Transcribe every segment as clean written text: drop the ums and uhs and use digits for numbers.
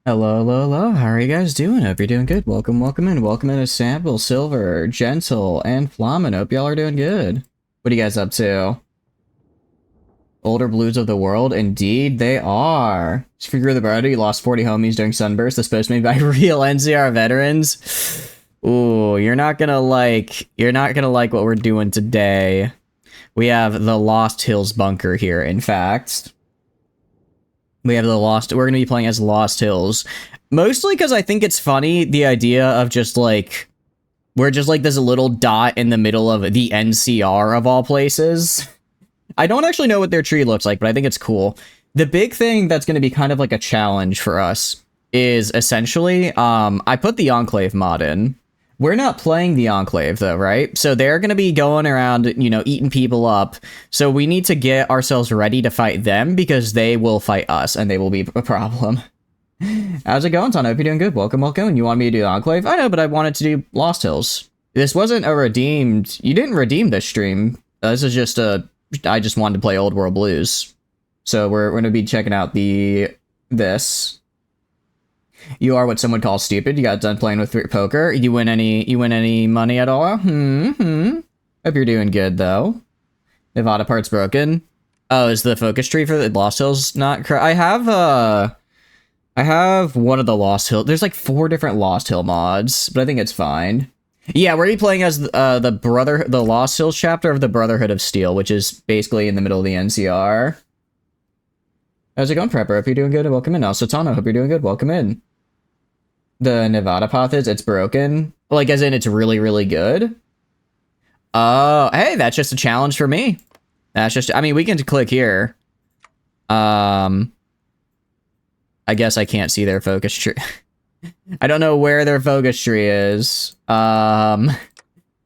Hello, hello, hello. How are you guys doing? Hope you're doing good. Welcome, welcome in. Welcome in to Sample, Silver, Gentle, and Flamin. Hope y'all are doing good. What are you guys up to? Older blues of the world? Indeed, they are. Just figure the Brotherhood, you lost 40 homies during Sunburst. That's post made by real NCR veterans. Ooh, you're not gonna like what we're doing today. We have the Lost Hills bunker here, in fact. We have we're going to be playing as Lost Hills. Mostly because I think it's funny, the idea of just like, we're just like this little dot in the middle of the NCR of all places. I don't actually know what their tree looks like, but I think it's cool. The big thing that's going to be kind of like a challenge for us is essentially, I put the Enclave mod in. We're not playing the Enclave, though, right? So they're going to be going around, you know, eating people up. So we need to get ourselves ready to fight them because they will fight us and they will be a problem. How's it going, Ton? I hope you're doing good. Welcome, welcome. You want me to do the Enclave? I know, but I wanted to do Lost Hills. This wasn't a redeemed... You didn't redeem this stream. This is just I just wanted to play Old World Blues. So we're going to be checking out this. You are what someone calls stupid. You got done playing with poker. You win any money at all? Hope you're doing good though. Nevada part's broken. Oh, is the focus tree for the Lost Hills not correct? I have one of the Lost Hill. There's like 4 different Lost Hill mods, but I think it's fine. Yeah, we're playing as the Lost Hills chapter of the Brotherhood of Steel, which is basically in the middle of the NCR. How's it going, Prepper? Hope you're doing good. Welcome in. Also, Tana, hope you're doing good. Welcome in. The Nevada path it's broken. Like, as in, it's really, really good. Oh, hey, that's just a challenge for me. That's just, I mean, we can click here. I guess I can't see their focus tree. I don't know where their focus tree is. I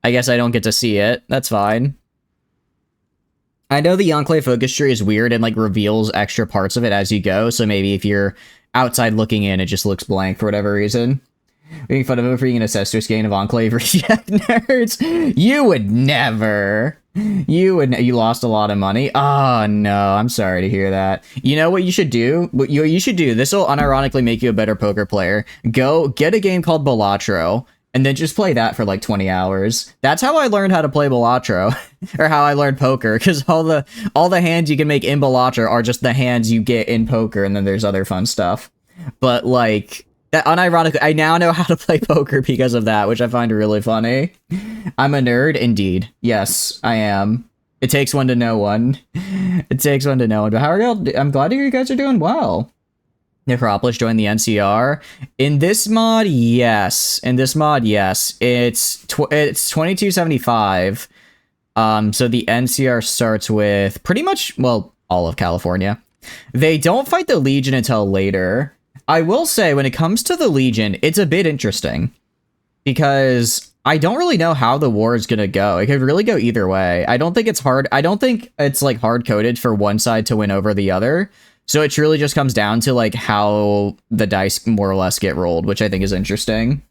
guess I don't get to see it. That's fine. I know the Enclave focus tree is weird and like reveals extra parts of it as you go, so maybe if you're outside looking in, it just looks blank for whatever reason. Making fun of him for being an ancestors gain of Enclave reject nerds. You would never. You lost a lot of money. Oh no, I'm sorry to hear that. You know what you should do? What you should do, this will unironically make you a better poker player. Go get a game called Balatro, and then just play that for like 20 hours. That's how I learned how to play Balatro, or how I learned poker, because all the hands you can make in Balatro are just the hands you get in poker, and then there's other fun stuff. But like, that unironically, I now know how to play poker because of that, which I find really funny. I'm a nerd, indeed. Yes, I am. It takes one to know one. It takes one to know one. But how are y'all? I'm glad to hear you guys are doing well. Necropolis joined the NCR. In this mod, yes. In this mod, yes. It's 2275. So the NCR starts with pretty much, well, all of California. They don't fight the Legion until later. I will say, when it comes to the Legion, it's a bit interesting. Because I don't really know how the war is gonna go. It could really go either way. I don't think it's hard. I don't think it's like hard-coded for one side to win over the other. So it truly just comes down to like how the dice more or less get rolled, which I think is interesting.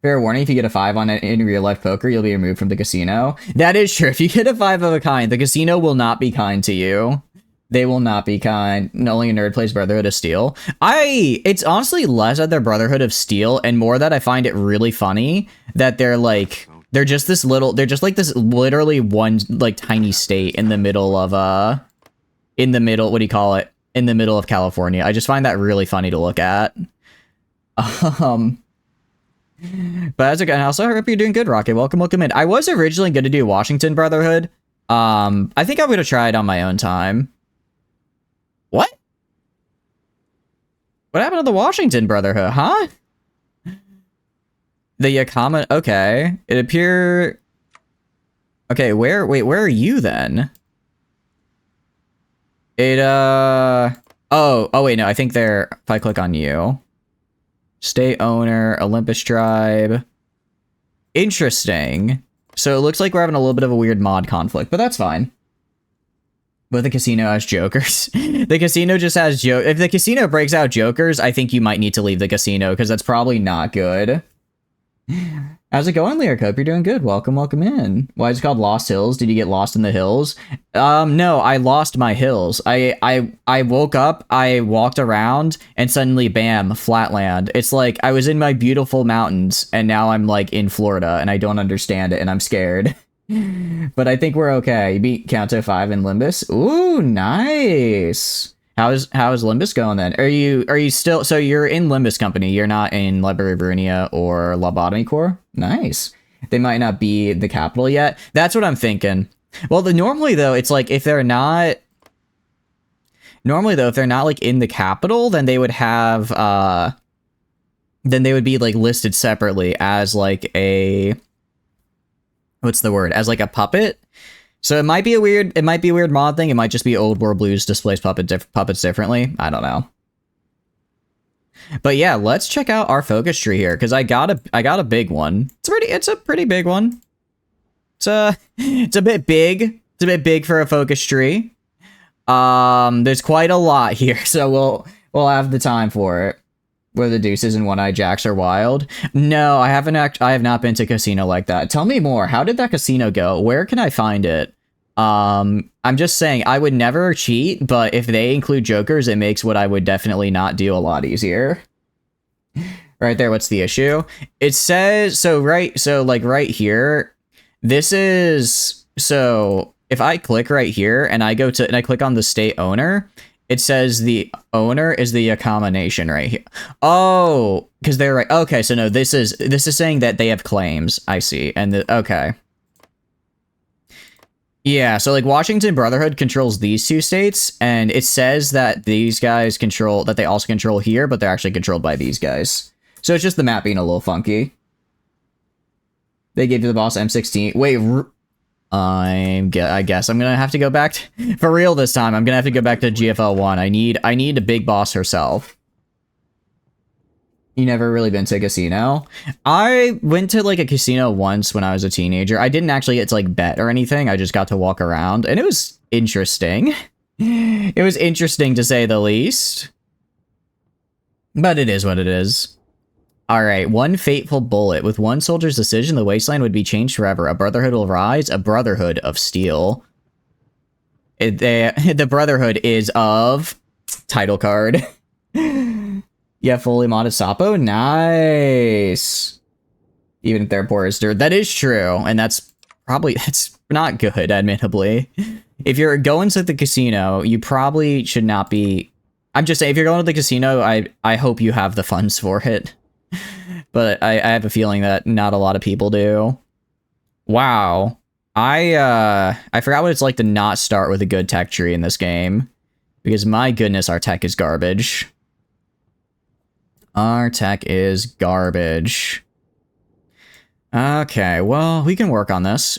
Fair warning, if you get a 5 on it in real life poker, you'll be removed from the casino. That is true. If you get a 5 of a kind, the casino will not be kind to you. They will not be kind. Only a nerd plays Brotherhood of Steel. It's honestly less at their Brotherhood of Steel and more that I find it really funny that they're like, they're just like this literally one like tiny state in the middle of, what do you call it? In the middle of California. I just find that really funny to look at. But as a guy, also I hope you're doing good, Rocket. Welcome in. I was originally going to do Washington Brotherhood. I think I'm going to try it on my own time. What? What happened to the Washington Brotherhood, huh? The Yakama, okay. It appear... Okay, where are you then? Oh, wait, no, I think if I click on you. State owner, Olympus tribe. Interesting. So it looks like we're having a little bit of a weird mod conflict, but that's fine. But the casino has jokers. The casino just has jokers. If the casino breaks out jokers, I think you might need to leave the casino because that's probably not good. How's it going, Lyric? Hope you're doing good. Welcome, welcome in. Why is it called Lost Hills? Did you get lost in the hills? No, I lost my hills. I woke up, I walked around, and suddenly, bam, flatland. It's like I was in my beautiful mountains, and now I'm like in Florida, and I don't understand it, and I'm scared. But I think we're okay. You beat Kanto 5 in Limbus. Ooh, nice. How's Limbus going then? Are you still, so you're in Limbus Company, you're not in Liberia or Lobotomy Corps? Nice. They might not be the capital yet. That's what I'm thinking. Well, normally though, it's like if they're not like in the capital, then they would have then they would be like listed separately as like a, what's the word? As like a puppet. So it might be a weird mod thing. It might just be Old World Blues displays puppets differently. I don't know. But yeah, let's check out our focus tree here, because I got a big one. It's a pretty big one. It's a bit big. It's a bit big for a focus tree. There's quite a lot here, so we'll have the time for it. Where the deuces and one-eyed jacks are wild. No, I have not been to a casino like that. Tell me more. How did that casino go? Where can I find it? I'm just saying, I would never cheat, but if they include jokers, it makes what I would definitely not do a lot easier. Right there, what's the issue? It says, right here, this is, so if I click right here and I click on the state owner, it says the owner is the Yakama Nation right here. Oh, because they're right. Okay, so no, this is saying that they have claims. I see. And okay. Yeah, so like Washington Brotherhood controls these two states, and it says that these guys control, that they also control here, but they're actually controlled by these guys. So it's just the map being a little funky. They gave you the boss M16. Wait, I guess I'm gonna have to go back for real this time. I'm gonna have to go back to GFL 1. I need a big boss herself. You never really been to a casino? I went to like a casino once when I was a teenager. I didn't actually get to like bet or anything. I just got to walk around, and it was interesting. It was interesting to say the least. But it is what it is. Alright, one fateful bullet. With one soldier's decision, the wasteland would be changed forever. A brotherhood will rise, a brotherhood of steel. The brotherhood is of... title card. Yeah, fully modded Sapo? Nice! Even if they're poor as dirt. That is true, and that's not good, admittably. If you're going to the casino, you probably should not be... I'm just saying, if you're going to the casino, I hope you have the funds for it. But I have a feeling that not a lot of people do. Wow. I forgot what it's like to not start with a good tech tree in this game. Because my goodness, our tech is garbage. Our tech is garbage. Okay, well, we can work on this.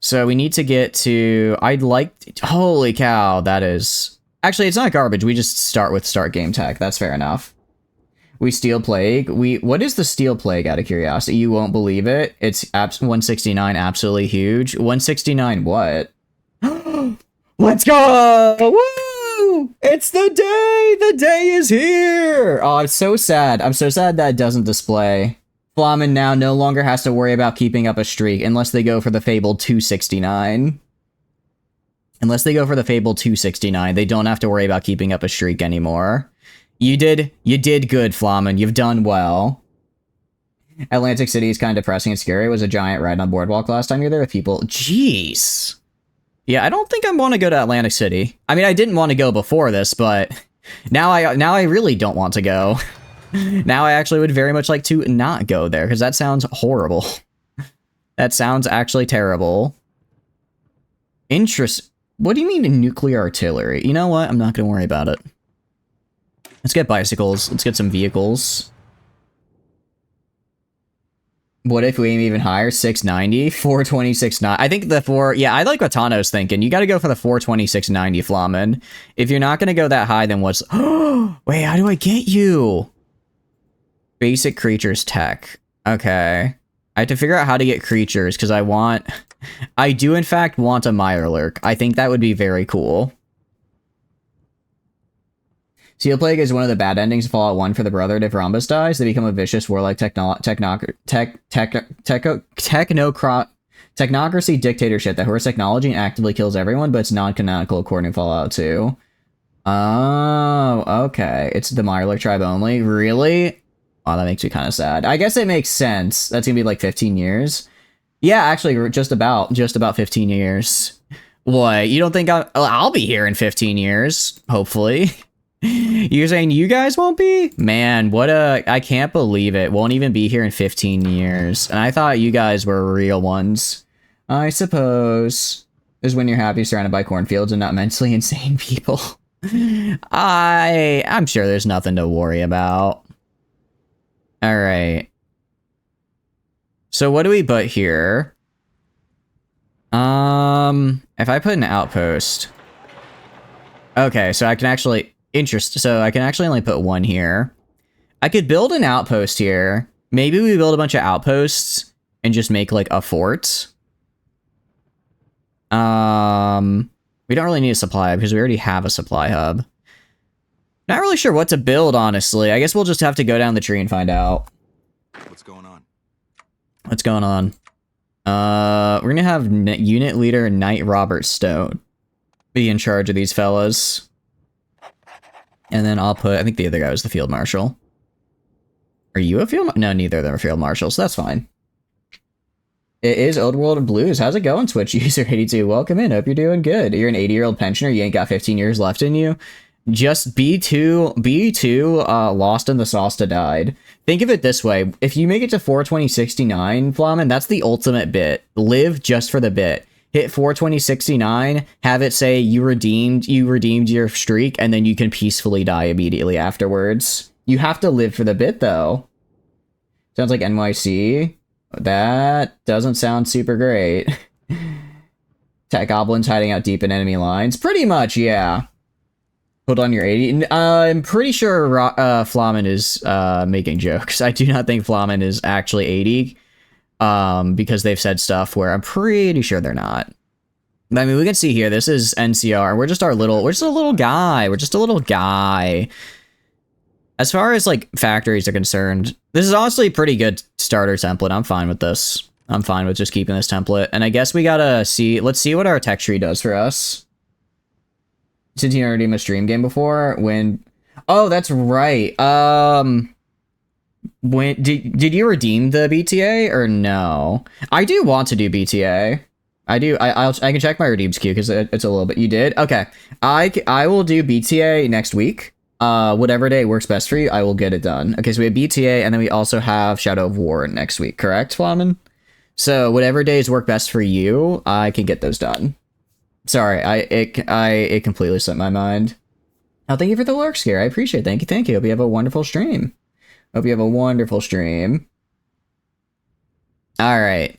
So we need to get to... holy cow, that is... Actually, it's not garbage. We just start with start game tech. That's fair enough. We Steel Plague. What is the Steel Plague, out of curiosity? You won't believe it. It's 169, absolutely huge. 169 what? Let's go! Woo! It's the day! The day is here! Oh, I'm so sad. I'm so sad that it doesn't display. Flamen now no longer has to worry about keeping up a streak unless they go for the fabled 269. Unless they go for the fabled 269, they don't have to worry about keeping up a streak anymore. You did good, Flamen. You've done well. Atlantic City is kind of depressing and scary. It was a giant ride on Boardwalk last time you were there with people. Jeez. Yeah, I don't think I want to go to Atlantic City. I mean, I didn't want to go before this, but now I really don't want to go. Now I actually would very much like to not go there, because that sounds horrible. That sounds actually terrible. What do you mean nuclear artillery? You know what? I'm not going to worry about it. Let's get bicycles. Let's get some vehicles. What if we aim even higher? 690? 426.9. I think yeah, I like what Tano's thinking. You got to go for the 426.90, Flamen. If you're not going to go that high, then what's... Wait, how do I get you? Basic creatures tech. Okay. I have to figure out how to get creatures, because I do in fact want a Mirelurk. I think that would be very cool. Seal Plague is one of the bad endings of Fallout 1 for the Brotherhood. If Rhombus dies, they become a vicious warlike technocracy dictatorship that hoards technology and actively kills everyone, but it's non-canonical according to Fallout 2. Oh, okay. It's the Mirelurk tribe only? Really? Oh, that makes me kind of sad. I guess it makes sense. That's gonna be like 15 years. Yeah, actually, just about 15 years. What? You don't think I'll be here in 15 years? Hopefully. You're saying you guys won't be? Man, I can't believe it. Won't even be here in 15 years. And I thought you guys were real ones. I suppose. Is when you're happy surrounded by cornfields and not mentally insane people. I'm sure there's nothing to worry about. Alright. So what do we put here? If I put an outpost. Okay, so I can actually only put one here. I could build an outpost here. Maybe we build a bunch of outposts and just make like a fort. We don't really need a supply hub because we already have a supply hub. Not really sure what to build, honestly. I guess we'll just have to go down the tree and find out. What's going on? What's going on? We're gonna have unit leader Knight Robert Stone be in charge of these fellas. And then I'll put, I think the other guy was the field marshal. Are you a field? No, neither of them are field marshals. So that's fine. It is Old World of Blues. How's it going, Twitch user 82? Welcome in. Hope you're doing good. You're an 80-year-old pensioner. You ain't got 15 years left in you. Just B2, lost in the sauce to died. Think of it this way. If you make it to 42069, Flamin, that's the ultimate bit. Live just for the bit. Hit 42069, have it say you redeemed your streak, and then you can peacefully die immediately afterwards. You have to live for the bit, though. Sounds like NYC. That doesn't sound super great. Tech goblins hiding out deep in enemy lines. Pretty much, yeah. Hold on your 80. I'm pretty sure Flamin is making jokes. I do not think Flamin is actually 80. Because they've said stuff where I'm pretty sure they're not. I mean, we can see here, this is NCR. We're just a little guy. As far as like factories are concerned, this is honestly a pretty good starter template. I'm fine with this. I'm fine with just keeping this template. And I guess we gotta see, let's see what our tech tree does for us. Since you already made a stream game before, oh, that's right. When did you redeem the BTA or no? I do want to do BTA. I do. I can check my redeems queue because it's a little bit. You did? Okay. I will do BTA next week. Whatever day works best for you, I will get it done. Okay, so we have BTA and then we also have Shadow of War next week, correct, Flamin? So whatever days work best for you, I can get those done. Sorry, it completely slipped my mind. Oh, thank you for the lurk scare. I appreciate it. Thank you. Hope you have a wonderful stream. All right.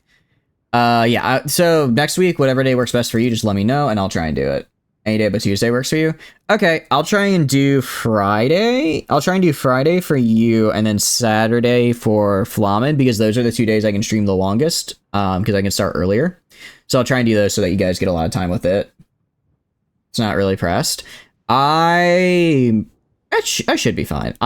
Yeah, so next week, whatever day works best for you, just let me know, and I'll try and do it. Any day but Tuesday works for you? Okay, I'll try and do Friday. I'll try and do Friday for you, and then Saturday for Flamin, because those are the 2 days I can stream the longest, because I can start earlier. So I'll try and do those so that you guys get a lot of time with it. It's not really pressed. I should be fine.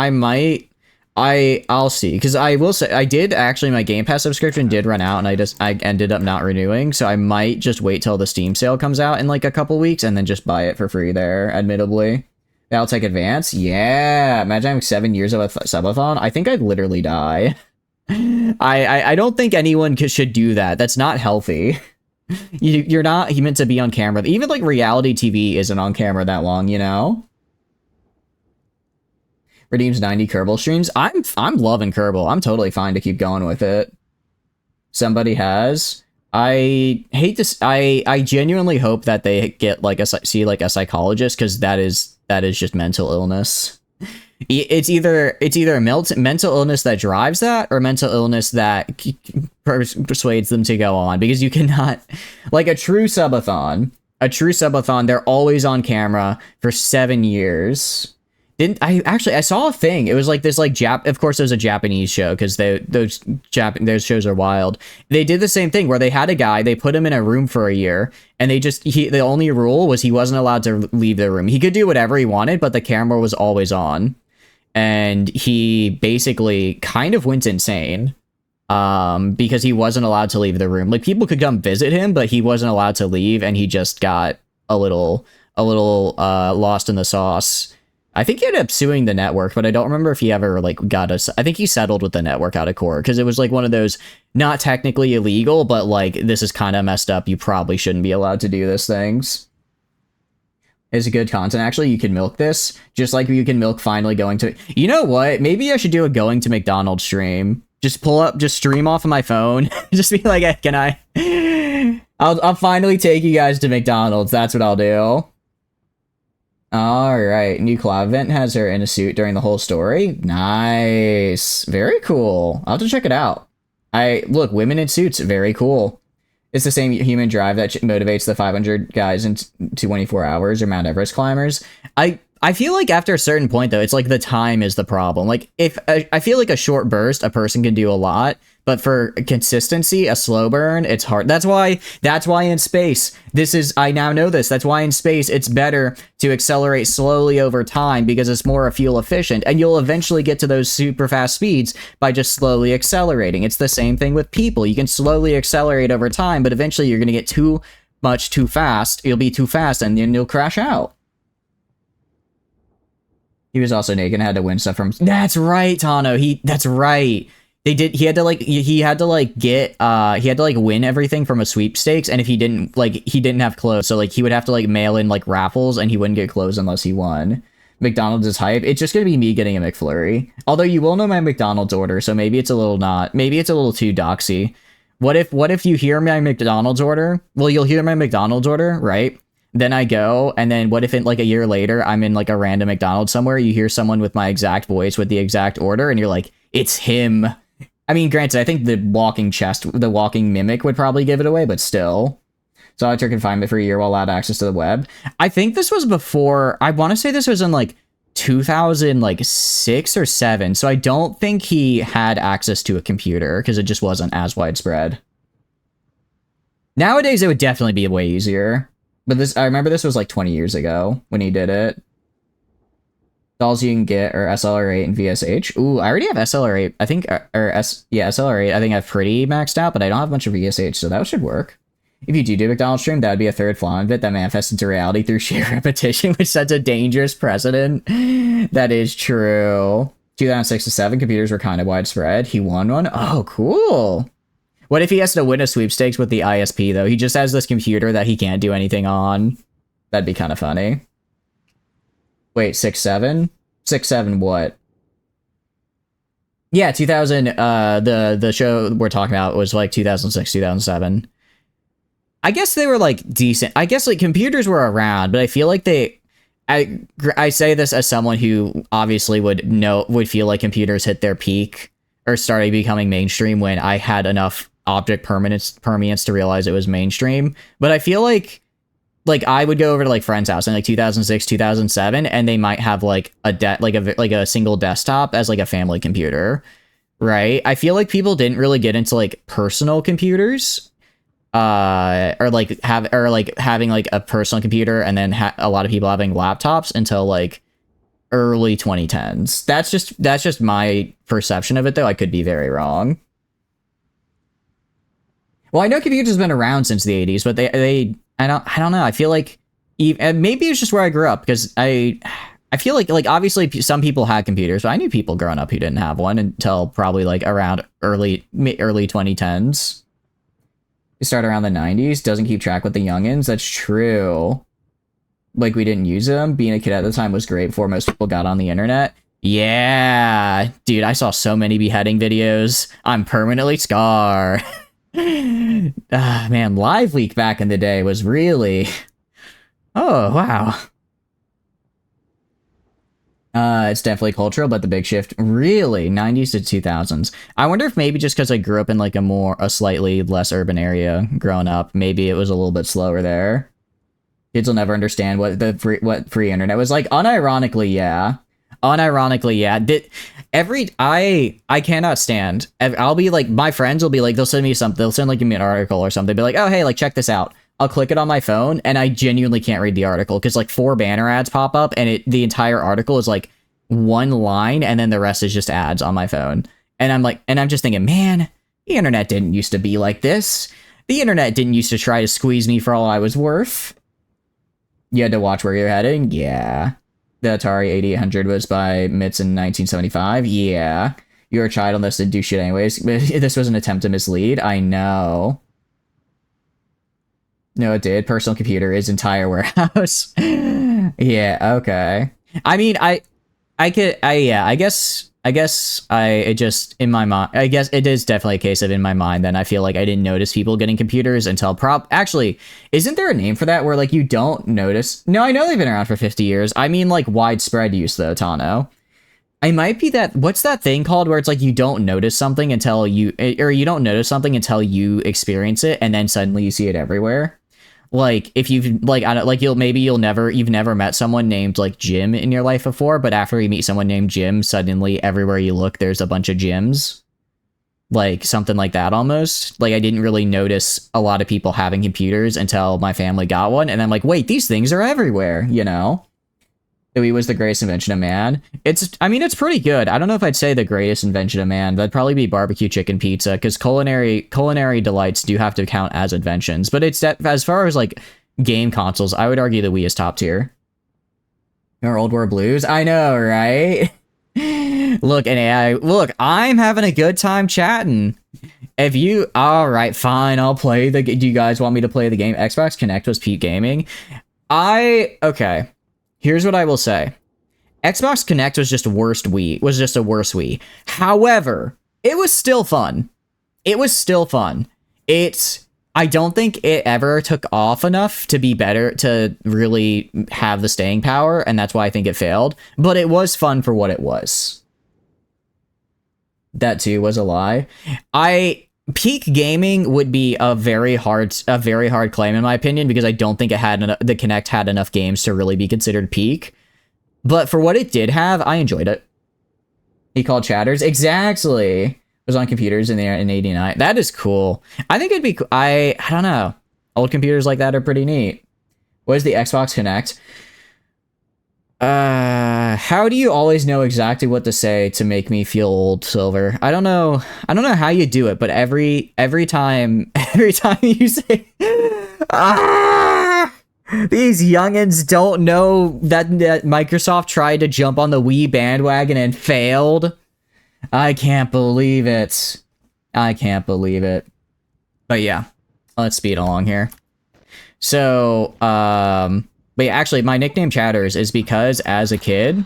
I'll see, because I will say, I did actually, my Game Pass subscription did run out, and I ended up not renewing, so I might just wait till the Steam sale comes out in like a couple weeks, and then just buy it for free there, admittedly. I'll take advance. Yeah, imagine having 7 years of a subathon. I think I'd literally die. I don't think anyone should do that. That's not healthy. You're not meant to be on camera. Even like reality TV isn't on camera that long, you know? Redeems 90 Kerbal streams. I'm loving Kerbal. I'm totally fine to keep going with it. Somebody has. I hate this. I genuinely hope that they get like a psychologist, because that is just mental illness. It's either mental illness that drives that, or mental illness that persuades them to go on, because you cannot, like a true subathon, they're always on camera for 7 years. Didn't I actually? I saw a thing. It was like this, like Of course, it was a Japanese show because those shows are wild. They did the same thing where they had a guy. They put him in a room for a year, and the only rule was he wasn't allowed to leave the room. He could do whatever he wanted, but the camera was always on, and he basically kind of went insane, because he wasn't allowed to leave the room. Like people could come visit him, but he wasn't allowed to leave, and he just got a little lost in the sauce. I think he ended up suing the network, but I don't remember if he ever like I think he settled with the network out of court because it was like one of those not technically illegal, but like this is kind of messed up. You probably shouldn't be allowed to do this things. It's good content. Actually, you can milk this just like you can milk finally going to. You know what? Maybe I should do a going to McDonald's stream. Just just stream off of my phone. Just be like, hey, can I? I'll finally take you guys to McDonald's. That's what I'll do. All right, new collab event has her in a suit during the whole story. Nice, very cool. I'll have to check it out. Look, women in suits, very cool. It's the same human drive that motivates the 500 guys in 24 hours or Mount Everest climbers. I feel like after a certain point though, it's like the time is the problem. Like if I feel like a short burst, a person can do a lot, but for consistency, a slow burn, it's hard. That's why in space, I now know this. That's why in space, it's better to accelerate slowly over time because it's more fuel efficient and you'll eventually get to those super fast speeds by just slowly accelerating. It's the same thing with people. You can slowly accelerate over time, but eventually you're going to get too fast. You'll be too fast and then you'll crash out. He was also naked and had to win stuff from. That's right, Tano. That's right. He had to win everything from a sweepstakes, and if he didn't have clothes, so like he would have to like mail in like raffles, and he wouldn't get clothes unless he won. McDonald's is hype. It's just gonna be me getting a McFlurry. Although you will know my McDonald's order, so maybe it's a little too doxy. What if you hear my McDonald's order? Well, you'll hear my McDonald's order, right? Then I go, and then what if in like a year later, I'm in like a random McDonald's somewhere, you hear someone with my exact voice with the exact order, and you're like, it's him. I mean, granted, I think the walking mimic would probably give it away, but still. Solitary confinement for a year while allowed access to the web. I think this was before, I want to say this was in like 2006 or 7, so I don't think he had access to a computer, because it just wasn't as widespread. Nowadays, it would definitely be way easier. But I remember this was like 20 years ago when he did it. Dolls you can get are SLR8 and VSH. Ooh, I already have SLR8. I think, SLR8. I think I've pretty maxed out, but I don't have much of VSH, so that should work. If you do McDonald's stream, that would be a third flaw of it that manifests into reality through sheer repetition, which sets a dangerous precedent. That is true. 2006 to 7, computers were kind of widespread. He won one. Oh, cool. What if he has to win a sweepstakes with the ISP, though? He just has this computer that he can't do anything on. That'd be kind of funny. Wait, 6-7? 6-7 what? Yeah, 2000, the show we're talking about was like 2006, 2007. I guess they were like decent. I guess like computers were around, but I feel like I say this as someone who obviously would feel like computers hit their peak or started becoming mainstream when I had enough object permanence to realize it was mainstream. But I feel like I would go over to like friend's house in like 2006, 2007, and they might have like a single desktop as like a family computer, right? I feel like people didn't really get into like personal computers, or having like a personal computer, and then a lot of people having laptops until like early 2010s. That's just my perception of it, though. I could be very wrong. Well, I know computers have been around since the 80s, but I don't know. I feel like maybe it's just where I grew up, because I feel like obviously some people had computers, but I knew people growing up who didn't have one until probably like around early 2010s. You start around the 90s, doesn't keep track with the youngins. That's true. Like, we didn't use them. Being a kid at the time was great before most people got on the internet. Yeah, dude, I saw so many beheading videos. I'm permanently scarred. Man, Live Leak back in the day was really... Oh, wow. It's definitely cultural, but the big shift, really, 90s to 2000s. I wonder if maybe just because I grew up in like a slightly less urban area growing up, maybe it was a little bit slower there. Kids will never understand what free internet was like. Unironically, yeah. Unironically, yeah. I cannot stand. I'll be like, my friends will be like, they'll send me something. They'll send like me an article or something. Be like, oh hey, like check this out. I'll click it on my phone, and I genuinely can't read the article because like 4 banner ads pop up, and the entire article is like one line, and then the rest is just ads on my phone. And I'm just thinking, man, the internet didn't used to be like this. The internet didn't used to try to squeeze me for all I was worth. You had to watch where you're heading? Yeah. The Atari 8800 was by MITS in 1975? Yeah. You were a child on this didn't do shit anyways. This was an attempt to mislead? I know. No, it did. Personal computer is entire warehouse. Yeah, okay. I mean, it just, in my mind, I guess it is definitely a case of in my mind, then I feel like I didn't notice people getting computers until actually, isn't there a name for that where like you don't notice? No, I know they've been around for 50 years. I mean like widespread use though, Tano. I might be that, what's that thing called where it's like you don't notice something until you experience it and then suddenly you see it everywhere? Like if you've like I don't like you've never met someone named like Jim in your life before, but after you meet someone named Jim, suddenly everywhere you look there's a bunch of Jims, like something like that almost. Like I didn't really notice a lot of people having computers until my family got one, and I'm like, wait, these things are everywhere, you know. It was the greatest invention of man. It's pretty good. I don't know if I'd say the greatest invention of man. That'd probably be barbecue chicken pizza, because culinary delights do have to count as inventions. But it's that, as far as like game consoles, I would argue the Wii is top tier. Or Old War Blues. I know, right? Look, and AI. Look, I'm having a good time chatting. If you, all right, fine, I'll play the. Do you guys want me to play the game? Xbox Connect was peak gaming. Okay. Here's what I will say. Xbox Connect was just a worse Wii. However, it was still fun. I don't think it ever took off enough to be better, to really have the staying power, and that's why I think it failed. But it was fun for what it was. That too was a lie. Peak gaming would be a very hard claim in my opinion, because I don't think the Kinect had enough games to really be considered peak. But for what it did have, I enjoyed it. He called chatters. Exactly. It was on computers in 89. That is cool. I think it'd be, I don't know. Old computers like that are pretty neat. What is the Xbox Kinect? How do you always know exactly what to say to make me feel old, Silver? I don't know how you do it, but every time you say, these youngins don't know that Microsoft tried to jump on the Wii bandwagon and failed. I can't believe it. But yeah, let's speed along here. So, but yeah, actually, my nickname Chatters is because as a kid,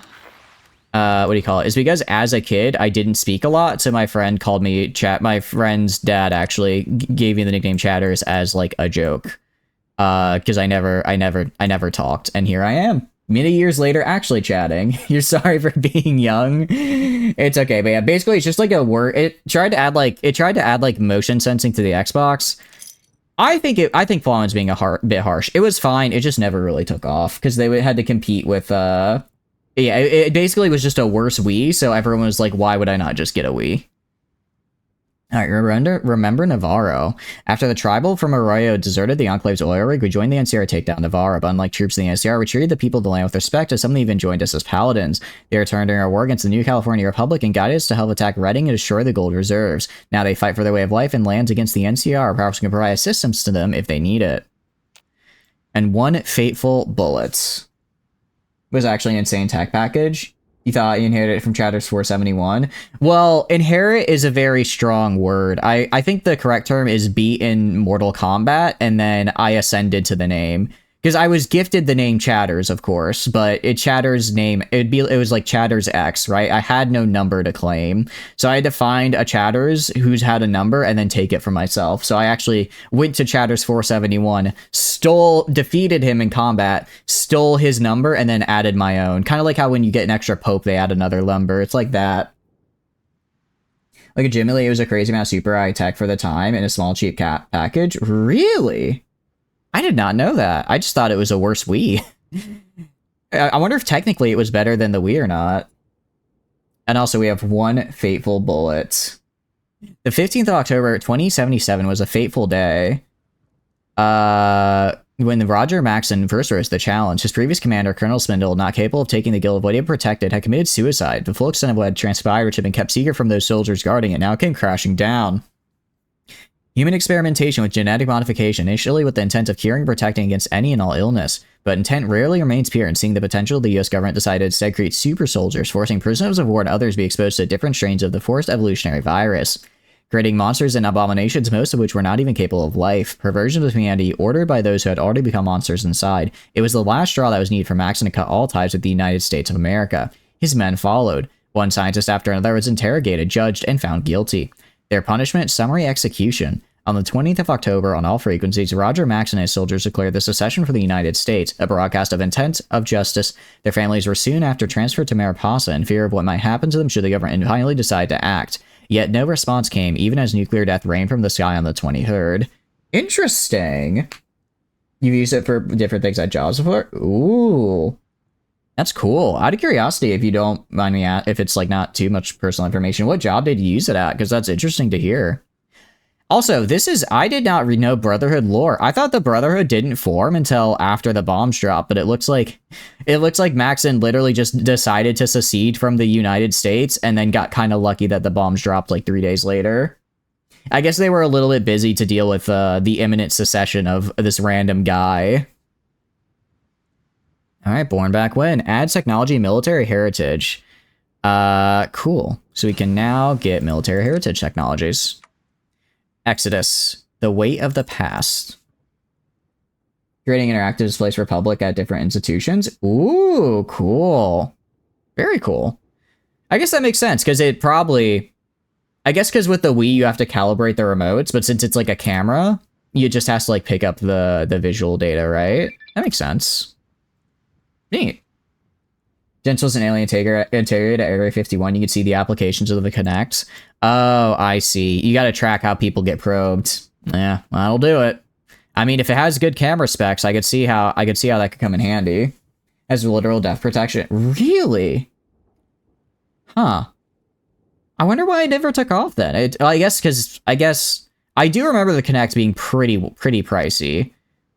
It's because as a kid, I didn't speak a lot, so my friend called me my friend's dad actually gave me the nickname Chatters as like a joke. Because I never talked, and here I am. Many years later, actually chatting. You're sorry for being young. It's okay, but yeah, basically it's just like a word. It tried to add like motion sensing to the Xbox. I think Fallen's being bit harsh. It was fine. It just never really took off because they had to compete with yeah. It basically was just a worse Wii. So everyone was like, "Why would I not just get a Wii?" All right, remember Navarro. After the tribal from Arroyo deserted the Enclave's oil rig, we joined the NCR to take down Navarro. But unlike troops in the NCR, we treated the people of the land with respect, as some even joined us as paladins. They returned during our war against the New California Republic and guided us to help attack Reading and destroy the gold reserves. Now they fight for their way of life and lands against the NCR. Perhaps we can provide assistance to them if they need it. And one fateful bullet was actually an insane tech package. You thought you inherited it from Chatters 471? Well, inherit is a very strong word. I think the correct term is beat in Mortal Kombat, and then I ascended to the name. Because I was gifted the name Chatters, of course, but Chatters' name, it was like Chatters X, right? I had no number to claim. So I had to find a Chatters who's had a number and then take it for myself. So I actually went to Chatters 471, defeated him in combat, stole his number, and then added my own. Kind of like how when you get an extra Pope, they add another number. It's like that. Legitimately, it was a crazy amount of super high tech for the time in a small cheap package. Really? I did not know that. I just thought it was a worse Wii. I wonder if technically it was better than the Wii or not. And also we have one fateful bullet. The 15th of October, 2077 was a fateful day. When Roger Maxson first rose to the challenge, his previous commander, Colonel Spindle, not capable of taking the guild of what he had protected, had committed suicide. The full extent of what had transpired, which had been kept secret from those soldiers guarding it, now came crashing down. Human experimentation with genetic modification, initially with the intent of curing and protecting against any and all illness, but intent rarely remains pure, and seeing the potential, the US government decided to instead create super soldiers, forcing prisoners of war and others to be exposed to different strains of the forced evolutionary virus, creating monsters and abominations, most of which were not even capable of life. Perversion of humanity ordered by those who had already become monsters inside. It was the last straw that was needed for Maxson to cut all ties with the United States of America. His men followed. One scientist after another was interrogated, judged, and found guilty. Their punishment, summary execution. On the 20th of October, on all frequencies, Roger Maxson and his soldiers declared the secession for the United States, a broadcast of intent of justice. Their families were soon after transferred to Mariposa in fear of what might happen to them should the government finally decide to act. Yet no response came, even as nuclear death rained from the sky on the 23rd. Interesting. You use it for different things at jobs before? Ooh. That's cool. Out of curiosity, if you don't mind me, if it's like not too much personal information, what job did you use it at? Because that's interesting to hear. Also, I did not know Brotherhood lore. I thought the Brotherhood didn't form until after the bombs dropped, but it looks like Maxson literally just decided to secede from the United States and then got kind of lucky that the bombs dropped like 3 days later. I guess they were a little bit busy to deal with the imminent secession of this random guy. All right, born back when. Adds technology and military heritage. Cool. So we can now get military heritage technologies. Exodus, the weight of the past. Creating interactive displays for public at different institutions. Ooh, cool. Very cool. I guess that makes sense, because it probably... I guess because with the Wii, you have to calibrate the remotes, but since it's like a camera, you just has to like pick up the visual data, right? That makes sense. Neat. Gentles and Alien Interior at Area 51, you can see the applications of the Kinect. Oh, I see. You gotta track how people get probed. Yeah, that'll do it. I mean, if it has good camera specs, I could see how that could come in handy. As literal death protection. Really? Huh. I wonder why it never took off then. I guess I do remember the Kinect being pretty pricey.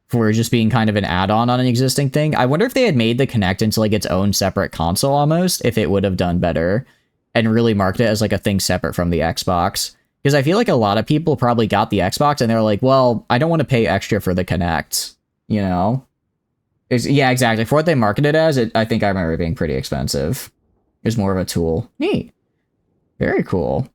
For just being kind of an add-on on an existing thing. I wonder if they had made the Kinect into like its own separate console almost, if it would have done better and really marked it as like a thing separate from the Xbox. Because I feel like a lot of people probably got the Xbox and they're like, well, I don't want to pay extra for the Kinect, you know? Yeah, exactly. For what they marketed as, I think I remember it being pretty expensive. It was more of a tool. Neat. Very cool.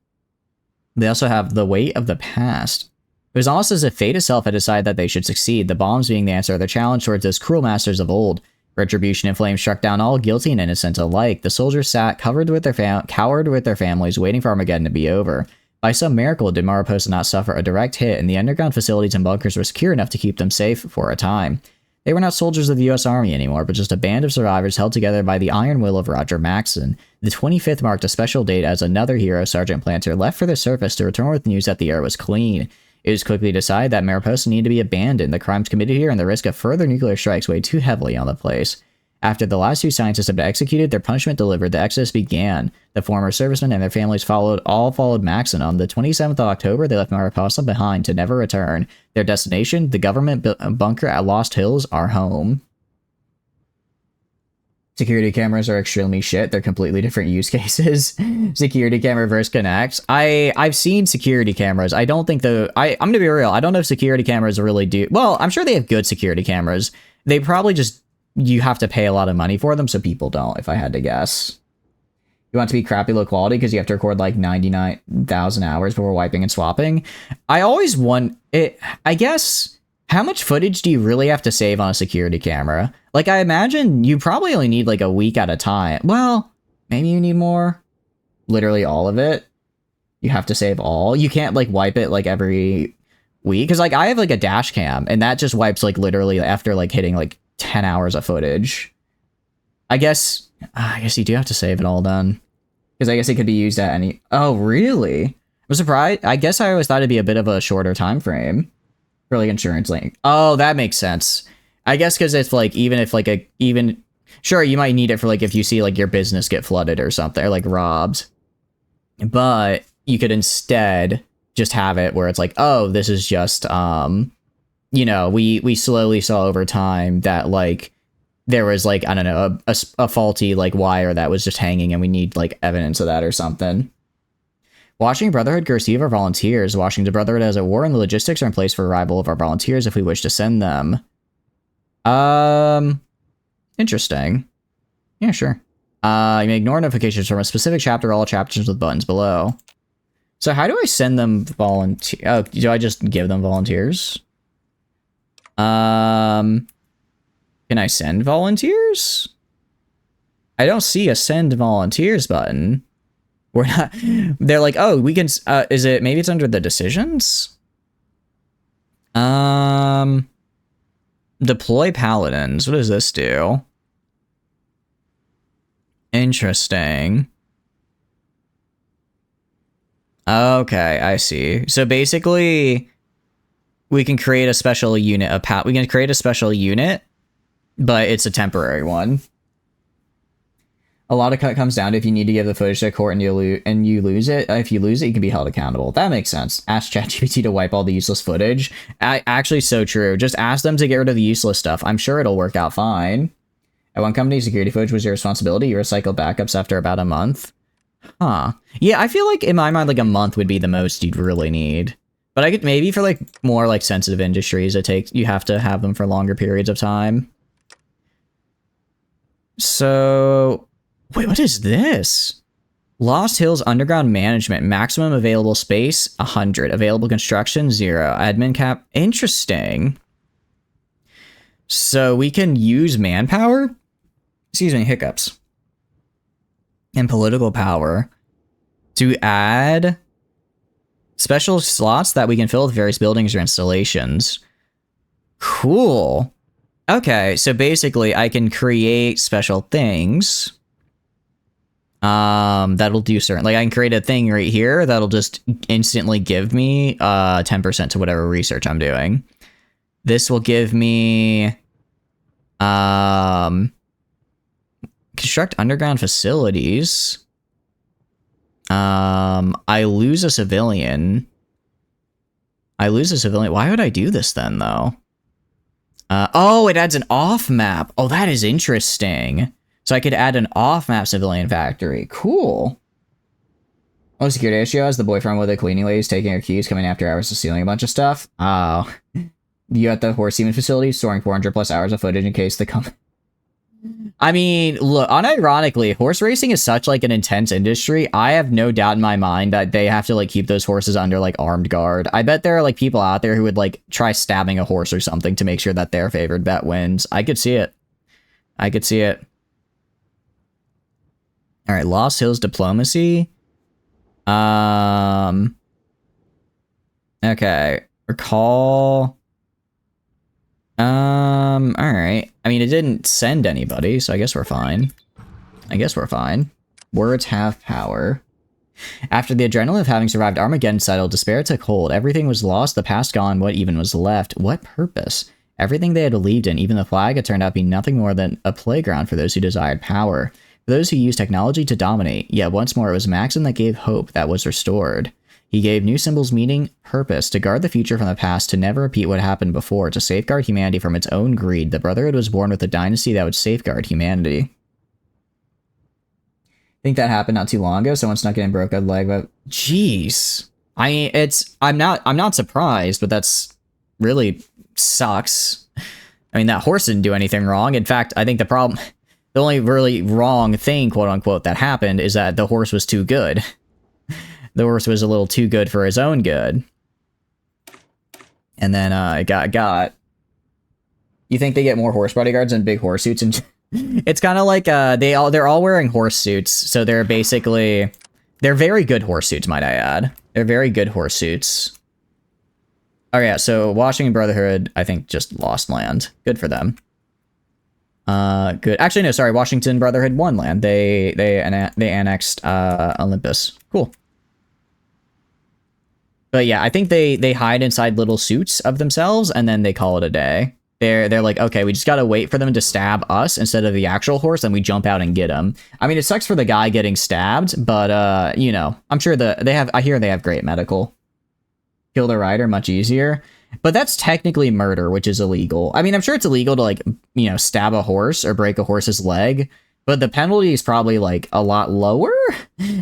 They also have the weight of the past. It was almost as if fate itself had decided that they should succeed, the bombs being the answer to their challenge towards those cruel masters of old. Retribution and flame struck down all guilty and innocent alike. The soldiers sat, cowered with their families, waiting for Armageddon to be over. By some miracle did Mariposa not suffer a direct hit, and the underground facilities and bunkers were secure enough to keep them safe for a time. They were not soldiers of the US Army anymore, but just a band of survivors held together by the iron will of Roger Maxson. The 25th marked a special date as another hero, Sergeant Planter, left for the surface to return with news that the air was clean. It was quickly decided that Mariposa needed to be abandoned. The crimes committed here and the risk of further nuclear strikes weighed too heavily on the place. After the last two scientists had been executed, their punishment delivered, the exodus began. The former servicemen and their families followed Maxson. On the 27th of October, they left Mariposa behind to never return. Their destination, the government bunker at Lost Hills, our home. Security cameras are extremely shit. They're completely different use cases. Security camera versus Kinect. I've seen security cameras. I don't think I'm gonna be real. I don't know if security cameras really do. Well, I'm sure they have good security cameras. They probably just, you have to pay a lot of money for them, so people don't, if I had to guess. You want it to be crappy low quality because you have to record like 99,000 hours before wiping and swapping. I always want it, I guess. How much footage do you really have to save on a security camera? Like, I imagine you probably only need like a week at a time. Well, maybe you need more. Literally all of it. You have to save all. You can't like wipe it like every week. Because like I have like a dash cam and that just wipes like literally after like hitting like 10 hours of footage. I guess you do have to save it all then. Because I guess it could be used at any... Oh, really? I'm surprised. I guess I always thought it'd be a bit of a shorter time frame. For like insurance link. Oh, that makes sense. I guess because it's like even Sure, you might need it for, like, if you see, like, your business get flooded or something, or, like, robbed. But you could instead just have it where it's like, oh, this is just, you know, we slowly saw over time that, like, there was, like, I don't know, a faulty, like, wire that was just hanging, and we need, like, evidence of that or something. Washington Brotherhood receive our volunteers. Washington Brotherhood has a war, and the logistics are in place for arrival of our volunteers if we wish to send them. Interesting. Yeah, sure. You may ignore notifications from a specific chapter or all chapters with buttons below. So how do I send them volunteer? Oh, do I just give them volunteers? Can I send volunteers? I don't see a send volunteers button. We're not, they're like, oh, we can, is it, maybe it's under the decisions? Deploy paladins. What does this do? Interesting. Okay, I see. So basically, we can create a special unit, we can create a special unit, but it's a temporary one. A lot of cut comes down to if you need to give the footage to a court and you lose it. If you lose it, you can be held accountable. That makes sense. Ask ChatGPT to wipe all the useless footage. Actually, so true. Just ask them to get rid of the useless stuff. I'm sure it'll work out fine. At one company, security footage was your responsibility. You recycled backups after about a month. Huh. Yeah, I feel like in my mind, like a month would be the most you'd really need. But I could maybe for like more like sensitive industries, you have to have them for longer periods of time. So. Wait, what is this? Lost Hills Underground Management. Maximum available space, 100. Available construction, 0. Admin cap, interesting. So we can use manpower? Excuse me, hiccups. And political power to add special slots that we can fill with various buildings or installations. Cool. Okay, so basically I can create special things. That'll do certain, like I can create a thing right here that'll just instantly give me 10% to whatever research I'm doing. This will give me construct underground facilities. I lose a civilian. Why would I do this then though? Oh, it adds an off map. Oh, that is interesting. So I could add an off-map civilian factory. Cool. Oh, security issue has the boyfriend with the cleaning ladies taking her keys, coming after hours of stealing a bunch of stuff. Oh. You at the horse semen facility, storing 400 plus hours of footage in case they come. I mean, look, unironically, horse racing is such like an intense industry. I have no doubt in my mind that they have to like keep those horses under like armed guard. I bet there are like people out there who would like try stabbing a horse or something to make sure that their favored bet wins. I could see it. All right, Lost Hills diplomacy. Okay, recall. All right. I mean, it didn't send anybody, so I guess we're fine. Words have power. After the adrenaline of having survived Armageddon settled, despair took hold. Everything was lost, the past gone, what even was left? What purpose? Everything they had believed in, even the flag, had turned out to be nothing more than a playground for those who desired power. For those who used technology to dominate, yet once more it was Maxim that gave hope that was restored. He gave new symbols meaning, purpose, to guard the future from the past, to never repeat what happened before, to safeguard humanity from its own greed. The Brotherhood was born with a dynasty that would safeguard humanity. I think that happened not too long ago. Someone snuck in and broke a leg, but jeez. I mean, I'm not surprised, but that's really sucks. I mean, that horse didn't do anything wrong. In fact, I think the only really wrong thing, quote unquote, that happened is that the horse was too good. The horse was a little too good for his own good. And then it got. You think they get more horse bodyguards and big horse suits? And it's kind of like they're all wearing horse suits, so they're very good horse suits, might I add. They're very good horse suits. Oh yeah, so Washington Brotherhood, I think, just lost land. Good for them. Good. Actually, no, sorry. Washington Brotherhood won land. They annexed Olympus. Cool. But yeah, I think they hide inside little suits of themselves, and then they call it a day. They're like, okay, we just gotta wait for them to stab us instead of the actual horse, and we jump out and get them. I mean, it sucks for the guy getting stabbed, but you know, I'm sure I hear they have great medical. Kill the rider much easier, but that's technically murder, which is illegal. I mean, I'm sure it's illegal to, like, you know, stab a horse or break a horse's leg, but the penalty is probably like a lot lower,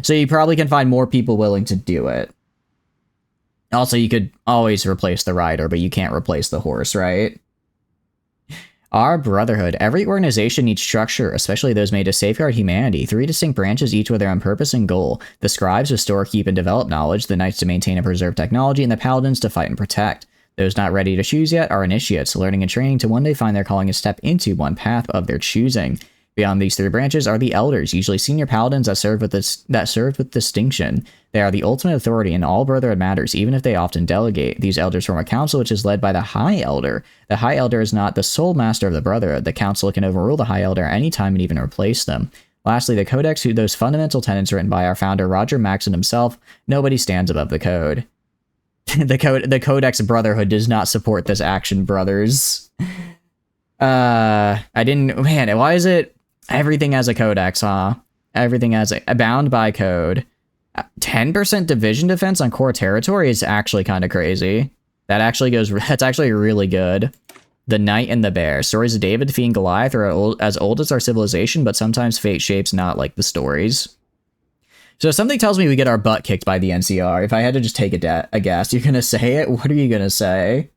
so you probably can find more people willing to do it. Also, you could always replace the rider, but you can't replace the horse, right? Our Brotherhood. Every organization needs structure, especially those made to safeguard humanity. 3 distinct branches, each with their own purpose and goal. The scribes to store, keep, and develop knowledge, the knights to maintain and preserve technology, and the paladins to fight and protect. Those not ready to choose yet are initiates, learning and training to one day find their calling and step into one path of their choosing. Beyond these 3 branches are the elders, usually senior paladins that serve with distinction. They are the ultimate authority in all Brotherhood matters, even if they often delegate. These elders form a council which is led by the High Elder. The High Elder is not the sole master of the Brotherhood. The council can overrule the High Elder at any time and even replace them. Lastly, the Codex, those fundamental tenets written by our founder Roger Maxon himself. Nobody stands above the code. The Codex Brotherhood does not support this action, brothers. I didn't... Man, why is it... Everything has a codex, huh? Everything has a bound by code. 10% division defense on core territory is actually kind of crazy. That actually goes... That's actually really good. The Knight and the Bear. Stories of David defeating Goliath are as old as our civilization, but sometimes fate shapes not like the stories. So something tells me we get our butt kicked by the NCR. If I had to just take a guess, you're gonna say it? What are you gonna say?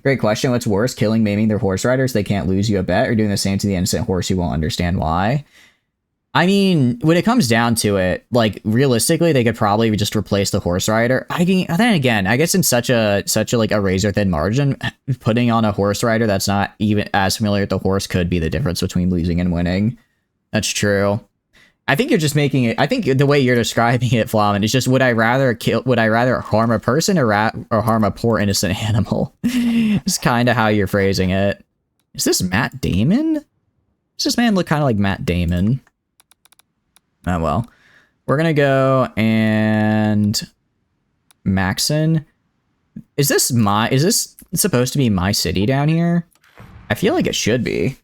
Great question. What's worse, killing, maiming their horse riders they can't lose you a bet, or doing the same to the innocent horse who won't understand why? I mean, when it comes down to it, like, realistically, they could probably just replace the horse rider. Then again, I guess in such a like a razor thin margin, putting on a horse rider that's not even as familiar with the horse could be the difference between losing and winning. That's true. I think you're just making it. I think the way you're describing it, Flamen, is just would I rather harm a person or harm a poor innocent animal? It's kind of how you're phrasing it. Is this Matt Damon? Does this man look kind of like Matt Damon? Oh well. We're gonna go and Maxon. Is this supposed to be my city down here? I feel like it should be.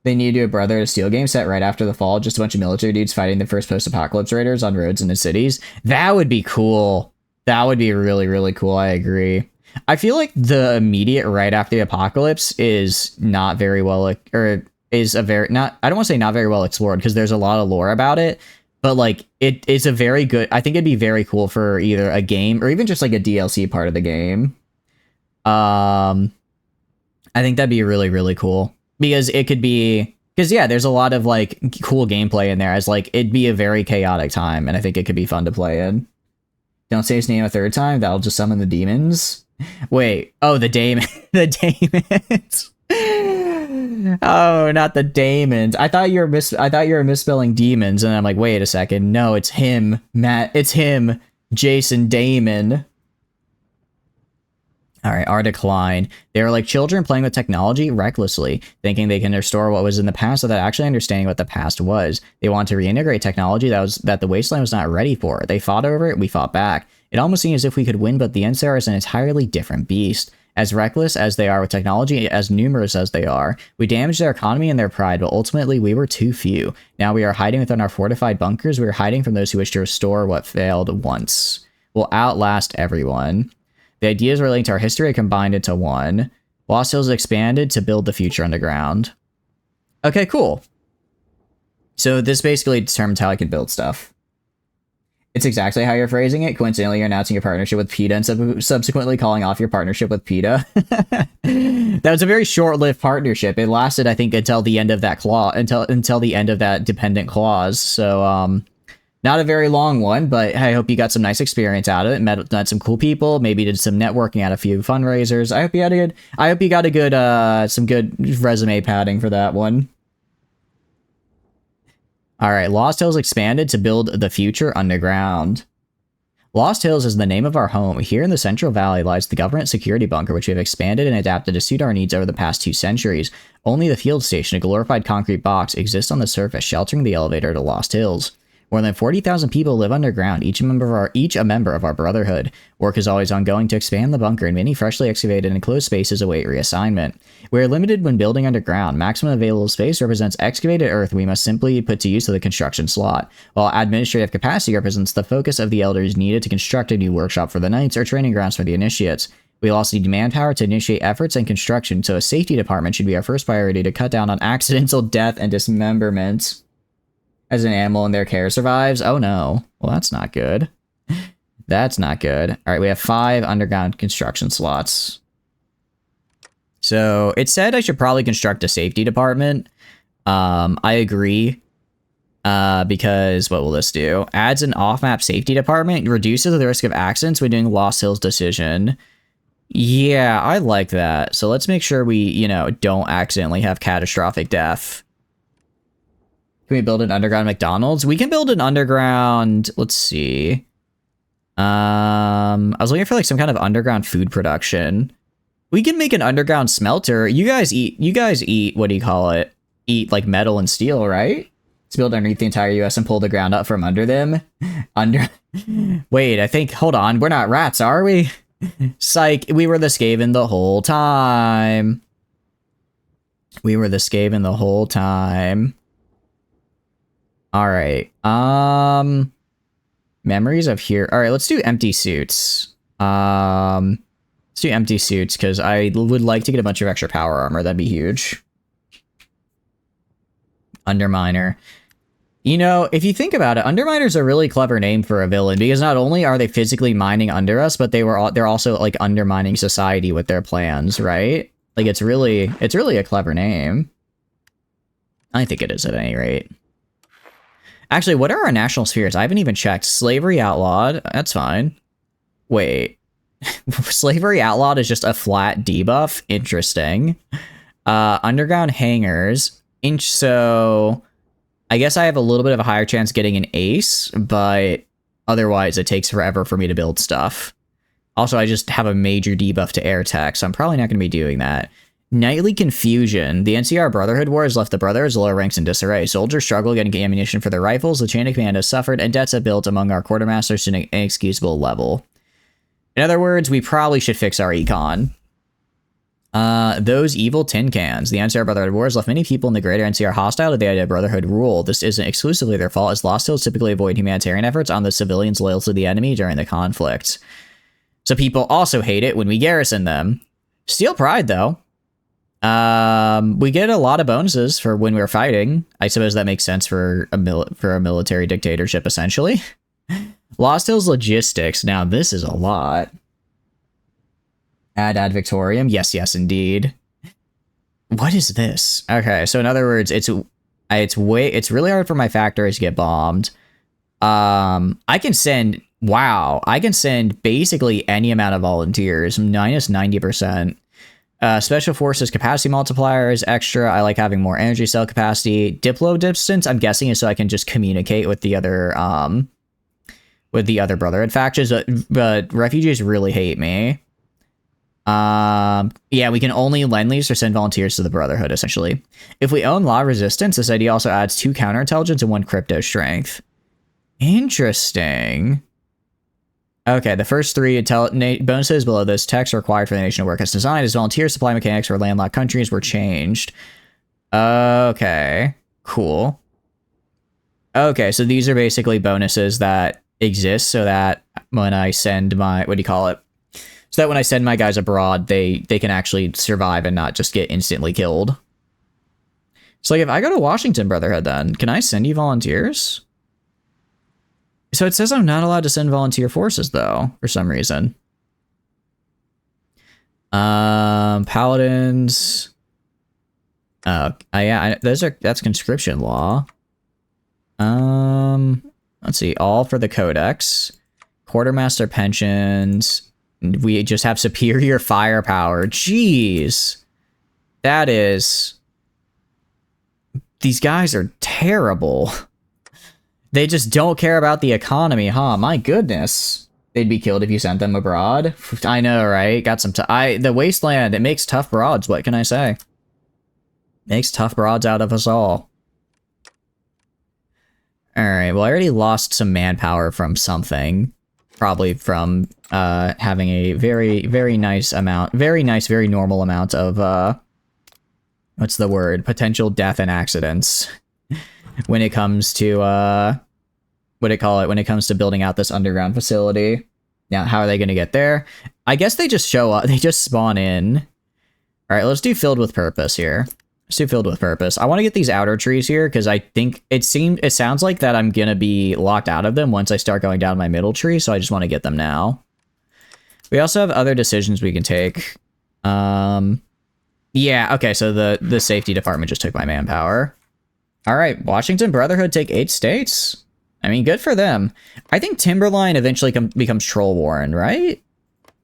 They need to do a Brotherhood of Steel game set right after the fall. Just a bunch of military dudes fighting the first post-apocalypse raiders on roads in the cities. That would be cool. That would be really, really cool. I agree. I feel like the immediate right after the apocalypse is not very well, or is a very, not, I don't want to say not very well explored because there's a lot of lore about it, but like it is a very good, I think it'd be very cool for either a game or even just like a DLC part of the game. I think that'd be really, really cool. Because it could be... Because, yeah, there's a lot of, like, cool gameplay in there. As, like, it'd be a very chaotic time. And I think it could be fun to play in. Don't say his name a third time. That'll just summon the demons. Wait. Oh, the Damon. The Damons. Oh, not the Damons. I thought you were misspelling demons. And I'm like, wait a second. No, it's him. Matt. It's him. Jason Damon. All right, our decline. They are like children playing with technology recklessly, thinking they can restore what was in the past without actually understanding what the past was. They want to reintegrate technology that the wasteland was not ready for. They fought over it, we fought back. It almost seemed as if we could win, but the NCR is an entirely different beast. As reckless as they are with technology, as numerous as they are, we damaged their economy and their pride, but ultimately we were too few. Now we are hiding within our fortified bunkers. We are hiding from those who wish to restore what failed once. We'll outlast everyone. The ideas relating to our history are combined into one. Lost Hills expanded to build the future underground. Okay, cool. So this basically determines how I can build stuff. It's exactly how you're phrasing it. Coincidentally, you're announcing your partnership with PETA and subsequently calling off your partnership with PETA. That was a very short-lived partnership. It lasted, I think, until the end of that until the end of that dependent clause. So, not a very long one, but I hope you got some nice experience out of it. Met some cool people. Maybe did some networking at a few fundraisers. I hope you got a good, some good resume padding for that one. All right, Lost Hills expanded to build the future underground. Lost Hills is the name of our home. Here in the Central Valley lies the government security bunker, which we have expanded and adapted to suit our needs over the past 2 centuries. Only the field station, a glorified concrete box, exists on the surface, sheltering the elevator to Lost Hills. More than 40,000 people live underground, each a member of our Brotherhood. Work is always ongoing to expand the bunker, and many freshly excavated and enclosed spaces await reassignment. We are limited when building underground. Maximum available space represents excavated earth we must simply put to use of the construction slot, while administrative capacity represents the focus of the elders needed to construct a new workshop for the knights or training grounds for the initiates. We also need manpower to initiate efforts and construction, so a safety department should be our first priority to cut down on accidental death and dismemberment. As an animal in their care survives? Oh no. Well, that's not good. That's not good. All right, we have 5 underground construction slots. So it said I should probably construct a safety department. I agree. Because what will this do? Adds an off-map safety department, reduces the risk of accidents when doing Lost Hills decision. Yeah, I like that. So let's make sure we, you know, don't accidentally have catastrophic death. Can we build an underground McDonald's? We can build an underground, let's see. I was looking for like some kind of underground food production. We can make an underground smelter. You guys eat, what do you call it? Eat like metal and steel, right? Let's build underneath the entire US and pull the ground up from under them. Wait, I think, hold on, we're not rats, are we? Psych, we were the Skaven the whole time. We were the Skaven the whole time. All right. Memories of here. All right, let's do empty suits. Let's do empty suits because I would like to get a bunch of extra power armor. That'd be huge. Underminer. You know, if you think about it, Underminer's a really clever name for a villain because not only are they physically mining under us, but they're also like undermining society with their plans, right? Like it's really a clever name. I think it is at any rate. Actually, what are our national spheres? I haven't even checked. Slavery outlawed. That's fine. Wait. Slavery outlawed is just a flat debuff. Interesting. Underground hangars. So I guess I have a little bit of a higher chance getting an ace, but otherwise it takes forever for me to build stuff. Also, I just have a major debuff to air tech, so I'm probably not going to be doing that. Nightly confusion. The NCR Brotherhood War has left the Brotherhood's lower ranks in disarray. Soldiers struggle getting ammunition for their rifles, the chain of command has suffered, and debts have built among our quartermasters to an inexcusable level. In other words, we probably should fix our econ. Those evil tin cans. The NCR Brotherhood War has left many people in the greater NCR hostile to the idea of Brotherhood rule. This isn't exclusively their fault, as Lost Hills typically avoid humanitarian efforts on the civilians loyal to the enemy during the conflict. So people also hate it when we garrison them. Steel Pride, though. We get a lot of bonuses for when we're fighting. I suppose that makes sense for a military dictatorship, essentially. Lost Hills Logistics. Now, this is a lot. Ad Victorium. Yes, indeed. What is this? Okay, so in other words, it's really hard for my factories to get bombed. I can send basically any amount of volunteers, minus 90%. Special Forces capacity multiplier is extra. I like having more energy cell capacity. Diplo distance, I'm guessing, is so I can just communicate with the other Brotherhood factions, but refugees really hate me. Yeah, we can only lend lease or send volunteers to the Brotherhood, essentially. If we own law resistance, this idea also adds 2 counterintelligence and 1 crypto strength. Interesting. Okay, the first 3 bonuses below this text are required for the nation to work as designed, as volunteer supply mechanics for landlocked countries were changed. Okay, cool. Okay, so these are basically bonuses that exist so that when I send my, so that when I send my guys abroad, they can actually survive and not just get instantly killed. So like if I go to Washington Brotherhood then, can I send you volunteers? So it says I'm not allowed to send volunteer forces, though, for some reason. Paladins. Yeah, that's conscription law. Let's see, all for the Codex. Quartermaster pensions. We just have superior firepower. Jeez. That is... These guys are terrible. They just don't care about the economy, huh? My goodness. They'd be killed if you sent them abroad. I know, right? Got some the wasteland, it makes tough broads. What can I say? Makes tough broads out of us all. Alright, well I already lost some manpower from something. Probably from having a very nice, very normal amount of, what's the word? Potential death and accidents. When it comes to, what do you call it? When it comes to building out this underground facility. Now, how are they going to get there? I guess they just show up. They just spawn in. Alright, let's do filled with purpose here. Let's do filled with purpose. I want to get these outer trees here because I think it sounds like that I'm going to be locked out of them once I start going down my middle tree, so I just want to get them now. We also have other decisions we can take. Yeah, okay, so the safety department just took my manpower. Alright, Washington Brotherhood take 8 states. I mean, good for them. I think Timberline eventually becomes Troll Warren, right?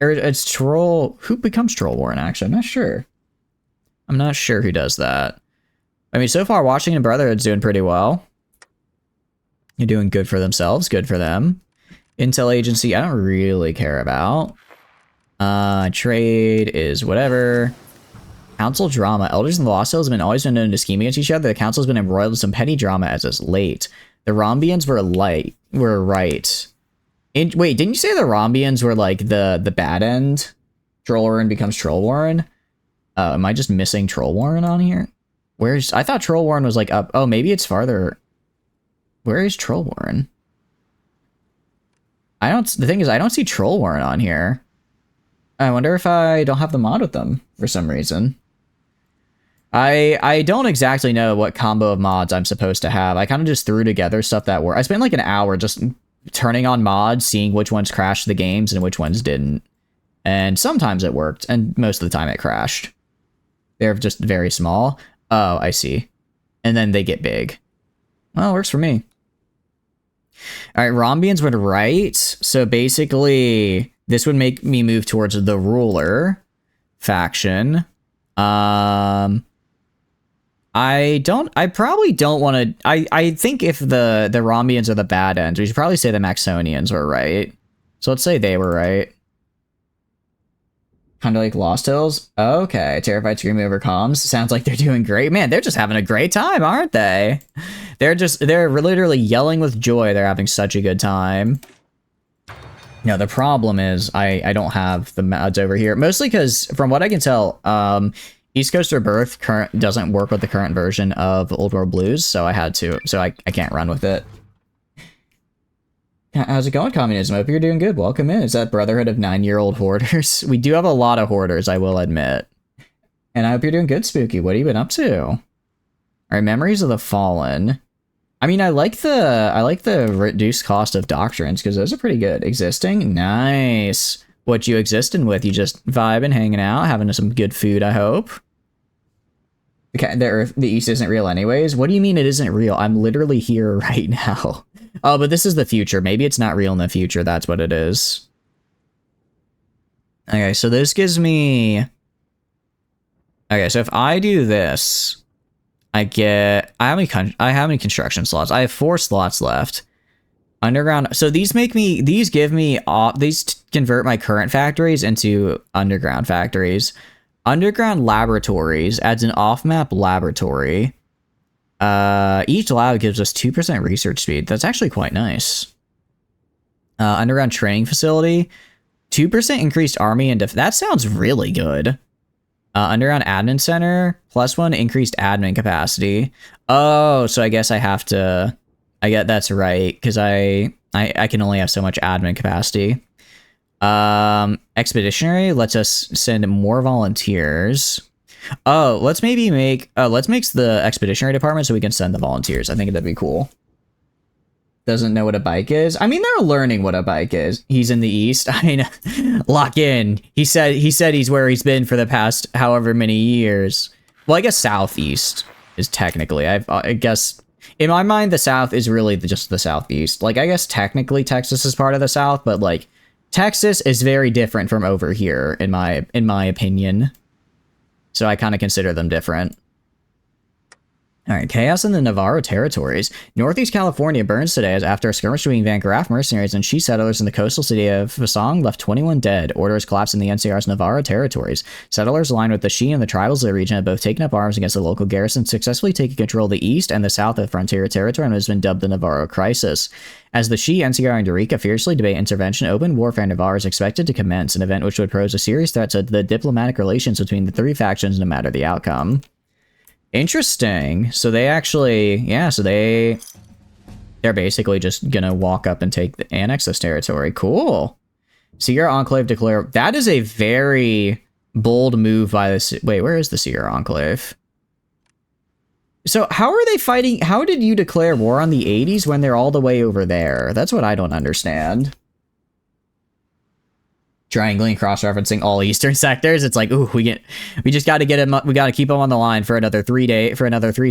Or it's Troll... Who becomes Troll Warren, actually? I'm not sure. I'm not sure who does that. I mean, so far, Washington Brotherhood's doing pretty well. You're doing good for themselves. Good for them. Intel Agency, I don't really care about. Trade is whatever. Council drama. Elders and the Lost Hills have always been known to scheme against each other. The council's been embroiled in some petty drama as is late. The Rombians were right. Wait, didn't you say the Rombians were like the bad end? Troll Warren becomes Troll Warren? Am I just missing Troll Warren on here? I thought Troll Warren was like up. Oh, maybe it's farther. Where is Troll Warren? The thing is, I don't see Troll Warren on here. I wonder if I don't have the mod with them for some reason. I don't exactly know what combo of mods I'm supposed to have. I kind of just threw together stuff that worked. I spent like an hour just turning on mods, seeing which ones crashed the games and which ones didn't. And sometimes it worked, and most of the time it crashed. They're just very small. Oh, I see. And then they get big. Well, it works for me. Alright, Rombians were right. So basically, this would make me move towards the ruler faction. I probably don't want to... I think if the Rombians are the bad ends, we should probably say the Maxonians were right. So let's say they were right. Kind of like Lost Hills. Okay, Terrified Screaming over comms. Sounds like they're doing great. Man, they're just having a great time, aren't they? They're literally yelling with joy. They're having such a good time. No, the problem is I don't have the mods over here. Mostly because, from what I can tell, East Coast Rebirth doesn't work with the current version of Old World Blues, so I can't run with it. How's it going, Communism? I hope you're doing good. Welcome in. Is that Brotherhood of 9-year-old hoarders? We do have a lot of hoarders, I will admit. And I hope you're doing good, Spooky. What have you been up to? Alright, Memories of the Fallen. I mean, I like the reduced cost of doctrines, because those are pretty good. Existing? Nice. What you existing with? You just vibing, hanging out, having some good food, I hope. The East isn't real anyways? What do you mean it isn't real? I'm literally here right now. Oh, but this is the future. Maybe it's not real in the future. That's what it is. Okay, so this gives me... Okay, so if I do this, I have many construction slots? I have 4 slots left. Underground... So these convert my current factories into underground factories. Underground laboratories adds an off-map laboratory. Each lab gives us 2% research speed. That's actually quite nice. Underground training facility, 2% increased army and that sounds really good. Underground admin center, +1 increased admin capacity. Oh, so I guess I have to... that's right, because I can only have so much admin capacity. Expeditionary lets us send more volunteers. Oh, let's make the expeditionary department so we can send the volunteers. I think that'd be cool. Doesn't know what a bike is. I mean, they're learning what a bike is. He's in the East. I mean, lock in. He said he's where he's been for the past however many years. Well, I guess Southeast is technically. I guess in my mind the South is really just the Southeast. Like, I guess technically Texas is part of the South, but like Texas is very different from over here in my opinion. So I kind of consider them different. All right, chaos in the Navarro territories. Northeast California burns today as after a skirmish between Van Graff mercenaries and Shi settlers in the coastal city of Fasong left 21 dead. Orders collapsed in the NCR's Navarro territories. Settlers aligned with the Shi and the tribals of the region have both taken up arms against the local garrison, successfully taking control of the east and the south of the frontier territory, and has been dubbed the Navarro Crisis. As the Shi, NCR, and Eureka fiercely debate intervention, open warfare in Navarro is expected to commence, an event which would pose a serious threat to the diplomatic relations between the three factions no matter the outcome. Interesting. So they actually, yeah, so they're basically just gonna walk up and annex this territory. Cool. Sierra Enclave declare. That is a very bold move by this. Wait, where is the Sierra Enclave? So how are they fighting? How did you declare war on the 80s when they're all the way over there? That's what I don't understand. Triangling, cross-referencing all eastern sectors. It's like, ooh, we just got to get him. We got to keep him on the line for another 3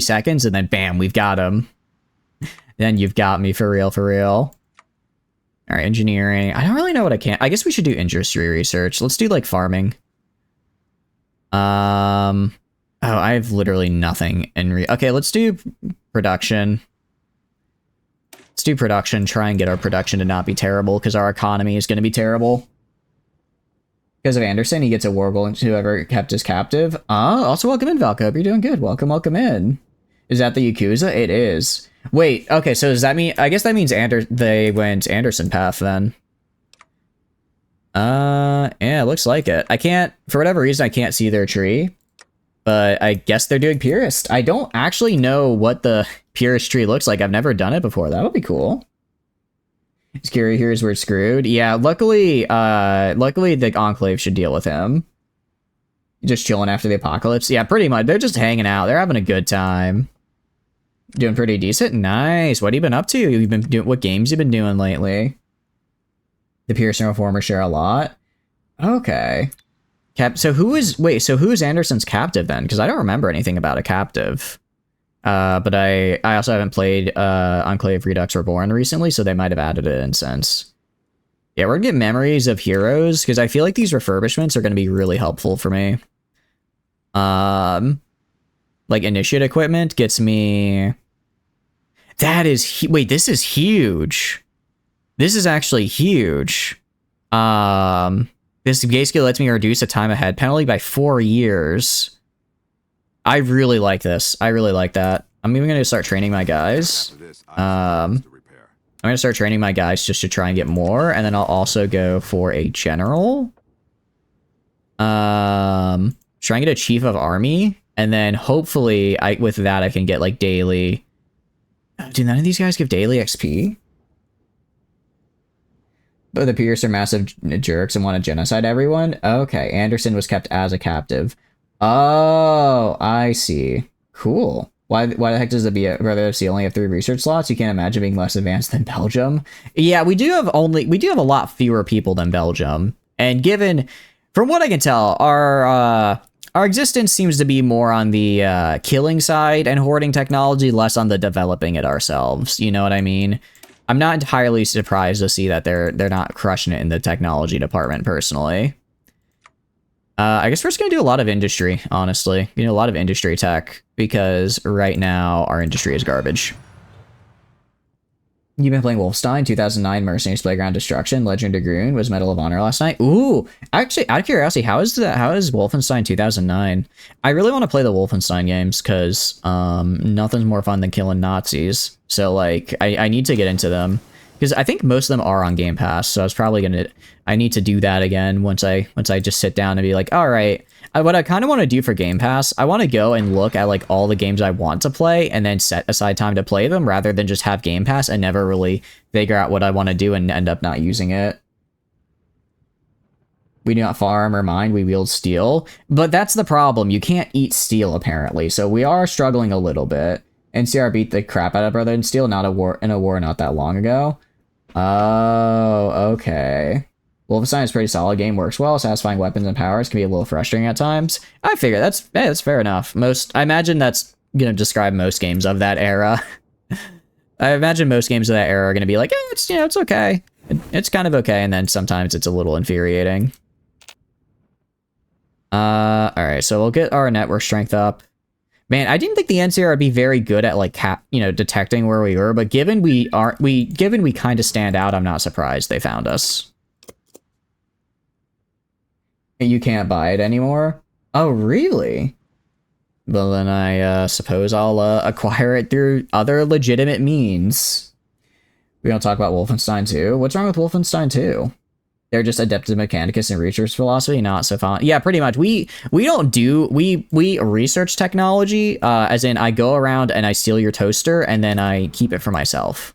seconds, and then bam, we've got him. Then you've got me for real, for real. All right, engineering. I don't really know what I can. I guess we should do industry research. Let's do like farming. Oh, I have literally nothing in okay, let's do production. Let's do production. Try and get our production to not be terrible because our economy is going to be terrible. Because of Anderson, he gets a war goal into whoever kept his captive. Also welcome in, Valko. Hope you're doing good. Welcome in. Is that the Yakuza? It is. Wait, okay, so does that mean... I guess that means they went Anderson path, then. Yeah, it looks like it. I can't... For whatever reason, I can't see their tree. But I guess they're doing Purist. I don't actually know what the Purist tree looks like. I've never done it before. That would be cool. Scary, here's where it's screwed. Yeah, luckily the Enclave should deal with him. Just chilling after the apocalypse. Yeah, pretty much. They're just hanging out. They're having a good time. Doing pretty decent. Nice. What have you been up to? You've been doing what games you been doing lately? The Pearson Reformer share a lot. Okay. So who is Anderson's captive then? Because I don't remember anything about a captive. But I also haven't played Enclave Redux Reborn recently, so they might have added it in since. Yeah, we're gonna get memories of heroes, because I feel like these refurbishments are gonna be really helpful for me. Like initiate equipment gets me... That is... Wait, this is huge. This is actually huge. This basically lets me reduce a time ahead penalty by 4 years. I really like this. I really like that. I'm even going to start training my guys. I'm going to start training my guys just to try and get more, and then I'll also go for a general. Try and get a chief of army, and then hopefully with that I can get like daily... Do none of these guys give daily XP? But the Pierce are massive jerks and want to genocide everyone? Okay, Anderson was kept as a captive. Oh, I see. Cool. Why the heck does the Brotherhood of Steel only have 3 research slots? You can't imagine being less advanced than Belgium. Yeah, we do have a lot fewer people than Belgium. And given, from what I can tell, our existence seems to be more on the killing side and hoarding technology, less on the developing it ourselves. You know what I mean? I'm not entirely surprised to see that they're not crushing it in the technology department personally. I guess we're just going to do a lot of industry, honestly. You know, a lot of industry tech, because right now our industry is garbage. You've been playing Wolfenstein, 2009 Mercenaries Playground Destruction, Legend of Dragoon was Medal of Honor last night. Ooh, actually, out of curiosity, how is Wolfenstein 2009? I really want to play the Wolfenstein games because nothing's more fun than killing Nazis. So like, I need to get into them because I think most of them are on Game Pass. So I need to do that again once I just sit down and be like, all right. What I kind of want to do for Game Pass, I want to go and look at like all the games I want to play and then set aside time to play them rather than just have Game Pass and never really figure out what I want to do and end up not using it. We do not farm or mine, we wield steel. But that's the problem. You can't eat steel apparently. So we are struggling a little bit. NCR beat the crap out of Brotherhood and Steel in a war not that long ago. Oh, okay. Wolfenstein is a pretty solid game, works well, satisfying weapons and powers, can be a little frustrating at times. I figure that's fair enough. I imagine that's gonna describe most games of that era. I imagine most games of that era are gonna be like, it's okay. It's kind of okay, and then sometimes it's a little infuriating. Alright, so we'll get our network strength up. Man, I didn't think the NCR would be very good at like detecting where we were, but given we kind of stand out, I'm not surprised they found us. You can't buy it anymore? Oh, really? Well, then I suppose I'll acquire it through other legitimate means. We don't talk about Wolfenstein 2. What's wrong with Wolfenstein 2? They're just Adeptus Mechanicus and research philosophy, not so fun. Yeah, pretty much. We research technology, as in I go around and I steal your toaster and then I keep it for myself.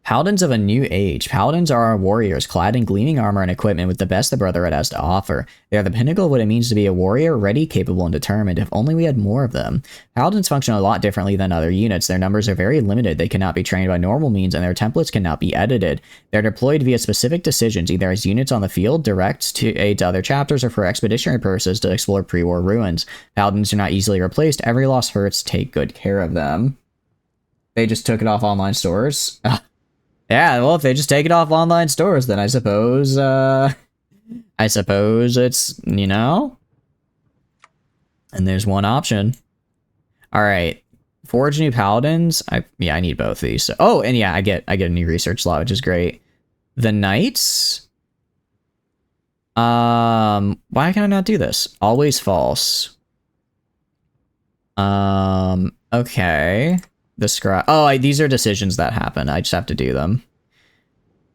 Paladins of a new age. Paladins are our warriors, clad in gleaming armor and equipment with the best the Brotherhood has to offer. They are the pinnacle of what it means to be a warrior, ready, capable, and determined. If only we had more of them. Paladins function a lot differently than other units. Their numbers are very limited. They cannot be trained by normal means, and their templates cannot be edited. They're deployed via specific decisions, either as units on the field, direct to aid to other chapters, or for expeditionary purposes to explore pre-war ruins. Paladins are not easily replaced. Every loss hurts. Take good care of them. They just took it off online stores. Yeah, well, if they just take it off online stores, then I suppose it's, you know? And there's one option. All right. Forge new paladins. I need both of these. So, oh, and yeah, I get a new research slot, which is great. The knights. Why can I not do this? Always false. Okay. The scribe. Oh, these are decisions that happen. I just have to do them.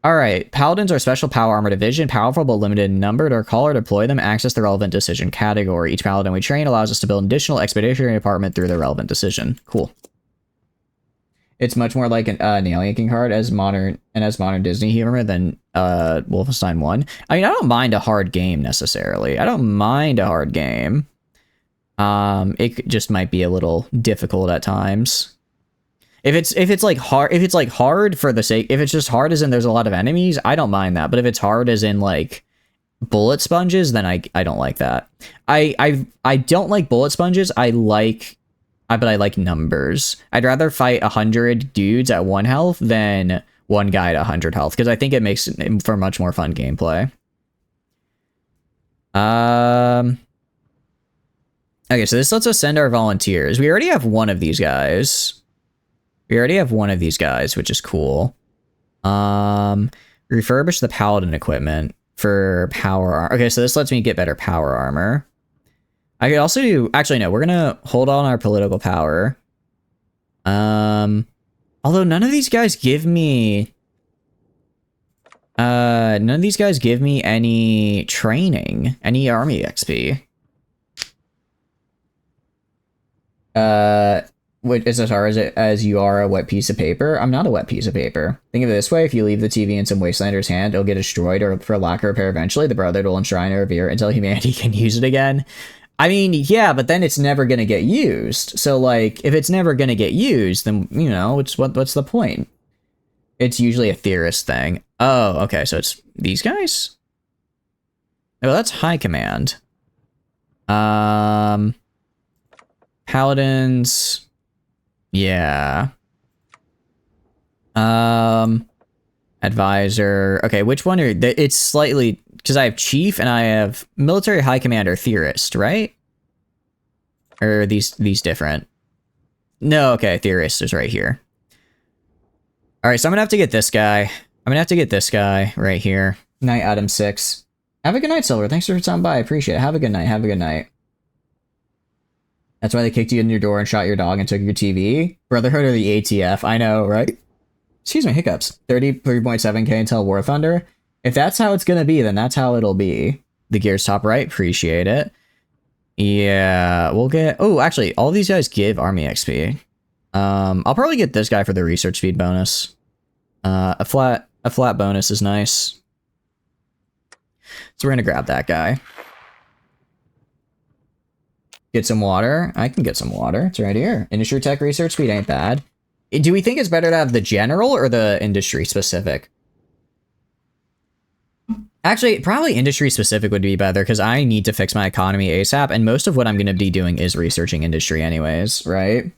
All right. Paladins are special power armor division, powerful but limited in number. To recall or deploy them, access the relevant decision category. Each paladin we train allows us to build an additional expeditionary department through the relevant decision. Cool. It's much more like an nail yanking card as modern Disney humor than Wolfenstein 1. I mean, I don't mind a hard game necessarily. I don't mind a hard game. It just might be a little difficult at times. If it's hard for the sake, if it's just hard as in there's a lot of enemies, I don't mind that. But if it's hard as in like bullet sponges, then I don't like that. I don't like bullet sponges. But I like numbers. I'd rather fight 100 dudes at 1 health than one guy at 100 health, because I think it makes for much more fun gameplay. Okay, so this lets us send our volunteers. We already have one of these guys. Which is cool. Refurbish the paladin equipment for power armor. Okay, so this lets me get better power armor. I could also do... Actually, no, we're gonna hold on our political power. Although none of these guys give me... any training, any army XP. Is as hard as you are a wet piece of paper? I'm not a wet piece of paper. Think of it this way: if you leave the TV in some wastelander's hand, it'll get destroyed, or for lack of repair eventually, the Brotherhood will enshrine and revere until humanity can use it again. I mean, yeah, but then it's never gonna get used. So, like, if it's never gonna get used, then, you know, what's the point? It's usually a theorist thing. Oh, okay, so it's these guys? Oh, that's high command. Paladins... Yeah. Advisor. Okay, which one are... It's slightly... Because I have chief and I have military high commander theorist, right? Or are these different? No, okay, theorist is right here. Alright, so I'm gonna have to get this guy. Right here. Night, Adam 6. Have a good night, Silver. Thanks for stopping by. I appreciate it. Have a good night. That's why they kicked you in your door and shot your dog and took your TV? Brotherhood or the ATF? I know, right? Excuse me, hiccups. 33.7k until War Thunder. If that's how it's gonna be, then that's how it'll be. The gears top right, appreciate it. Yeah, we'll get... Oh, actually, all these guys give army XP. I'll probably get this guy for the research speed bonus. A flat bonus is nice. So we're gonna grab that guy. Get some water. I can get some water. It's right here. Industry tech research speed ain't bad. Do we think it's better to have the general or the industry specific? Actually, probably industry specific would be better, because I need to fix my economy ASAP, and most of what I'm going to be doing is researching industry anyways, right?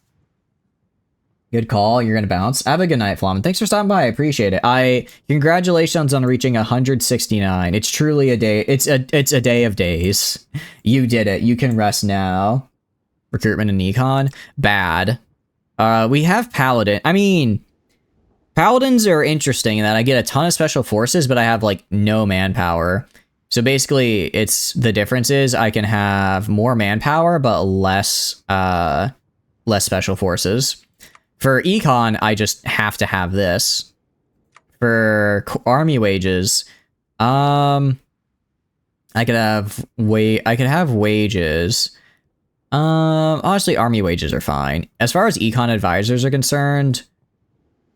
Good call. You're going to bounce. Have a good night, Flom. Thanks for stopping by. I appreciate it. Congratulations on reaching 169. It's truly a day. It's a day of days. You did it. You can rest now. Recruitment and econ, bad. We have paladin. I mean, paladins are interesting in that I get a ton of special forces, but I have like no manpower. So basically, it's the difference is I can have more manpower, but less special forces. For econ, I just have to have this. For army wages, I could have wages. Honestly, army wages are fine. As far as econ advisors are concerned,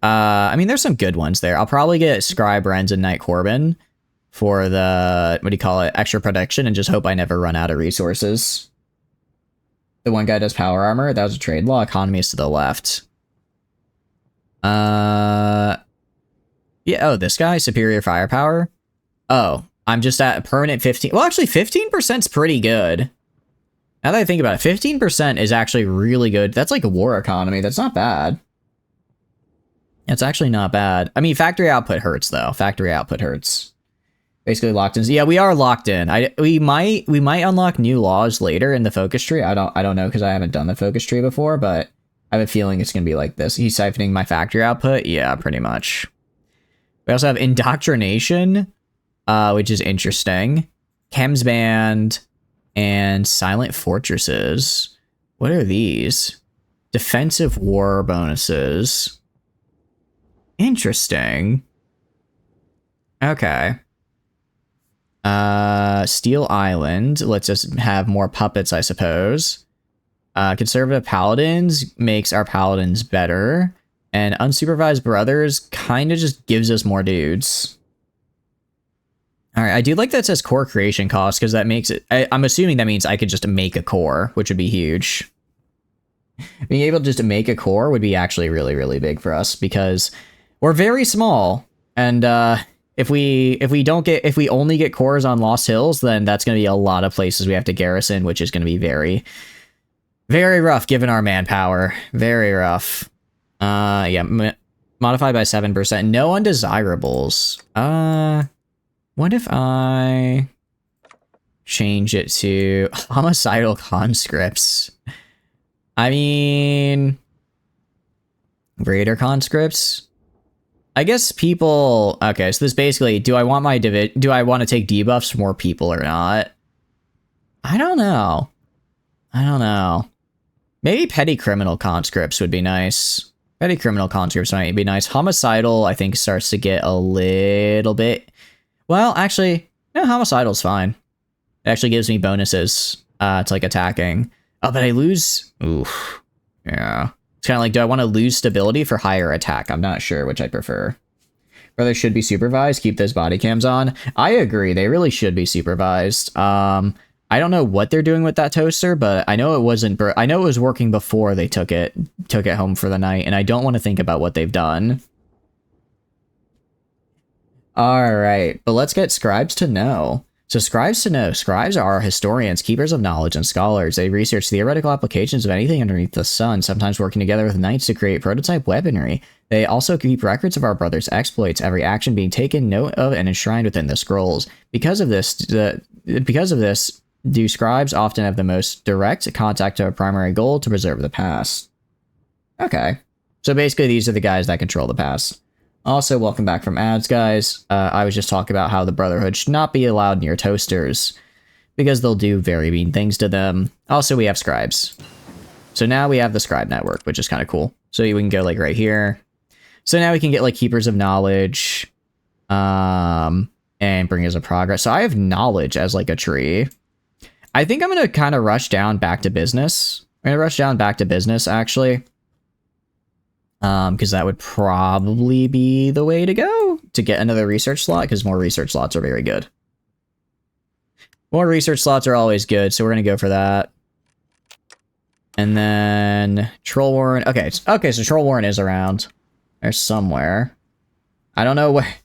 I mean, there's some good ones there. I'll probably get Scribe Renz and Knight Corbin for the, what do you call it, extra protection, and just hope I never run out of resources. The one guy does power armor. That was a trade law. Economy is to the left. Yeah, oh, this guy, superior firepower. Oh, I'm just at permanent 15. Well, actually, 15% is pretty good. Now that I think about it, 15% is actually really good. That's like a war economy. That's not bad. It's actually not bad. I mean, factory output hurts, though. Factory output hurts. Basically locked in. Yeah, we are locked in. We might unlock new laws later in the focus tree. I don't know because I haven't done the focus tree before, but I have a feeling it's gonna be like this. He's siphoning my factory output. Yeah, pretty much. We also have indoctrination, which is interesting. Chems band and silent fortresses. What are these? Defensive war bonuses. Interesting. Okay. Steel Island lets us have more puppets, I suppose. Conservative Paladins makes our Paladins better. And Unsupervised Brothers kind of just gives us more dudes. Alright, I do like that it says core creation cost, because that makes it... I'm assuming that means I could just make a core, which would be huge. Being able to just make a core would be actually really, really big for us, because we're very small, and if we only get cores on Lost Hills, then that's going to be a lot of places we have to garrison, which is going to be very, very rough given our manpower. Very rough. Yeah, modified by 7%. No undesirables. What if I change it to homicidal conscripts? I mean, raider conscripts. I guess people... Okay, so this basically... Do I want to take debuffs for more people or not? I don't know. Maybe petty criminal conscripts would be nice. Petty criminal conscripts might be nice. Homicidal, I think, starts to get a little bit... Well, actually, no, homicidal's fine. It actually gives me bonuses to, like, attacking. Oh, but I lose... Oof. Yeah. It's kind of like, do I want to lose stability for higher attack? I'm not sure which I prefer. Brothers should be supervised. Keep those body cams on. I agree. They really should be supervised. I don't know what they're doing with that toaster, but I know it wasn't. I know it was working before they took it home for the night, and I don't want to think about what they've done. All right, but let's get scribes to know. So scribes to know. Scribes are historians, keepers of knowledge, and scholars. They research theoretical applications of anything underneath the sun, sometimes working together with knights to create prototype weaponry. They also keep records of our brothers' exploits, every action being taken note of and enshrined within the scrolls. Because of this, do scribes often have the most direct contact to a primary goal to preserve the past. Okay. So basically these are the guys that control the past. Also, welcome back from ads, guys. I was just talking about how the Brotherhood should not be allowed near toasters, because they'll do very mean things to them. Also, we have scribes. So now we have the scribe network, which is kind of cool. So we can go, like, right here. So now we can get, like, keepers of knowledge, and bringers of progress. So I have knowledge as, like, a tree. I think I'm going to kind of rush down back to business. I'm going to rush down back to business, actually. Because that would probably be the way to go to get another research slot, because more research slots are very good. More research slots are always good, so we're going to go for that. And then Troll Warren. Okay, so Troll Warren is around. There's somewhere. I don't know where.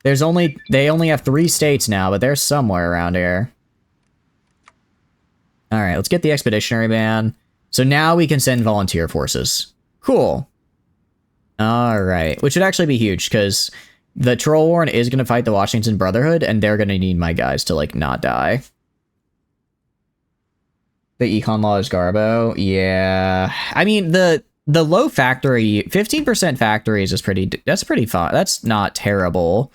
They only have 3 states now, but they're somewhere around here. All right, let's get the expeditionary ban. So now we can send volunteer forces. Cool. All right, which would actually be huge, because the Troll Warren is going to fight the Washington Brotherhood, and they're going to need my guys to, like, not die. The econ law is Garbo. Yeah. I mean, the low factory, 15% factories is that's pretty fun. That's not terrible.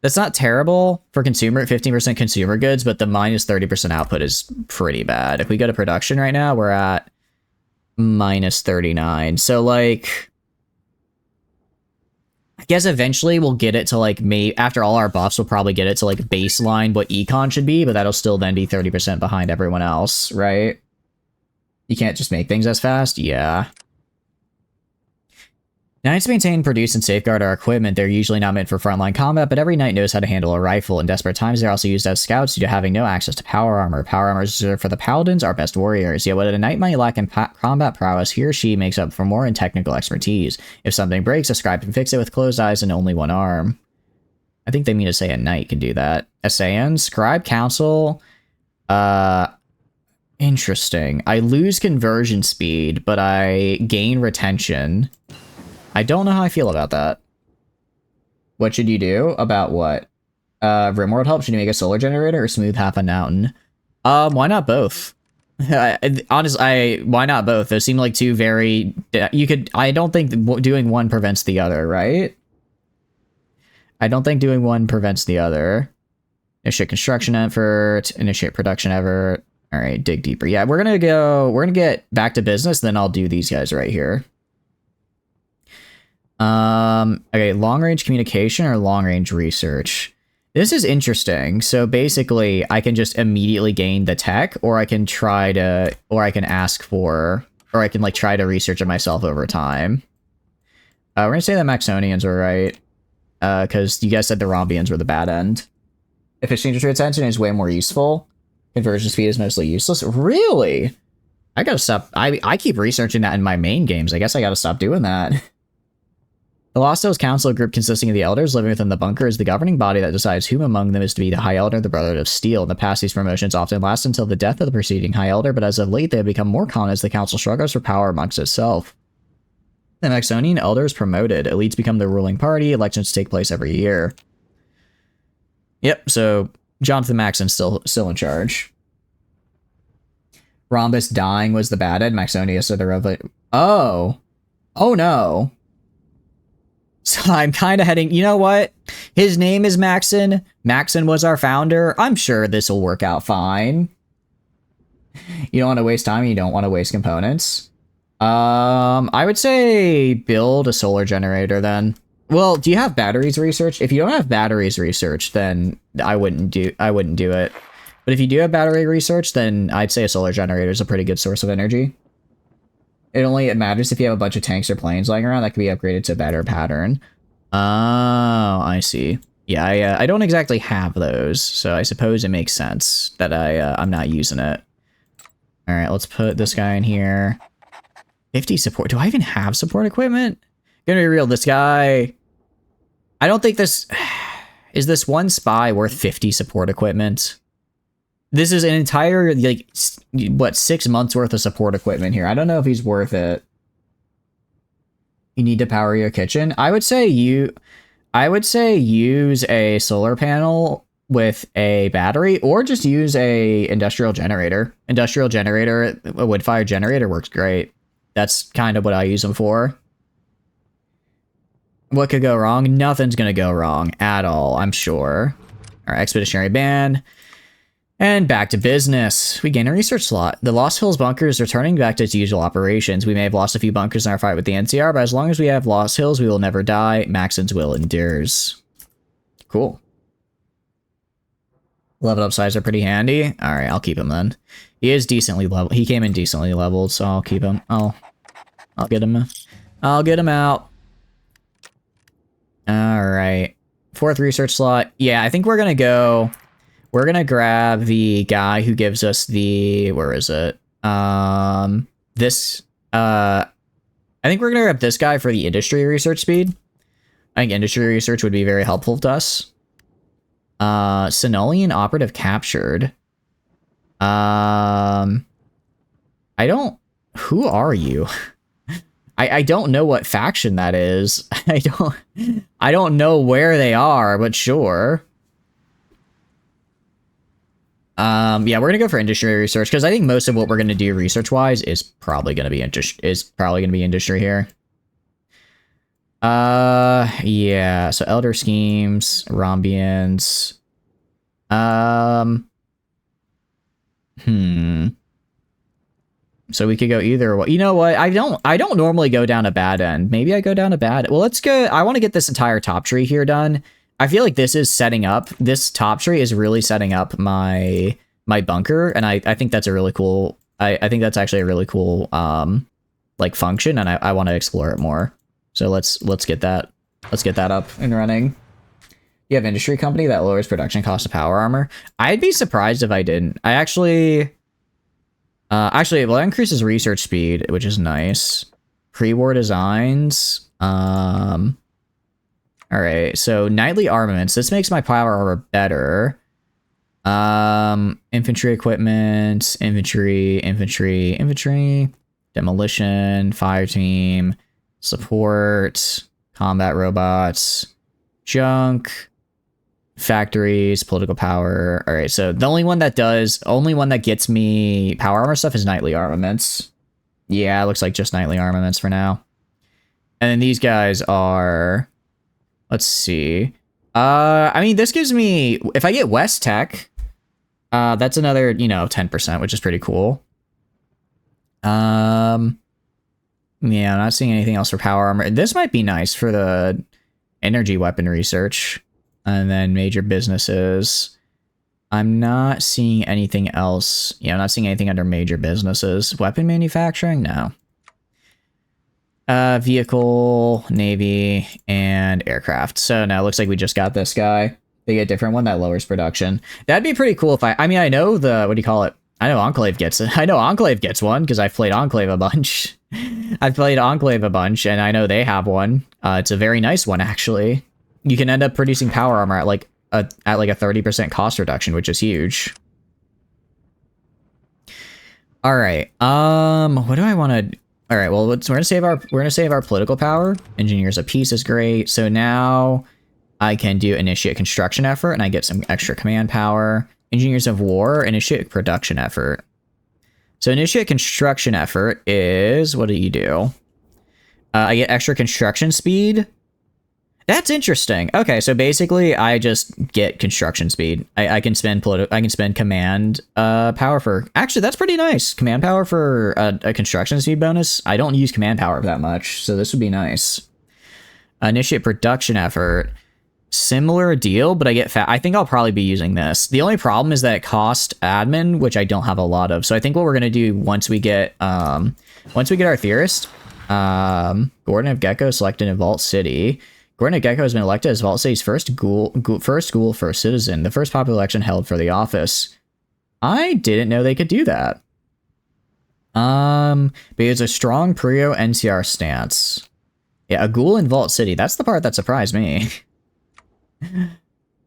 That's not terrible for consumer, 15% consumer goods, but the minus 30% output is pretty bad. If we go to production right now, we're at minus 39. So, like, I guess eventually we'll get it to, like, after all our buffs, we'll probably get it to, like, baseline what econ should be, but that'll still then be 30% behind everyone else, right? You can't just make things as fast? Yeah. Knights maintain, produce, and safeguard our equipment. They're usually not meant for frontline combat, but every knight knows how to handle a rifle. In desperate times, they're also used as scouts due to having no access to power armor. Power armor is reserved for the paladins, our best warriors. Yet what a knight might lack in combat prowess, he or she makes up for more in technical expertise. If something breaks, a scribe can fix it with closed eyes and only one arm. I think they mean to say a knight can do that. Asayan, scribe, council. Interesting. I lose conversion speed, but I gain retention. I don't know how I feel about that. What should you do? About what? Rimworld help? Should you make a solar generator or smooth half a mountain? Why not both? Honestly, why not both? Those seem like two very... I don't think doing one prevents the other, right? I don't think doing one prevents the other. Initiate construction effort. Initiate production effort. Alright, dig deeper. Yeah, we're gonna get back to business, then I'll do these guys right here. Okay, long-range communication or long-range research. This is interesting. So basically, I can just immediately gain the tech, or I can try to, or I can ask for, or I can like try to research it myself over time. We're gonna say the Maxonians were right, because you guys said the Rombians were the bad end. Efficiency retention is way more useful. Conversion speed is mostly useless. Really? I gotta stop. I keep researching that in my main games. I guess I gotta stop doing that. The Lost Hills Council, a group consisting of the elders living within the bunker, is the governing body that decides whom among them is to be the High Elder of the Brotherhood of Steel. In the past, these promotions often last until the death of the preceding High Elder, but as of late, they have become more common as the council struggles for power amongst itself. The Maxonian Elder is promoted. Elites become the ruling party. Elections take place every year. Yep, so Jonathan Maxon's still in charge. Rhombus dying was the bad end. Maxonius are the revolt. Oh no. So I'm kind of heading, you know what? His name is Maxon. Maxon was our founder. I'm sure this will work out fine. You don't want to waste time. You don't want to waste components. I would say build a solar generator then. Well, do you have batteries research? If you don't have batteries research, then I wouldn't do it. But if you do have battery research, then I'd say a solar generator is a pretty good source of energy. It matters if you have a bunch of tanks or planes lying around that can be upgraded to a better pattern. Oh, I see. Yeah, I don't exactly have those, so I suppose it makes sense that I'm not using it. All right, let's put this guy in here. 50 support. Do I even have support equipment? Gonna be real, this guy... I don't think this... Is this one spy worth 50 support equipment? This is an entire, like, what, 6 months worth of support equipment here. I don't know if he's worth it. You need to power your kitchen. I would say use a solar panel with a battery, or just use a industrial generator. Industrial generator, a wood-fired generator works great. That's kind of what I use them for. What could go wrong? Nothing's gonna go wrong at all, I'm sure. Our expeditionary band. And back to business. We gain a research slot. The Lost Hills bunker is returning back to its usual operations. We may have lost a few bunkers in our fight with the NCR, but as long as we have Lost Hills, we will never die. Maxon's will endures. Cool. Level up sides are pretty handy. Alright, I'll keep him then. He is decently leveled. He came in decently leveled, so I'll keep him. I'll get him. I'll get him out. Alright. 4th research slot. Yeah, I think we're gonna go... We're gonna grab the guy who gives us the... Where is it? I think we're gonna grab this guy for the industry research speed. I think industry research would be very helpful to us. Sinolian operative captured. I don't... Who are you? I don't know what faction that is. I don't know where they are, but sure. Yeah, we're gonna go for industry research because I think most of what we're gonna do research-wise is probably gonna be industry here. Yeah. So elder schemes, Rombians. So we could go either way. You know what? I don't normally go down a bad end. Maybe I go down a bad. Well, let's go. I want to get this entire top tree here done. I feel like this is setting up. This top tree is really setting up my bunker, and I think that's a really cool. I think that's actually a really cool like function, and I want to explore it more. So let's get that up and running. You have industry company that lowers production cost of power armor. I'd be surprised if I didn't. I actually, well, that increases research speed, which is nice. Pre-war designs. All right, so nightly armaments. This makes my power armor better. Infantry equipment, infantry, demolition, fire team, support, combat robots, junk, factories, political power. All right, so the only one that gets me power armor stuff is nightly armaments. Yeah, it looks like just nightly armaments for now. And then these guys are, let's see. I mean, this gives me, if I get West Tech, that's another, 10%, which is pretty cool. Yeah, I'm not seeing anything else for power armor. This might be nice for the energy weapon research. And then major businesses. I'm not seeing anything else. Yeah, I'm not seeing anything under major businesses. Weapon manufacturing? No. Vehicle, Navy, and aircraft. So now it looks like we just got this guy. They get a different one that lowers production. That'd be pretty cool if I mean, I know what do you call it? I know Enclave gets it. I know Enclave gets one because I've played Enclave a bunch. I've played Enclave a bunch, and I know they have one. It's a very nice one, actually. You can end up producing power armor at like a 30% cost reduction, which is huge. All right. What do I want to? All right. Well, we're gonna save our political power. Engineers of peace is great. So now I can do initiate construction effort, and I get some extra command power. Engineers of war, initiate production effort. So initiate construction effort is, what do you do? I get extra construction speed. That's interesting. Okay, so basically I just get construction speed. I can spend command power for, actually that's pretty nice. Command power for a construction speed bonus. I don't use command power that much, so this would be nice. Initiate production effort. Similar deal, but I get I think I'll probably be using this. The only problem is that it costs admin, which I don't have a lot of. So I think what we're gonna do once we get our theorist, Gordon of Gecko selected in Vault City. Gordon of Gecko has been elected as Vault City's first school, first citizen, the first popular election held for the office. I didn't know they could do that. But it's a strong Prio NCR stance. Yeah, a ghoul in Vault City. That's the part that surprised me.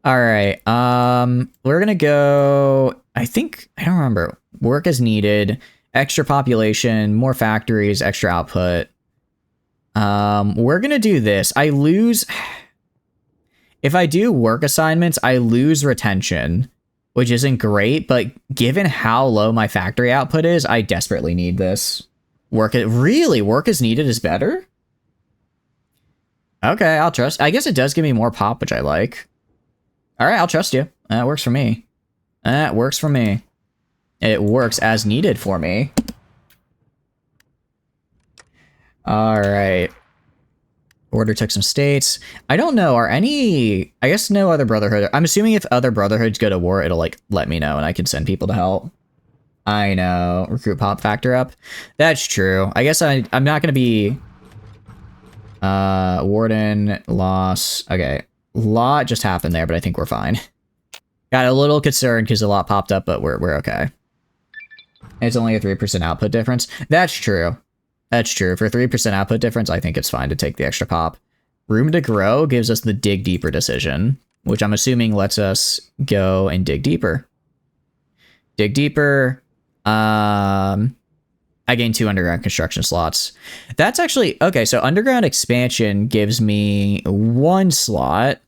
All right. We're gonna go. I don't remember. Work as needed. Extra population. More factories. Extra output. We're gonna do this. I lose. If I do work assignments, I lose retention, which isn't great. But given how low my factory output is, I desperately need this. Work as needed is better. Okay, I'll trust. I guess it does give me more pop, which I like. All right, I'll trust you. That works for me. That works for me. It works as needed for me. All right. Order took some states. I don't know. Are any... I guess no other Brotherhood. I'm assuming if other Brotherhoods go to war, it'll, like, let me know and I can send people to help. I know. Recruit pop factor up. That's true. I guess I'm not going to be... Warden, loss. Okay. Lot just happened there, but I think we're fine. Got a little concerned because a lot popped up, but we're okay. It's only a 3% output difference. That's true. That's true. For 3% output difference, I think it's fine to take the extra pop. Room to grow gives us the dig deeper decision, which I'm assuming lets us go and dig deeper. Dig deeper. I gain 2 underground construction slots. That's actually... Okay, so underground expansion gives me 1 slot.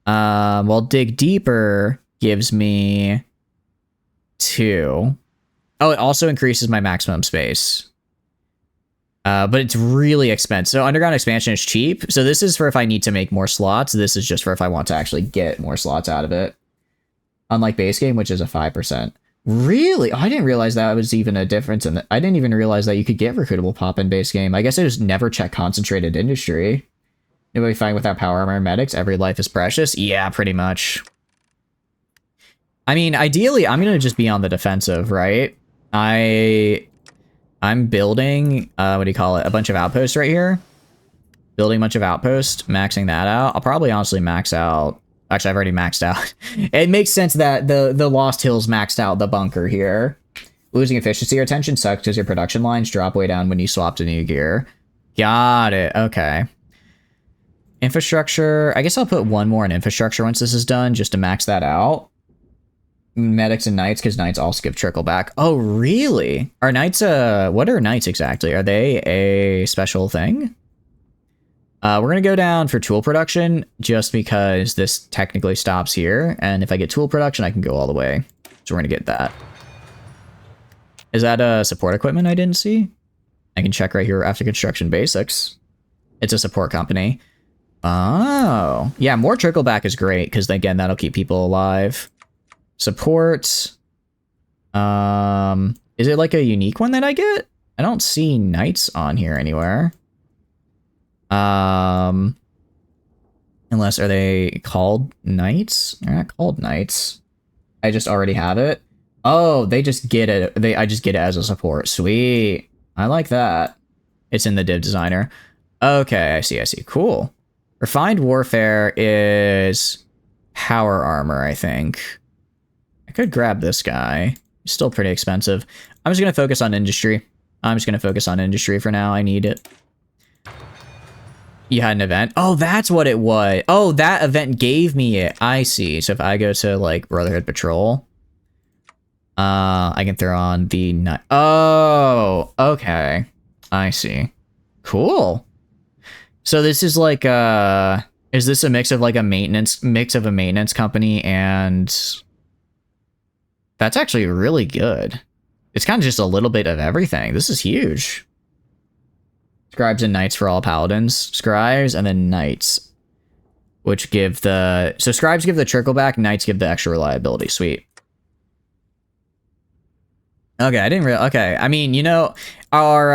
While dig deeper gives me 2. Oh, it also increases my maximum space. But it's really expensive. So underground expansion is cheap. So this is for if I need to make more slots. This is just for if I want to actually get more slots out of it. Unlike base game, which is a 5%. Really? Oh, I didn't realize that was even a difference in I didn't even realize that you could get recruitable pop in base game. I guess I just never checked concentrated industry. Nobody fighting without power armor and medics. Every life is precious. Yeah, pretty much. I mean, ideally, I'm going to just be on the defensive, right? I'm building, what do you call it? A bunch of outposts right here. Building a bunch of outposts, maxing that out. I'll probably honestly max out. Actually, I've already maxed out. It makes sense that the Lost Hills maxed out the bunker here. Losing efficiency or tension sucks because your production lines drop way down when you swap to new gear. Got it. Okay. Infrastructure. I guess I'll put one more in infrastructure once this is done, just to max that out. Medics and knights, because knights also give trickle back. Oh, really? Are knights, what are knights exactly? Are they a special thing? We're going to go down for tool production just because this technically stops here. And if I get tool production, I can go all the way. So we're going to get that. Is that support equipment I didn't see? I can check right here after construction basics. It's a support company. Oh, yeah, more trickle back is great because again, that'll keep people alive. Support. Is it like a unique one that I get? I don't see knights on here anywhere. Unless, are they called knights? They're not called knights. I just already have it. Oh, they just get it. I just get it as a support. Sweet. I like that. It's in the div designer. Okay, I see. Cool. Refined warfare is power armor, I think. I could grab this guy. He's still pretty expensive. I'm just going to focus on industry. For now. I need it. You had an event? Oh, that's what it was. Oh, that event gave me it. I see. So if I go to, like, Brotherhood Patrol, I can throw on the... Oh, okay. I see. Cool. So this is like, is this a mix of, like, a maintenance company and... That's actually really good. It's kind of just a little bit of everything. This is huge. Scribes and Knights for all Paladins. Scribes and then Knights. Which give the... So Scribes give the trickle back, Knights give the extra reliability. Sweet. Okay, I didn't really... Okay, I mean, you know, our...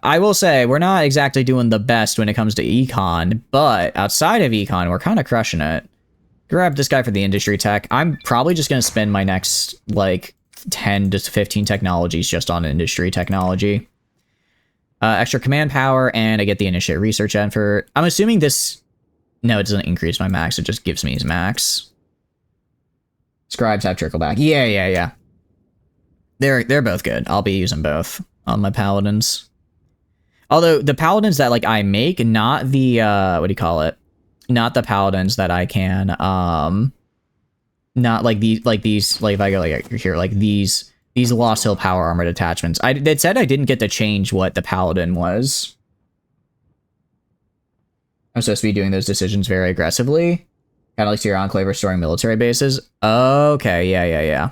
I will say, we're not exactly doing the best when it comes to econ, but outside of econ, we're kind of crushing it. Grab this guy for the industry tech. I'm probably just going to spend my next, like, 10 to 15 technologies just on industry technology. Extra command power, and I get the initiate research effort. I'm assuming this... No, it doesn't increase my max. It just gives me his max. Scribes have trickle back. Yeah. They're both good. I'll be using both on my paladins. Although, the paladins that, like, I make, not the, what do you call it? Not the paladins that I can, not like these, like, if I go, like, here, like, these Lost Hill power armored attachments. It said I didn't get to change what the paladin was. I'm supposed to be doing those decisions very aggressively. Kind of like your enclave restoring military bases. Okay, yeah.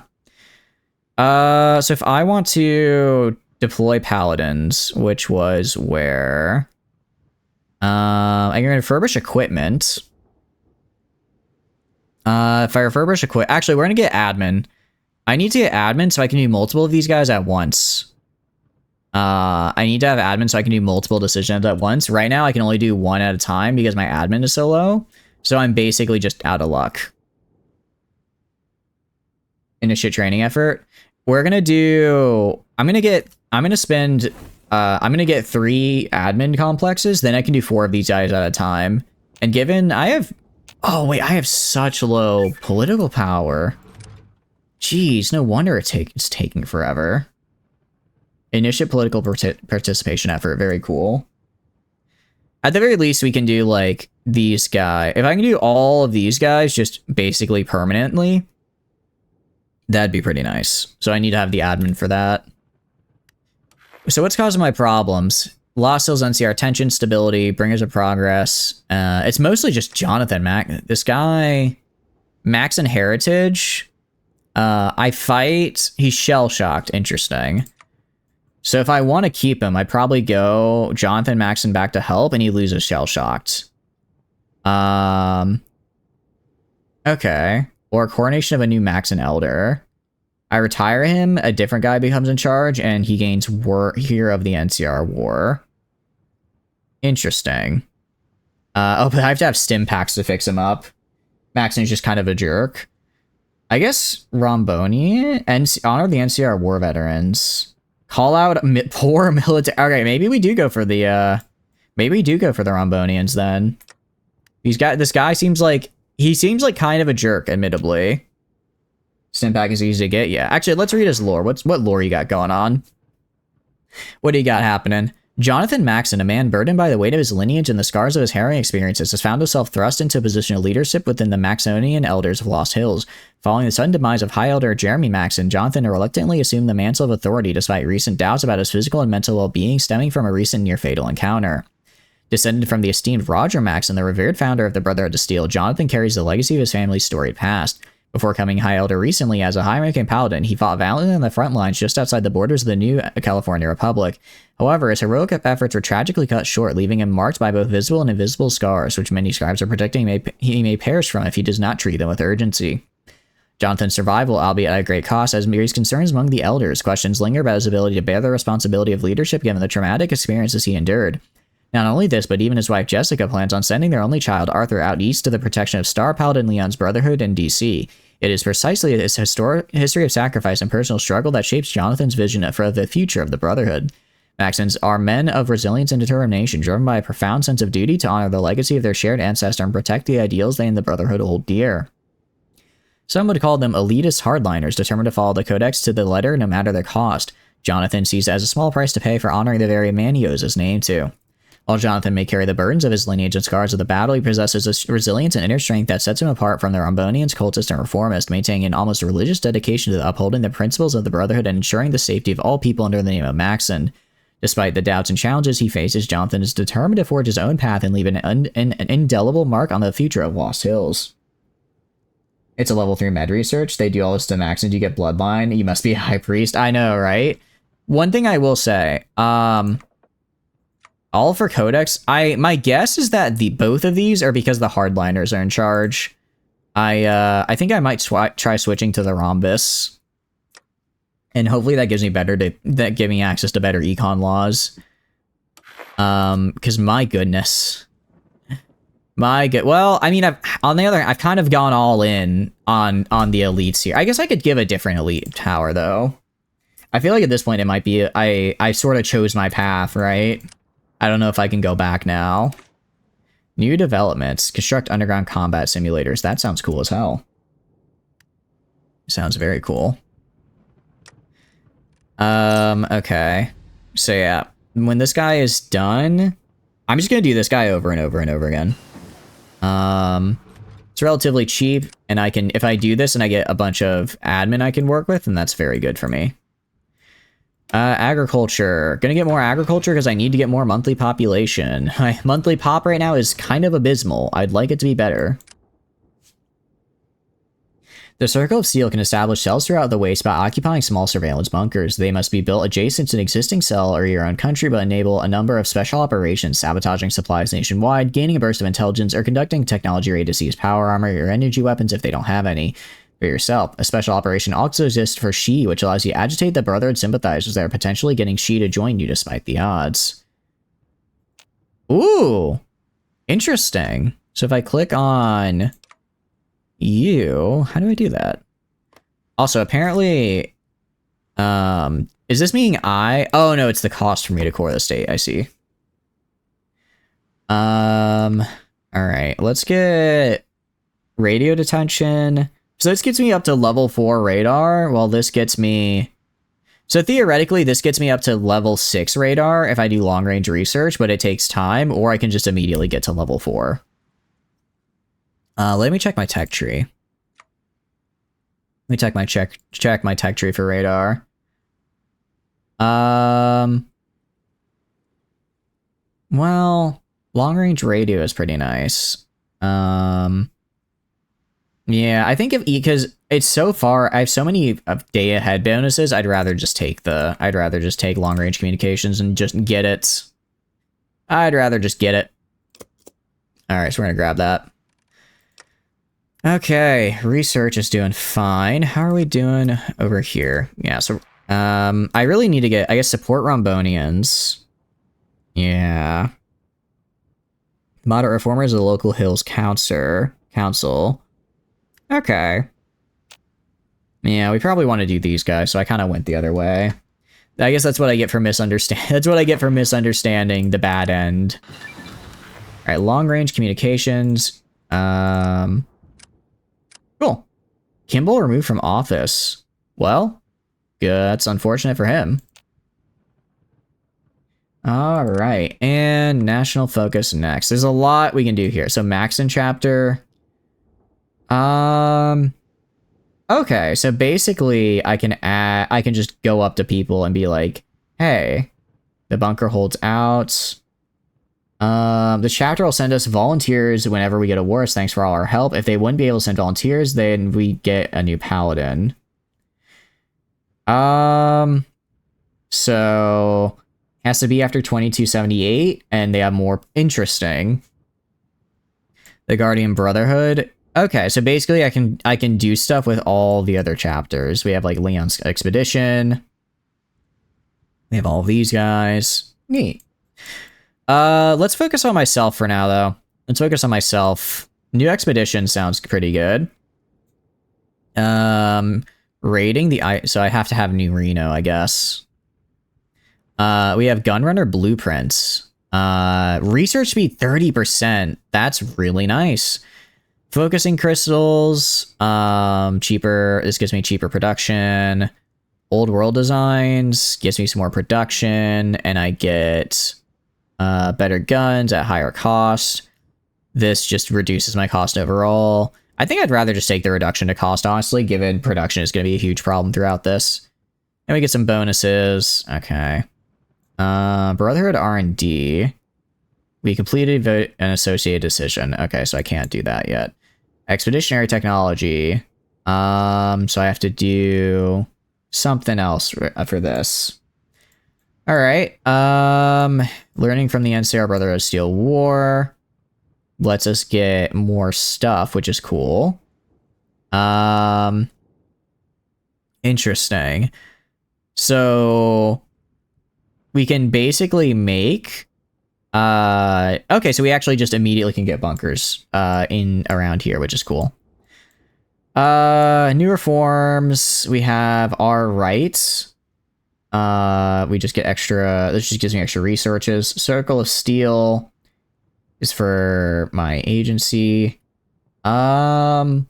So if I want to deploy paladins, which was where... I can refurbish equipment. If I refurbish equipment... Actually, we're going to get admin. I need to get admin so I can do multiple of these guys at once. I need to have admin so I can do multiple decisions at once. Right now, I can only do one at a time because my admin is so low. So I'm basically just out of luck. Initiate training effort. We're going to do... I'm going to get 3 admin complexes. Then I can do 4 of these guys at a time. And given I have... Oh, wait, I have such low political power. Jeez, no wonder it's taking forever. Initiate political participation effort. Very cool. At the very least, we can do, like, these guys. If I can do all of these guys just basically permanently, that'd be pretty nice. So I need to have the admin for that. So what's causing my problems? Lost Hills NCR, tension, stability, bringers of progress. It's mostly just Jonathan Mac. This guy, Max and Heritage. I fight... He's shell-shocked. Interesting. So if I want to keep him, I'd probably go Jonathan Maxon back to help, and he loses shell-shocked. Okay. Or coronation of a new Maxon Elder. I retire him, a different guy becomes in charge, and he gains Hero of the NCR War. Interesting. Oh, but I have to have stim packs to fix him up. Maxon's just kind of a jerk. I guess Romboni and honor the NCR war veterans. Call out poor military. Okay, maybe we do go for the Rombonians then. This guy seems like kind of a jerk, admittedly. Stim pack is easy to get. Yeah, actually, let's read his lore. What lore you got going on? What do you got happening? Jonathan Maxon, a man burdened by the weight of his lineage and the scars of his harrowing experiences, has found himself thrust into a position of leadership within the Maxonian Elders of Lost Hills. Following the sudden demise of High Elder Jeremy Maxon, Jonathan reluctantly assumed the mantle of authority despite recent doubts about his physical and mental well-being stemming from a recent near-fatal encounter. Descended from the esteemed Roger Maxon, the revered founder of the Brotherhood of Steel, Jonathan carries the legacy of his family's storied past. Before coming High Elder recently as a high-ranking paladin, he fought valiantly on the front lines just outside the borders of the new California Republic. However, his heroic efforts were tragically cut short, leaving him marked by both visible and invisible scars, which many scribes are predicting he may perish from if he does not treat them with urgency. Jonathan's survival, albeit at a great cost, has raised concerns among the elders. Questions linger about his ability to bear the responsibility of leadership given the traumatic experiences he endured. Not only this, but even his wife Jessica plans on sending their only child, Arthur, out east to the protection of Star Paladin Leon's Brotherhood in DC. It is precisely this history of sacrifice and personal struggle that shapes Jonathan's vision for the future of the Brotherhood. Maxons are men of resilience and determination, driven by a profound sense of duty to honor the legacy of their shared ancestor and protect the ideals they and the Brotherhood hold dear. Some would call them elitist hardliners, determined to follow the Codex to the letter no matter the cost. Jonathan sees it as a small price to pay for honoring the very man he owes his name to. While Jonathan may carry the burdens of his lineage and scars of the battle, he possesses a resilience and inner strength that sets him apart from the Rombonians, cultists, and reformists, maintaining an almost religious dedication to upholding the principles of the Brotherhood and ensuring the safety of all people under the name of Maxon. Despite the doubts and challenges he faces, Jonathan is determined to forge his own path and leave an indelible mark on the future of Lost Hills. It's a level 3 med research. They do all this to Maxon. You get bloodline. You must be a high priest. I know, right? One thing I will say, all for Codex, my guess is that both of these are because the hardliners are in charge. I think I might try switching to the Rhombus. And hopefully that gives me access to better econ laws. Because my goodness. Well, I mean, on the other hand, I've kind of gone all in on the elites here. I guess I could give a different elite tower, though. I feel like at this point it might be, I sort of chose my path, right? I don't know if I can go back now. New developments. Construct underground combat simulators. That sounds cool as hell. Sounds very cool. Okay. So yeah, when this guy is done, I'm just gonna do this guy over and over and over again. It's relatively cheap, and if I do this and I get a bunch of admin I can work with, and that's very good for me. Agriculture. Gonna get more agriculture because I need to get more monthly population. My monthly pop right now is kind of abysmal. I'd like it to be better. The Circle of Steel can establish cells throughout the waste by occupying small surveillance bunkers. They must be built adjacent to an existing cell or your own country, but enable a number of special operations, sabotaging supplies nationwide, gaining a burst of intelligence, or conducting technology ready to seize power armor or energy weapons if they don't have any. For yourself, a special operation also exists for She, which allows you to agitate the Brotherhood sympathizers that are potentially getting She to join you despite the odds. Ooh, interesting. So if I click on you, how do I do that? Also, apparently, is this meaning oh no, it's the cost for me to core the state. I see. All right, let's get radio detention. So this gets me up to level 4 radar, while this gets me... So theoretically, this gets me up to level 6 radar if I do long-range research, but it takes time, or I can just immediately get to level 4. Let me check my tech tree. Let me check my tech tree for radar. Well, long-range radio is pretty nice. Yeah, I think because it's so far. I have so many day ahead bonuses. I'd rather just take long range communications and just get it. I'd rather just get it. All right, so we're gonna grab that. Okay, research is doing fine. How are we doing over here? Yeah, so I really need to get, I guess, support Rombonians. Yeah. Moderate reformers of the local hills council. Okay. Yeah, we probably want to do these guys, so I kind of went the other way. I guess that's what I get for that's what I get for misunderstanding the bad end. All right, long range communications. Cool. Kimball removed from office. Well, that's unfortunate for him. All right, and national focus next. There's a lot we can do here. So Maxon chapter. Okay, so basically I can just go up to people and be like, hey, the bunker holds out. The chapter will send us volunteers whenever we get a war. Thanks for all our help. If they wouldn't be able to send volunteers, then we get a new paladin. So has to be after 2278, and they have more interesting. The Guardian Brotherhood. Okay, so basically I can do stuff with all the other chapters. We have like Leon's Expedition. We have all these guys. Neat. Let's focus on myself for now, though. Let's focus on myself. New Expedition sounds pretty good. Raiding so I have to have new Reno, I guess. We have Gunrunner Blueprints. Research speed 30%. That's really nice. Focusing crystals. Cheaper. This gives me cheaper production. Old world designs gives me some more production, and I get better guns at higher cost. This just reduces my cost overall. I think I'd rather just take the reduction to cost, honestly, given production is going to be a huge problem throughout this. And we get some bonuses. Okay. Brotherhood R&D. We completed an associated decision. Okay, so I can't do that yet. Expeditionary technology. So I have to do something else for this. All right. Learning from the NCR Brotherhood Steel War lets us get more stuff, which is cool. Interesting. So we can basically make okay, so we actually just immediately can get bunkers in around here, which is cool. New reforms, we have our rights. We just get extra, this just gives me extra resources. Circle of Steel is for my agency. Okay.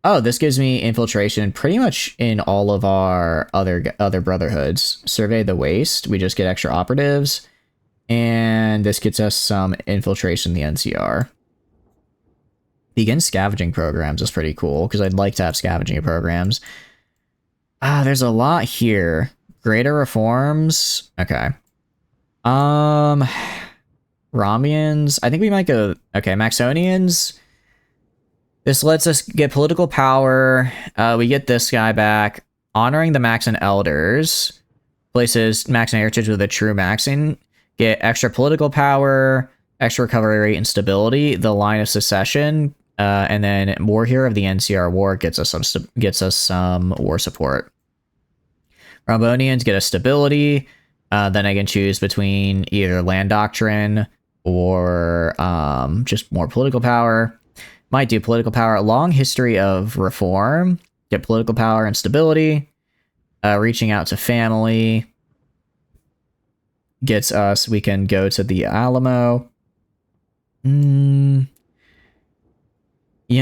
Oh, this gives me infiltration pretty much in all of our other brotherhoods. Survey the waste, we just get extra operatives. And this gets us some infiltration in the NCR. Begin scavenging programs is pretty cool, because I'd like to have scavenging programs. There's a lot here. Greater reforms. Okay. Romians. I think we might go... Okay, Maxonians. This lets us get political power. We get this guy back. Honoring the Maxon Elders. Places Maxon heritage with a true Maxon. Get extra political power. Extra recovery rate and stability. The line of succession. And then War Hero of the NCR War gets us some war support. Rombonians get a stability. Then I can choose between either land doctrine or just more political power. Might do political power. Long history of reform. Get political power and stability. Reaching out to family. Gets us, we can go to the Alamo. You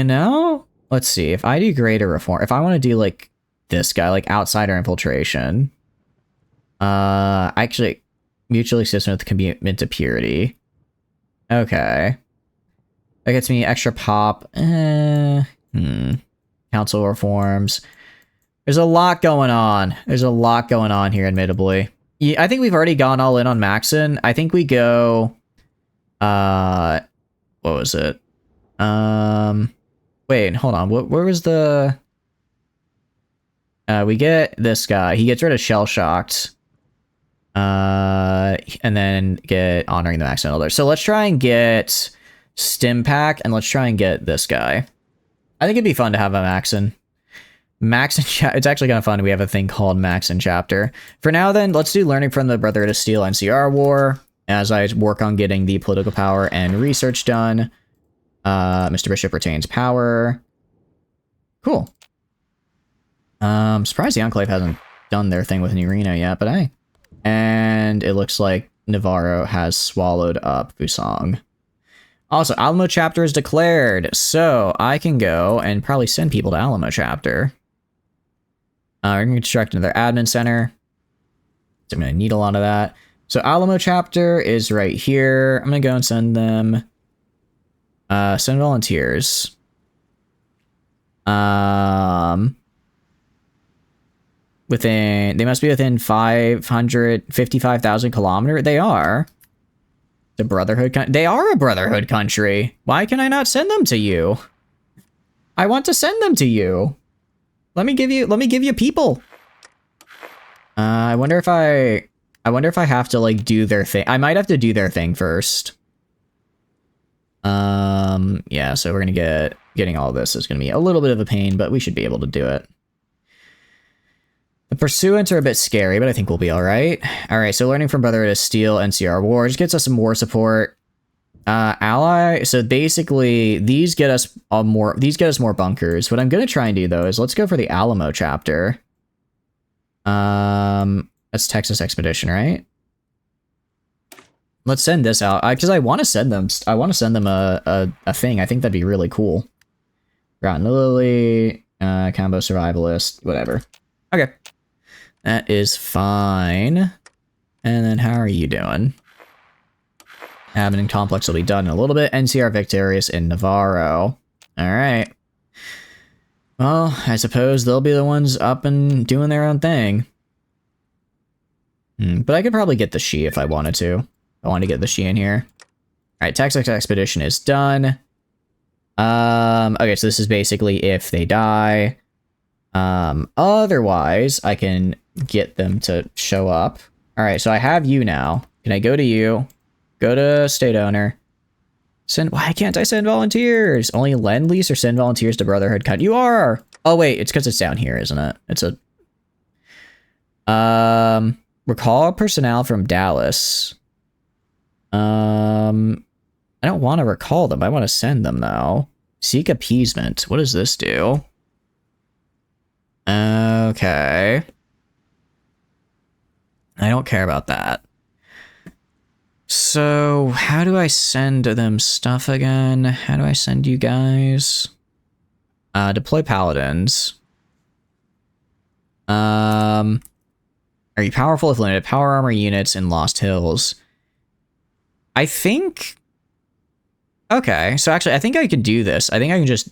know? Let's see. If I do greater reform, if I want to do like this guy, like outsider infiltration. Actually, mutually assistant with commitment to purity. Okay. That gets me extra pop. Council reforms. There's a lot going on. There's a lot going on here, admittedly. Yeah, I think we've already gone all in on Maxon. I think we go... what was it? Wait, hold on. Where was the... we get this guy. He gets rid of Shell Shocked. And then get Honoring the Maximum Elder. So let's try and get Stim Pack, and let's try and get this guy. I think it'd be fun to have a Maxin. It's actually kind of fun. We have a thing called Maxin Chapter. For now then, let's do Learning from the Brotherhood of Steel NCR War, as I work on getting the political power and research done. Mr. Bishop retains power. Cool. Surprised the Enclave hasn't done their thing with Nurino yet, but hey. And it looks like Navarro has swallowed up Fusang. Also, Alamo Chapter is declared, so I can go and probably send people to Alamo Chapter. We're going to construct another admin center. So I'm going to need a lot of that. So Alamo Chapter is right here. I'm going to go and send them... send volunteers. They must be within 555,000 kilometers. They are. The Brotherhood they are a Brotherhood country. Why can I not send them to you? I want to send them to you. Let me give you people. I wonder if I have to like do their thing. I might have to do their thing first. Yeah, so we're gonna getting all this is gonna be a little bit of a pain, but we should be able to do it. The Pursuants are a bit scary, but I think we'll be alright. Alright, so Learning from Brotherhood of Steel, NCR War, just gets us some war support. Ally, so basically, these get us more bunkers. What I'm gonna try and do, though, is let's go for the Alamo Chapter. That's Texas Expedition, right? Let's send this out, because I want to send them a thing. I think that'd be really cool. Rotten Lily, Combo Survivalist, whatever. Okay. That is fine. And then how are you doing? Admin Complex will be done in a little bit. NCR Victorious in Navarro. Alright. Well, I suppose they'll be the ones up and doing their own thing. But I could probably get the Shi if I wanted to. I want to get the Shi in here. Alright, Texas Expedition is done. Okay, so this is basically if they die. Otherwise, I can get them to show up. Alright, so I have you now. Can I go to you? Go to State Owner. Why can't I send volunteers? Only Lend-Lease or send volunteers to Brotherhood Cut? You are! Oh wait, it's because it's down here, isn't it? It's a... Recall personnel from Dallas. I don't want to recall them. I want to send them, though. Seek appeasement. What does this do? Okay. I don't care about that. So, how do I send them stuff again? How do I send you guys? Deploy Paladins. Are you powerful with limited power armor units in Lost Hills? I think... Okay, so actually, I think I could do this. I think I can just...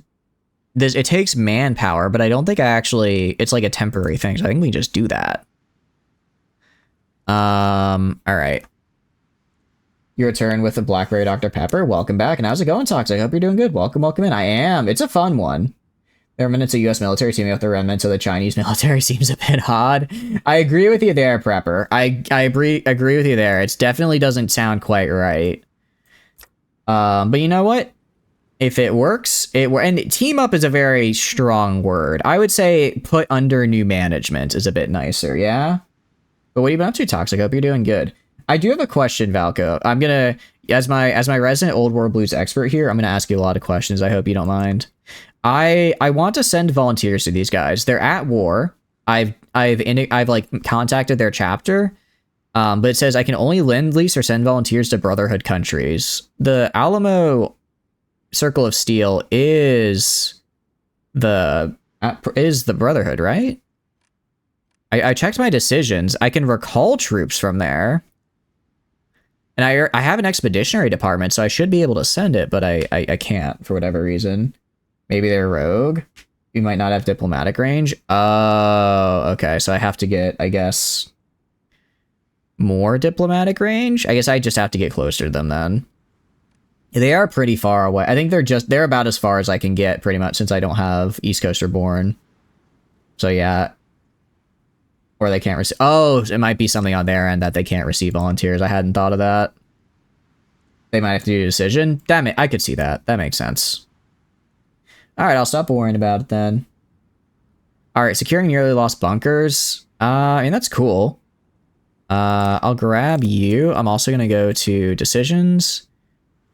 It takes manpower, but I don't think I actually... It's like a temporary thing, so I think we just do that. Alright. Your turn with the Blackberry Dr. Pepper. Welcome back, and how's it going, Tox? I hope you're doing good. Welcome in. I am. It's a fun one. The remnants of U.S. military teaming with the remnants of the Chinese military seems a bit odd. I agree with you there, Prepper. I agree with you there. It definitely doesn't sound quite right. But you know what? If it works, and team up is a very strong word. I would say put under new management is a bit nicer, yeah? But what have you been up to, Toxic? I hope you're doing good. I do have a question, Valko. I'm gonna, as my resident Old World Blues expert here, I'm gonna ask you a lot of questions. I hope you don't mind. I want to send volunteers to these guys. They're at war. I've like contacted their chapter. But it says I can only lend, lease, or send volunteers to Brotherhood countries. The Alamo Circle of Steel is the Brotherhood, right? I checked my decisions. I can recall troops from there. And I have an expeditionary department, so I should be able to send it, but I can't for whatever reason. Maybe they're rogue. You might not have diplomatic range. Oh, okay. So I have to get, I guess, more diplomatic range? I guess I just have to get closer to them then. They are pretty far away. I think they're about as far as I can get pretty much since I don't have East Coast Reborn. So yeah. Or they can't receive. Oh, it might be something on their end that they can't receive volunteers. I hadn't thought of that. They might have to do a decision. Damn it, I could see that. That makes sense. Alright, I'll stop worrying about it then. Alright, securing nearly lost bunkers. I mean, that's cool. I'll grab you. I'm also going to go to decisions.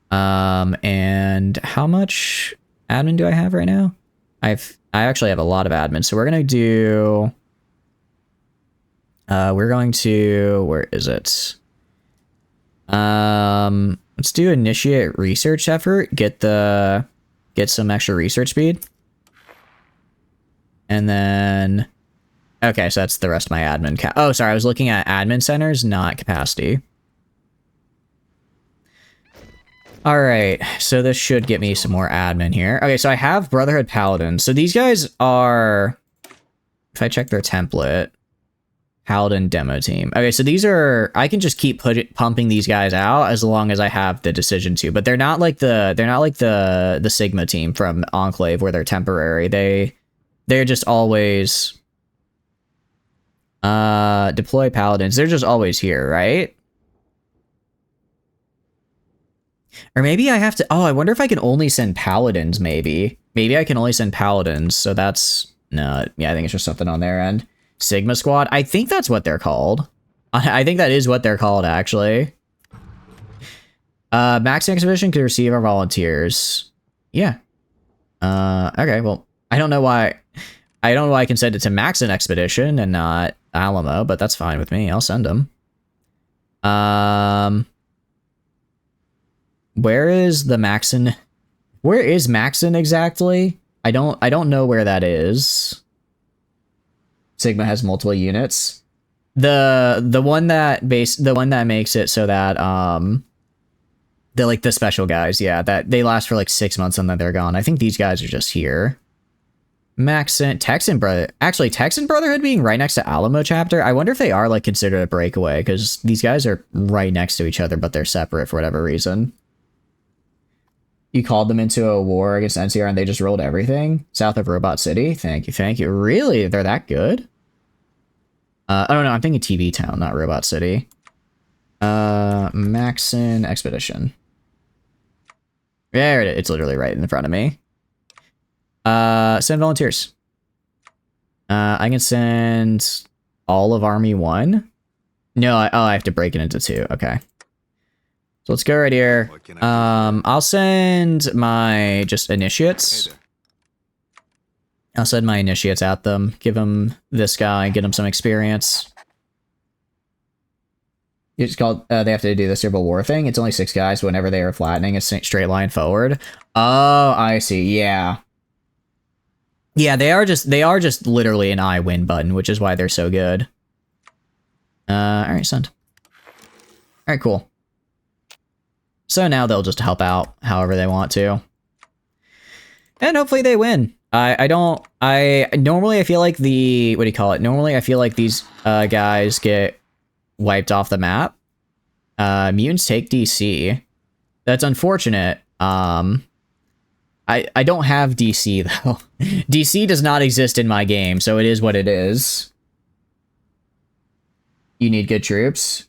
And how much admin do I have right now? I actually have a lot of admin. So we're going to do... where is it? Let's do initiate research effort. Get some extra research speed. And then, okay, so that's the rest of my admin oh, sorry, I was looking at admin centers, not capacity. All right, so this should get me some more admin here. Okay, so I have Brotherhood Paladins. So these guys are, if I check their template, Paladin demo team. Okay, so these are, I can just keep pumping these guys out as long as I have the decision to, but they're not like the Sigma team from Enclave where they're temporary. They're just always deploy Paladins. They're just always here, right? Or maybe I have to, oh, I wonder if I can only send Paladins, maybe. Maybe I can only send Paladins, so that's, no, yeah, I think it's just something on their end. Sigma Squad, I think that's what they're called. I think that is what they're called, actually. Max Expedition could receive our volunteers. Yeah. Okay, well, I don't know why I can send it to Maxon Expedition and not Alamo, but that's fine with me. I'll send them. Where is the Maxon? Where is Maxon exactly? I don't know where that is. Sigma has multiple units. The one that makes it so that they're like the special guys, yeah, that they last for like 6 months and then they're gone. I think these guys are just here. Texan Brotherhood being right next to Alamo chapter. I wonder if they are like considered a breakaway because these guys are right next to each other, but they're separate for whatever reason. You called them into a war against NCR and they just rolled everything south of Robot City. Thank you. Really, they're that good? I don't know. I'm thinking TV Town, not Robot City. Maxon Expedition. There it is. It's literally right in front of me. Send volunteers. I can send all of Army 1. No, I have to break it into 2. Okay. So let's go right here. I'll send my just initiates. I'll send my initiates at them. Give them this guy. Get them some experience. It's called. They have to do the Civil War thing. It's only 6 guys. So whenever they are flattening, it's straight line forward. Oh, I see. Yeah. Yeah, they are just literally an I win button, which is why they're so good. All right, send. All right, cool. So now they'll just help out however they want to. And hopefully they win. Normally I feel like Normally I feel like these guys get wiped off the map. Mutants take DC. That's unfortunate. I don't have DC though. DC does not exist in my game, so it is what it is. You need good troops.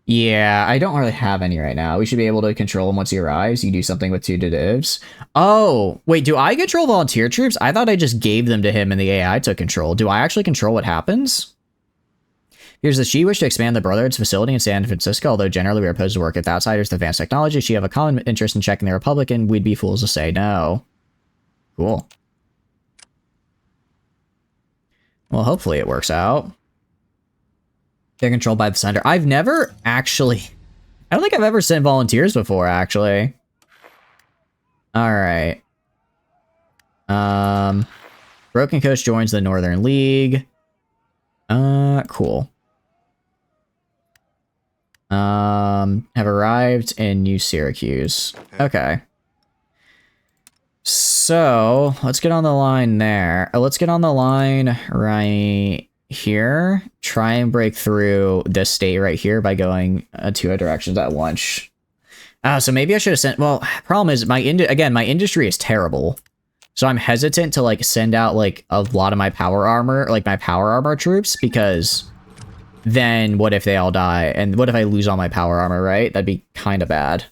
Yeah, I don't really have any right now. We should be able to control them once he arrives. You do something with 2 divs. Oh, wait, do I control volunteer troops? I thought I just gave them to him and the AI took control. Do I actually control what happens? Here's the she wish to expand the Brotherhood's facility in San Francisco, although generally we're opposed to work with outsiders with advanced technology. She have a common interest in checking the Republic, and we'd be fools to say no. Cool. Well, hopefully it works out. They're controlled by the center. I've never actually... I don't think I've ever sent volunteers before, actually. Alright. Broken Coast joins the Northern League. Cool. Have arrived in New Syracuse. Okay. So, let's get on the line there. Let's get on the line right here. Try and break through this state right here by going 2 directions at once. So maybe I should have sent... Well, problem is, my industry is terrible. So I'm hesitant to, like, send out, like, a lot of my power armor, like, my power armor troops, because then what if they all die? And what if I lose all my power armor, right? That'd be kind of bad.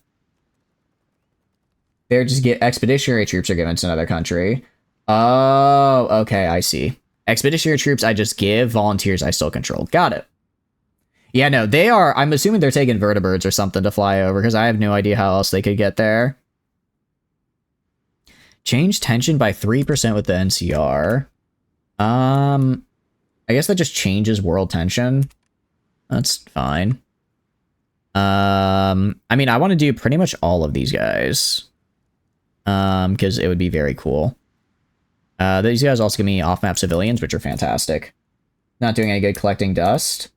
They're just expeditionary troops are given to another country. Oh, okay, I see. Expeditionary troops I just give, volunteers I still control. Got it. Yeah, no, they are... I'm assuming they're taking vertibirds or something to fly over, because I have no idea how else they could get there. Change tension by 3% with the NCR. I guess that just changes world tension. That's fine. I mean, I want to do pretty much all of these guys. Because it would be very cool. These guys also give me off-map civilians, which are fantastic. Not doing any good collecting dust.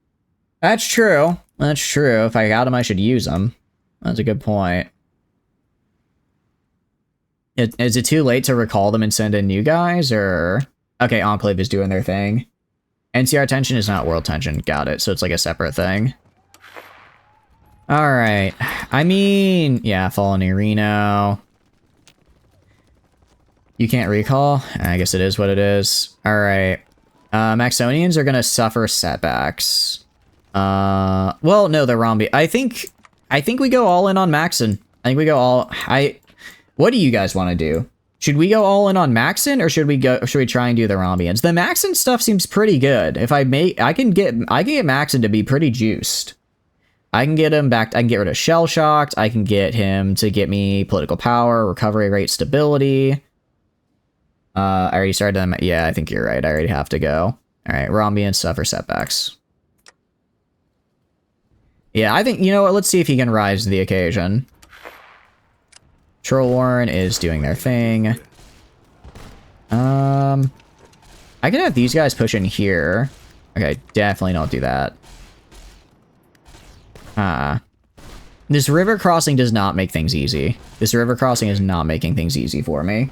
That's true. That's true. If I got them, I should use them. That's a good point. Is it too late to recall them and send in new guys, or... Okay, Enclave is doing their thing. NCR tension is not world tension. Got it. So it's like a separate thing. Alright. I mean... Yeah, Fallen Reno. You can't recall? I guess it is what it is. Alright. Maxonians are gonna suffer setbacks. Well, no, they're Rombi. I think we go all in on Maxon. I think we go all... What do you guys want to do? Should we go all in on Maxon, or should we try and do the Rombians? The Maxon stuff seems pretty good. If I can get Maxon to be pretty juiced. I can get him back. I can get rid of Shell Shocked. I can get him to get me political power, recovery rate, stability. I already started them. Yeah, I think you're right. I already have to go. All right, Rombians suffer setbacks. Yeah, I think, you know what? Let's see if he can rise to the occasion. Troll Warren is doing their thing. I can have these guys push in here. Okay, definitely don't do that. This river crossing does not make things easy. This river crossing is not making things easy for me.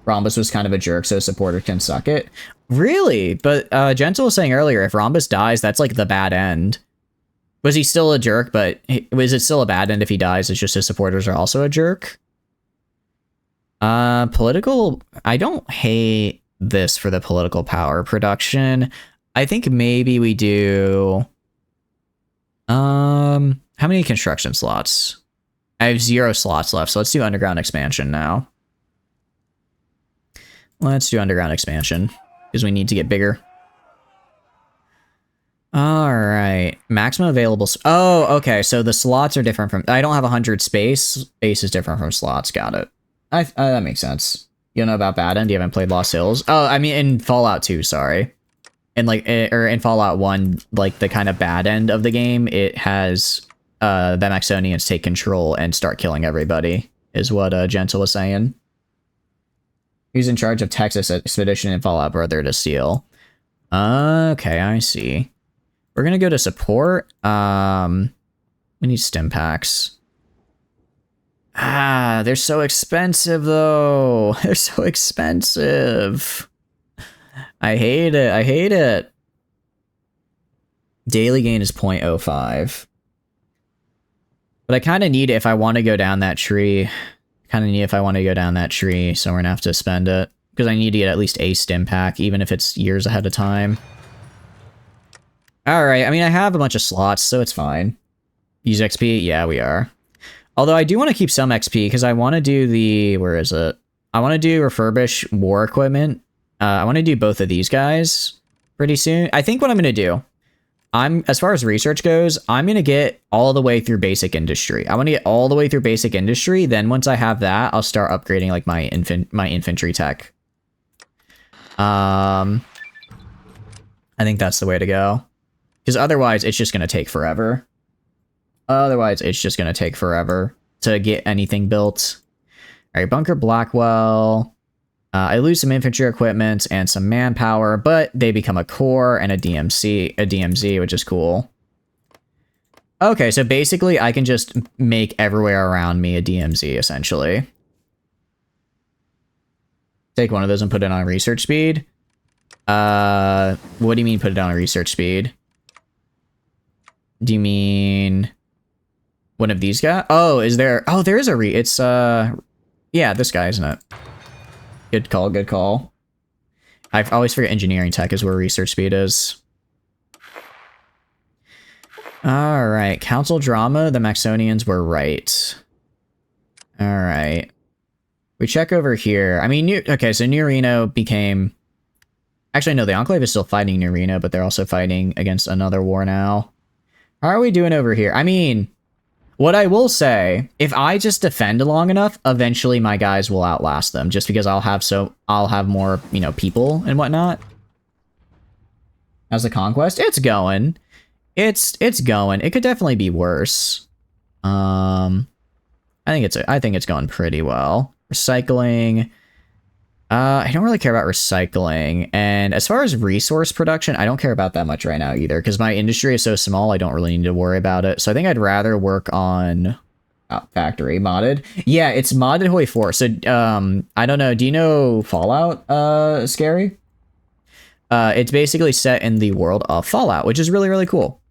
Rhombus was kind of a jerk, so supporter can suck it. Really? But Gentle was saying earlier, if Rhombus dies, that's like the bad end. Was he still a jerk, but was it still a bad end if he dies? It's just his supporters are also a jerk? Political... I don't hate this for the political power production. I think maybe we do... how many construction slots? I have 0 slots left, so let's do underground expansion now. Let's do underground expansion, because we need to get bigger. Alright. Maximum available... Oh, okay, so the slots are different from... I don't have 100 space. Space is different from slots. Got it. That makes sense. You don't know about Bad End? You haven't played Lost Hills? Oh, I mean, in Fallout 2, sorry. In, like, or in Fallout 1, like, the kind of bad end of the game, it has, the Maxonians take control and start killing everybody, is what, Gentle was saying. Who's in charge of Texas Expedition and Fallout Brotherhood to steal? Okay, I see. We're gonna go to support. We need stim packs. They're so expensive, though. They're so expensive. I hate it. I hate it. Daily gain is 0.05. But I kind of need it if I want to go down that tree. So we're gonna have to spend it. Because I need to get at least a stim pack, even if it's years ahead of time. Alright, I mean, I have a bunch of slots, so it's fine. Use XP? Yeah, we are. Although I do want to keep some XP, because I want to do the... Where is it? I want to do refurbish war equipment. I want to do both of these guys pretty soon. I think what I'm going to do... as far as research goes, I'm going to get all the way through basic industry. I want to get all the way through basic industry. Then once I have that, I'll start upgrading like my infantry tech. I think that's the way to go. Because otherwise, it's just going to take forever. Otherwise, it's just going to take forever to get anything built. All right, Bunker Blackwell. I lose some infantry equipment and some manpower, but they become a core and a DMZ, which is cool. Okay, so basically I can just make everywhere around me a DMZ, essentially. Take one of those and put it on research speed. What do you mean put it on research speed? Do you mean... One of these guys? Oh, is there? Oh, there is a it's, yeah, this guy, isn't it? Good call, good call. I always forget engineering tech is where research speed is. Alright, council drama, the Maxonians were right. Alright. We check over here. I mean, okay, so New Reno became... Actually, no, the Enclave is still fighting New Reno, but they're also fighting against another war now. How are we doing over here? I mean, what I will say, if I just defend long enough, eventually my guys will outlast them, just because I'll have more, you know, people and whatnot. How's the conquest? It's going. It's going. It could definitely be worse. I think it's going pretty well. Recycling. I don't really care about recycling. And as far as resource production, I don't care about that much right now either, because my industry is so small, I don't really need to worry about it. So I think I'd rather work on factory modded. Yeah, it's modded Hoi 4. So I don't know. Do you know Fallout, Scary? It's basically set in the world of Fallout, which is really, really cool.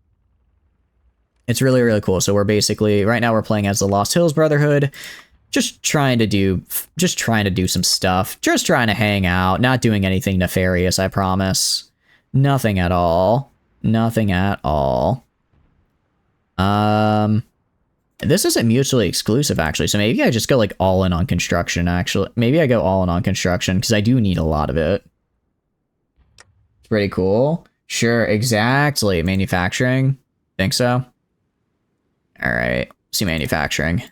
It's really, really cool. So we're basically, right now we're playing as the Lost Hills Brotherhood. Just trying to do some stuff. Just trying to hang out. Not doing anything nefarious, I promise. Nothing at all. Nothing at all. This isn't mutually exclusive, actually. So maybe I just go, like, all in on construction, actually. Maybe I go all in on construction, because I do need a lot of it. It's pretty cool. Sure, exactly. Manufacturing. Think so? Alright. See manufacturing.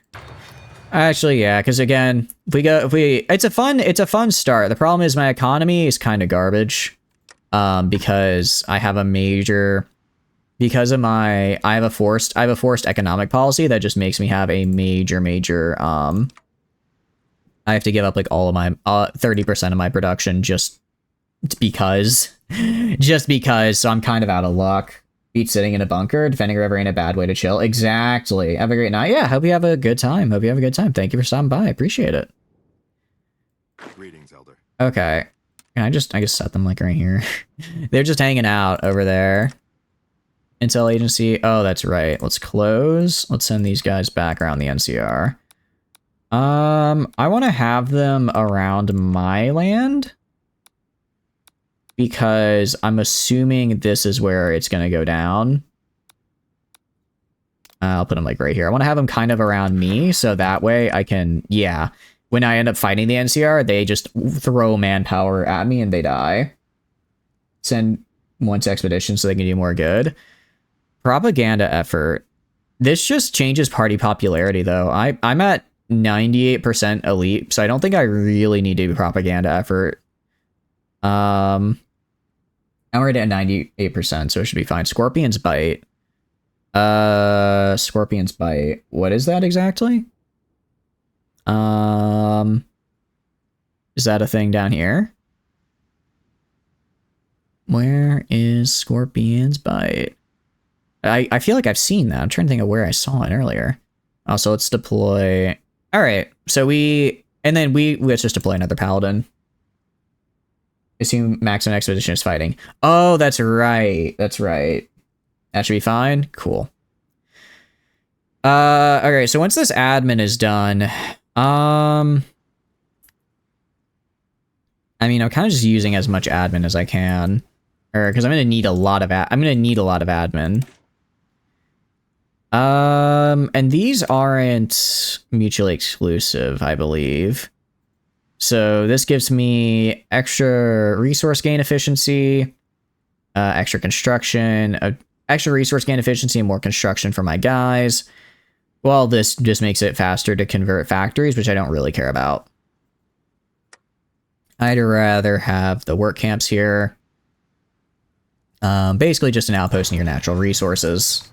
Actually, yeah, because again, it's a fun start. The problem is my economy is kind of garbage, because I have I have a forced economic policy that just makes me have a major, I have to give up like all of my, 30% of my production just because, so I'm kind of out of luck. Beat sitting in a bunker, defending a river ain't a bad way to chill. Exactly. Have a great night. Yeah, hope you have a good time. Thank you for stopping by. I appreciate it. Greetings, Elder. Okay. Can I just set them like right here? They're just hanging out over there. Intel agency. Oh, that's right. Let's close. Let's send these guys back around the NCR. I want to have them around my land, because I'm assuming this is where it's going to go down. I'll put them like right here. I want to have them kind of around me, so that way I can, yeah, when I end up fighting the NCR, they just throw manpower at me and they die. Send once expedition so they can do more good. Propaganda effort. This just changes party popularity, though. I'm at 98% elite, so I don't think I really need to do propaganda effort. I'm already at 98%, so it should be fine. Scorpion's Bite. Scorpion's Bite. What is that exactly? Is that a thing down here? Where is Scorpion's Bite? I feel like I've seen that. I'm trying to think of where I saw it earlier. Oh, so let's deploy. All right. So let's just deploy another Paladin. Assume Max and Expedition is fighting. Oh, that's right. That's right. That should be fine. Cool. Okay, so once this admin is done, I mean, I'm kind of just using as much admin as I can, because I'm gonna need a lot of admin. And these aren't mutually exclusive, I believe. So this gives me extra resource gain efficiency, extra construction, extra resource gain efficiency, and more construction for my guys. Well, this just makes it faster to convert factories, which I don't really care about. I'd rather have the work camps here. Basically just an outpost near natural resources.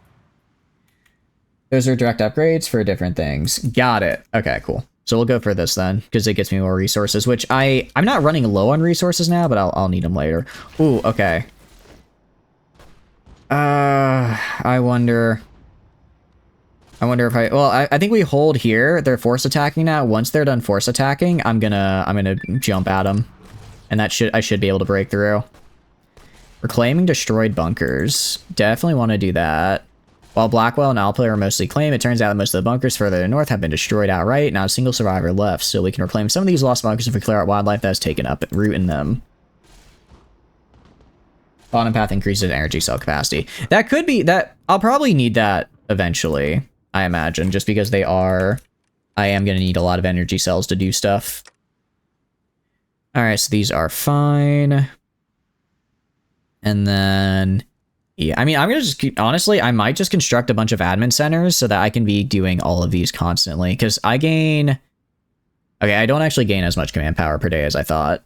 Those are direct upgrades for different things. Got it. Okay, cool. So we'll go for this then, because it gets me more resources, which I'm not running low on resources now, but I'll need them later. Ooh, okay. I wonder if I think we hold here. They're force attacking now. Once they're done force attacking, I'm gonna jump at them, and I should be able to break through. Reclaiming destroyed bunkers. Definitely want to do that. While Blackwell and Alpha are mostly claimed, it turns out that most of the bunkers further to the north have been destroyed outright. Not a single survivor left, so we can reclaim some of these lost bunkers if we clear out wildlife that has taken up root in them. Bottom path increases energy cell capacity. That could be that. I'll probably need that eventually, I imagine, just because they are. I am going to need a lot of energy cells to do stuff. All right, so these are fine. And then, yeah, I mean, I'm going to just, honestly, I might just construct a bunch of admin centers so that I can be doing all of these constantly. Because I gain, okay, I don't actually gain as much command power per day as I thought.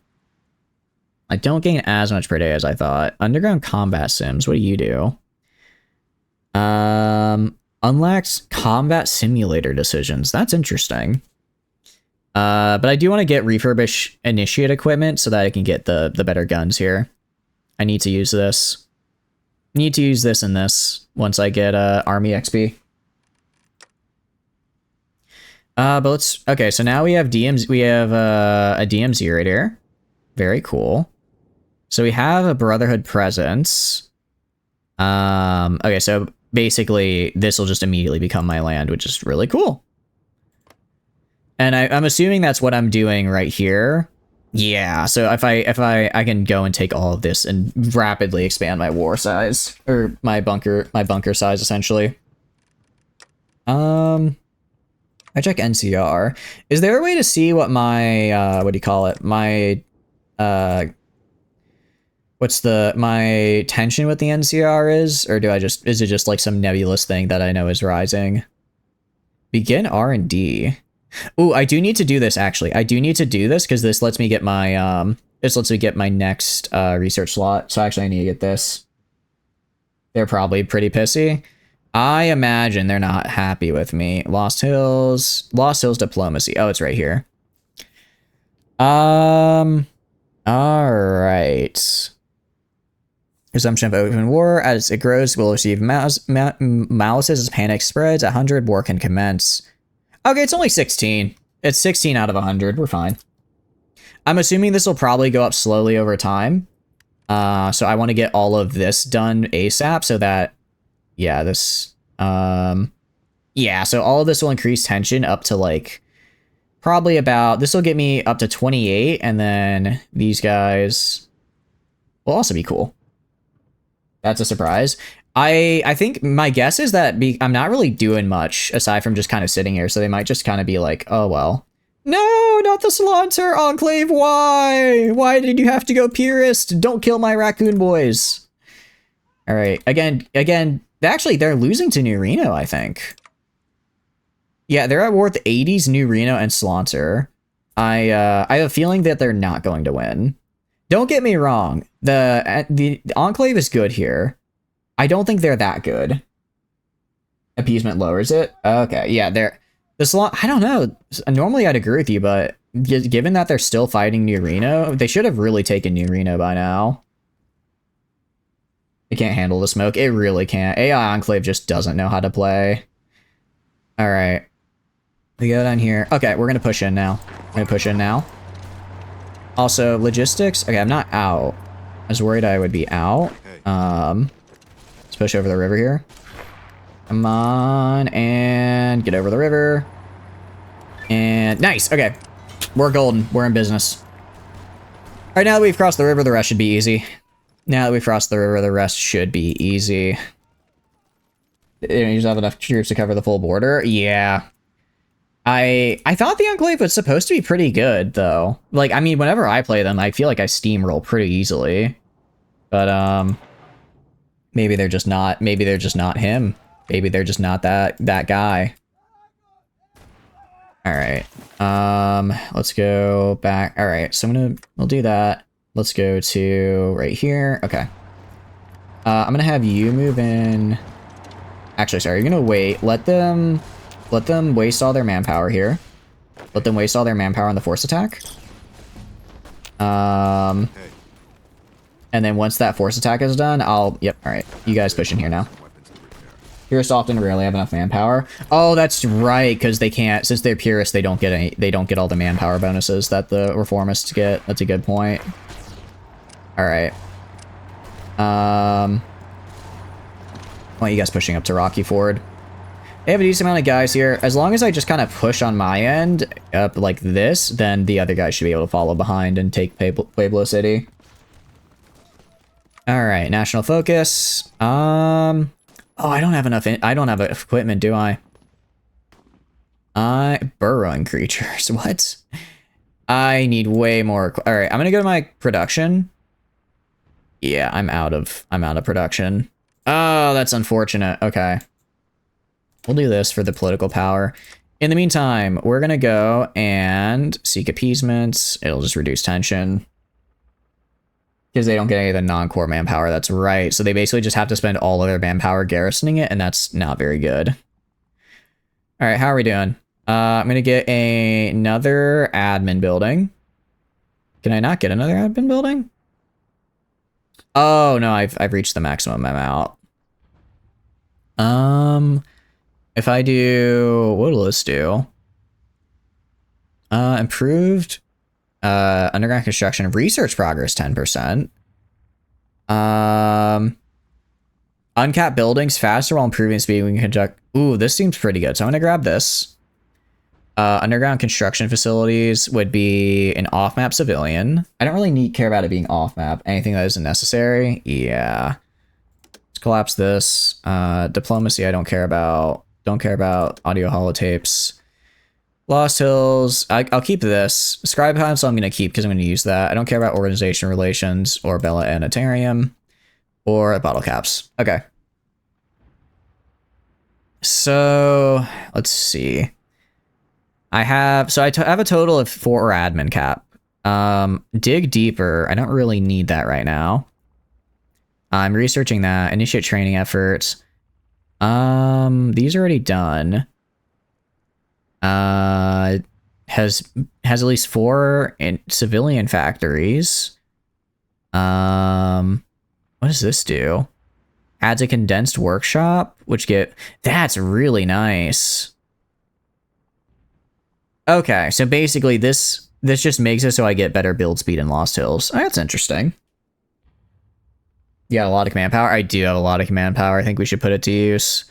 I don't gain as much per day as I thought. Underground combat sims, what do you do? Unlocks combat simulator decisions. That's interesting. But I do want to get refurbish initiate equipment so that I can get the better guns here. I need to use this. Need to use this and this once I get army XP. But let's, okay, so now we have DMs, we have a DMZ right here. Very cool. So we have a Brotherhood presence. Okay, so basically this will just immediately become my land, which is really cool. And I'm assuming that's what I'm doing right here. Yeah, so if I can go and take all of this and rapidly expand my war size, or my bunker size essentially. I check NCR. Is there a way to see what my what do you call it? My what's my tension with the NCR is, or is it just like some nebulous thing that I know is rising? Begin R&D. Ooh, I do need to do this actually. I do need to do this because this lets me get my next research slot. So actually I need to get this. They're probably pretty pissy. I imagine they're not happy with me. Lost Hills diplomacy. Oh, it's right here. All right. Resumption of open war. As it grows, we'll receive malices as panic spreads. 100, war can commence. Okay, it's only 16. It's 16 out of 100. We're fine. I'm assuming this will probably go up slowly over time. So I want to get all of this done ASAP so that, yeah, this, yeah, so all of this will increase tension up to like, probably about, this will get me up to 28, and then these guys will also be cool. That's a surprise. I think my guess is that I'm not really doing much aside from just kind of sitting here, so they might just kind of be like, oh, well. No, not the Slaughter Enclave, why? Why did you have to go purist? Don't kill my raccoon boys. All right, again, actually, they're losing to New Reno, I think. Yeah, they're at war with 80s, New Reno, and Slaughter. I have a feeling that they're not going to win. Don't get me wrong, the Enclave is good here. I don't think they're that good. Appeasement lowers it. Okay, yeah, I don't know. Normally I'd agree with you, but given that they're still fighting New Reno, they should have really taken New Reno by now. It can't handle the smoke. It really can't. AI Enclave just doesn't know how to play. All right. We go down here. Okay, we're going to push in now. Also, logistics. Okay, I'm not out. I was worried I would be out. Let's push over the river here. Come on, and get over the river. And nice, okay. We're golden, we're in business. All right, now that we've crossed the river, the rest should be easy. You just have enough troops to cover the full border? Yeah. I thought the Enclave was supposed to be pretty good, though. Like, I mean, whenever I play them, I feel like I steamroll pretty easily. But, maybe they're just not him. Maybe they're just not that guy. All right. Let's go back. All right. So we'll do that. Let's go to right here. Okay. I'm going to have you move in. Actually, sorry. You're going to wait. Let them waste all their manpower here. Let them waste all their manpower on the force attack. And then once that force attack is done, yep, all right. You guys push in here now. Purists often rarely have enough manpower. Oh, that's right, because they can't, since they're purists, they don't get all the manpower bonuses that the reformists get. That's a good point. All right. I want you guys pushing up to Rocky Ford. They have a decent amount of guys here. As long as I just kind of push on my end up like this, then the other guys should be able to follow behind and take Pueblo City. All right, national focus. Oh, I don't have enough. I don't have equipment, do I? Burrowing creatures. What? I need way more. All right, I'm gonna go to my production. Yeah, I'm out of production. Oh, that's unfortunate. Okay. We'll do this for the political power. In the meantime, we're going to go and seek appeasements. It'll just reduce tension. Because they don't get any of the non-core manpower. That's right. So they basically just have to spend all of their manpower garrisoning it, and that's not very good. All right, how are we doing? I'm going to get another admin building. Can I not get another admin building? Oh, no, I've reached the maximum amount. If I do, what'll this do? Improved underground construction research progress 10%. Uncapped buildings faster while improving speed. We can conduct. Ooh, this seems pretty good. So I'm gonna grab this. Underground construction facilities would be an off-map civilian. I don't really care about it being off-map. Anything that isn't necessary, yeah. Let's collapse this. Diplomacy, I don't care about. Don't care about audio holotapes. Lost Hills, I'll keep this. Scribe Council I'm going to keep because I'm going to use that. I don't care about organization relations or Bella Anatarium or bottle caps. Okay. So, let's see. I have a total of 4 admin cap. Dig deeper. I don't really need that right now. I'm researching that. Initiate training efforts. These are already done. Has at least 4 in civilian factories. What does this do? Adds a condensed workshop, that's really nice. Okay, so basically this just makes it so I get better build speed in Lost Hills. Oh, that's interesting. You got a lot of command power? I do have a lot of command power. I think we should put it to use.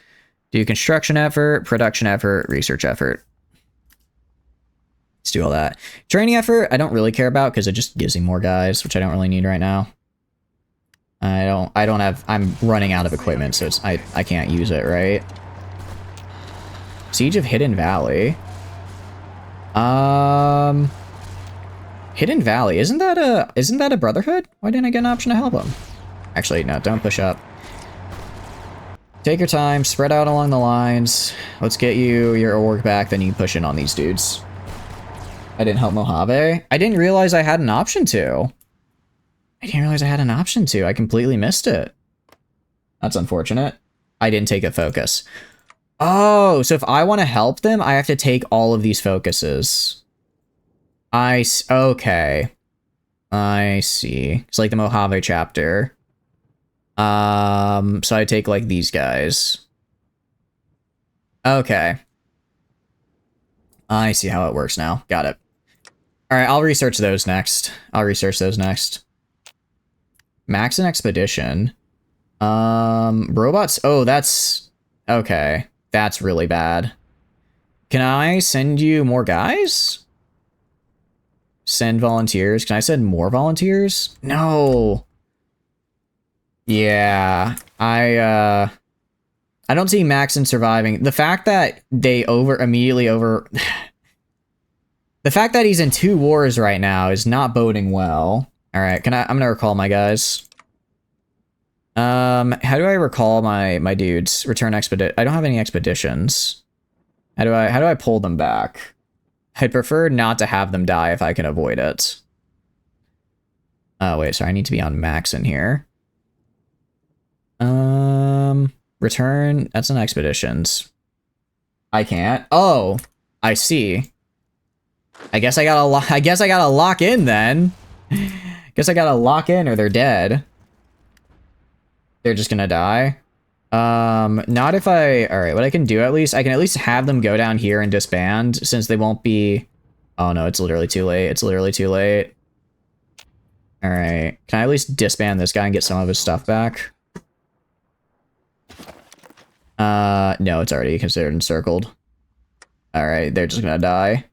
Do construction effort, production effort, research effort. Let's do all that. Training effort, I don't really care about because it just gives me more guys, which I don't really need right now. I'm running out of equipment, so I can't use it, right? Siege of Hidden Valley. Hidden Valley, isn't that a Brotherhood? Why didn't I get an option to help them? Actually, no, don't push up. Take your time, spread out along the lines. Let's get you your org back, then you can push in on these dudes. I didn't help Mojave. I didn't realize I had an option to. I completely missed it. That's unfortunate. I didn't take a focus. Oh, so if I want to help them, I have to take all of these focuses. Okay. I see. It's like the Mojave chapter. So I take like these guys. Okay. I see how it works now. Got it. All right, I'll research those next. Max and Expedition. Robots. Oh, that's okay. That's really bad. Can I send you more guys? Send volunteers. Can I send more volunteers? No. Yeah, I don't see Maxon surviving. The fact that they the fact that he's in 2 wars right now is not boding well. All right, I'm gonna recall my guys. How do I recall my dudes? Return expedit. I don't have any expeditions. How do I pull them back? I'd prefer not to have them die if I can avoid it. Oh wait, sorry, I need to be on Maxon here. Return, that's an expeditions. I can't. Oh, I see. I guess I gotta lock in then. Guess I gotta lock in or they're dead. They're just gonna die. Not if alright, what I can do I can at least have them go down here and disband since they won't be. Oh no, it's literally too late. Alright, can I at least disband this guy and get some of his stuff back? No, it's already considered encircled. Alright, they're just gonna die.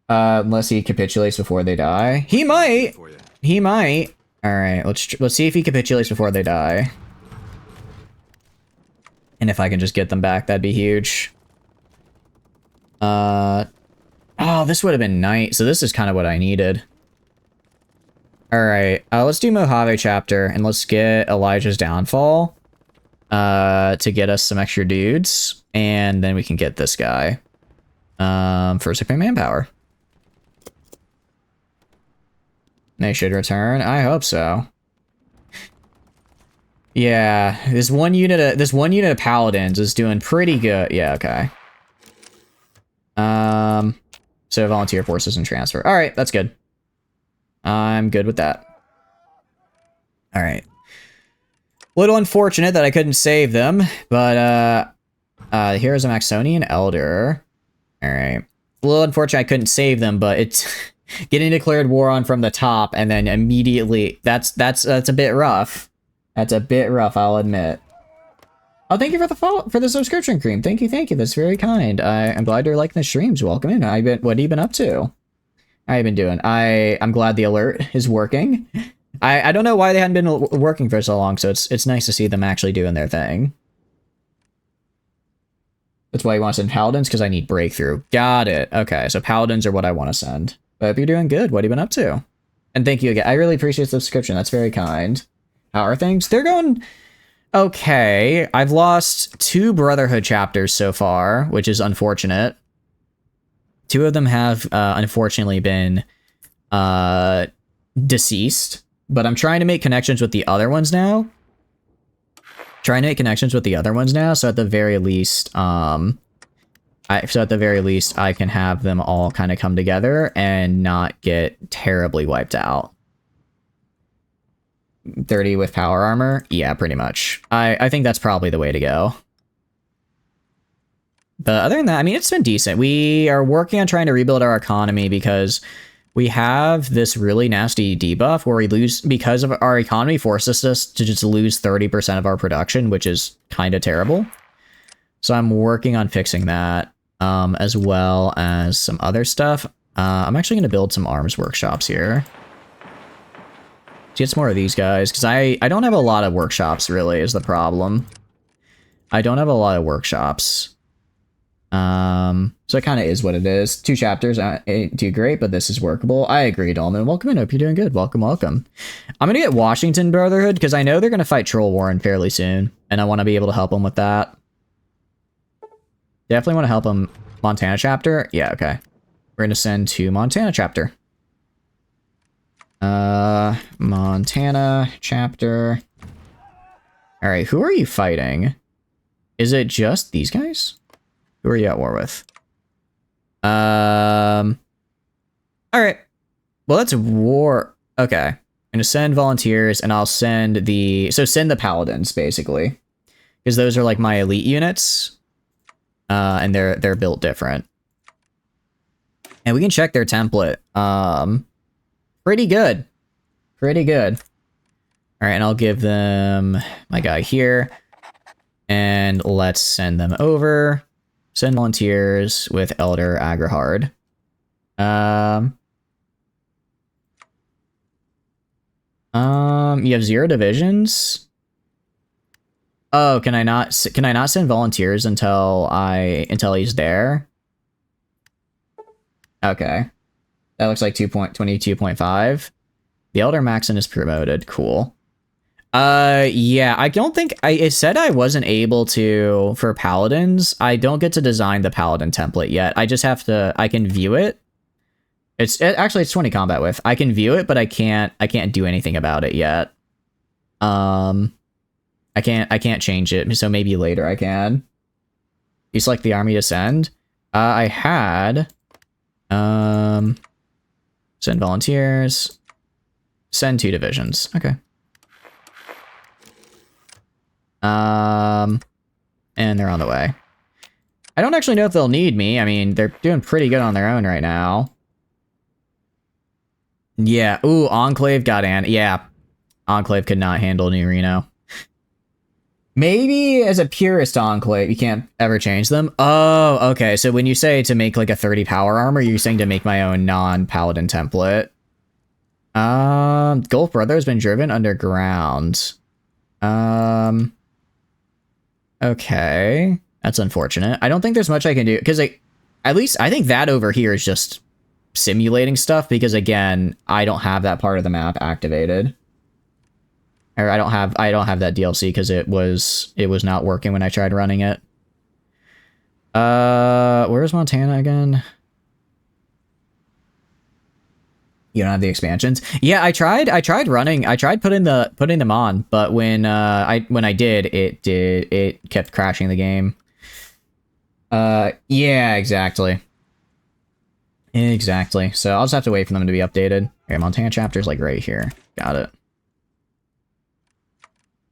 Unless he capitulates before they die. He might! For you. He might. Alright, let's see if he capitulates before they die. And if I can just get them back, that'd be huge. Oh, this would have been nice. So this is kind of what I needed. Alright, let's do Mojave chapter, and let's get Elijah's downfall. To get us some extra dudes. And then we can get this guy. For 6 manpower. They should return. I hope so. Yeah, this one unit of paladins is doing pretty good. Yeah, okay. So volunteer forces and transfer. All right, that's good. I'm good with that. All right. Little unfortunate that I couldn't save them, but here's a Maxonian elder. All right. A little unfortunate I couldn't save them, but it's getting declared war on from the top and then immediately that's a bit rough. That's a bit rough, I'll admit. Oh, thank you for the subscription, Cream. Thank you. That's very kind. I'm glad you're liking the streams. Welcome in. What have you been up to? How have you been doing? I'm glad the alert is working. I don't know why they hadn't been working for so long, so it's nice to see them actually doing their thing. That's why you want to send paladins, because I need breakthrough. Got it. Okay, so paladins are what I want to send. But if you're doing good, what have you been up to? And thank you again. I really appreciate the subscription. That's very kind. How are things? They're going okay. I've lost 2 Brotherhood chapters so far, which is unfortunate. 2 of them have unfortunately been deceased, but I'm trying to make connections with the other ones now. So at the very least, I can have them all kind of come together and not get terribly wiped out. 30 with power armor? Yeah, pretty much. I think that's probably the way to go. But other than that, I mean, it's been decent. We are working on trying to rebuild our economy because we have this really nasty debuff where we lose, because of our economy forces us to just lose 30% of our production, which is kind of terrible. So I'm working on fixing that, as well as some other stuff. I'm actually going to build some arms workshops here. Get some more of these guys, because I don't have a lot of workshops, really, is the problem. I don't have a lot of workshops. So it kind of is what it is. 2 chapters ain't too great, but this is workable. I agree, Dolman. Welcome in. Hope you're doing good. Welcome. I'm going to get Washington Brotherhood, because I know they're going to fight Troll Warren fairly soon, and I want to be able to help them with that. Definitely want to help them. Montana chapter? Yeah, okay. We're going to send to Montana chapter. Montana chapter. Alright, who are you fighting? Is it just these guys? Who are you at war with? Alright. Well, that's war. Okay. I'm gonna send volunteers, and I'll send send the paladins, basically. Because those are like my elite units. And they're built different. And we can check their template. Pretty good. Alright, and I'll give them my guy here. And let's send them over. Send volunteers with Elder Agrahard. You have 0 divisions? Oh, can I not send volunteers until he's there? Okay. That looks like 22.5. The Elder Maxon is promoted. Cool. Yeah, I don't think it said I wasn't able to for paladins. I don't get to design the paladin template yet. I just have to. I can view it. Actually it's 20 combat with. I can view it, but I can't do anything about it yet. I can't change it. So maybe later I can. You select the army to send. I had send volunteers. Send 2 divisions. Okay. And they're on the way. I don't actually know if they'll need me. I mean, they're doing pretty good on their own right now. Yeah. Ooh, Enclave got yeah. Enclave could not handle New Reno. Maybe as a purist enclave, you can't ever change them. Oh, okay. So when you say to make like a 30 power armor, you're saying to make my own non-paladin template. Gulf Brother has been driven underground. Okay. That's unfortunate. I don't think there's much I can do, because at least I think that over here is just simulating stuff, because again, I don't have that part of the map activated. Or I don't have that DLC because it was not working when I tried running it. Where's Montana again? You don't have the expansions? Yeah, I tried putting them on, but when I did, it kept crashing the game. Yeah, exactly. Exactly. So I'll just have to wait for them to be updated. Okay, Montana chapter's like right here. Got it.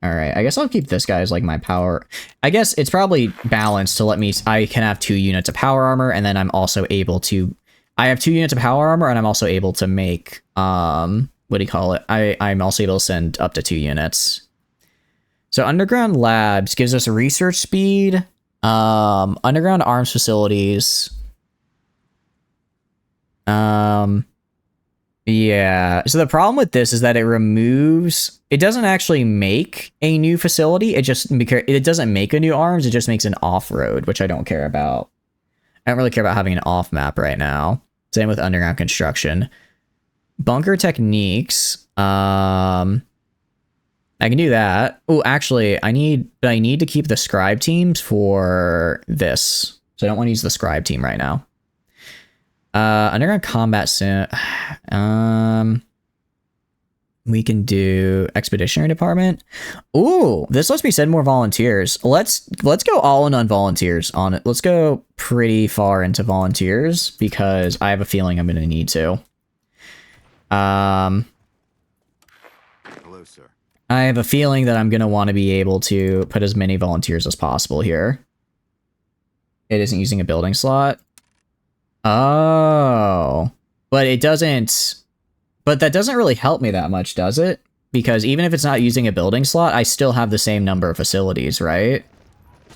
Alright, I guess I'll keep this guy as like my power. I guess it's probably balanced to let me, I can have 2 units of power armor, and then I'm also able to, I have 2 units of power armor, and I'm also able to make, what do you call it? I'm also able to send up to 2 units. So Underground Labs gives us research speed, Underground Arms Facilities, yeah, so the problem with this is that it doesn't actually make a new facility, it doesn't make a new arms, it just makes an off-road, which I don't care about. I don't really care about having an off map right now. Same with underground construction. Bunker techniques, I can do that. Oh, actually, I need to keep the scribe teams for this, so I don't want to use the scribe team right now. Underground combat sim. We can do expeditionary department. Ooh, this lets me send more volunteers. Let's go all in on volunteers on it. Let's go pretty far into volunteers because I have a feeling I'm going to need to. Hello, sir. I have a feeling that I'm going to want to be able to put as many volunteers as possible here. It isn't using a building slot. Oh, but it doesn't, but that doesn't really help me that much, does it? Because even if it's not using a building slot, I still have the same number of facilities, right?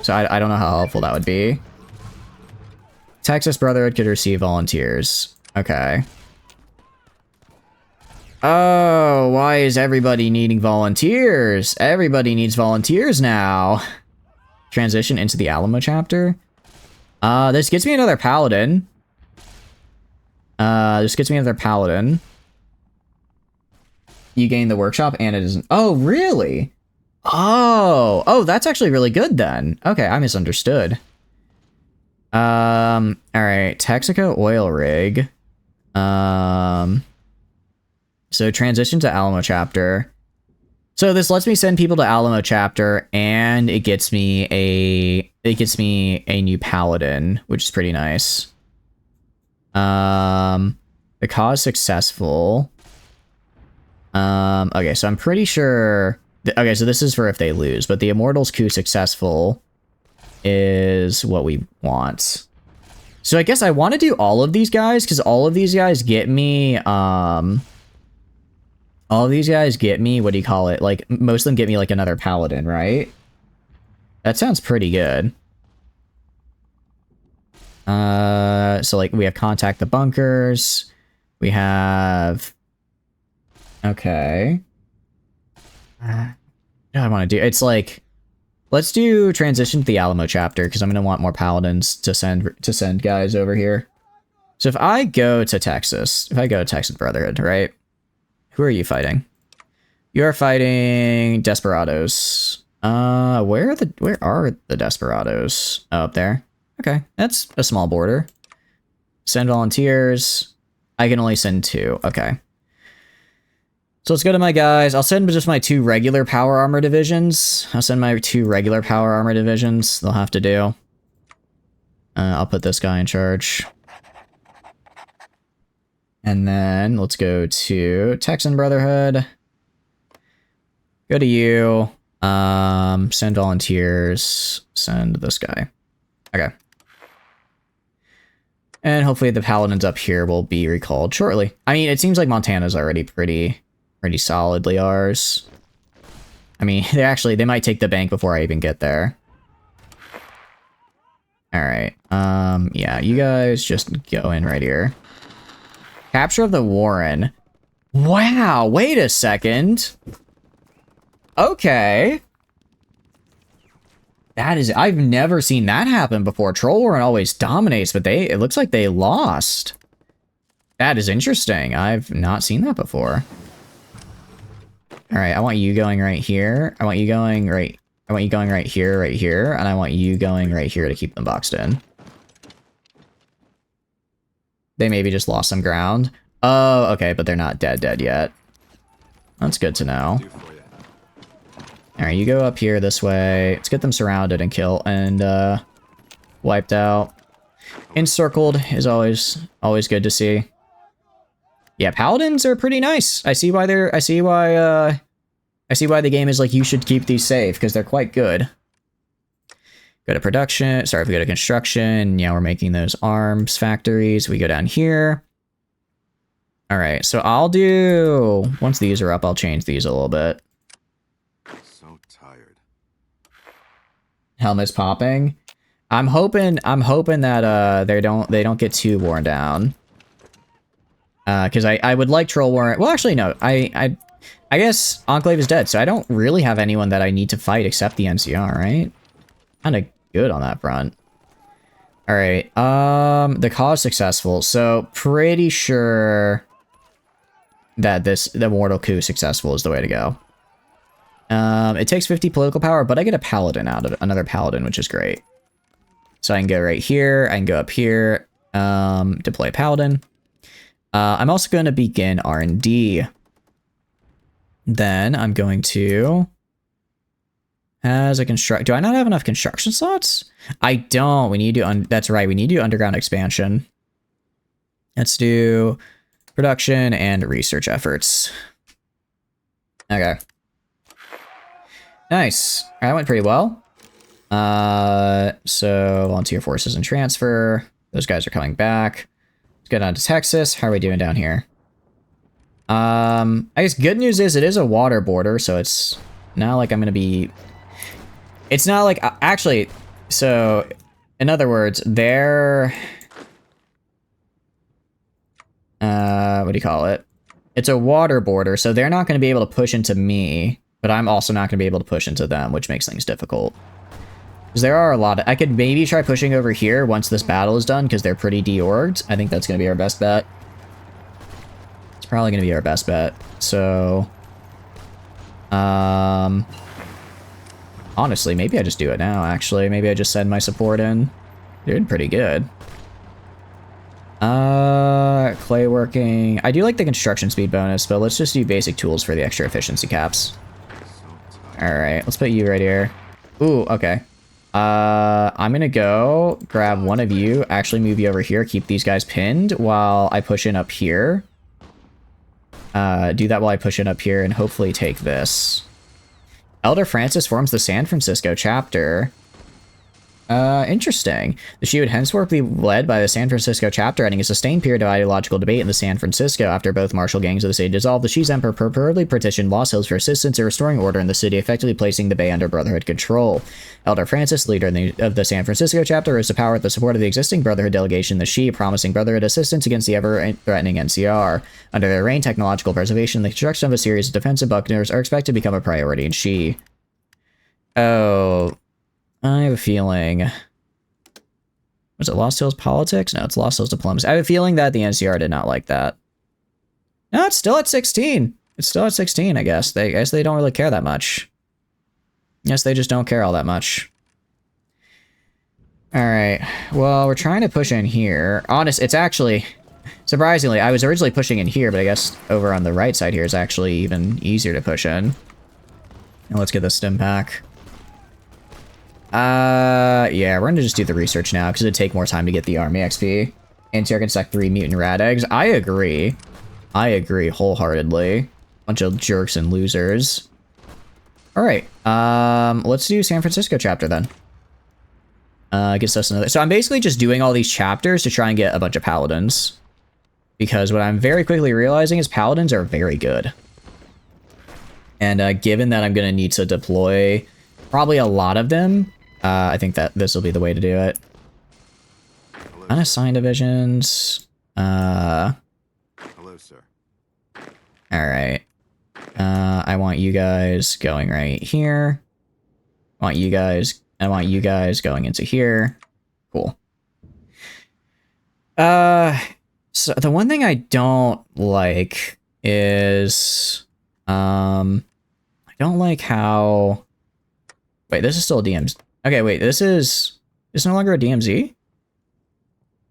So I don't know how helpful that would be. Texas Brotherhood could receive volunteers. Okay. Oh, why is everybody needing volunteers? Everybody needs volunteers now. Transition into the Alamo chapter. This gets me another paladin. You gain the workshop and it isn't. Oh, really? Oh, that's actually really good then. Okay, I misunderstood. All right, Texaco oil rig. So transition to Alamo chapter. So this lets me send people to Alamo chapter, and it gets me a new paladin, which is pretty nice. The cause successful. Okay, so I'm pretty sure. Okay, so this is for if they lose, but the Immortals coup successful is what we want. So I guess I want to do all of these guys because all of these guys get me. All of these guys get me. What do you call it? Like most of them get me like another paladin, right? That sounds pretty good. So like we have contact the bunkers. We have. Okay. What do I want to do? It's like, let's do transition to the Alamo chapter because I'm gonna want more paladins to send guys over here. So if I go to Texas Brotherhood, right? Who are you fighting? You're fighting Desperados. Where are the Desperados? Oh, up there. Okay, that's a small border. Send volunteers. I can only send 2. Okay. So let's go to my guys. I'll send just my 2 regular power armor divisions. They'll have to do. I'll put this guy in charge. And then let's go to Texan Brotherhood. Go to you. Send volunteers. Send this guy. Okay. And hopefully the paladins up here will be recalled shortly. I mean, it seems like Montana's already pretty solidly ours. I mean, they might take the bank before I even get there. Alright, yeah, you guys just go in right here. Capture of the Warren. Wow, wait a second. Okay. That is, I've never seen that happen before. Troll Warren always dominates, but it looks like they lost. That is interesting. I've not seen that before. Alright, I want you going right here. I want you going right here, and I want you going right here to keep them boxed in. They maybe just lost some ground. Oh, okay, but they're not dead yet. That's good to know. Alright, you go up here this way. Let's get them surrounded and wiped out. Encircled is always good to see. Yeah, paladins are pretty nice. I see why the game is like, you should keep these safe, because they're quite good. Go to production. Sorry, if we go to construction. Yeah, we're making those arms factories. We go down here. All right, so I'll do, once these are up, I'll change these a little bit. So tired. Helmet's popping. I'm hoping that they don't get too worn down. Because I would like Troll Warren. Well, actually, no. I guess Enclave is dead, so I don't really have anyone that I need to fight except the NCR, right? Kind of good on that front. All right. The cause successful. So pretty sure that the mortal coup successful is the way to go. It takes 50 political power, but I get a paladin out of it, another paladin, which is great. So I can go right here. I can go up here. Deploy paladin. I'm also going to begin R&D. Then I'm going to... As a construct... Do I not have enough construction slots? I don't. We need to... That's right. We need to do underground expansion. Let's do production and research efforts. Okay. Nice. That went pretty well. So volunteer forces and transfer. Those guys are coming back. Let's go down to Texas. How are we doing down here? I guess good news is it is a water border, so it's not like I'm going to be... It's not like... Actually, so in other words, they're... what do you call it? It's a water border, so they're not going to be able to push into me, but I'm also not going to be able to push into them, which makes things difficult. Because there are a lot of... I could maybe try pushing over here once this battle is done, because they're pretty de-orged. I think that's going to be our best bet. It's probably going to be our best bet. So... honestly, maybe I just do it now, actually. Maybe I just send my support in. They're doing pretty good. Clay working. I do like the construction speed bonus, but let's just do basic tools for the extra efficiency caps. Alright, let's put you right here. Ooh, okay. I'm gonna go grab one of you, actually move you over here, keep these guys pinned while I push in up here. Do that while I push in up here and hopefully take this. Elder Francis forms the San Francisco chapter. Interesting. The she would henceforth be led by the San Francisco chapter, ending a sustained period of ideological debate in the San Francisco. After both martial gangs of the city dissolved, the She's Emperor purportedly petitioned Lost Hills for assistance in restoring order in the city, effectively placing the Bay under Brotherhood control. Elder Francis, leader of the San Francisco chapter, rose to power with the support of the existing Brotherhood delegation, the She, promising Brotherhood assistance against the ever-threatening NCR. Under their reign, technological preservation and the construction of a series of defensive bunkers are expected to become a priority in She. Oh... I have a feeling... Was it Lost Hills politics? No, it's Lost Hills diplomacy. I have a feeling that the NCR did not like that. No, it's still at 16. It's still at 16, I guess. I guess they don't really care that much. Yes, they just don't care all that much. Alright. Well, we're trying to push in here. It's actually... Surprisingly, I was originally pushing in here, but I guess over on the right side here is actually even easier to push in. And let's get the stim pack. Yeah, we're gonna just do the research now, because it'd take more time to get the army XP. NCR can stack 3 mutant rat eggs. I agree. I agree wholeheartedly. Bunch of jerks and losers. Alright, let's do San Francisco chapter then. Gets us another... So I'm basically just doing all these chapters to try and get a bunch of paladins. Because what I'm very quickly realizing is paladins are very good. And given that I'm going to need to deploy probably a lot of them, I think that this will be the way to do it. Hello, Unassigned divisions. Hello, sir. Alright. I want you guys going right here. I want you guys going into here. Cool. So the one thing I don't like is, I don't like how, wait, this is still a DMZ. Okay, wait, this is no longer a DMZ?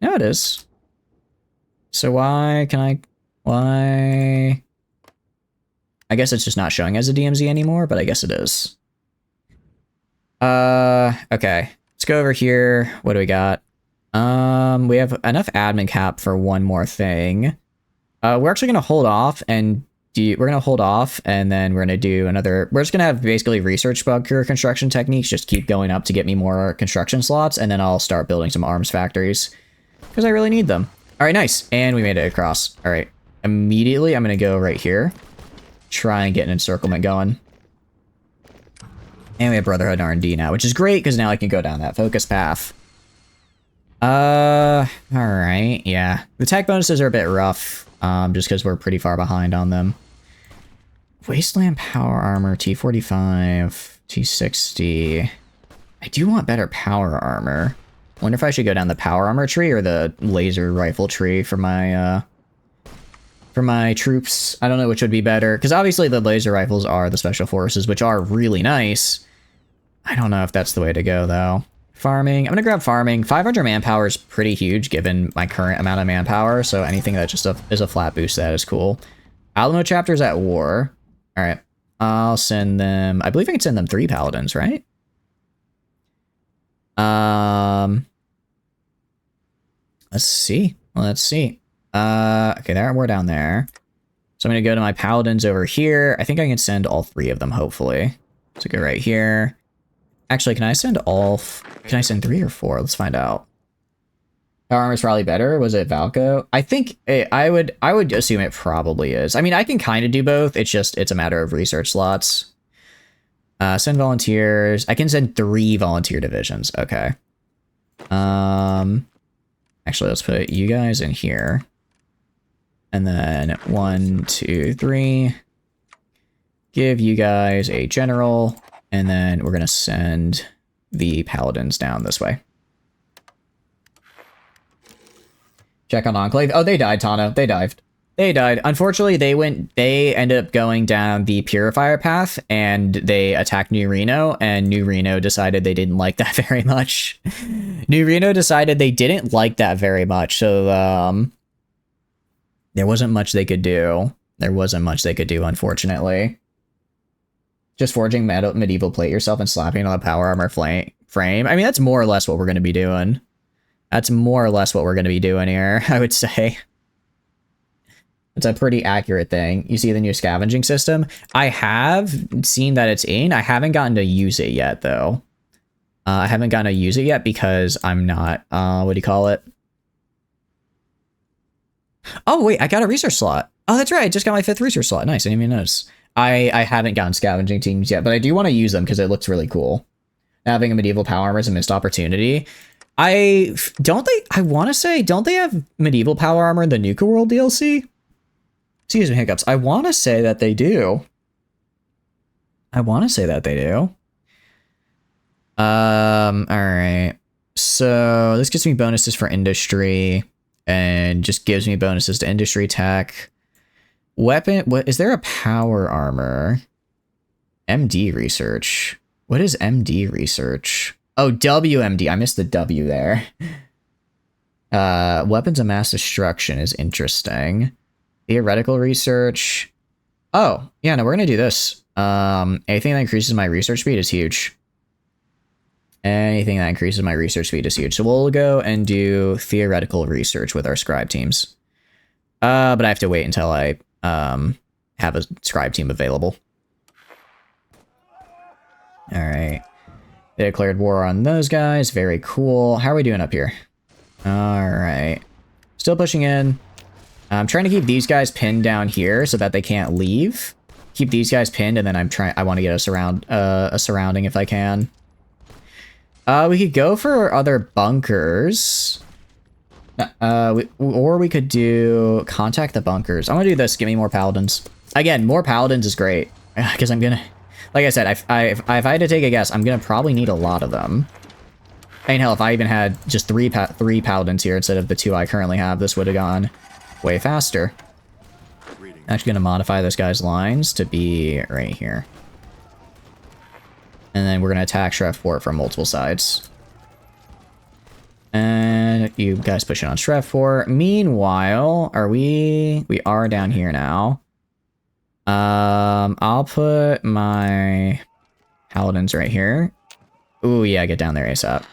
No, it is. So why I guess it's just not showing as a DMZ anymore, but I guess it is. Okay. Let's go over here. What do we got? We have enough admin cap for one more thing. We're actually gonna hold off and then we're gonna do another. We're just gonna have basically research bunker construction techniques, just keep going up to get me more construction slots, and then I'll start building some arms factories because I really need them. All right, nice, and we made it across. All right, immediately I'm gonna go right here, try and get an encirclement going. And we have Brotherhood and R&D now, which is great because now I can go down that focus path. All right, yeah. The tech bonuses are a bit rough, just because we're pretty far behind on them. Wasteland power armor, T45, T60. I do want better power armor. Wonder if I should go down the power armor tree or the laser rifle tree for my troops. I don't know which would be better, because obviously the laser rifles are the special forces, which are really nice. I don't know if that's the way to go, though. Farming. I'm gonna grab farming. 500 manpower is pretty huge given my current amount of manpower, so anything that just is a flat boost, that is cool. Alamo chapter's at war. All right. I'll send them... I believe I can send them 3 paladins, right? Let's see. Let's see. Okay, we're down there. So I'm gonna go to my paladins over here. I think I can send all 3 of them, hopefully. So go right here. Actually, can I send can I send 3 or 4? Let's find out. Power armor's probably better. Was it Valco? I think I would assume it probably is. I mean, I can kind of do both. It's a matter of research slots. Send volunteers. I can send 3 volunteer divisions. Okay. Actually, let's put you guys in here. And then 1, 2, 3. Give you guys a general. And then we're going to send the paladins down this way. Check on Enclave. Oh, they died, Tano. They dived. They died. Unfortunately, they ended up going down the Purifier path, and they attacked New Reno, and New Reno decided they didn't like that very much. New Reno decided they didn't like that very much, so there wasn't much they could do. There wasn't much they could do, unfortunately. Just forging medieval plate yourself and slapping on the power armor frame. I mean, that's more or less what we're going to be doing. That's more or less what we're going to be doing here, I would say. It's a pretty accurate thing. You see the new scavenging system? I have seen that it's in. I haven't gotten to use it yet, though. I haven't gotten to use it yet because I'm not, what do you call it? Oh, wait, I got a research slot. Oh, that's right. I just got my 5th research slot. Nice. I didn't even notice. I haven't gotten scavenging teams yet, but I do want to use them because it looks really cool. Having a medieval power armor is a missed opportunity. I want to say, don't they have medieval power armor in the Nuka World DLC? Excuse me, hiccups. I want to say that they do. Alright. So this gives me bonuses for industry and just gives me bonuses to industry tech. Weapon, what is there a power armor? MD research. What is MD research? Oh, WMD. I missed the W there. Weapons of mass destruction is interesting. Theoretical research. Oh, yeah, no, we're gonna do this. Anything that increases my research speed is huge. Anything that increases my research speed is huge. So we'll go and do theoretical research with our scribe teams. But I have to wait until I have a scribe team available. All right. They declared war on those guys. Very cool. How are we doing up here? All right. Still pushing in. I'm trying to keep these guys pinned down here so that they can't leave. keep these guys pinned, and then I want to get a surrounding if I can. We could go for other bunkers. Or we could do contact the bunkers. I'm gonna do this. Give me more paladins. Again, more paladins is great because I'm gonna, like I said, if I had to take a guess, I'm gonna probably need a lot of them. I mean, hell, if I even had just three paladins here instead of the 2 I currently have, this would have gone way faster. I'm actually gonna modify this guy's lines to be right here, and then we're gonna attack Shreveport from multiple sides. And you guys push it on Shreveport. Meanwhile, we are down here now. I'll put my paladins right here. Ooh, yeah, get down there ASAP.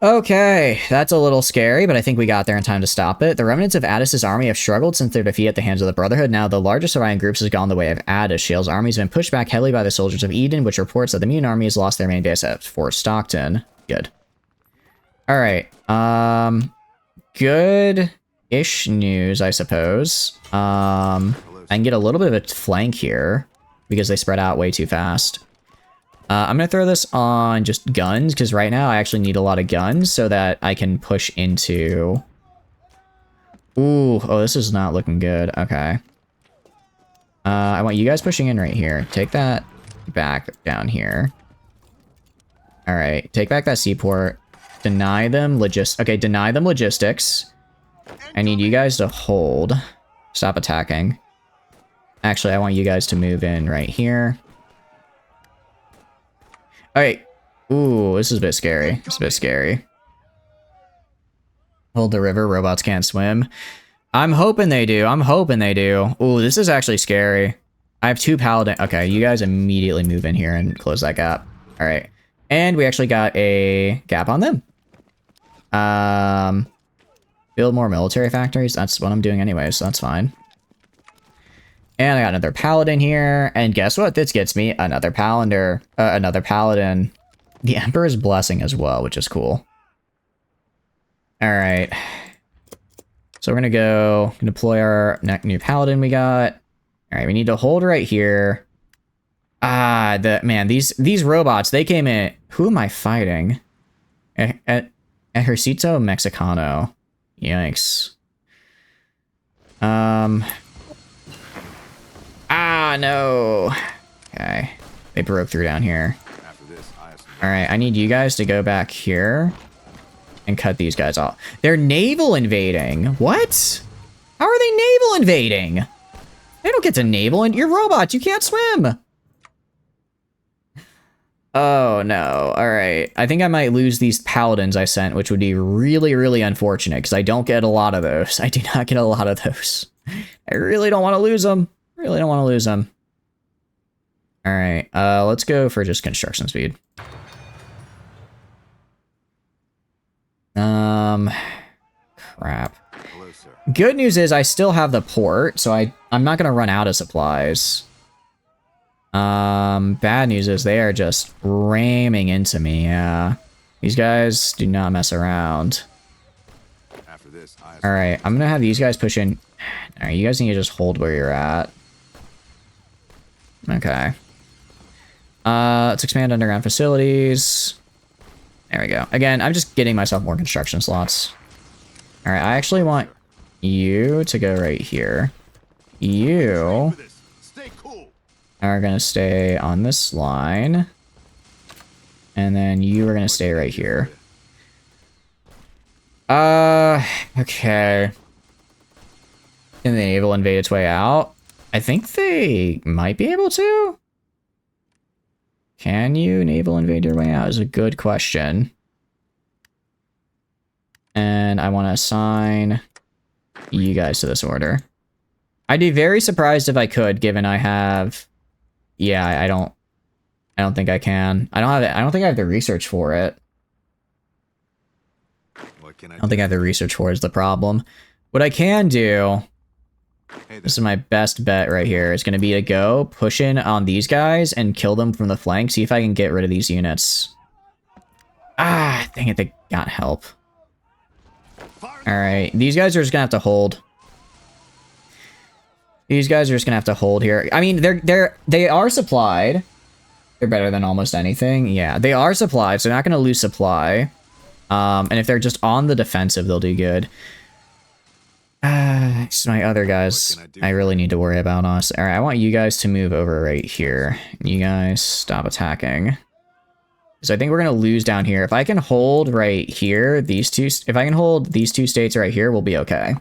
Okay, that's a little scary, but I think we got there in time to stop it. The remnants of Addis's army have struggled since their defeat at the hands of the Brotherhood. Now, the largest surviving groups has gone the way of Addis. Shale's army has been pushed back heavily by the soldiers of Eden, which reports that the Mutant army has lost their main base at Fort Stockton. Good. Alright, good-ish news, I suppose. I can get a little bit of a flank here, because they spread out way too fast. I'm gonna throw this on just guns, because right now I actually need a lot of guns, so that I can push into... Ooh, oh, this is not looking good, okay. I want you guys pushing in right here. Take that back down here. Alright, take back that seaport. Deny them deny them logistics. I need you guys to hold. Stop attacking. Actually, I want you guys to move in right here. Alright. Ooh, this is a bit scary. It's a bit scary. Hold the river, robots can't swim. I'm hoping they do. I'm hoping they do. Ooh, this is actually scary. I have 2 paladin. Okay, you guys immediately move in here and close that gap. Alright. And we actually got a gap on them. Build more military factories. That's what I'm doing anyway, so that's fine. And I got another paladin here. And guess what? This gets me another paladin. The Emperor's Blessing as well, which is cool. Alright. So we're gonna go deploy our new paladin we got. Alright, we need to hold right here. Man, these robots, they came in. Who am I fighting? Ejercito Mexicano. Yikes. No. Okay. They broke through down here. Alright, I need you guys to go back here and cut these guys off. They're naval invading. What? How are they naval invading? They don't get to naval and you're robots. You can't swim. Oh, no. Alright. I think I might lose these paladins I sent, which would be really, really unfortunate, because I don't get a lot of those. I do not get a lot of those. I really don't want to lose them. Really don't want to lose them. Alright. Let's go for just construction speed. Crap. Hello, sir. Good news is I still have the port, so I'm not going to run out of supplies. Bad news is they are just ramming into me, yeah. These guys do not mess around. After this, Alright, I'm gonna have these guys push in. Alright, you guys need to just hold where you're at. Okay. Let's expand underground facilities. There we go. Again, I'm just getting myself more construction slots. Alright, I actually want you to go right here. You are gonna stay on this line. And then you are gonna stay right here. Okay. Can the naval invade its way out? I think they might be able to. Can you naval invade your way out is a good question. And I want to assign you guys to this order. I'd be very surprised if I could, given I have... Yeah, I don't think I can. I don't think I have the research for it. what can I don't think I have the research for it is the problem. What I can do... This is my best bet right here. Is going to be to go push in on these guys and kill them from the flank. See if I can get rid of these units. Ah, dang it, they got help. Alright, these guys are just going to have to hold. These guys are just gonna have to hold here. I mean, they are supplied. They're better than almost anything. Yeah, they are supplied, so they're not gonna lose supply. And if they're just on the defensive, they'll do good. It's my other guys I really need to worry about, honestly. Alright, I want you guys to move over right here. You guys stop attacking. So I think we're gonna lose down here. If I can hold right here, if I can hold these two states right here, we'll be okay.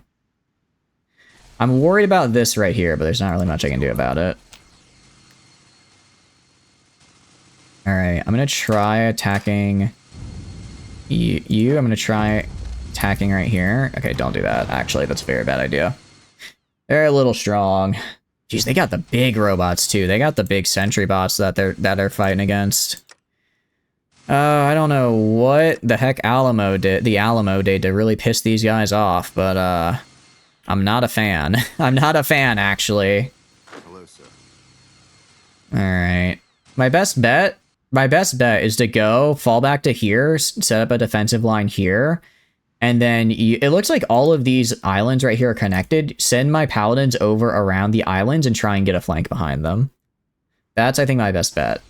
I'm worried about this right here, but there's not really much I can do about it. Alright, I'm gonna try attacking you. I'm gonna try attacking right here. Okay, don't do that. Actually, that's a very bad idea. They're a little strong. Jeez, they got the big robots too. They got the big sentry bots that they're fighting against. I don't know what the heck Alamo did to really piss these guys off, but I'm not a fan. I'm not a fan, actually. Hello, sir. Alright. My best bet is to go, fall back to here, set up a defensive line here, and then it looks like all of these islands right here are connected. Send my paladins over around the islands and try and get a flank behind them. That's, I think, my best bet.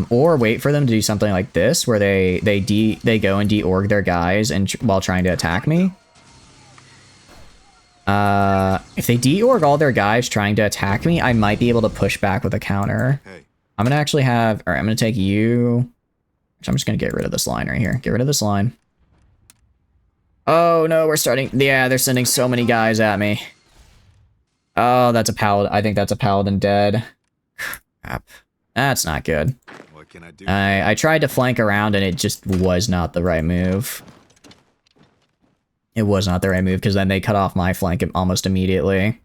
Or wait for them to do something like this, where they go and de-org their guys and while trying to attack me. If they de-org all their guys trying to attack me, I might be able to push back with a counter. Hey. I'm gonna actually have, alright, I'm gonna take you. I'm just gonna get rid of this line right here. Get rid of this line. Oh no, we're starting. Yeah, they're sending so many guys at me. Oh, that's a paladin. I think that's a paladin dead. Crap. That's not good. What can I do? I tried to flank around and it just was not the right move. It was not the right move because then they cut off my flank almost immediately.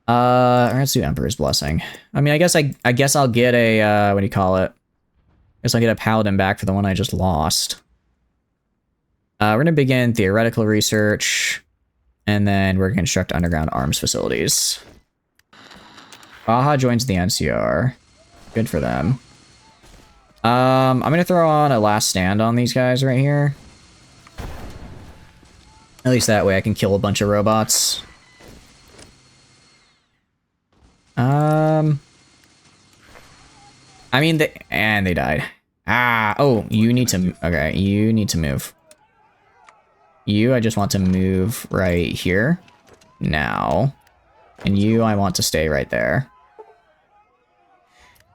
Let's do Emperor's Blessing. I mean, I guess I'll get a what do you call it? I guess I'll get a paladin back for the one I just lost. We're gonna begin theoretical research, and then we're gonna construct underground arms facilities. Baja joins the NCR. Good for them. I'm gonna throw on a last stand on these guys right here. At least that way I can kill a bunch of robots. I mean, they died. Oh, you need to, okay, you need to move. I just want to move right here. Now. And I want to stay right there.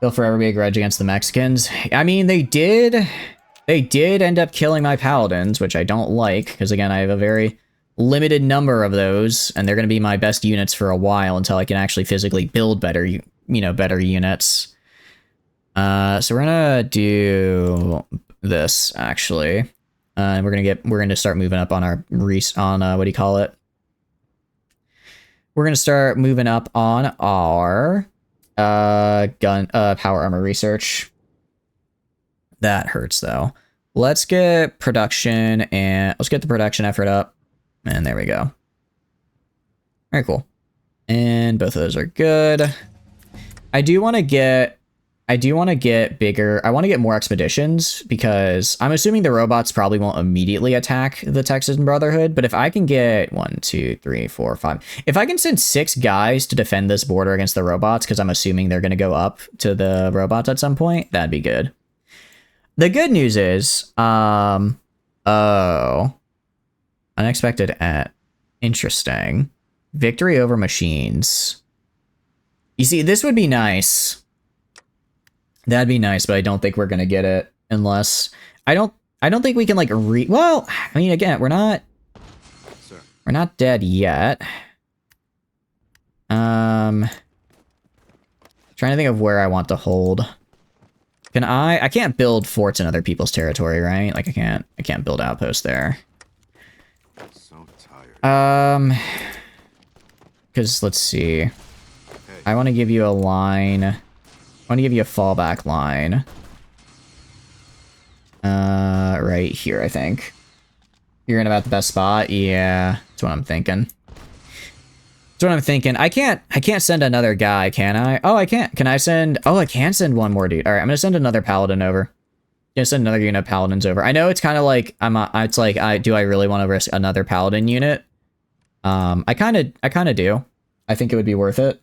They'll forever be a grudge against the Mexicans. I mean, they did end up killing my paladins, which I don't like, because again, I have a very limited number of those, and they're going to be my best units for a while until I can actually physically build better, better units. So we're gonna do this actually, and we're gonna start moving up on our what do you call it? We're gonna start moving up on our power armor research. That hurts though. Let's get production and let's get the production effort up. And there we go. Very cool. And both of those are good. I do want to get bigger. I want to get more expeditions because I'm assuming the robots probably won't immediately attack the Texan Brotherhood. But if I can get 1, 2, 3, 4, 5, if I can send 6 guys to defend this border against the robots, because I'm assuming they're going to go up to the robots at some point, that'd be good. The good news is, unexpected interesting. Victory over machines. You see, this would be nice. That'd be nice, but I don't think we're gonna get it unless I don't think we can like well, I mean, again, we're not dead yet. Trying to think of where I want to hold. Can I can't build forts in other people's territory, right? Like I can't build outposts there. So tired. Because let's see. I want to give you a line. I want to give you a fallback line. Right here, I think. You're in about the best spot? Yeah, that's what I'm thinking. That's what I'm thinking. I can't send another guy, can I? Oh, I can't. Can I send... Oh, I can send one more dude. All right, I'm going to send another paladin over. I'm going to send another unit of paladins over. I know it's kind of like... do I really want to risk another paladin unit? I kind of do. I think it would be worth it.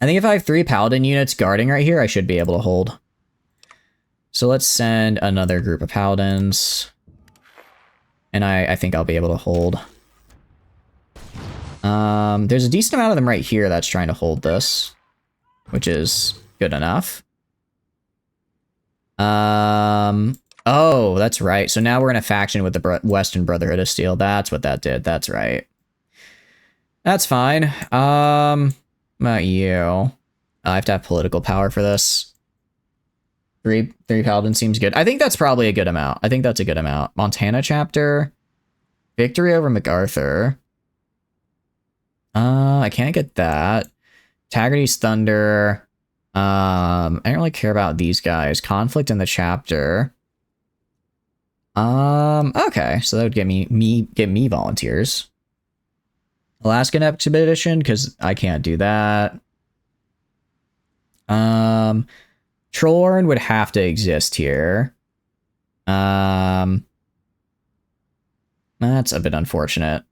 I think if I have 3 paladin units guarding right here, I should be able to hold. So let's send another group of paladins. And I think I'll be able to hold. There's a decent amount of them right here that's trying to hold this, which is good enough. Oh, that's right. So now we're in a faction with the Western Brotherhood of Steel. That's what that did. That's right. That's fine. About you. I have to have political power for this. Three paladin seems good. I think that's probably a good amount. I think that's a good amount. Montana chapter. Victory over MacArthur. I can't get that. Taggarty's Thunder. I don't really care about these guys. Conflict in the chapter. Okay, so that would get me volunteers. Alaskan Expedition, because I can't do that. Trollhorn would have to exist here. That's a bit unfortunate.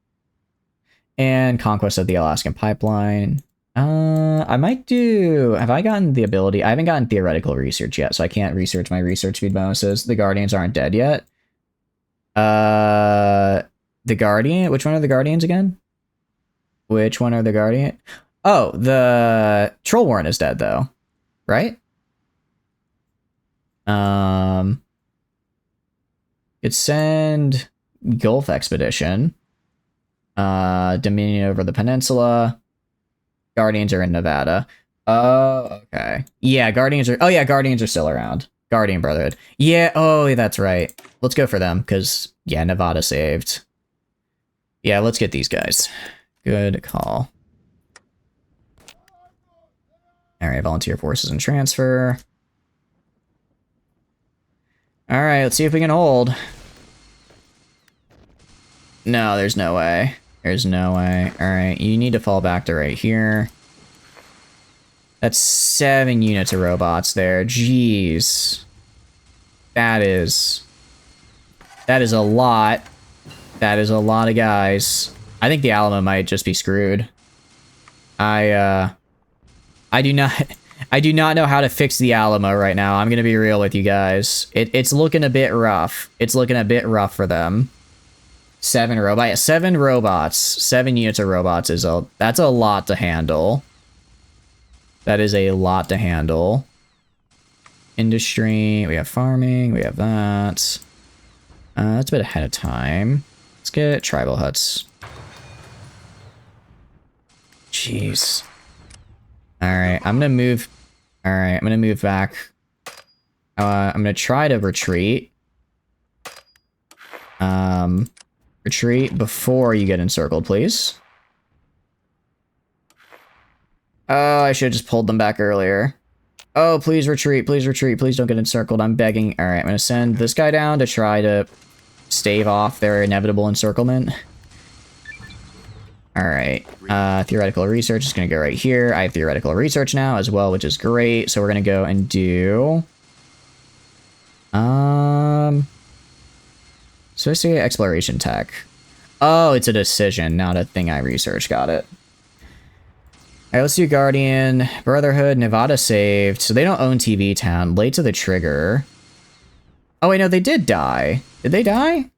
And Conquest of the Alaskan Pipeline. I might do... Have I gotten the ability? I haven't gotten theoretical research yet, so I can't research my research speed bonuses. The Guardians aren't dead yet. The Guardian? Which one are the Guardians again? Which one are the Guardian? Oh, the Trollhorn is dead, though. Right? Could send Gulf Expedition. Dominion over the Peninsula. Guardians are in Nevada. Oh, okay. Yeah, Guardians are still around. Guardian Brotherhood. Yeah, oh, that's right. Let's go for them, because, yeah, Nevada saved. Yeah, let's get these guys. Good call. Alright, volunteer forces and transfer. Alright, let's see if we can hold. No, there's no way. There's no way. Alright, you need to fall back to right here. That's 7 units of robots there. Jeez. That is a lot. That is a lot of guys. I think the Alamo might just be screwed. I do not know how to fix the Alamo right now. I'm gonna be real with you guys. It's looking a bit rough. It's looking a bit rough for them. 7 robots. 7 robots. 7 units of robots that's a lot to handle. That is a lot to handle. Industry. We have farming. We have that. That's a bit ahead of time. Let's get tribal huts. Jeez. Alright, I'm gonna move. Alright, I'm gonna move back. I'm gonna try to retreat. Retreat before you get encircled, please. Oh, I should have just pulled them back earlier. Oh, please retreat, please retreat, please don't get encircled. I'm begging. Alright, I'm gonna send this guy down to try to stave off their inevitable encirclement. Alright, theoretical research is gonna go right here. I have theoretical research now as well, which is great. So we're gonna go and do... Associate exploration tech. Oh, it's a decision, not a thing I researched. Got it. Alright, let's do Guardian. Brotherhood, Nevada saved. So they don't own TV Town. Late to the trigger. Oh, wait, no, they did die. Did they die?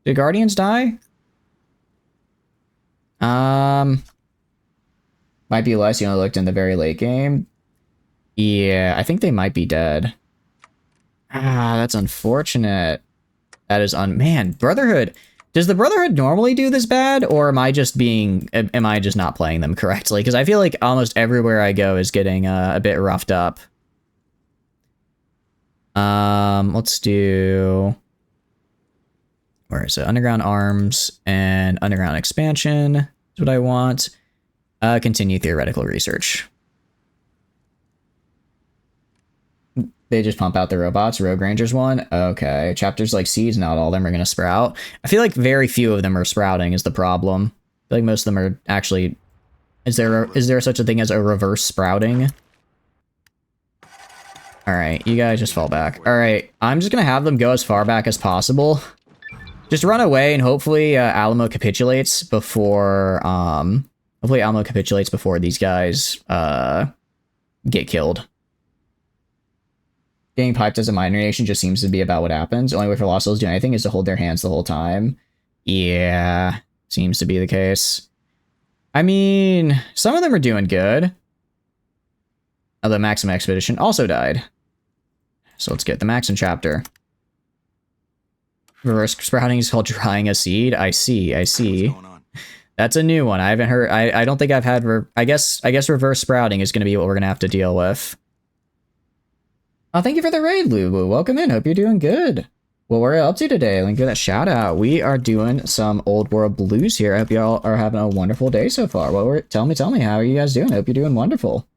Did Guardians die? Might be less. You only looked in the very late game. Yeah, I think they might be dead. Ah, that's unfortunate. That is man, Brotherhood. Does the Brotherhood normally do this bad, or am I just not playing them correctly? Because I feel like almost everywhere I go is getting a bit roughed up. Let's do... Where is it? Underground arms and underground expansion is what I want. Continue theoretical research. They just pump out the robots. Rogue Rangers one. Okay. Chapters like seeds, not all of them are going to sprout. I feel like very few of them are sprouting is the problem. I feel like most of them are actually... Is there such a thing as a reverse sprouting? Alright, you guys just fall back. Alright, I'm just going to have them go as far back as possible. Just run away and hopefully Alamo capitulates before these guys get killed. Getting piped as a minor nation just seems to be about what happens. The only way for Lost Hills to do anything is to hold their hands the whole time. Yeah, seems to be the case. I mean, some of them are doing good. Oh, the Maxim expedition also died. So let's get the Maxim chapter. Reverse sprouting is called drying a seed. I see. What's going on? That's a new one. I haven't heard. I don't think I've had. I guess reverse sprouting is going to be what we're going to have to deal with. Oh, thank you for the raid, Lulu. Welcome in. Hope you're doing good. What we're up to today? Link to that shout out. We are doing some old world blues here. I hope y'all are having a wonderful day so far. Tell me, how are you guys doing? Hope you're doing wonderful.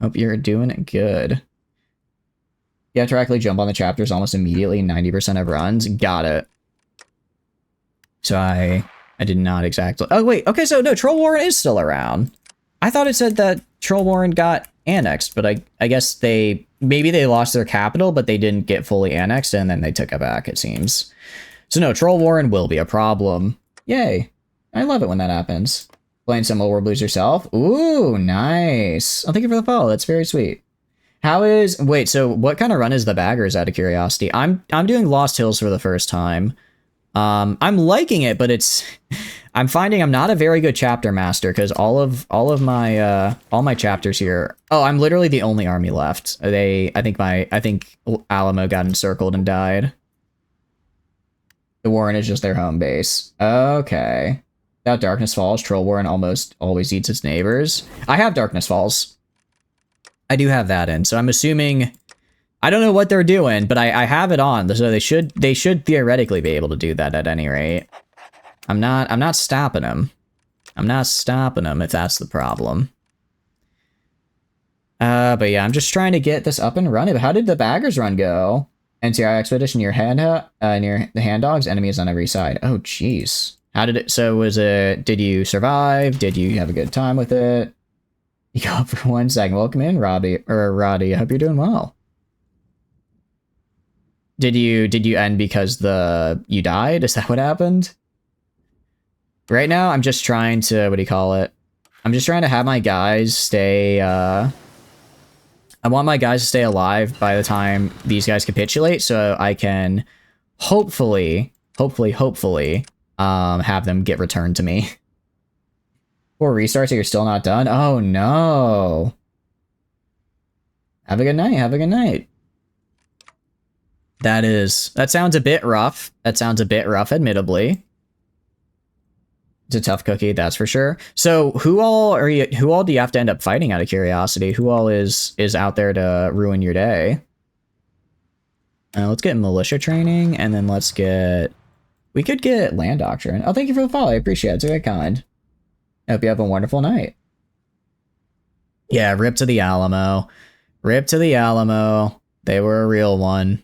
Hope you're doing good. You have to actually jump on the chapters almost immediately. 90% of runs. Got it. So I did not exactly. Oh wait. Okay. So no, Troll Warren is still around. I thought it said that Troll Warren got annexed, but I guess maybe they lost their capital, but they didn't get fully annexed, and then they took it back, it seems. So no, Troll Warren will be a problem. Yay. I love it when that happens. Playing some Old World Blues yourself? Ooh, nice. Oh, thank you for the follow. That's very sweet. Wait, so what kind of run is the Baggers, out of curiosity? I'm doing Lost Hills for the first time. I'm liking it, but I'm finding I'm not a very good chapter master because all my chapters here. Oh, I'm literally the only army left. I think Alamo got encircled and died. The Warren is just their home base. Okay. Without Darkness Falls, Troll Warren almost always eats its neighbors. I have Darkness Falls. I do have that in, so I'm assuming. I don't know what they're doing, but I have it on, so they should theoretically be able to do that at any rate. I'm not stopping them. I'm not stopping them if that's the problem. But yeah, I'm just trying to get this up and running. But how did the Baggers run go? NCR expedition near near the Hand Dogs, enemies on every side. Oh jeez. How did it? So did you survive? Did you have a good time with it? You go up for 1 second. Welcome in, Roddy. I hope you're doing well. Did you end because you died? Is that what happened? Right now, I'm just trying to, what do you call it? I'm just trying to have my guys stay, I want my guys to stay alive by the time these guys capitulate, so I can hopefully, have them get returned to me. 4 restarts, so you're still not done? Oh no. Have a good night. That sounds a bit rough. Admittedly. It's a tough cookie, that's for sure. So who all do you have to end up fighting, out of curiosity? Who all is out there to ruin your day? Let's get militia training, and then we could get land doctrine. Oh, thank you for the follow. I appreciate it. It's very kind. I hope you have a wonderful night. Yeah, rip to the Alamo. They were a real one.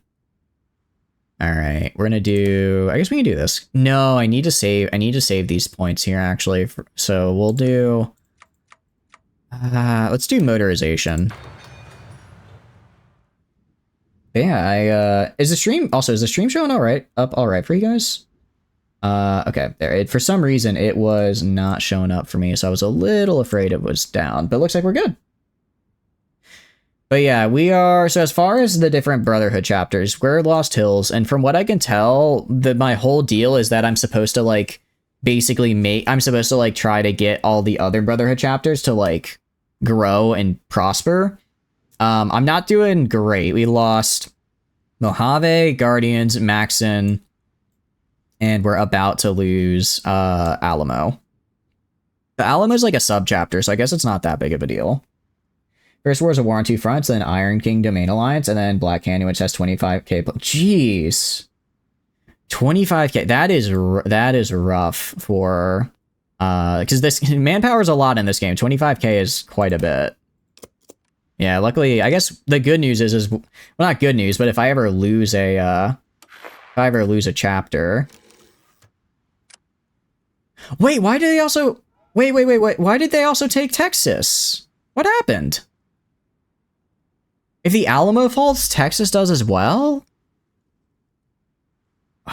All right, we're gonna do. I guess we can do this. No, I need to save these points here actually. So we'll do. Let's do motorization. But yeah, is the stream showing all right for you guys? Okay, there. For some reason, it was not showing up for me, so I was a little afraid it was down. But it looks like we're good. But yeah, we are. So as far as the different Brotherhood chapters, we're Lost Hills, and from what I can tell, my whole deal is that I'm supposed to try to get all the other Brotherhood chapters to grow and prosper. I'm not doing great. We lost Mojave, Guardians, Maxon, and we're about to lose Alamo. The Alamo is like a sub-chapter, so I guess it's not that big of a deal. First War is a war on 2 fronts, then Iron King Domain Alliance, and then Black Canyon, which has 25k. Jeez. 25k. That is rough for... because this manpower is a lot in this game. 25k is quite a bit. Yeah, luckily, I guess the good news is well, not good news, but if I ever lose a chapter... Wait, why did they also... Wait. Why did they also take Texas? What happened? If the Alamo falls, Texas does as well?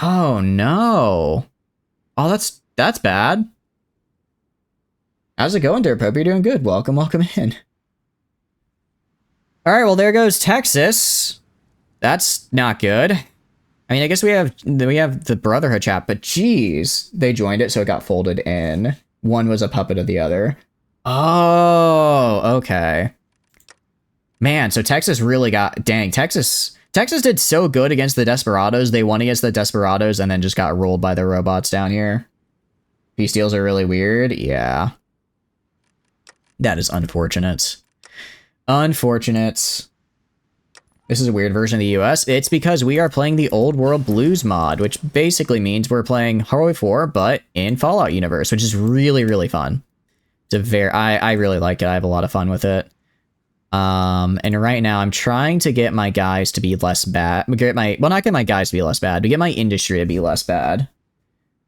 Oh no. Oh, that's bad. How's it going, Derp? Hope you're doing good. Welcome in. All right, well there goes Texas. That's not good. I mean, I guess we have the Brotherhood chat, but geez, they joined it, so it got folded in. One was a puppet of the other. Oh, okay. Man, so Texas really got... Dang, Texas did so good against the Desperados. They won against the Desperados and then just got rolled by the robots down here. Peace deals are really weird. Yeah. That is unfortunate. Unfortunate. This is a weird version of the US. It's because we are playing the Old World Blues mod, which basically means we're playing Hearthstone 4, but in Fallout universe, which is really, really fun. It's a very... I really like it. I have a lot of fun with it. And right now I'm trying to get my guys to be less bad. Not get my guys to be less bad, but get my industry to be less bad.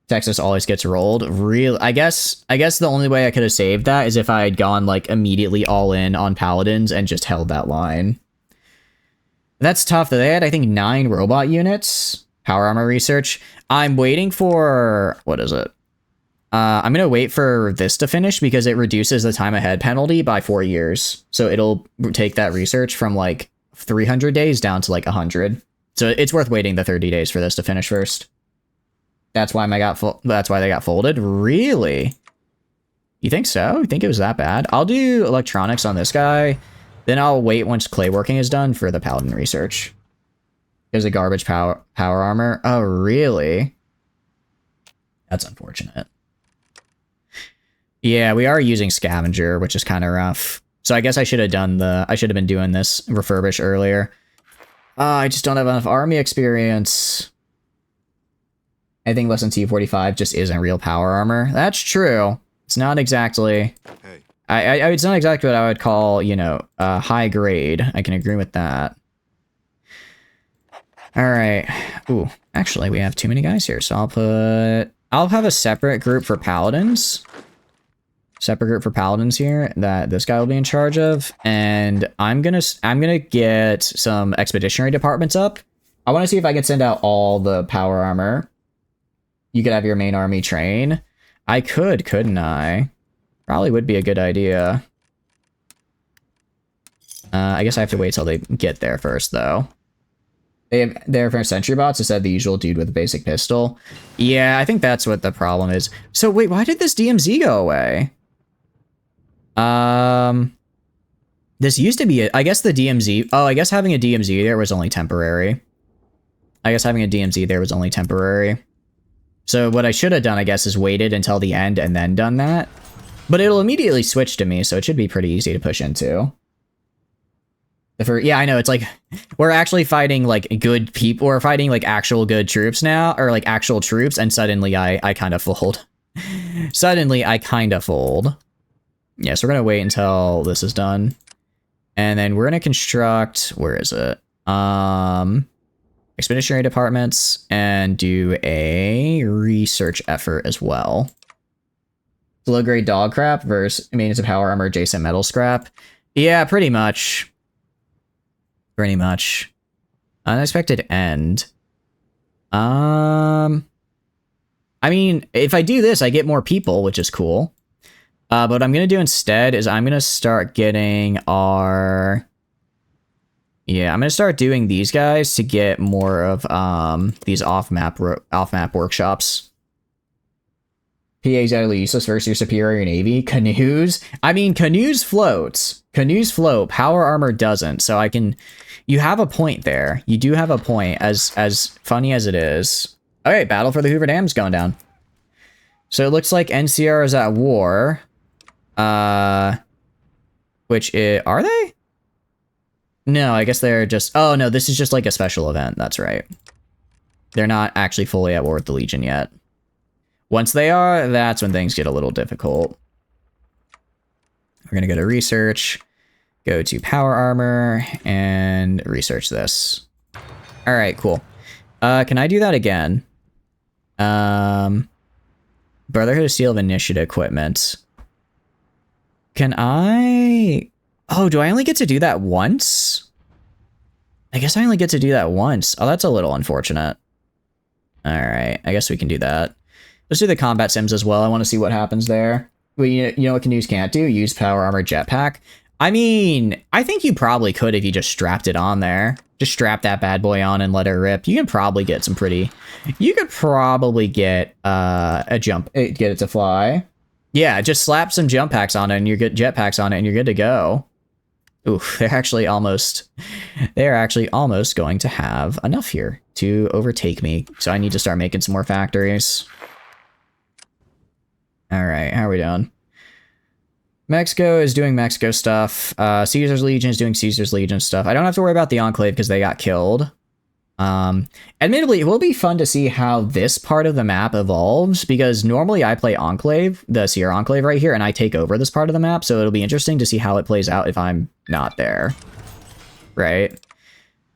Texas always gets rolled. Real, I guess the only way I could have saved that is if I had gone like immediately all in on Paladins and just held that line. That's tough though. They had, I think, 9 robot units. Power armor research. I'm waiting for, what is it? I'm going to wait for this to finish because it reduces the time ahead penalty by 4 years. So it'll take that research from like 300 days down to like 100. So it's worth waiting the 30 days for this to finish first. That's why that's why they got folded. Really? You think so? You think it was that bad? I'll do electronics on this guy. Then I'll wait once clay working is done for the paladin research. There's a garbage power armor. Oh, really? That's unfortunate. Yeah, we are using scavenger, which is kind of rough. So I guess I should have been doing this refurbish earlier. I just don't have enough army experience. Anything less than T45 just isn't real power armor. That's true. It's not exactly... Hey. It's not exactly what I would call, you know, high grade. I can agree with that. All right. Ooh, actually, we have too many guys here, so I'll have a separate group for paladins. Separate group for paladins here that this guy will be in charge of, and I'm gonna get some expeditionary departments up. I want to see if I can send out all the power armor. You could have your main army train. I could, couldn't I? Probably would be a good idea. I guess I have to wait till they get there first, though. They have their for sentry bots instead of the usual dude with a basic pistol. Yeah, I think that's what the problem is. So wait, why did this DMZ go away? This used to be I guess the DMZ. Oh, I guess having a DMZ there was only temporary. So what I should have done, I guess, is waited until the end and then done that. But it'll immediately switch to me, so it should be pretty easy to push into. Yeah, I know, it's like, we're actually fighting, like, good people. We're fighting, like, actual good troops now, or, like, actual troops, and suddenly I kind of fold. Yeah, so we're gonna wait until this is done. And then we're gonna construct, where is it? Expeditionary departments, and do a research effort as well. Low grade dog crap versus maintenance of power armor adjacent metal scrap. Yeah, pretty much. Unexpected end. I mean, if I do this, I get more people, which is cool. But what I'm gonna do instead is I'm gonna start getting our... Yeah, I'm gonna start doing these guys to get more of these off-map workshops. PA's utterly useless versus your superior navy. Canoes? I mean, canoes floats. Canoes float. Power armor doesn't. So I can... You have a point there. You do have a point, as funny as it is. Okay, battle for the Hoover Dam's going down. So it looks like NCR is at war. Are they? No, I guess they're just... Oh, no, this is just like a special event. That's right. They're not actually fully at war with the Legion yet. Once they are, that's when things get a little difficult. We're going to go to research, go to power armor, and research this. All right, cool. Can I do that again? Brotherhood of Steel of Initiative equipment. Can I... Oh, do I only get to do that once? I guess I only get to do that once. Oh, that's a little unfortunate. Alright, I guess we can do that. Let's do the combat sims as well. I want to see what happens there. Well, you know what canoes can't do? Use power armor jetpack. I mean, I think you probably could if you just strapped it on there. Just strap that bad boy on and let it rip. You can probably get some pretty... You could probably get a jump... Get it to fly. Yeah, just slap some jump packs on it and you're good... Jetpacks on it and you're good to go. Oof, they're actually almost going to have enough here to overtake me. So I need to start making some more factories. Alright, how are we doing? Mexico is doing Mexico stuff. Caesar's Legion is doing Caesar's Legion stuff. I don't have to worry about the Enclave because they got killed. Admittedly, it will be fun to see how this part of the map evolves, because normally I play Enclave, the Sierra Enclave right here, and I take over this part of the map, so it'll be interesting to see how it plays out if I'm not there. Right?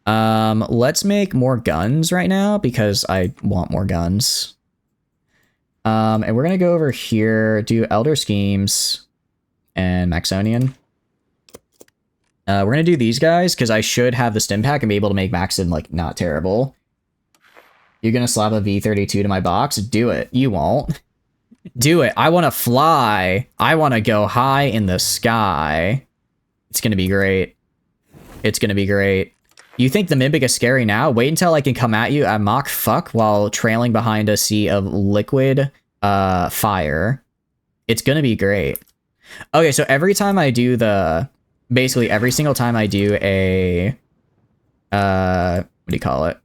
Let's make more guns right now, because I want more guns. And we're gonna go over here, do Elder Schemes, and Maxonian. We're gonna do these guys because I should have the stim pack and be able to make Maxon like not terrible. You're gonna slap a V32 to my box? Do it. You won't. Do it. I want to fly. I want to go high in the sky. It's gonna be great. It's gonna be great. You think the Mimic is scary now? Wait until I can come at you at Mach fuck while trailing behind a sea of liquid fire. It's gonna be great. Okay, so every time I do the... Basically, every single time I do a... what do you call it?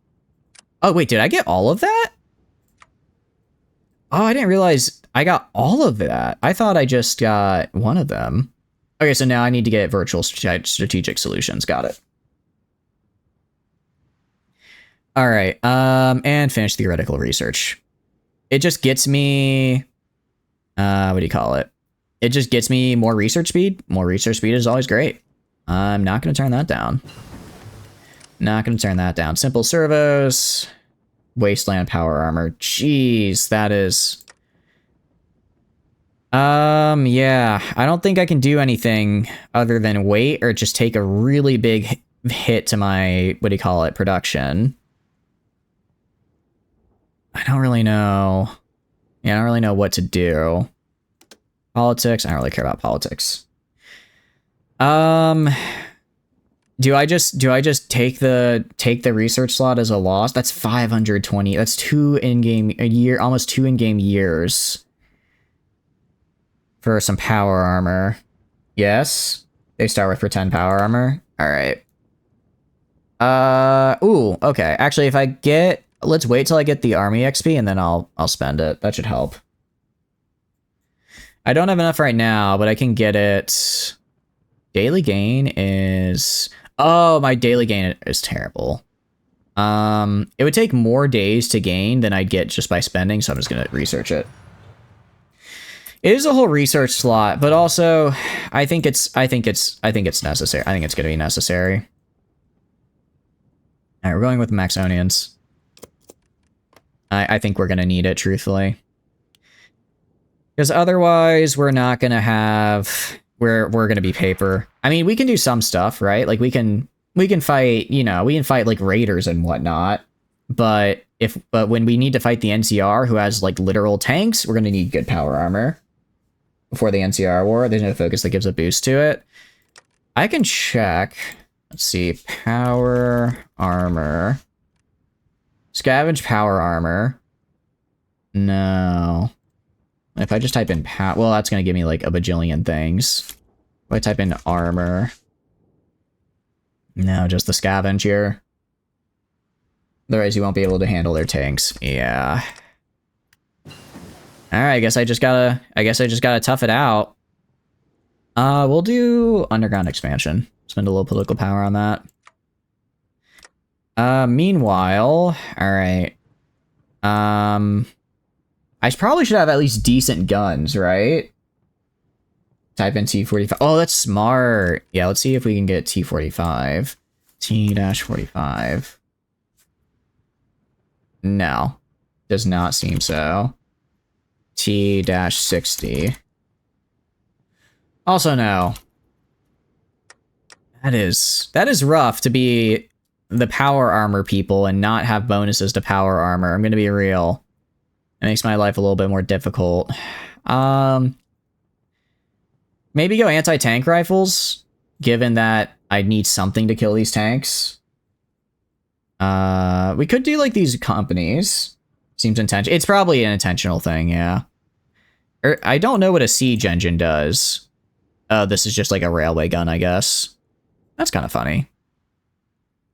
Oh, wait, did I get all of that? Oh, I didn't realize I got all of that. I thought I just got one of them. Okay, so now I need to get virtual strategic solutions. Got it. All right, and finish theoretical research. It just gets me... what do you call it? It just gets me more research speed. More research speed is always great. I'm not going to turn that down. Not going to turn that down. Simple servos. Wasteland power armor. Jeez, that is... yeah. I don't think I can do anything other than wait or just take a really big hit to my, what do you call it, production. I don't really know. Yeah, I don't really know what to do. Politics. I don't really care about politics. Do I just take the research slot as a loss? That's 520. That's 2 in-game a year, almost 2 in-game years for some power armor. Yes, they start with for 10 power armor. All right. Ooh. Okay. Actually, if I get, let's wait till I get the army XP and then I'll spend it. That should help. I don't have enough right now, but I can get it. Daily gain is... Oh, my daily gain is terrible. It would take more days to gain than I'd get just by spending, so I'm just gonna research it. It is a whole research slot, but also I think it's necessary. I think it's gonna be necessary. All right, we're going with the Maxonians. I think we're gonna need it, truthfully. Because otherwise, we're not gonna have... We're gonna be paper. I mean, we can do some stuff, right? Like we can fight, you know, we can fight like raiders and whatnot. But when we need to fight the NCR, who has like literal tanks, we're gonna need good power armor. Before the NCR war, there's no focus that gives a boost to it. I can check. Let's see, power armor. Scavenge power armor. No. If I just type in well, that's going to give me like a bajillion things. If I type in armor. No, just the scavenge here. Otherwise, you won't be able to handle their tanks. Yeah. Alright, I guess I just gotta tough it out. We'll do underground expansion. Spend a little political power on that. Meanwhile, alright. I probably should have at least decent guns, right? Type in T45. Oh, that's smart. Yeah, let's see if we can get T45. T-45. No. Does not seem so. T-60. Also no. That is rough to be the power armor people and not have bonuses to power armor. I'm gonna be real. It makes my life a little bit more difficult. Maybe go anti-tank rifles, given that I need something to kill these tanks. We could do like these companies. Seems intentional. It's probably an intentional thing, yeah. I don't know what a siege engine does. This is just like a railway gun, I guess. That's kind of funny.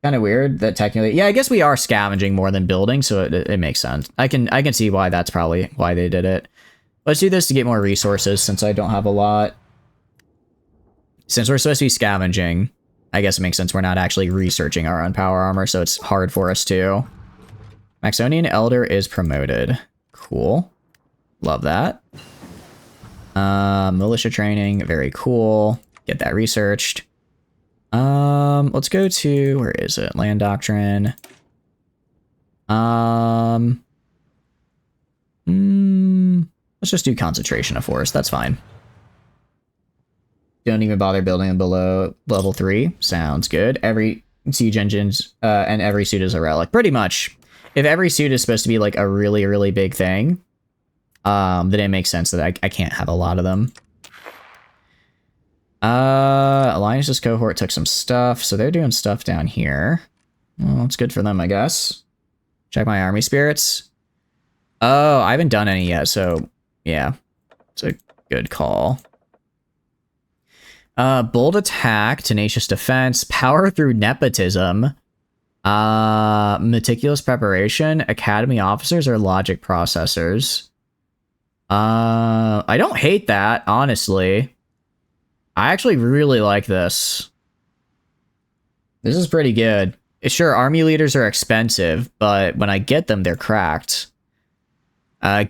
Kind of weird that technically, yeah, I guess we are scavenging more than building, so it makes sense. I can see why that's probably why they did it. Let's do this to get more resources since I don't have a lot. Since we're supposed to be scavenging, I guess it makes sense we're not actually researching our own power armor, so it's hard for us to. Maxonian Elder is promoted. Cool. Love that. Militia training, very cool. Get that researched. Let's go to, where is it? Land doctrine. Let's just do concentration of force. That's fine. Don't even bother building them below level 3. Sounds good. Every siege engines, and every suit is a relic. Pretty much. If every suit is supposed to be like a really, really big thing, then it makes sense that I can't have a lot of them. Alliance's cohort took some stuff, so they're doing stuff down here. Well, it's good for them, I guess. Check my army spirits. Oh, I haven't done any yet, so yeah. It's a good call. Bold attack, tenacious defense, power through nepotism, meticulous preparation, academy officers, or logic processors. I don't hate that, honestly. I actually really like this. This is pretty good. Sure, army leaders are expensive, but when I get them, they're cracked.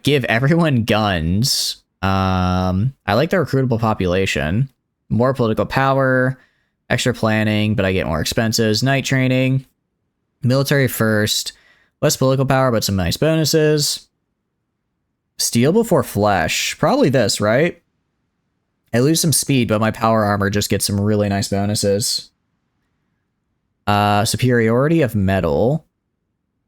Give everyone guns. I like the recruitable population. More political power, extra planning, but I get more expenses. Night training, military first, less political power, but some nice bonuses. Steel before flesh. Probably this, right? I lose some speed, but my power armor just gets some really nice bonuses. Superiority of metal.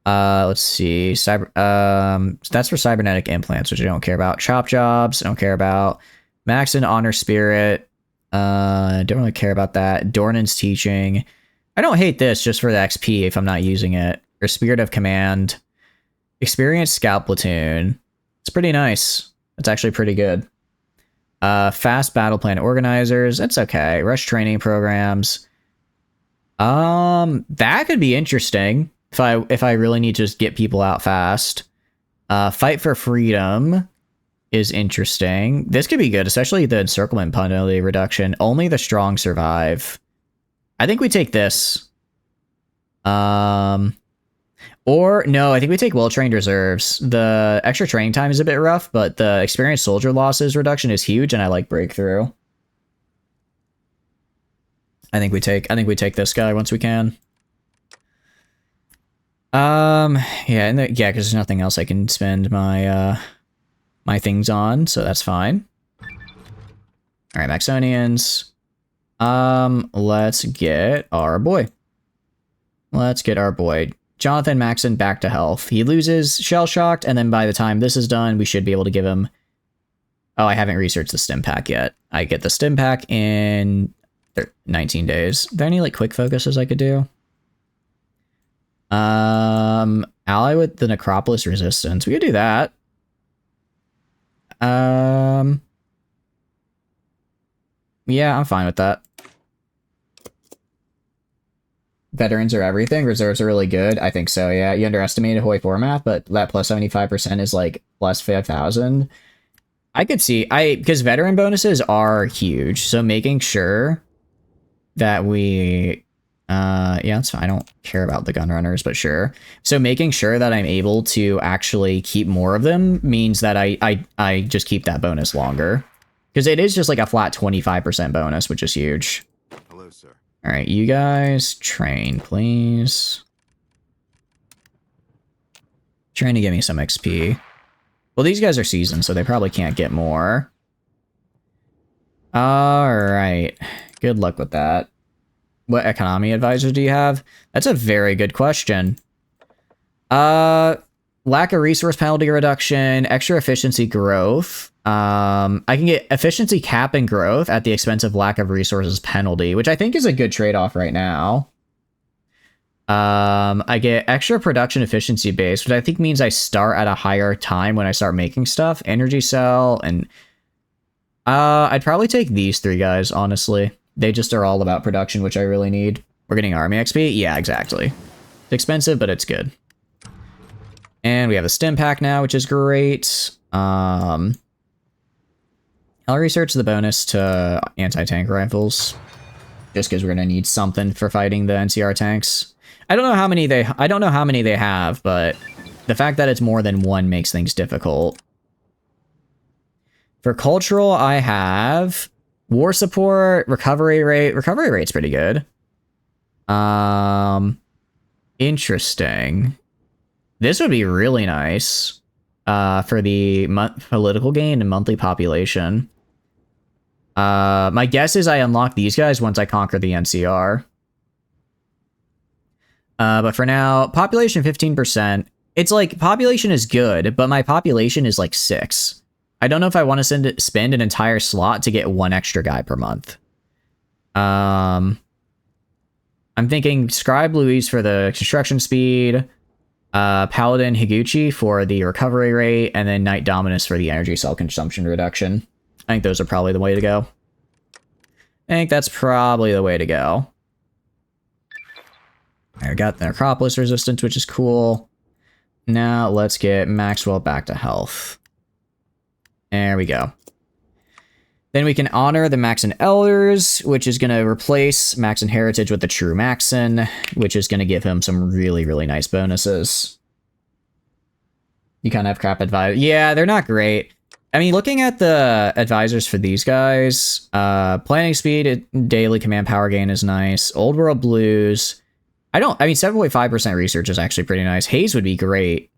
Let's see. That's for cybernetic implants, which I don't care about. Chop jobs, I don't care about. Max and honor spirit. Don't really care about that. Dornan's teaching. I don't hate this just for the XP if I'm not using it. Or spirit of command. Experienced scout platoon. It's pretty nice. It's actually pretty good. Fast battle plan organizers. It's okay. Rush training programs. That could be interesting if I really need to just get people out fast. Fight for freedom is interesting. This could be good, especially the encirclement penalty reduction. Only the strong survive. I think we take this. Or no, I think we take well-trained reserves. The extra training time is a bit rough, but the experienced soldier losses reduction is huge, and I like breakthrough. I think we take this guy once we can. Yeah, yeah, because there's nothing else I can spend my my things on, so that's fine. All right, Maxonians. Let's get our boy. Jonathan Maxon back to health. He loses shell-shocked, and then by the time this is done, we should be able to give him... Oh, I haven't researched the stim pack yet. I get the stim pack in 19 days. Are there any, like, quick focuses I could do? Ally with the Necropolis Resistance. We could do that. Yeah, I'm fine with that. Veterans are everything. Reserves are really good. I think so, yeah. You underestimated Hoi 4 math, but that plus 75% is like plus 5,000. I could see, because veteran bonuses are huge. So making sure that we, yeah, that's fine. I don't care about the gun runners, but sure. So making sure that I'm able to actually keep more of them means that I just keep that bonus longer. Because it is just like a flat 25% bonus, which is huge. Hello, sir. All right, you guys train, please. Trying to give me some XP. Well, these guys are seasoned, so they probably can't get more. All right, good luck with that. What economy advisor do you have? That's a very good question. Lack of resource penalty reduction, extra efficiency growth. I can get efficiency cap and growth at the expense of lack of resources penalty, which I think is a good trade-off right now. I get extra production efficiency base, which I think means I start at a higher time when I start making stuff. Energy cell, and I'd probably take these 3 guys, honestly. They just are all about production, which I really need. We're getting army XP? Yeah, exactly. It's expensive, but it's good. And we have a stim pack now, which is great. I'll research the bonus to anti-tank rifles, just because we're gonna need something for fighting the NCR tanks. I don't know how many they have, but the fact that it's more than 1 makes things difficult. For cultural, I have war support, recovery rate. Recovery rate's pretty good. Interesting. This would be really nice for the political gain and monthly population. My guess is I unlock these guys once I conquer the NCR. But for now, population 15%. It's like, population is good, but my population is like 6. I don't know if I want to spend an entire slot to get 1 extra guy per month. I'm thinking Scribe Louise for the construction speed, Paladin Higuchi for the recovery rate, and then Knight Dominus for the energy cell consumption reduction. I think those are probably the way to go. I think that's probably the way to go. I got the Necropolis resistance, which is cool. Now let's get Maxwell back to health. There we go. Then we can honor the Maxon Elders, which is going to replace Maxon Heritage with the True Maxon, which is going to give him some really, really nice bonuses. You kind of have crap advisors. Yeah, they're not great. I mean, looking at the advisors for these guys, planning speed, daily command power gain is nice. Old World Blues. I mean, 7.5% research is actually pretty nice. Haze would be great.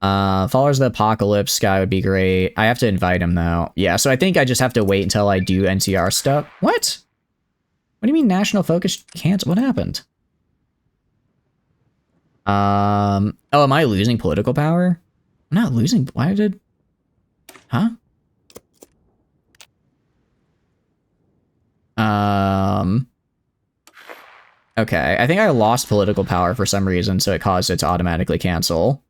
Followers of the Apocalypse guy would be great. I have to invite him though. Yeah, so I think I just have to wait until I do NCR stuff. What? What do you mean national focus cancel? What happened? Oh, am I losing political power? I'm not losing. Why did? Huh? Okay, I think I lost political power for some reason, so it caused it to automatically cancel.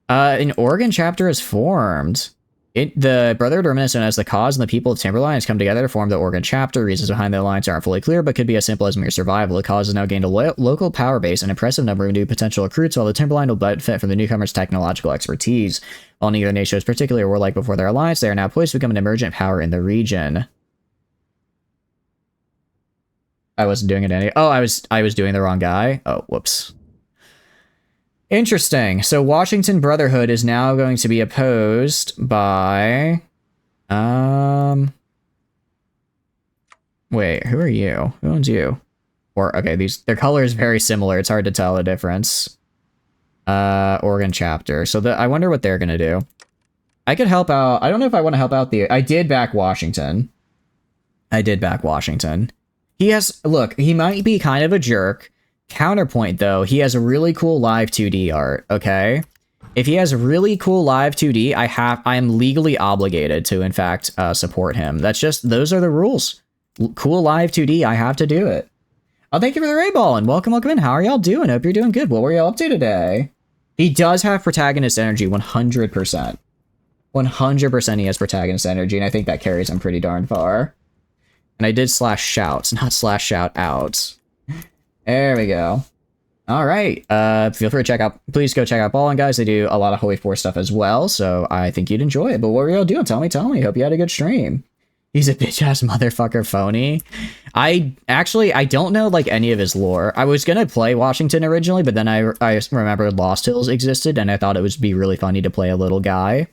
An Oregon chapter is formed. The Brotherhood reminiscent as the cause and the people of Timberline has come together to form the Oregon chapter. Reasons behind the alliance aren't fully clear, but could be as simple as mere survival. The cause has now gained a local power base, an impressive number of new potential recruits, while the Timberline will benefit from the newcomers' technological expertise. While neither nation was particularly warlike before their alliance, they are now poised to become an emergent power in the region. I wasn't doing it any. Oh, I was doing the wrong guy. Oh, whoops. Interesting. So Washington Brotherhood is now going to be opposed by... Wait, who are you? Who owns you? Or, okay, their color is very similar. It's hard to tell the difference. Oregon chapter. So I wonder what they're going to do. I could help out. I don't know if I want to help out I did back Washington. He has... Look, he might be kind of a jerk. Counterpoint, though, he has a really cool live 2D art, okay? If he has really cool live 2D, I am legally obligated to, in fact, support him. Those are the rules. Cool live 2D, I have to do it. Oh, thank you for the raid ball, and welcome in. How are y'all doing? Hope you're doing good. What were y'all up to today? He does have protagonist energy, 100%. 100% he has protagonist energy, and I think that carries him pretty darn far. And I did slash shouts, not slash shout outs. There we go. All right. Feel free to please go check out Ballin, guys. They do a lot of Holy Force stuff as well, so I think you'd enjoy it. But what were y'all doing? Tell me. Hope you had a good stream. He's a bitch-ass motherfucker phony. I don't know, like, any of his lore. I was gonna play Washington originally, but then I remembered Lost Hills existed, and I thought it would be really funny to play a little guy.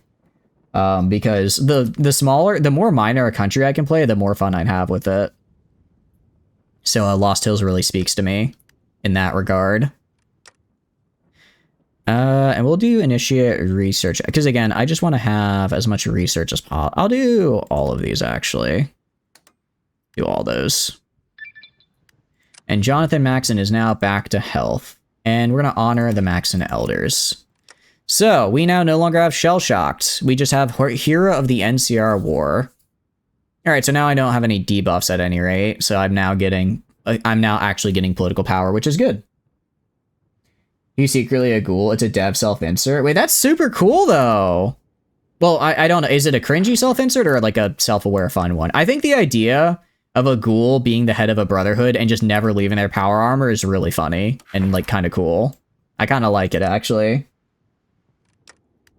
Because the more minor a country I can play, the more fun I'd have with it. So Lost Hills really speaks to me in that regard. And we'll do initiate research. Because again, I just want to have as much research as possible. I'll do all of these, actually. Do all those. And Jonathan Maxon is now back to health. And we're going to honor the Maxon Elders. So, we now no longer have Shell Shocked. We just have Hero of the NCR War. Alright, so now I don't have any debuffs at any rate. So I'm now actually getting political power, which is good. He's secretly a ghoul. It's a dev self-insert. Wait, that's super cool, though. Well, I don't know. Is it a cringy self-insert or like a self-aware fun one? I think the idea of a ghoul being the head of a brotherhood and just never leaving their power armor is really funny and like kind of cool. I kind of like it, actually.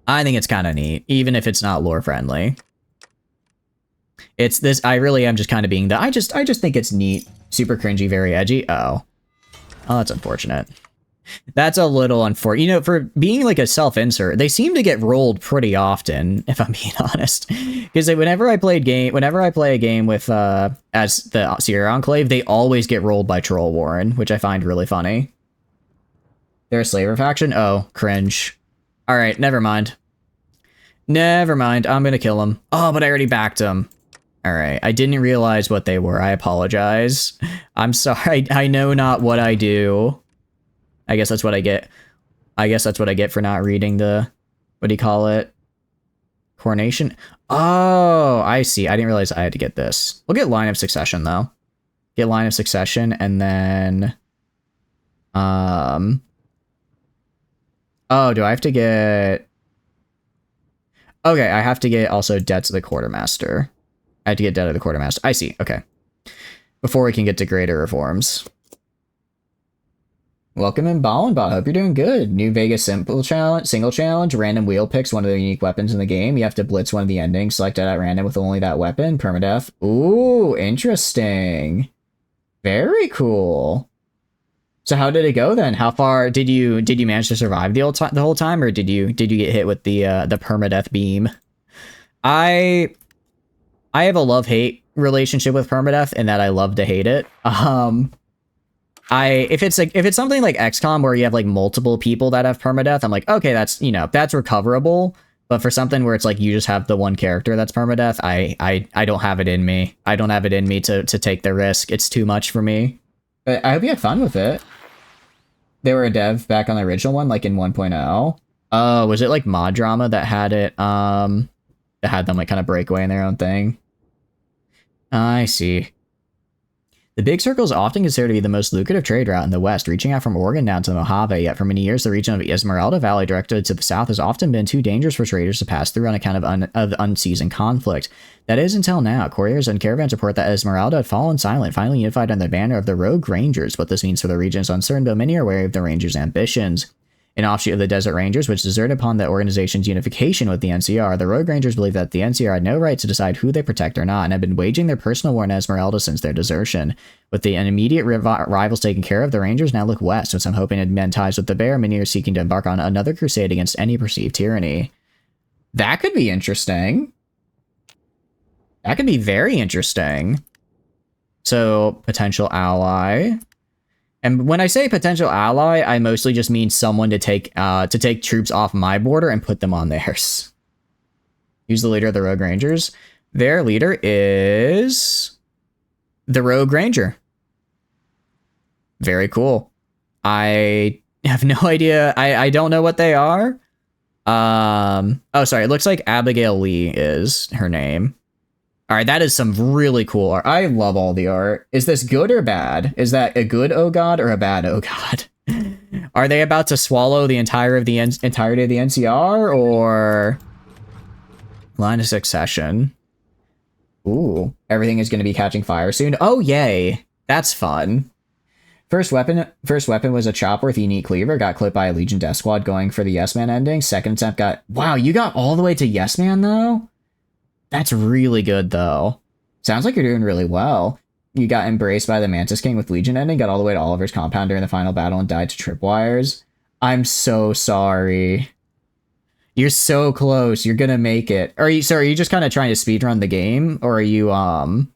I think it's kind of neat, even if it's not lore friendly. It's this, I really am just kind of being the, I just think it's neat. Super cringy, very edgy. Oh, that's unfortunate. That's a little unfortunate. You know, for being like a self-insert, they seem to get rolled pretty often, if I'm being honest. Because whenever I play a game with as the Sierra Enclave, they always get rolled by Troll Warren, which I find really funny. They're a slaver faction? Oh, cringe. Alright, never mind. Never mind, I'm gonna kill him. Oh, but I already backed him. Alright, I didn't realize what they were. I apologize. I'm sorry, I know not what I do. I guess that's what I get. I guess that's what I get for not reading the, what do you call it? Coronation? Oh, I see. I didn't realize I had to get this. We'll get Line of Succession, though. Get Line of Succession, and then... Oh, do I have to get... Okay, I have to get also Debts of the Quartermaster. I have to get Debt of the Quartermaster. I see, okay. Before we can get to greater reforms. Welcome in Ballenbot. Hope you're doing good. New Vegas single challenge. Random wheel picks one of the unique weapons in the game. You have to blitz one of the endings. Select it at random with only that weapon. Permadeath. Ooh, interesting. Very cool. So how did it go then? How far did you manage to survive the whole time, or did you get hit with the permadeath beam? I have a love-hate relationship with permadeath in that I love to hate it. If it's something like XCOM where you have like multiple people that have permadeath, I'm like, okay, that's, you know, that's recoverable. But for something where it's like you just have the one character that's permadeath, I don't have it in me. I don't have it in me to take the risk. It's too much for me. But I hope you had fun with it. They were a dev back on the original one, like in 1.0. Oh, was it like Mod Drama that had it, that had them like kind of break away in their own thing? I see. The Big Circle is often considered to be the most lucrative trade route in the West, reaching out from Oregon down to the Mojave, yet for many years the region of Esmeralda Valley directed to the south has often been too dangerous for traders to pass through on account of unseasoned conflict. That is until now. Couriers and caravans report that Esmeralda had fallen silent, finally unified under the banner of the Rogue Rangers. What this means for the region is uncertain, though many are wary of the Rangers' ambitions. An offshoot of the Desert Rangers, which deserted upon the organization's unification with the NCR, the Rogue Rangers believe that the NCR had no right to decide who they protect or not, and have been waging their personal war in Esmeralda since their desertion. With the immediate rivals taken care of, the Rangers now look west, with some hoping to mend ties with the Bear. Many are seeking to embark on another crusade against any perceived tyranny. That could be interesting. That could be very interesting. So, potential ally. And when I say potential ally, I mostly just mean someone to take troops off my border and put them on theirs. Who's the leader of the Rogue Rangers? Their leader is the Rogue Ranger. Very cool. I have no idea. I don't know what they are. Oh, sorry. It looks like Abigail Lee is her name. All right, that is some really cool art. I love all the art. Is this good or bad? Is that a good oh god or a bad oh god? Are they about to swallow the entirety of the NCR, or Line of Succession? Ooh, everything is going to be catching fire soon. Oh yay, that's fun. First weapon was a chopper with unique cleaver. Got clipped by a Legion Death Squad going for the Yes Man ending. Second attempt got... Wow, you got all the way to Yes Man though? That's really good, though. Sounds like you're doing really well. You got embraced by the Mantis King with Legion ending, got all the way to Oliver's compound during the final battle and died to tripwires. I'm so sorry. You're so close. You're gonna make it. Are you just kind of trying to speedrun the game? Or are you like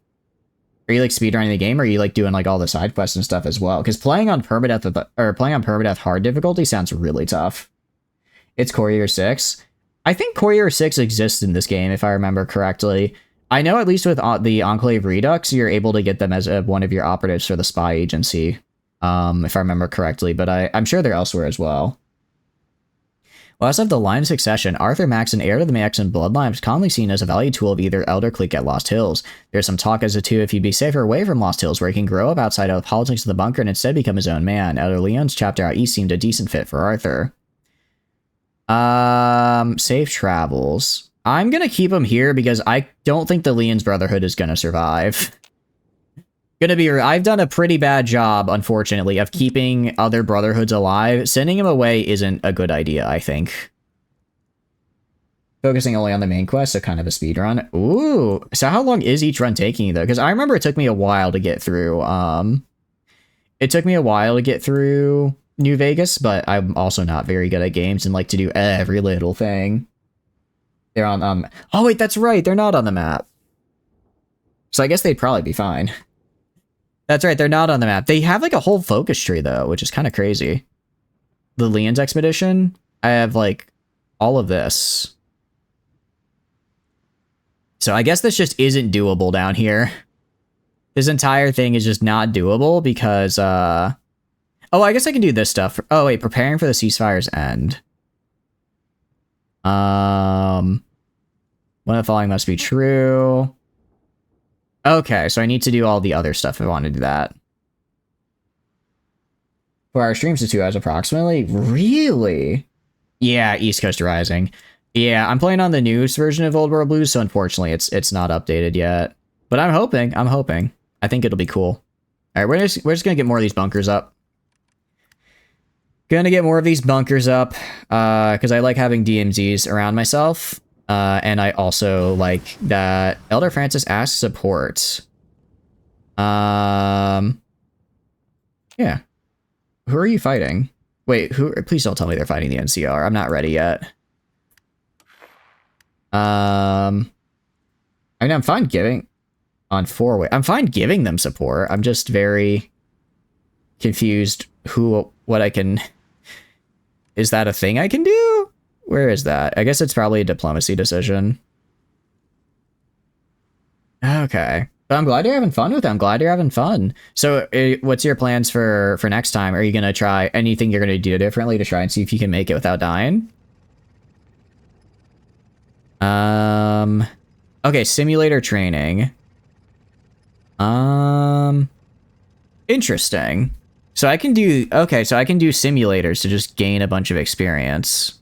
speedrunning the game, or are you like doing like all the side quests and stuff as well? Because playing on permadeath hard difficulty sounds really tough. It's Courier 6. I think Courier 6 exists in this game, if I remember correctly. I know at least with the Enclave Redux, you're able to get them as one of your operatives for the spy agency, if I remember correctly, but I'm sure they're elsewhere as well. Last of the line of succession, Arthur Maxon, heir to the Maxon bloodline, is commonly seen as a valued tool of either elder clique at Lost Hills. There's some talk as to if he'd be safer away from Lost Hills, where he can grow up outside of the politics of the bunker and instead become his own man. Elder Leon's chapter out east seemed a decent fit for Arthur. Safe travels. I'm gonna keep him here because I don't think the Leon's Brotherhood is gonna survive. I've done a pretty bad job, unfortunately, of keeping other Brotherhoods alive. Sending him away isn't a good idea, I think. Focusing only on the main quest, so kind of a speed run. Ooh, so how long is each run taking, though? Because I remember it took me a while to get through, New Vegas, but I'm also not very good at games and like to do every little thing. They're on, oh wait, that's right, they're not on the map. So I guess they'd probably be fine. That's right, they're not on the map. They have like a whole focus tree though, which is kind of crazy. The Leon's expedition, I have like all of this. So I guess this just isn't doable down here. This entire thing is just not doable because, oh, I guess I can do this stuff. Oh wait, preparing for the ceasefire's end. One of the following must be true. Okay, so I need to do all the other stuff if I want to do that. 4 hour streams to 2 hours approximately? Really? Yeah, East Coast Rising. Yeah, I'm playing on the newest version of Old World Blues, so unfortunately it's not updated yet. But I'm hoping. I think it'll be cool. Alright, we're just gonna get more of these bunkers up. Because I like having DMZs around myself. And I also like that Elder Francis asks support. Yeah. Who are you fighting? Wait, please don't tell me they're fighting the NCR. I'm not ready yet. I mean, I'm fine giving on 4-way. I'm fine giving them support. I'm just very confused what I can... Is that a thing I can do? Where is that? I guess it's probably a diplomacy decision. Okay. But I'm glad you're having fun with it. I'm glad you're having fun. So what's your plans for next time? Are you going to try anything you're going to do differently to try and see if you can make it without dying? Okay, simulator training. Interesting. So I can do, okay, so I can do simulators to just gain a bunch of experience.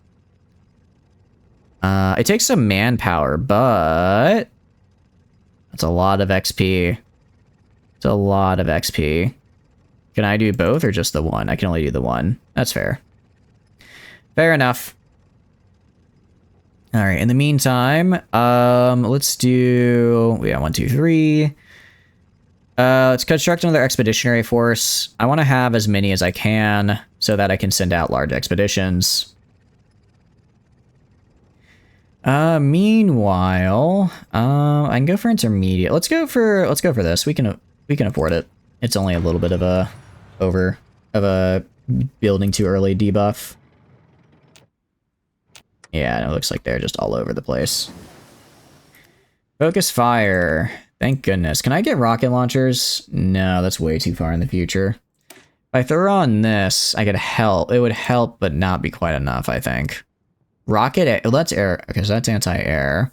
It takes some manpower, but that's a lot of XP. It's a lot of XP. Can I do both or just the one? I can only do the one. That's fair. Fair enough. All right, in the meantime, let's do, we got 1, 2, 3. Let's construct another expeditionary force. I want to have as many as I can so that I can send out large expeditions. Meanwhile, I can go for intermediate. Let's go for this. We can afford it. It's only a little bit of a building too early debuff. Yeah, it looks like they're just all over the place. Focus fire. Thank goodness. Can I get rocket launchers? No, that's way too far in the future. If I throw on this, I could help. It would help, but not be quite enough, I think. Rocket, that's air, because that's anti-air.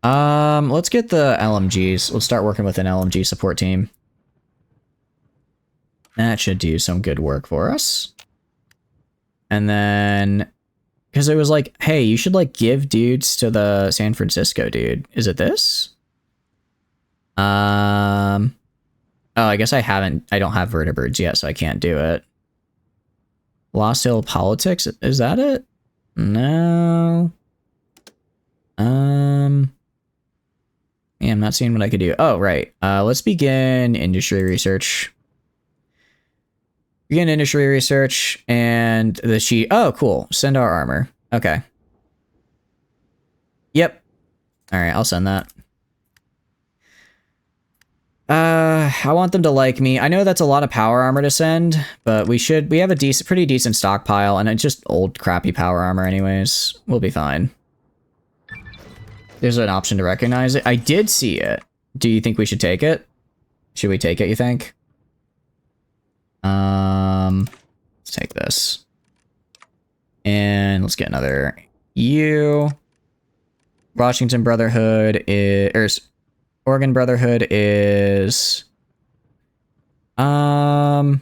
Let's get the LMGs. Let's start working with an LMG support team. That should do some good work for us. And then, because it was like, hey, you should like give dudes to the San Francisco dude. Is it this? Oh, I guess I don't have vertebrates yet, so I can't do it. Lost Hill Politics, is that it? No. Yeah, I'm not seeing what I could do. Oh, right. Let's begin industry research. Begin industry research, and the sheet. Oh, cool. Send our armor. Okay. Yep. All right, I'll send that. I want them to like me. I know that's a lot of power armor to send, but we have a pretty decent stockpile, and it's just old crappy power armor anyways. We'll be fine. There's an option to recognize it. I did see it. Do you think we should take it? Should we take it, you think? Let's take this. And let's get another U. Washington Brotherhood is... Oregon Brotherhood is... Okay,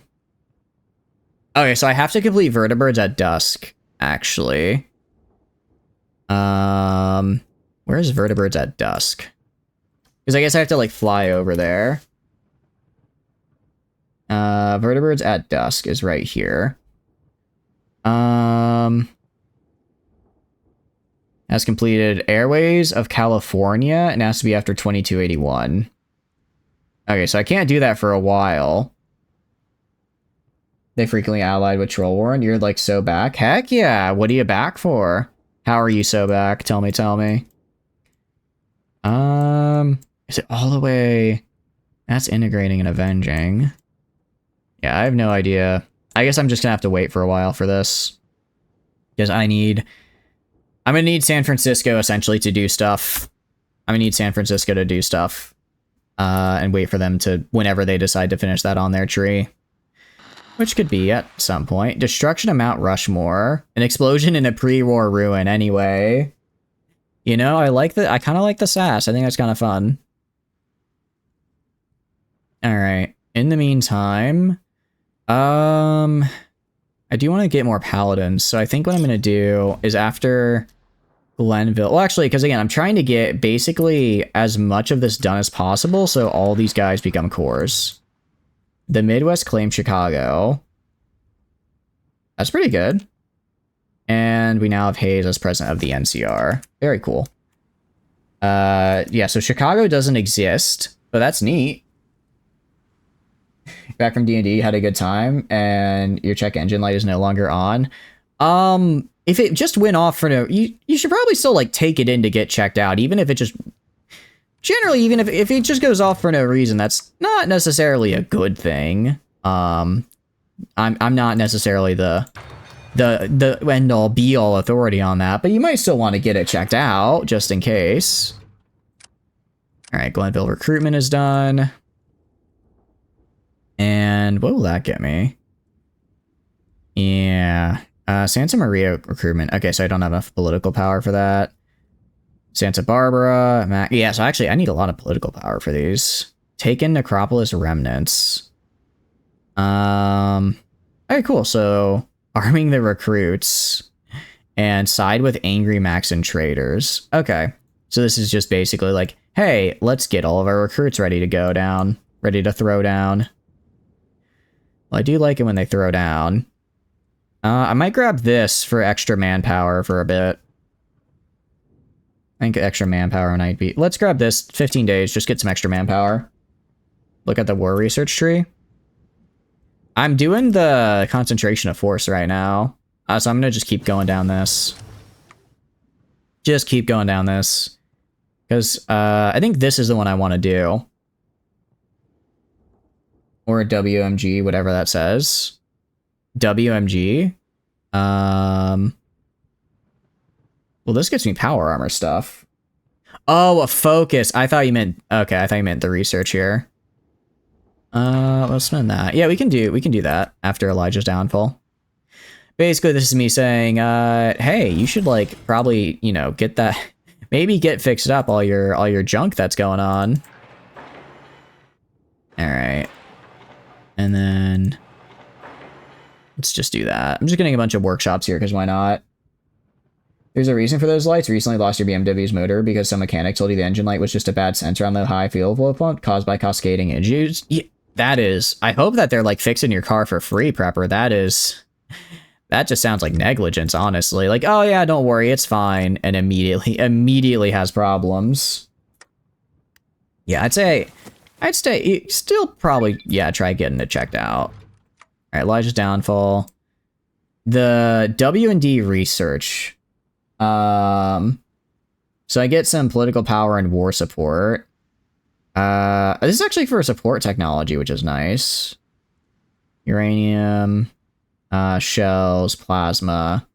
so I have to complete vertebrates at dusk, actually. Where's vertebrates at dusk? Because I guess I have to, like, fly over there. Vertebrates at dusk is right here. Has completed Airways of California and has to be after 2281. Okay, so I can't do that for a while. They frequently allied with Troll Warren. You're like so back? Heck yeah! What are you back for? How are you so back? Tell me, tell me. Is it all the way? That's integrating and avenging. Yeah, I have no idea. I guess I'm just gonna have to wait for a while for this. Because I'm gonna need San Francisco essentially to do stuff. I'm gonna need San Francisco to do stuff. And wait for them to, whenever they decide to finish that on their tree. Which could be at some point. Destruction of Mount Rushmore. An explosion in a pre-war ruin anyway. You know, I kind of like the sass. I think that's kind of fun. Alright. In the meantime, I do want to get more paladins. So I think what I'm going to do is after Glenville. Well, actually, because again, I'm trying to get basically as much of this done as possible so all these guys become cores. The Midwest claimed Chicago. That's pretty good. And we now have Hayes as president of the NCR. Very cool. Yeah, so Chicago doesn't exist, but that's neat. Back from D&D, had a good time, and your check engine light is no longer on. If it just went off for no... You should probably still, like, take it in to get checked out, even if it just... Generally, even if it just goes off for no reason, that's not necessarily a good thing. I'm not necessarily the end-all, be-all authority on that, but you might still want to get it checked out, just in case. Alright, Glenville recruitment is done. And what will that get me? Yeah. Santa Maria recruitment. Okay, so I don't have enough political power for that. Santa Barbara. Yeah, so actually I need a lot of political power for these. Taken Necropolis remnants. Alright, cool. So arming the recruits and side with angry Maxon traders. Okay. So this is just basically like, hey, let's get all of our recruits ready to go down. Ready to throw down. Well, I do like it when they throw down. I might grab this for extra manpower for a bit. I think extra manpower might be... Let's grab this. 15 days. Just get some extra manpower. Look at the war research tree. I'm doing the concentration of force right now. So I'm going to just keep going down this. Just keep going down this. Because I think this is the one I want to do. Or WMG, whatever that says. WMG. Well, this gets me power armor stuff. Oh, a focus. I thought you meant... Okay, I thought you meant the research here. Let's spend that. Yeah, we can do that after Elijah's downfall. Basically, this is me saying, hey, you should, like, probably, you know, get that... Maybe get fixed up all your junk that's going on. Alright. And then... Let's just do that. I'm just getting a bunch of workshops here, because why not? There's a reason for those lights. You recently lost your BMW's motor because some mechanic told you the engine light was just a bad sensor on the high fuel flow pump caused by cascading issues. Yeah, that is... I hope that they're, like, fixing your car for free, Prepper. That is... That just sounds like negligence, honestly. Like, oh yeah, don't worry, it's fine. And immediately has problems. Yeah, I'd still probably, yeah, try getting it checked out. Alright, Elijah's downfall. The W&D research. So I get some political power and war support. This is actually for support technology, which is nice. Uranium, shells, plasma.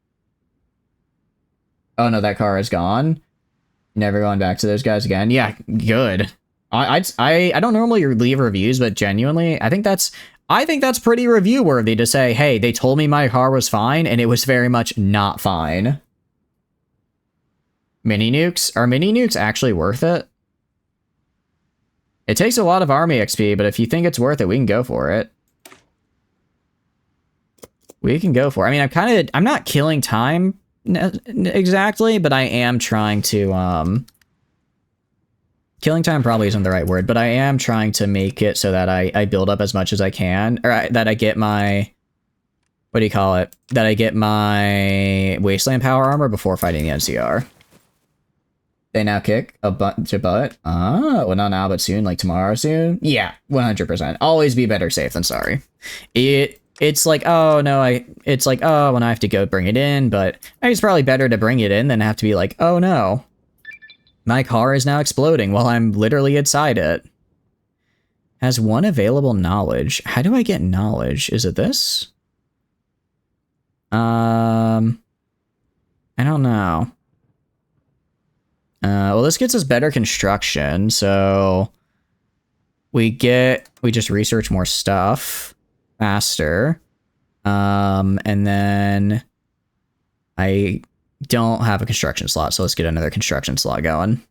Oh no, that car is gone. Never going back to those guys again. Yeah, good. I don't normally leave reviews, but genuinely, I think that's pretty review worthy to say, hey, they told me my car was fine, and it was very much not fine. Mini nukes? Are mini nukes actually worth it? It takes a lot of army XP, but if you think it's worth it, we can go for it. We can go for it. I mean, I'm not killing time exactly, but I am trying to, killing time probably isn't the right word, but I am trying to make it so that I build up as much as I can, or that I get my, what do you call it? That I get my wasteland power armor before fighting the NCR. They now kick a bunch of butt. Well, not now, but soon, like tomorrow soon. Yeah, 100%. Always be better safe than sorry. It's like, oh no, it's like, oh, when I have to go bring it in, but I think it's probably better to bring it in than have to be like, oh no, my car is now exploding while I'm literally inside it. Has one available knowledge. How do I get knowledge? Is it this? I don't know. Well, this gets us better construction, so we just research more stuff faster. And then I don't have a construction slot, so let's get another construction slot going.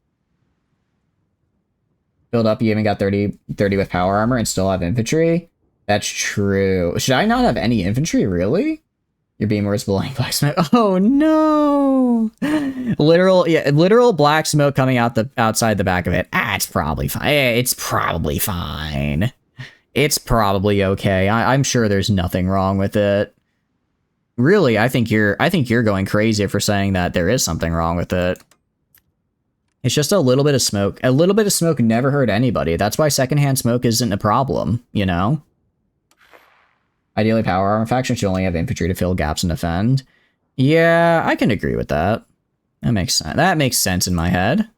Build up, you even got 30 with power armor and still have infantry? That's true. Should I not have any infantry, really? Your beamer is blowing black smoke. Oh no! Literal black smoke coming out outside the back of it. It's probably fine. It's probably fine. It's probably okay. I'm sure there's nothing wrong with it. Really, I think you're going crazy for saying that there is something wrong with it. It's just a little bit of smoke. A little bit of smoke never hurt anybody. That's why secondhand smoke isn't a problem, you know? Ideally, power armor faction should only have infantry to fill gaps and defend. Yeah, I can agree with that. That makes sense. That makes sense in my head.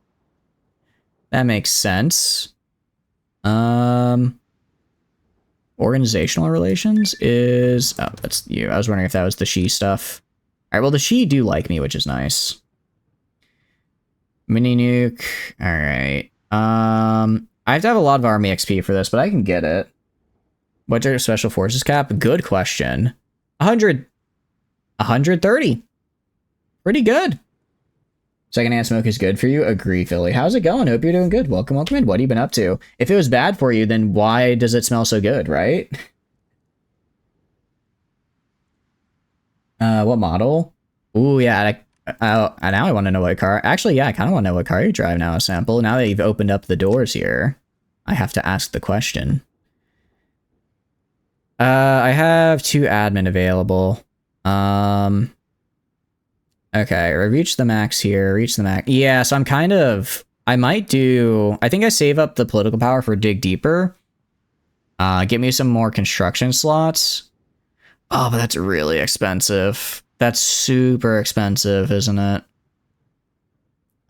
That makes sense. Organizational relations is... Oh, that's you. I was wondering if that was the she stuff. Alright, well, the she do like me, which is nice. Mini nuke. Alright. I have to have a lot of army XP for this, but I can get it. What's your special forces cap? Good question. 130. Pretty good. Secondhand smoke is good for you. Agree, Philly. How's it going? Hope you're doing good. Welcome in. What have you been up to? If it was bad for you, then why does it smell so good, right? What model? Ooh, yeah. Now I want to know what car. Actually, yeah, I kind of want to know what car you drive now, Sample. Now that you've opened up the doors here, I have to ask the question. I have 2 admin available. Okay, reach the max here, reach the max. Yeah, so I think I save up the political power for dig deeper. Get me some more construction slots. Oh, but that's really expensive. That's super expensive, isn't it?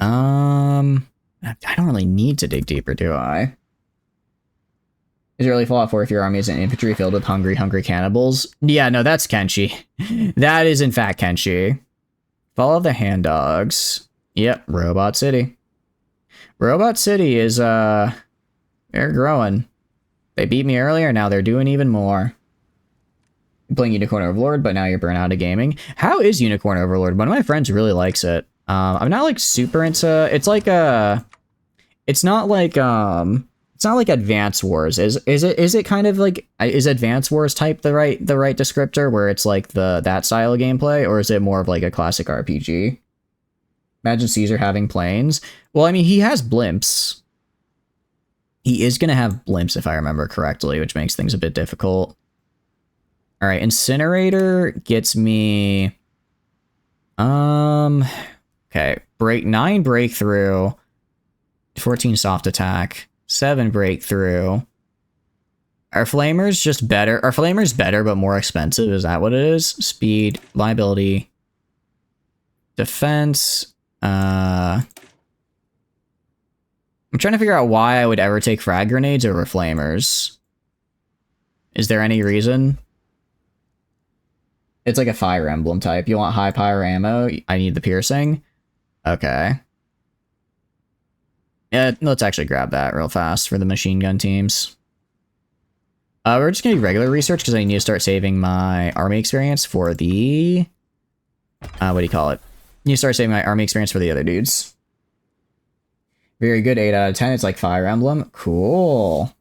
I don't really need to dig deeper, do I? Is it really Fallout 4 if your army is an infantry filled with hungry cannibals? Yeah, no, that's Kenshi. That is, in fact, Kenshi. Follow the hand dogs. Yep, Robot City. Robot City is, they're growing. They beat me earlier, now they're doing even more. You're playing Unicorn Overlord, but now you're burnt out of gaming. How is Unicorn Overlord? One of my friends really likes it. I'm not, like, super into... It's like, it's not like Advance Wars. Is it kind of like, is Advance Wars type the right descriptor where it's like that style of gameplay, or is it more of like a classic RPG? Imagine Caesar having planes. Well, I mean, he has blimps. He is going to have blimps if I remember correctly, which makes things a bit difficult. All right, Incinerator gets me okay, 9 breakthrough, 14 soft attack. 7 breakthrough. Are flamers just better? Are flamers better but more expensive? Is that what it is? Speed, liability, defense. I'm trying to figure out why I would ever take frag grenades over flamers. Is there any reason? It's like a fire emblem type. You want high power ammo? I need the piercing. Okay. Let's actually grab that real fast for the machine gun teams. We're just gonna do regular research because I need to start saving my army experience for the... what do you call it? I need to start saving my army experience for the other dudes. Very good, 8 out of 10. It's like Fire Emblem. Cool.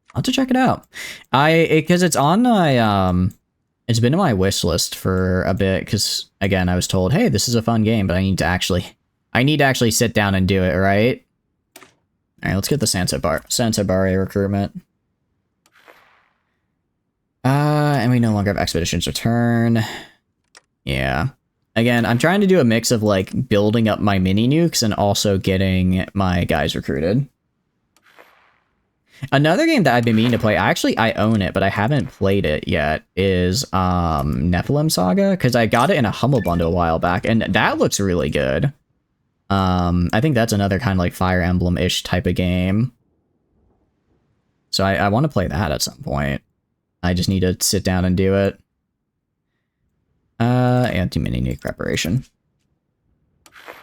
I'll have to check it out. Because it's on my, it's been on my wish list for a bit, because, again, I was told, hey, this is a fun game, but I need to actually sit down and do it, right? Alright, let's get the Santa Barbara recruitment. And we no longer have Expeditions Return. Yeah. Again, I'm trying to do a mix of, like, building up my mini nukes and also getting my guys recruited. Another game that I've been meaning to play, I own it, but I haven't played it yet, is Nephilim Saga, because I got it in a Humble Bundle a while back, and that looks really good. I think that's another kind of like Fire Emblem-ish type of game. So I want to play that at some point. I just need to sit down and do it. Anti-mini nuke preparation.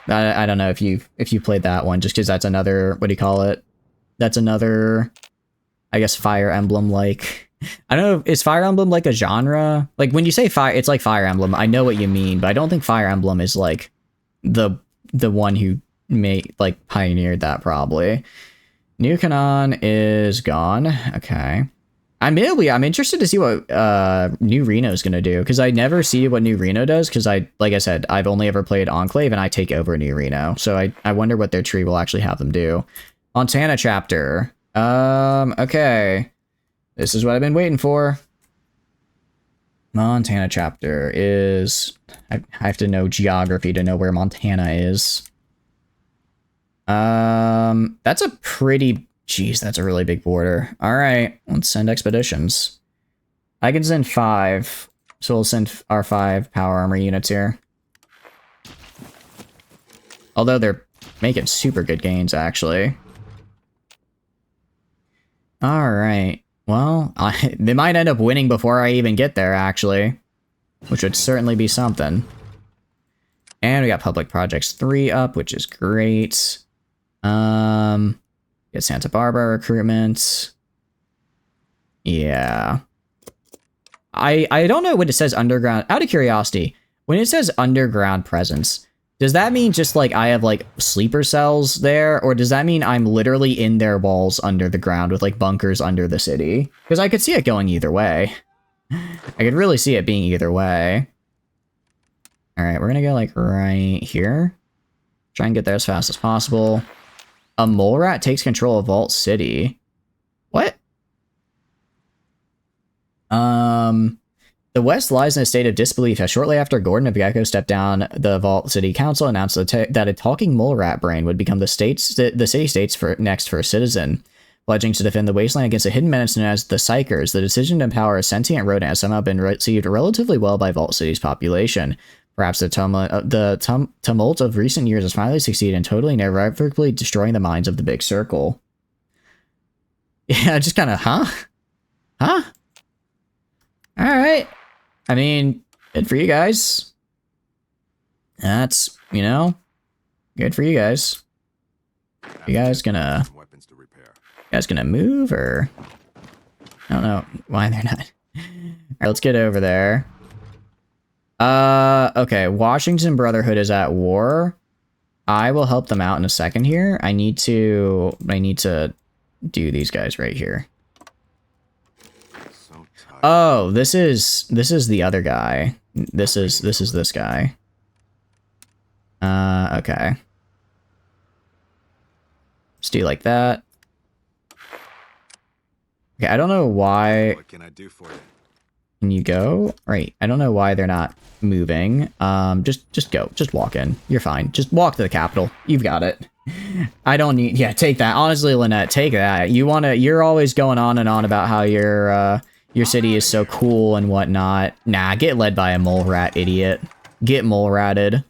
I don't know if you played that one, just because that's another, what do you call it? That's another, I guess, Fire Emblem like. I don't know, is Fire Emblem like a genre? Like when you say fire, it's like Fire Emblem. I know what you mean, but I don't think Fire Emblem is like the one who pioneered that probably. New Canon is gone. Okay. I'm interested to see what New Reno is gonna do, because I never see what New Reno does, because like I said, I've only ever played Enclave and I take over New Reno, so I wonder what their tree will actually have them do. Montana chapter. Okay. This is what I've been waiting for. Montana chapter is... I have to know geography to know where Montana is. That's a pretty... Jeez, that's a really big border. Alright, let's send expeditions. I can send 5. So we'll send our 5 power armor units here. Although they're making super good gains, actually. Alright. Well, they might end up winning before I even get there, actually. Which would certainly be something. And we got Public Projects 3 up, which is great. Get Santa Barbara recruitment. Yeah. I don't know when it says underground. Out of curiosity, when it says underground presence, does that mean just like I have like sleeper cells there, or does that mean I'm literally in their walls under the ground with like bunkers under the city? Because I could see it going either way. I could really see it being either way. Alright, we're gonna go like right here. Try and get there as fast as possible. A mole rat takes control of Vault City. What? The West lies in a state of disbelief as shortly after Gordon of Gecko stepped down, the Vault City Council announced that a talking mole rat brain would become the city-state's next first citizen. Pledging to defend the wasteland against a hidden menace known as the Psychers, the decision to empower a sentient rodent has somehow been received relatively well by Vault City's population. Perhaps the tumult of recent years has finally succeeded in totally and irrevocably destroying the minds of the Big Circle. Yeah, just kind of, huh? Huh? Alright. I mean, good for you guys. That's, you know, good for you guys. You guys gonna move, or? I don't know why they're not. Alright, let's get over there. Okay, Washington Brotherhood is at war. I will help them out in a second here. I need to do these guys right here. Oh, this is the other guy. This is this guy. Okay. Let's do like that. Okay, I don't know why. What can I do for you? Can you go? Right. I don't know why they're not moving. Just go. Just walk in. You're fine. Just walk to the Capitol. You've got it. I don't need... Yeah, take that. Honestly, Lynette, take that. You're always going on and on about how your city is so cool and whatnot. Nah, get led by a mole rat, idiot. Get mole ratted.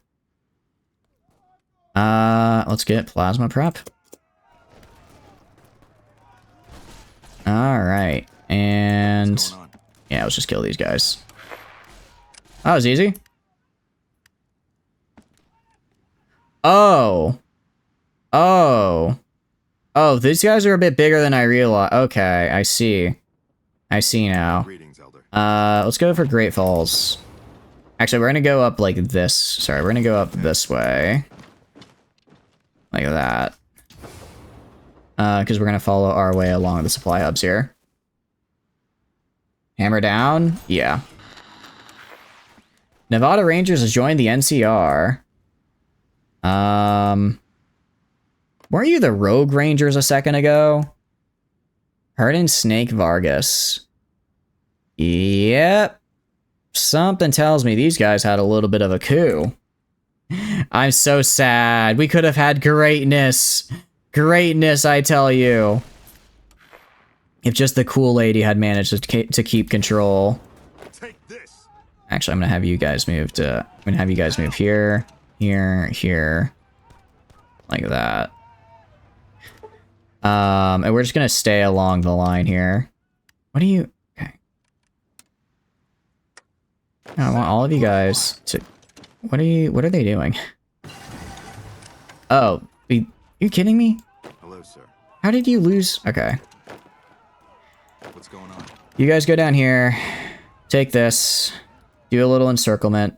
Let's get plasma prep. Alright. And... yeah, let's just kill these guys. That was easy. Oh. Oh. Oh, these guys are a bit bigger than I realized. Okay, I see. I see now. Greetings, Elder. Let's go for Great Falls. Actually, we're gonna go up like this. Sorry, we're gonna go up this way. Like that. Because we're gonna follow our way along the supply hubs here. Hammer down? Yeah. Nevada Rangers has joined the NCR. Weren't you the Rogue Rangers a second ago? Hernan Snake Vargas. Yep. Something tells me these guys had a little bit of a coup. I'm so sad. We could have had greatness. Greatness, I tell you. If just the cool lady had managed to keep control. Take this. Actually, I'm gonna have you guys move to. I'm gonna have you guys move here, here, here, like that. And we're just gonna stay along the line here. What do you? Okay. I want all of you guys to. What are you? What are they doing? Oh, are you kidding me? Hello, sir. How did you lose? Okay. What's going on? You guys go down here. Take this. Do a little encirclement.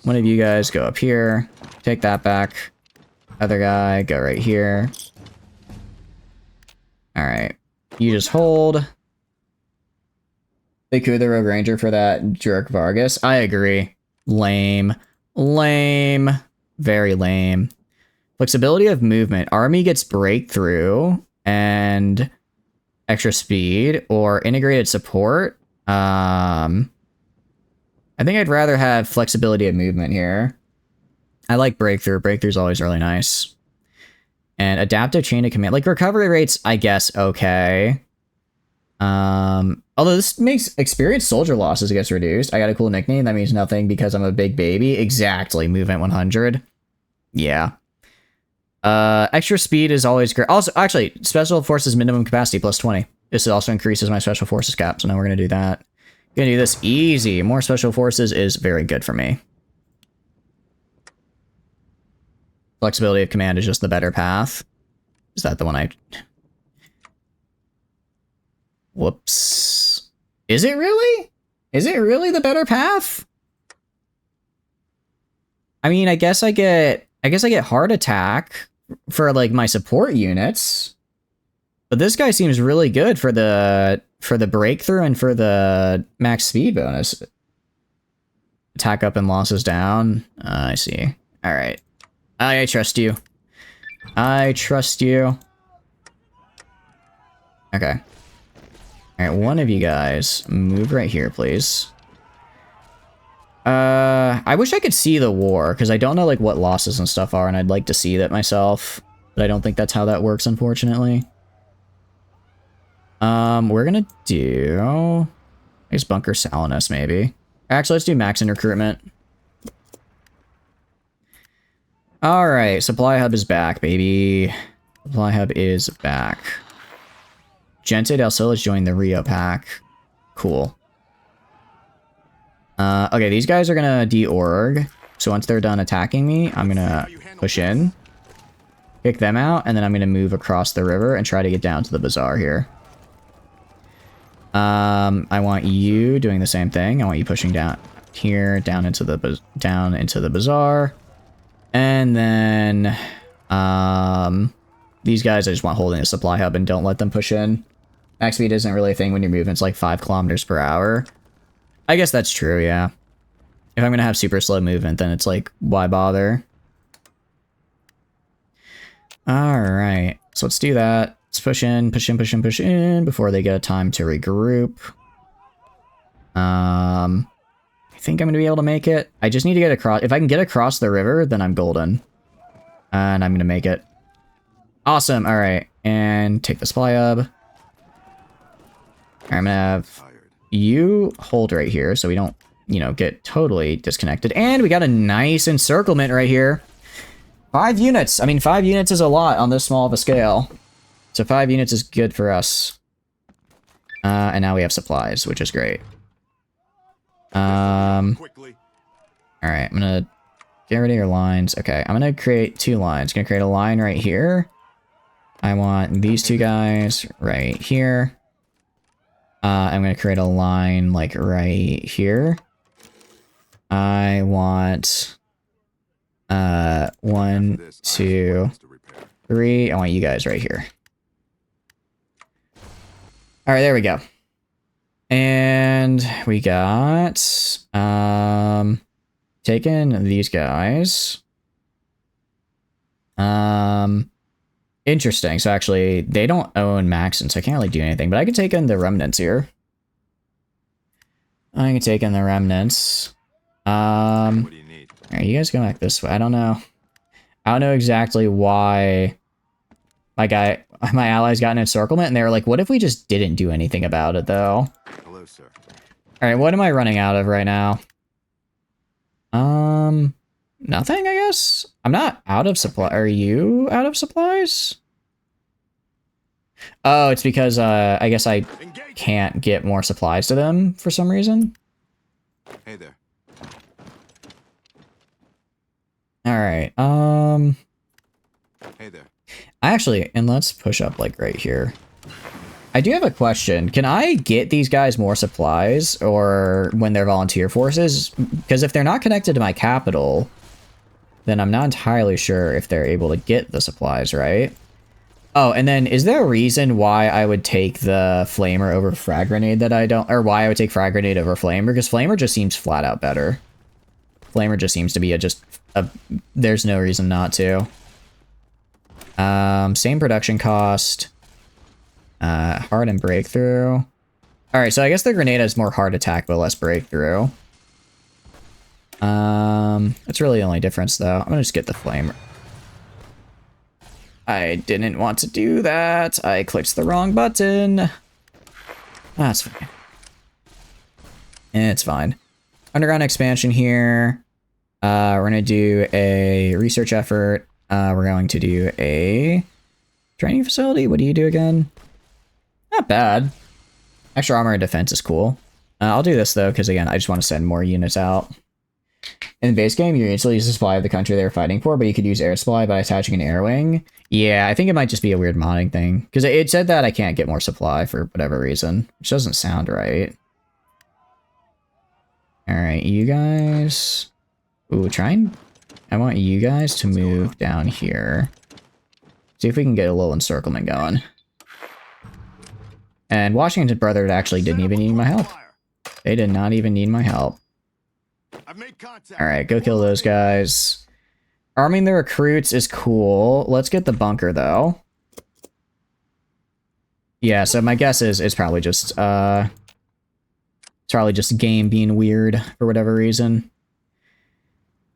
One of you guys go up here. Take that back. Other guy, go right here. Alright. You just hold. They coup the Rogue Ranger for that jerk Vargas. I agree. Lame. Lame. Very lame. Flexibility of movement. Army gets breakthrough and extra speed or integrated support. I think I'd rather have flexibility of movement here. I like breakthrough. Breakthrough's always really nice. And adaptive chain of command. Like recovery rates, I guess, okay. Although this makes experienced soldier losses gets reduced. I got a cool nickname. That means nothing because I'm a big baby. Exactly. Movement 100. Yeah. Extra speed is always great. Also, actually, special forces minimum capacity plus 20. This also increases my special forces cap. So now we're going to do that. Gonna do this easy. More special forces is very good for me. Flexibility of command is just the better path. Is that the one I... Whoops. Is it really? Is it really the better path? I mean, I guess I get heart attack for like my support units. But this guy seems really good for the breakthrough and for the max speed bonus. Attack up and losses down. I see. All right. I trust you. I trust you. Okay. All right, one of you guys move right here, please. I wish I could see the war because I don't know like what losses and stuff are, and I'd like to see that myself, but I don't think that's how that works, unfortunately. We're gonna do, I guess Bunker Salinus, maybe. Actually, let's do max in recruitment. Alright, Supply Hub is back, baby. Supply Hub is back. Gente del Sol has joined the Rio pack. Cool. Okay, these guys are gonna de-org. So once they're done attacking me, I'm gonna push in. Kick them out, and then I'm gonna move across the river and try to get down to the bazaar here. I want you doing the same thing. I want you pushing down here, down into the bazaar. And then, these guys I just want holding a supply hub and don't let them push in. Max speed isn't really a thing when your movement's like 5 kilometers per hour. I guess that's true, yeah. If I'm gonna have super slow movement, then it's like, why bother? Alright, so let's do that. Let's push in, push in, push in, push in before they get time to regroup. I think I'm gonna be able to make it. I just need to get across. If I can get across the river, then I'm golden. And I'm gonna make it. Awesome, alright. And take the supply hub. I'm gonna have you hold right here so we don't, you know, get totally disconnected. And we got a nice encirclement right here. 5 units. I mean, 5 units is a lot on this small of a scale. So 5 units is good for us. And now we have supplies, which is great. Alright, I'm gonna Get rid of your lines. Okay, I'm gonna create 2 lines. Gonna create a line right here. I want these 2 guys right here. I'm gonna create a line like right here. I want 1, 2, 3. I want you guys right here. All right, there we go. And we got taken these guys. Interesting. So actually, they don't own Maxon, so I can't really do anything. But I can take in the remnants here. I can take in the remnants. What do you need? Are you guys going back this way? I don't know. I don't know exactly why my allies got an encirclement, and they were like, what if we just didn't do anything about it, though? Hello, sir. Alright, what am I running out of right now? Nothing, I guess? I'm not out of supply. Are you out of supplies? Oh, it's because, I guess I Engage. can't get more supplies to them for some reason. Hey there. Alright, Hey there. and let's push up, like, right here. I do have a question. Can I get these guys more supplies, or when they're volunteer forces? Because if they're not connected to my capital, then I'm not entirely sure if they're able to get the supplies, right? Oh, and then is there a reason why I would take the Flamer over Frag Grenade that I don't... Or why I would take Frag Grenade over Flamer? Because Flamer just seems flat out better. Flamer just seems to be there's no reason not to. Same production cost. Hard and breakthrough. Alright, so I guess the grenade has more hard attack but less breakthrough. That's really the only difference though. I'm gonna just get the flamer. I didn't want to do that. I clicked the wrong button. That's fine. It's fine. Underground expansion here. We're gonna do a research effort. We're going to do a training facility. What do you do again? Not bad. Extra armor and defense is cool. I'll do this though, because again, I just want to send more units out. In the base game, you instantly use the supply of the country they're fighting for, but you could use air supply by attaching an air wing. Yeah, I think it might just be a weird modding thing. Because it said that I can't get more supply for whatever reason, which doesn't sound right. Alright, you guys... Ooh, I want you guys to move down here. See if we can get a little encirclement going. And Washington Brotherhood actually didn't even need my help. They did not even need my help. Alright, go kill those guys. Arming the recruits is cool. Let's get the bunker, though. Yeah, so my guess is it's probably just, it's probably just game being weird for whatever reason.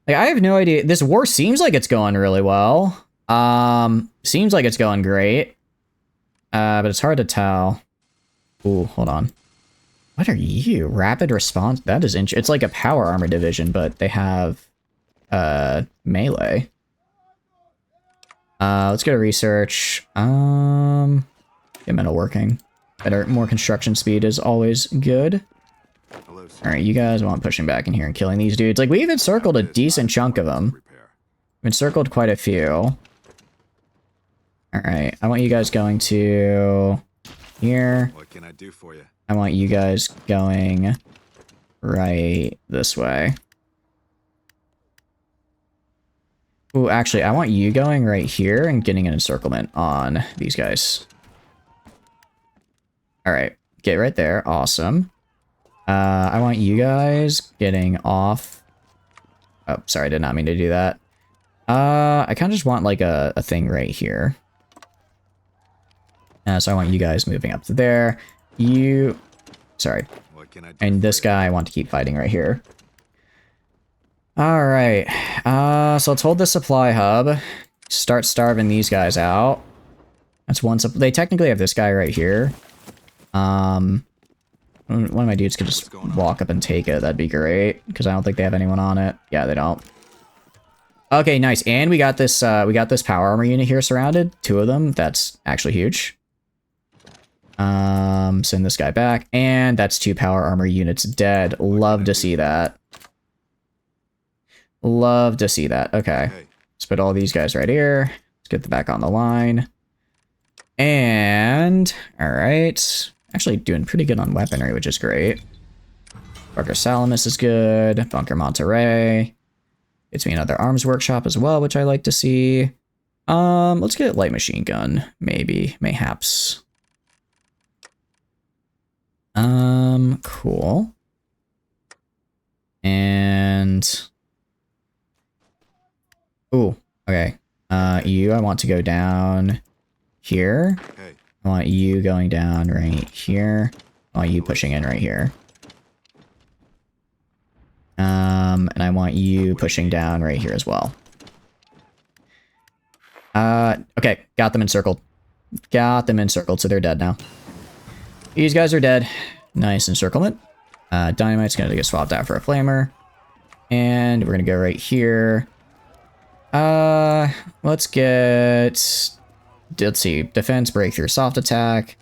Like, I have no idea. This war seems like it's going really well. Seems like it's going great. But it's hard to tell. Ooh, hold on. What are you? Rapid response? That is it's like a power armor division, but they have melee. Let's go to research. Get metalworking. More construction speed is always good. Alright, you guys want pushing back in here and killing these dudes. Like, we've encircled a decent chunk of them. We've encircled quite a few. Alright, I want you guys going to here. What can I do for you? I want you guys going right this way. Ooh, actually, I want you going right here and getting an encirclement on these guys. Alright, get right there. Awesome. I want you guys getting off. Oh, sorry, I did not mean to do that. I kind of just want like a thing right here. So I want you guys moving up to there. Sorry. What can I do And this guy I want to keep fighting right here. Alright. So let's hold the supply hub. Start starving these guys out. That's one they technically have this guy right here. One of my dudes could just walk up and take it. That'd be great. Because I don't think they have anyone on it. Yeah, they don't. Okay, nice. And we got this power armor unit here surrounded. 2 of them. That's actually huge. Send this guy back. And that's 2 power armor units dead. Love to see that. Love to see that. Okay. Hey, Let's put all these guys right here. Let's get the back on the line. And, alright. Actually doing pretty good on weaponry, which is great. Bunker Salamis is good. Bunker Monterey. Gets me another arms workshop as well, which I like to see. Let's get light machine gun, maybe, mayhaps. Cool. And ooh, okay. I want to go down here. hey, I want you going down right here. I want you pushing in right here. And I want you pushing down right here as well. Okay, got them encircled. Got them encircled, so they're dead now. These guys are dead. Nice encirclement. Dynamite's gonna get swapped out for a flamer. And we're gonna go right here. Let's see, defense, breakthrough, soft attack,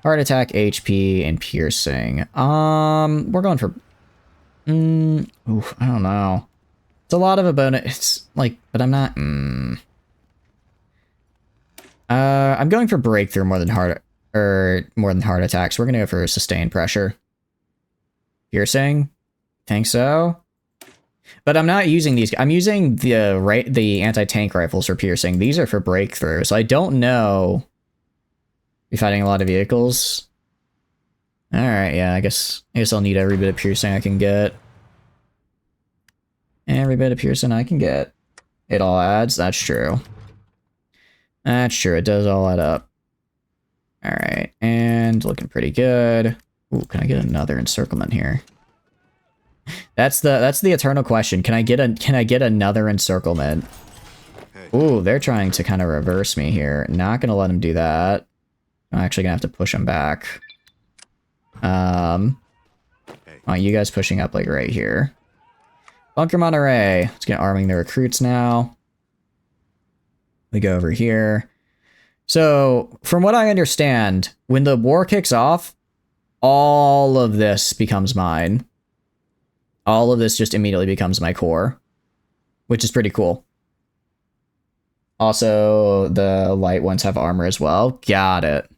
hard attack, HP, and piercing. We're going for, oof, I don't know. It's a lot of a bonus. It's like, but I'm not, I'm going for breakthrough more than hard attack, so we're gonna go for sustained pressure. Piercing? Think so? But I'm not using these. I'm using the anti-tank rifles for piercing. These are for breakthrough, so I don't know. Be fighting a lot of vehicles. All right, yeah. I guess I'll need every bit of piercing I can get. Every bit of piercing I can get. It all adds. That's true. That's true. It does all add up. All right, and looking pretty good. Ooh, can I get another encirclement here? That's the eternal question. Can I get another encirclement? hey. Ooh, they're trying to kind of reverse me here. Not gonna let them do that. I'm actually gonna have to push them back. Oh, you guys pushing up like right here. Bunker Monterey. Let's get arming the recruits now. We go over here. So, from what I understand, when the war kicks off, all of this becomes mine. All of this just immediately becomes my core, which is pretty cool. Also, the light ones have armor as well. Got it.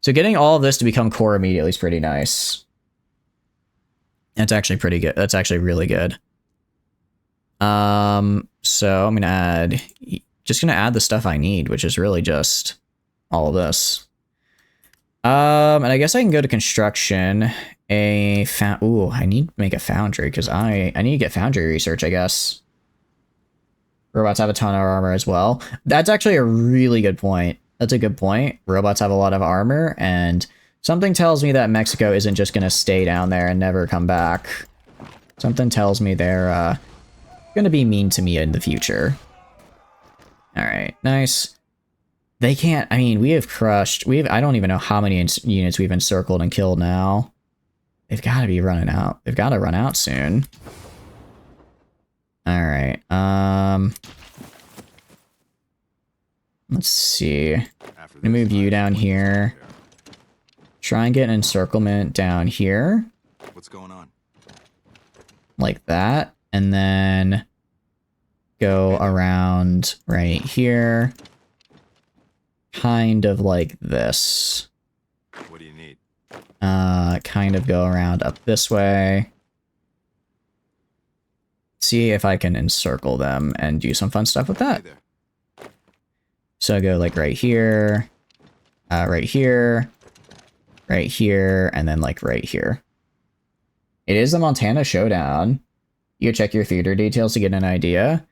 So getting all of this to become core immediately is pretty nice. That's actually pretty good. That's actually really good. So I'm gonna add the stuff I need, which is really just all of this. And I guess I can go to construction. Ooh, I need to make a foundry because I need to get foundry research, I guess. Robots have a ton of armor as well. That's actually a really good point. That's a good point. Robots have a lot of armor, and something tells me that Mexico isn't just going to stay down there and never come back. Something tells me they're going to be mean to me in the future. Alright, nice. They can't, I mean, I don't even know how many units we've encircled and killed now. They've got to be running out. They've got to run out soon. Alright, let's see. I'm gonna move you down here. Try and get an encirclement down here. What's going on? Like that. And then go around right here. Kind of like this. What do you need? Kind of go around up this way. See if I can encircle them and do some fun stuff with that. Hey there. So I go like right here, right here, right here, and then like right here. It is the Montana Showdown. You check your theater details to get an idea.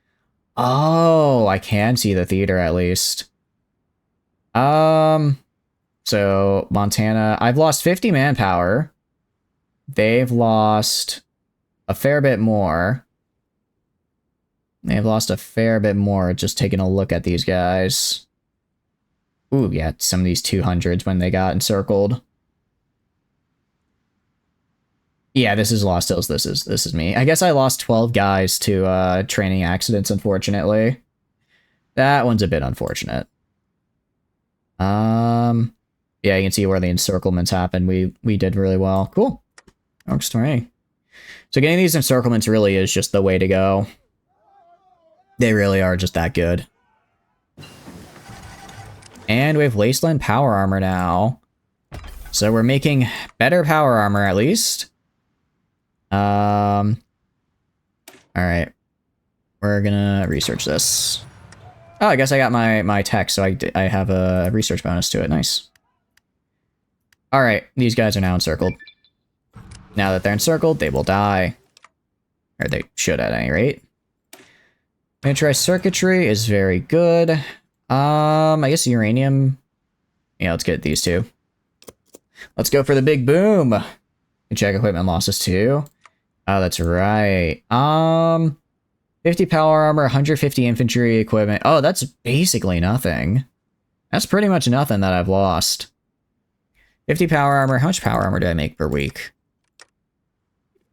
Oh, I can see the theater at least. So Montana, I've lost 50 manpower. They've lost a fair bit more. They've lost a fair bit more just taking a look at these guys. Ooh, yeah, some of these 200s when they got encircled. Yeah, this is Lost Hills. This is me. I guess I lost 12 guys to training accidents, unfortunately. That one's a bit unfortunate. Yeah, you can see where the encirclements happened. We did really well. Cool. Works for me. So getting these encirclements really is just the way to go. They really are just that good. And we have wasteland power armor now. So we're making better power armor at least. Alright. We're gonna research this. Oh, I guess I got my tech, so I have a research bonus to it. Nice. Alright, these guys are now encircled. Now that they're encircled, they will die. Or they should at any rate. Miniaturized circuitry is very good. I guess uranium. Yeah, let's get these two. Let's go for the big boom. And check equipment losses too. Oh, that's right. 50 power armor, 150 infantry equipment. Oh, that's basically nothing. That's pretty much nothing that I've lost. 50 power armor. How much power armor do I make per week?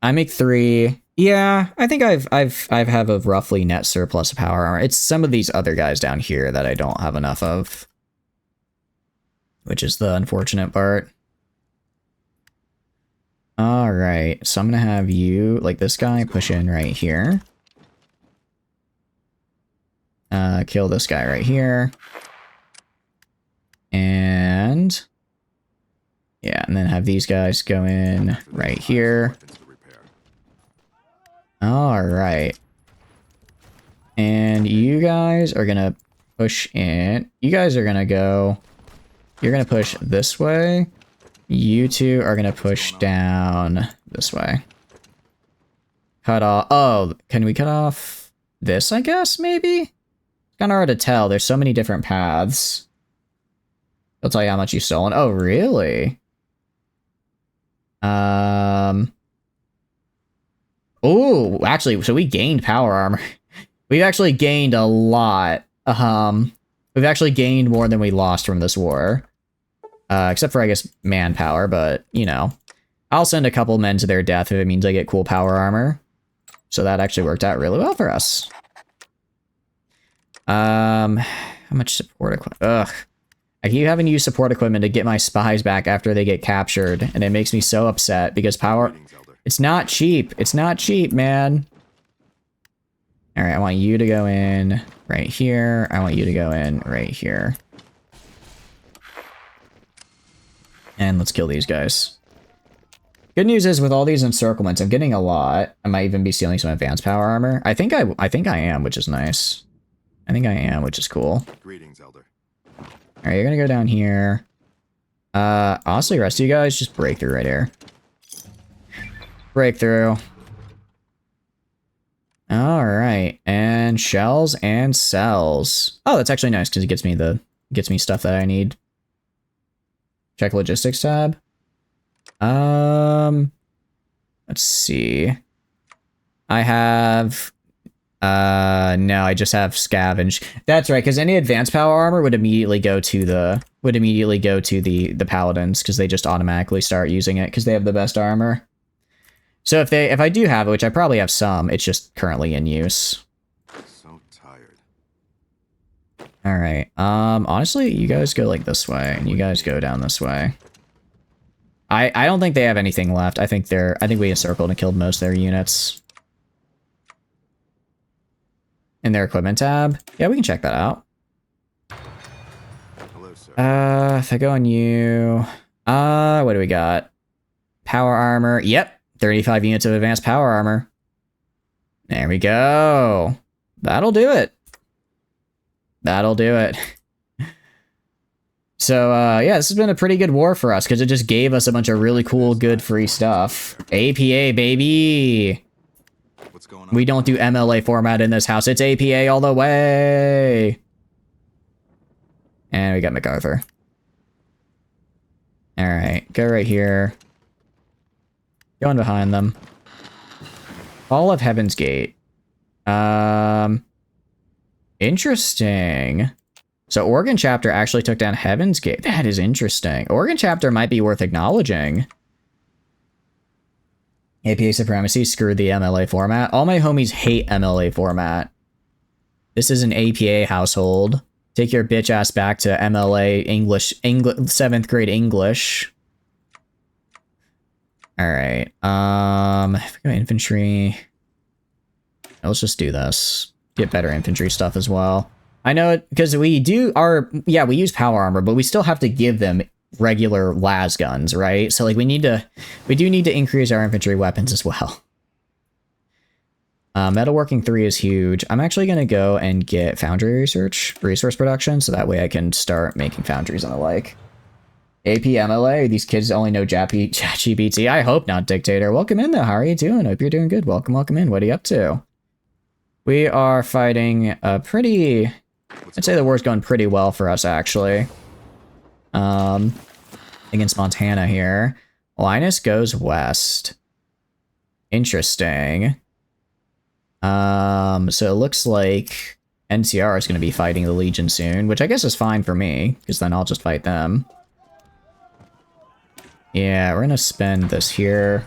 I make 3. Yeah, I think I have a roughly net surplus of power armor. It's some of these other guys down here that I don't have enough of, which is the unfortunate part. All right, so I'm gonna have you, like this guy, push in right here. Kill this guy right here. And yeah, and then have these guys go in right here. All right. And you guys are gonna push in. You guys are gonna go. You're gonna push this way. You two are gonna push down this way. Cut off. Oh, can we cut off this, I guess, maybe? Kind of hard to tell. There's so many different paths. I'll tell you how much you've stolen. Oh, really? Oh, actually, so we gained power armor. We've actually gained a lot. We've actually gained more than we lost from this war. Except for, I guess, manpower, but, you know. I'll send a couple men to their death if it means I get cool power armor. So that actually worked out really well for us. How much support equipment? Ugh. I keep having to use support equipment to get my spies back after they get captured, and it makes me so upset because power... It's not cheap. It's not cheap, man. Alright, I want you to go in right here. I want you to go in right here. And let's kill these guys. Good news is with all these encirclements, I'm getting a lot. I might even be stealing some advanced power armor. I think I am, which is nice. I think I am, which is cool. Greetings, Elder. Alright, you're gonna go down here. Honestly, the rest of you guys, just break through right here. Breakthrough. Alright, and shells and cells. Oh, that's actually nice because it gets me stuff that I need. Check logistics tab. Let's see. I have no, I just have scavenge. That's right, because any advanced power armor would immediately go to the paladins, because they just automatically start using it because they have the best armor. So if I do have it, which I probably have some, it's just currently in use. So tired. All right. Honestly, you guys go like this way, and you guys go down this way. I don't think they have anything left. I think we encircled and killed most of their units. In their equipment tab. Yeah, we can check that out. Hello, sir. If I go on you, what do we got? Power armor. Yep. 35 units of advanced power armor. There we go. That'll do it. That'll do it. So, yeah, this has been a pretty good war for us, because it just gave us a bunch of really cool, good, free stuff. APA, baby! What's going on? We don't do MLA format in this house. It's APA all the way! And we got MacArthur. Alright, go right here. Go in behind them. All of Heaven's Gate. Interesting. So Oregon Chapter actually took down Heaven's Gate. That is interesting. Oregon Chapter might be worth acknowledging. APA Supremacy, screw the MLA format. All my homies hate MLA format. This is an APA household. Take your bitch ass back to MLA English 7th grade English. Alright, if we go infantry, let's just do this. Get better infantry stuff as well. I know it, because we use power armor, but we still have to give them regular las guns, right? So like we do need to increase our infantry weapons as well. Metalworking 3 is huge. I'm actually going to go and get foundry resource production, so that way I can start making foundries and the like. APMLA, these kids only know ChatGPT. I hope not, Dictator. Welcome in, though. How are you doing? Hope you're doing good. Welcome in. What are you up to? We are fighting a pretty... I'd say the war's going pretty well for us, actually. Against Montana here. Linus goes west. Interesting. So it looks like NCR is going to be fighting the Legion soon, which I guess is fine for me, because then I'll just fight them. Yeah, we're going to spend this here.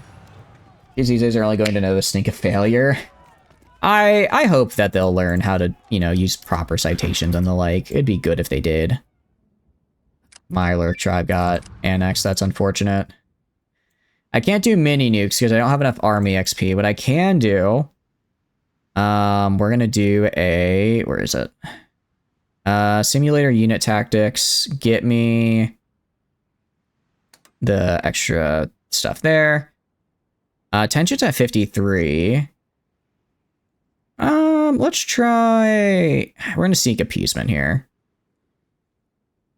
These guys are only going to know the stink of failure. I hope that they'll learn how to, use proper citations and the like. It'd be good if they did. Myler tribe got annexed. That's unfortunate. I can't do mini nukes because I don't have enough army XP, but I can do... we're gonna do a... Where is it? Simulator unit tactics. Get me the extra stuff there. Tension's at 53. Let's try... We're gonna seek appeasement here.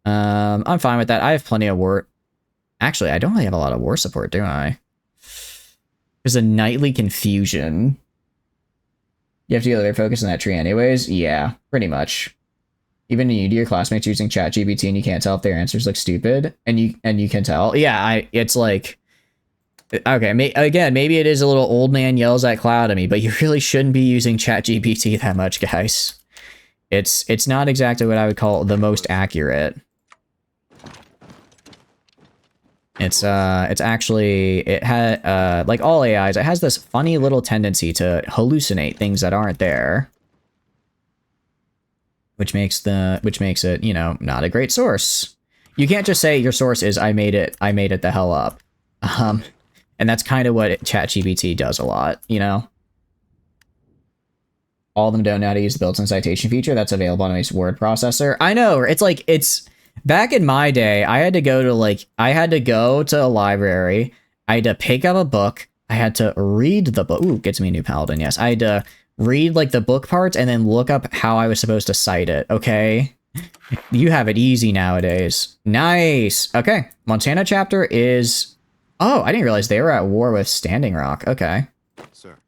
I'm fine with that. I have plenty of war... Actually, I don't really have a lot of war support, do I? There's a nightly confusion. You have to get their focus on that tree anyways? Yeah, pretty much. Even you do your classmates using ChatGPT and you can't tell if their answers look stupid, and you can tell. Yeah, it's like... Okay, maybe it is a little old man yells at cloud at me, but you really shouldn't be using ChatGPT that much, guys. It's not exactly what I would call the most accurate. It's actually, it had, like all AIs, it has this funny little tendency to hallucinate things that aren't there. Which makes it, not a great source. You can't just say your source is, I made it the hell up. And that's kind of what ChatGPT does a lot, All of them don't know how to use the built-in citation feature that's available on a word processor. I know, it's back in my day, I had to go to a library, I had to pick up a book, I had to read the book. Ooh, gets me a new paladin, yes. I had to read the book parts and then look up how I was supposed to cite it, okay? You have it easy nowadays. Nice. Okay, Montana chapter is... Oh, I didn't realize they were at war with Standing Rock. Okay. Sir.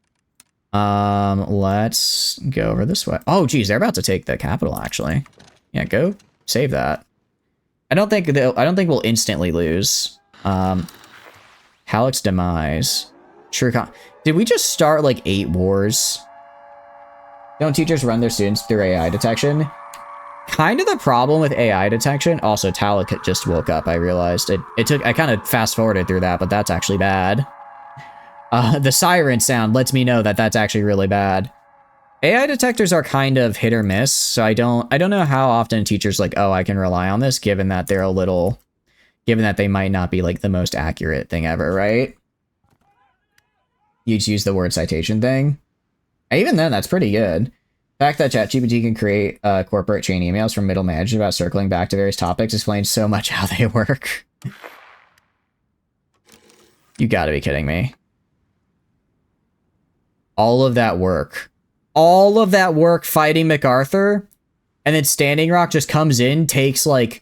Let's go over this way. Oh, geez, they're about to take the capital, actually. Yeah, go save that. I don't think we'll instantly lose. Halleck's demise. Did we just start 8 wars? Don't teachers run their students through AI detection? Kind of the problem with AI detection. Also, Talak just woke up, I realized. I kind of fast-forwarded through that, but that's actually bad. The siren sound lets me know that that's actually really bad. AI detectors are kind of hit or miss, so I don't know how often teachers oh, I can rely on this, given that they might not be the most accurate thing ever, right? You just use the word citation thing. Even then, that's pretty good. The fact that ChatGPT can create corporate chain emails from middle managers about circling back to various topics explains so much how they work. You gotta be kidding me. All of that work fighting MacArthur, and then Standing Rock just comes in, takes 10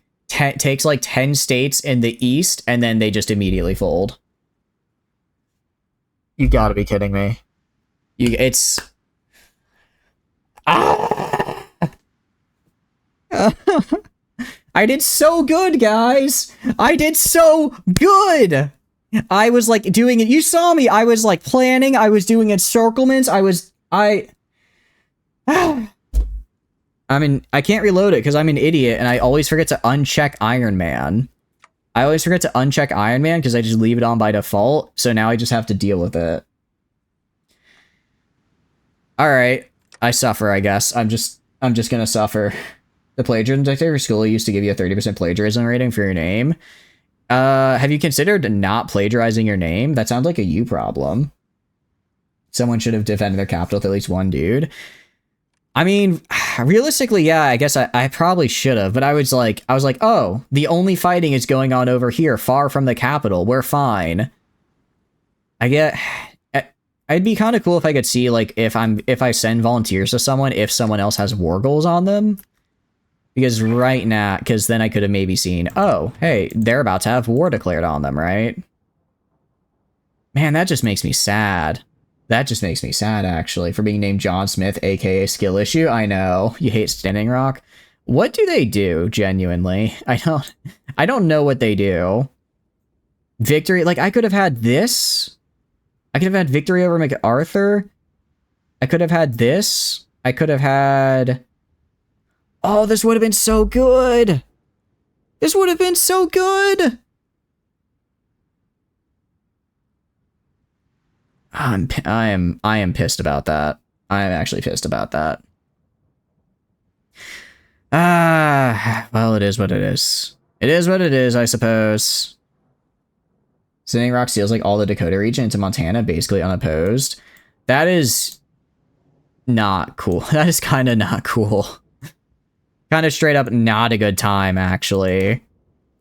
states in the east, and then they just immediately fold. You gotta be kidding me. I did so good, guys. I did so good. I was doing it. You saw me. I was planning. I was doing encirclements. I mean, I can't reload it because I'm an idiot and I always forget to uncheck Iron Man. Because I just leave it on by default. So now I just have to deal with it. All right. I suffer, I guess. I'm just gonna suffer. The plagiarism detector for school used to give you a 30% plagiarism rating for your name. Have you considered not plagiarizing your name? That sounds like a you problem. Someone should have defended their capital with at least one dude. I mean, realistically, yeah, I guess I probably should have, but I was like, oh, the only fighting is going on over here, far from the capital. We're fine. I'd be kind of cool if I could see, like, if I send volunteers to someone, if someone else has war goals on them. Because right now, because then I could have maybe seen, oh, hey, they're about to have war declared on them, right? Man, that just makes me sad. That just makes me sad, actually, for being named John Smith, aka Skill Issue. I know, you hate Standing Rock. What do they do, genuinely? I don't know what they do. Victory, like, I could have had this. I could have had victory over MacArthur. I could have had this. I could have had... Oh, this would have been so good. This would have been so good. I am pissed about that. I am actually pissed about that. Well, it is what it is. It is what it is, I suppose. Standing Rock steals like all the Dakota region into Montana, basically unopposed. That is not cool. That is kind of not cool. Kind of straight up not a good time, actually.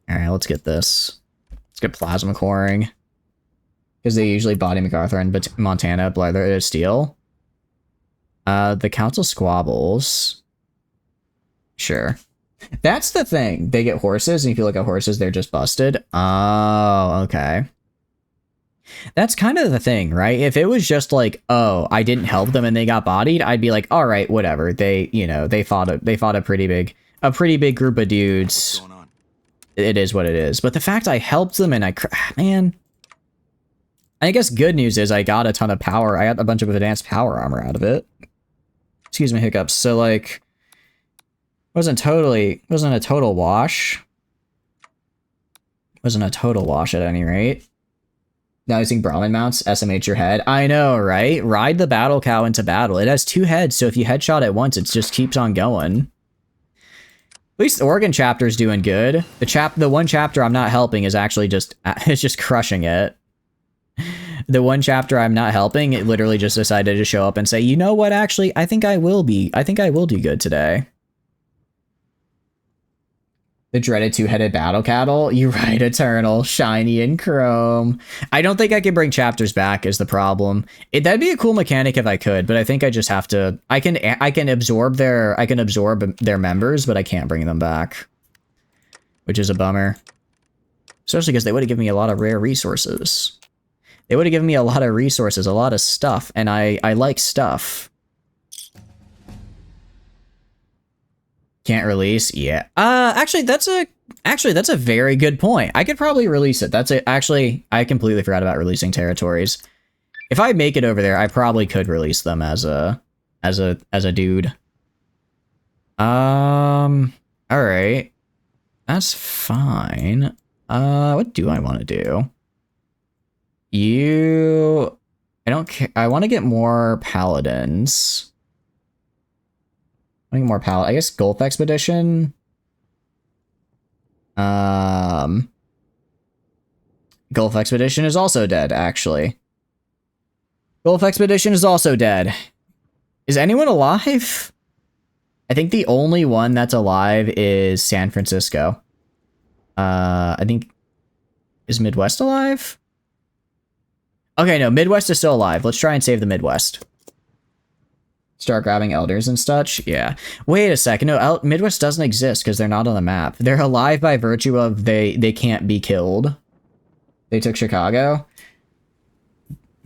All right, let's get this. Let's get plasma coring. Because they usually body MacArthur and Montana, Brotherhood of Steel. The council squabbles. Sure. That's the thing. They get horses, and if you look at horses, they're just busted. Oh, okay. That's kind of the thing, right? If it was just like, oh, I didn't help them and they got bodied, I'd be like, all right, whatever. They, you know, they fought a pretty big group of dudes. What's going on? It is what it is. But the fact I helped them and man, I guess good news is I got a ton of power. I got a bunch of advanced power armor out of it. Excuse me, hiccups. So like, wasn't a total wash. Wasn't a total wash at any rate. Now using Brahmin mounts, SMH your head. I know, right? Ride the battle cow into battle. It has 2 heads, so if you headshot it once, it just keeps on going. At least the Oregon chapter is doing good. The one chapter I'm not helping is actually it's just crushing it. The one chapter I'm not helping, it literally just decided to show up and say, you know what, actually, I think I will do good today. The dreaded 2-headed battle cattle. You're right, Eternal, shiny and chrome. I don't think I can bring chapters back is the problem. That'd be a cool mechanic if I could, but I think I just have to. I can absorb their members, but I can't bring them back, which is a bummer. Especially because they would have given me a lot of rare resources. They would have given me a lot of resources, a lot of stuff, and I like stuff. Can't release? Yeah. Actually, that's a very good point. I could probably release it. Actually, I completely forgot about releasing territories. If I make it over there, I probably could release them as a dude. All right. That's fine. What do I want to do? I don't care. I want to get more paladins. I guess Gulf Expedition. Gulf Expedition is also dead, actually. Gulf Expedition is also dead. Is anyone alive? I think the only one that's alive is San Francisco. I think... Is Midwest alive? Okay, no, Midwest is still alive. Let's try and save the Midwest. Start grabbing elders and such? Yeah. Wait a second. No, Midwest doesn't exist because they're not on the map. They're alive by virtue of they can't be killed. They took Chicago.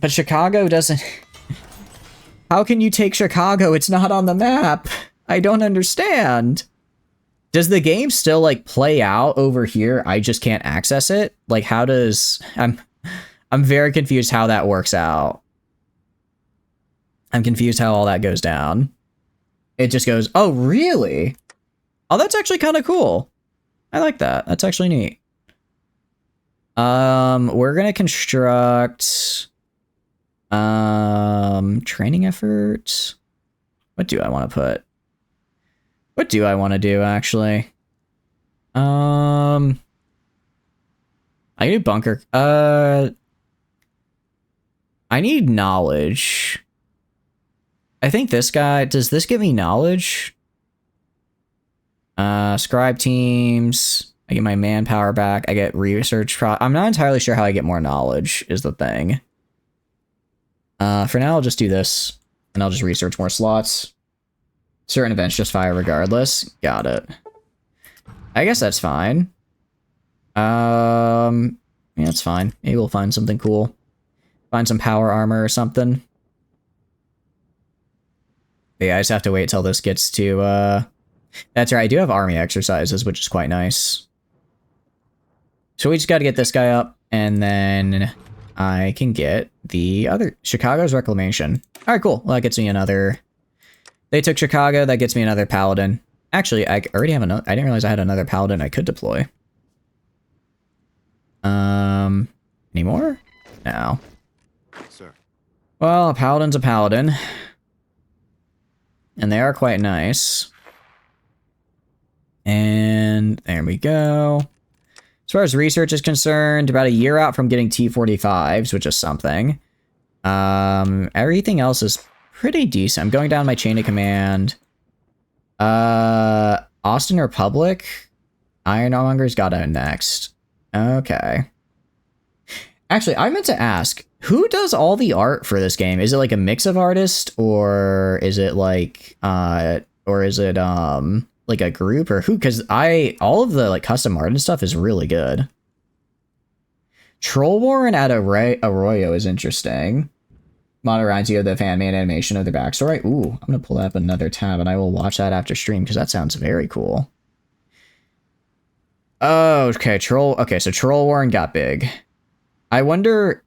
But Chicago doesn't... How can you take Chicago? It's not on the map. I don't understand. Does the game still, like, play out over here? I just can't access it? Like, how does... I'm very confused how that works out. I'm confused how all that goes down. It just goes, oh, really? Oh, that's actually kind of cool. I like that. That's actually neat. We're gonna construct training efforts. What do I want to put? What do I want to do, actually? I need bunker. I need knowledge. I think this guy, does this give me knowledge? Scribe teams. I get my manpower back. I get research. I'm not entirely sure how I get more knowledge is the thing. For now, I'll just do this and I'll just research more slots. Certain events just fire regardless. Got it. I guess that's fine. Yeah, it's fine. Maybe we'll find something cool. Find some power armor or something. But yeah, I just have to wait till this gets to, That's right, I do have army exercises, which is quite nice. So we just gotta get this guy up, and then I can get the other... Chicago's Reclamation. Alright, cool. Well, that gets me another... They took Chicago, that gets me another Paladin. Actually, I already have another... I didn't realize I had another Paladin I could deploy. Any more? No. Sir. Well, a Paladin's a Paladin. And they are quite nice. And there we go. As far as research is concerned, about a year out from getting T-45s, which is something. Everything else is pretty decent. I'm going down my chain of command. Austin Republic. Ironmonger's got out next. Okay. Actually, I meant to ask, who does all the art for this game? Is it like a mix of artists, or is it like, like a group, or who? Because all of the like custom art and stuff is really good. Troll Warren at Arroyo is interesting. Mod reminds you of the fan-made animation of the backstory. Ooh, I'm gonna pull up another tab and I will watch that after stream because that sounds very cool. Oh, okay, Okay, so Troll Warren got big. I wonder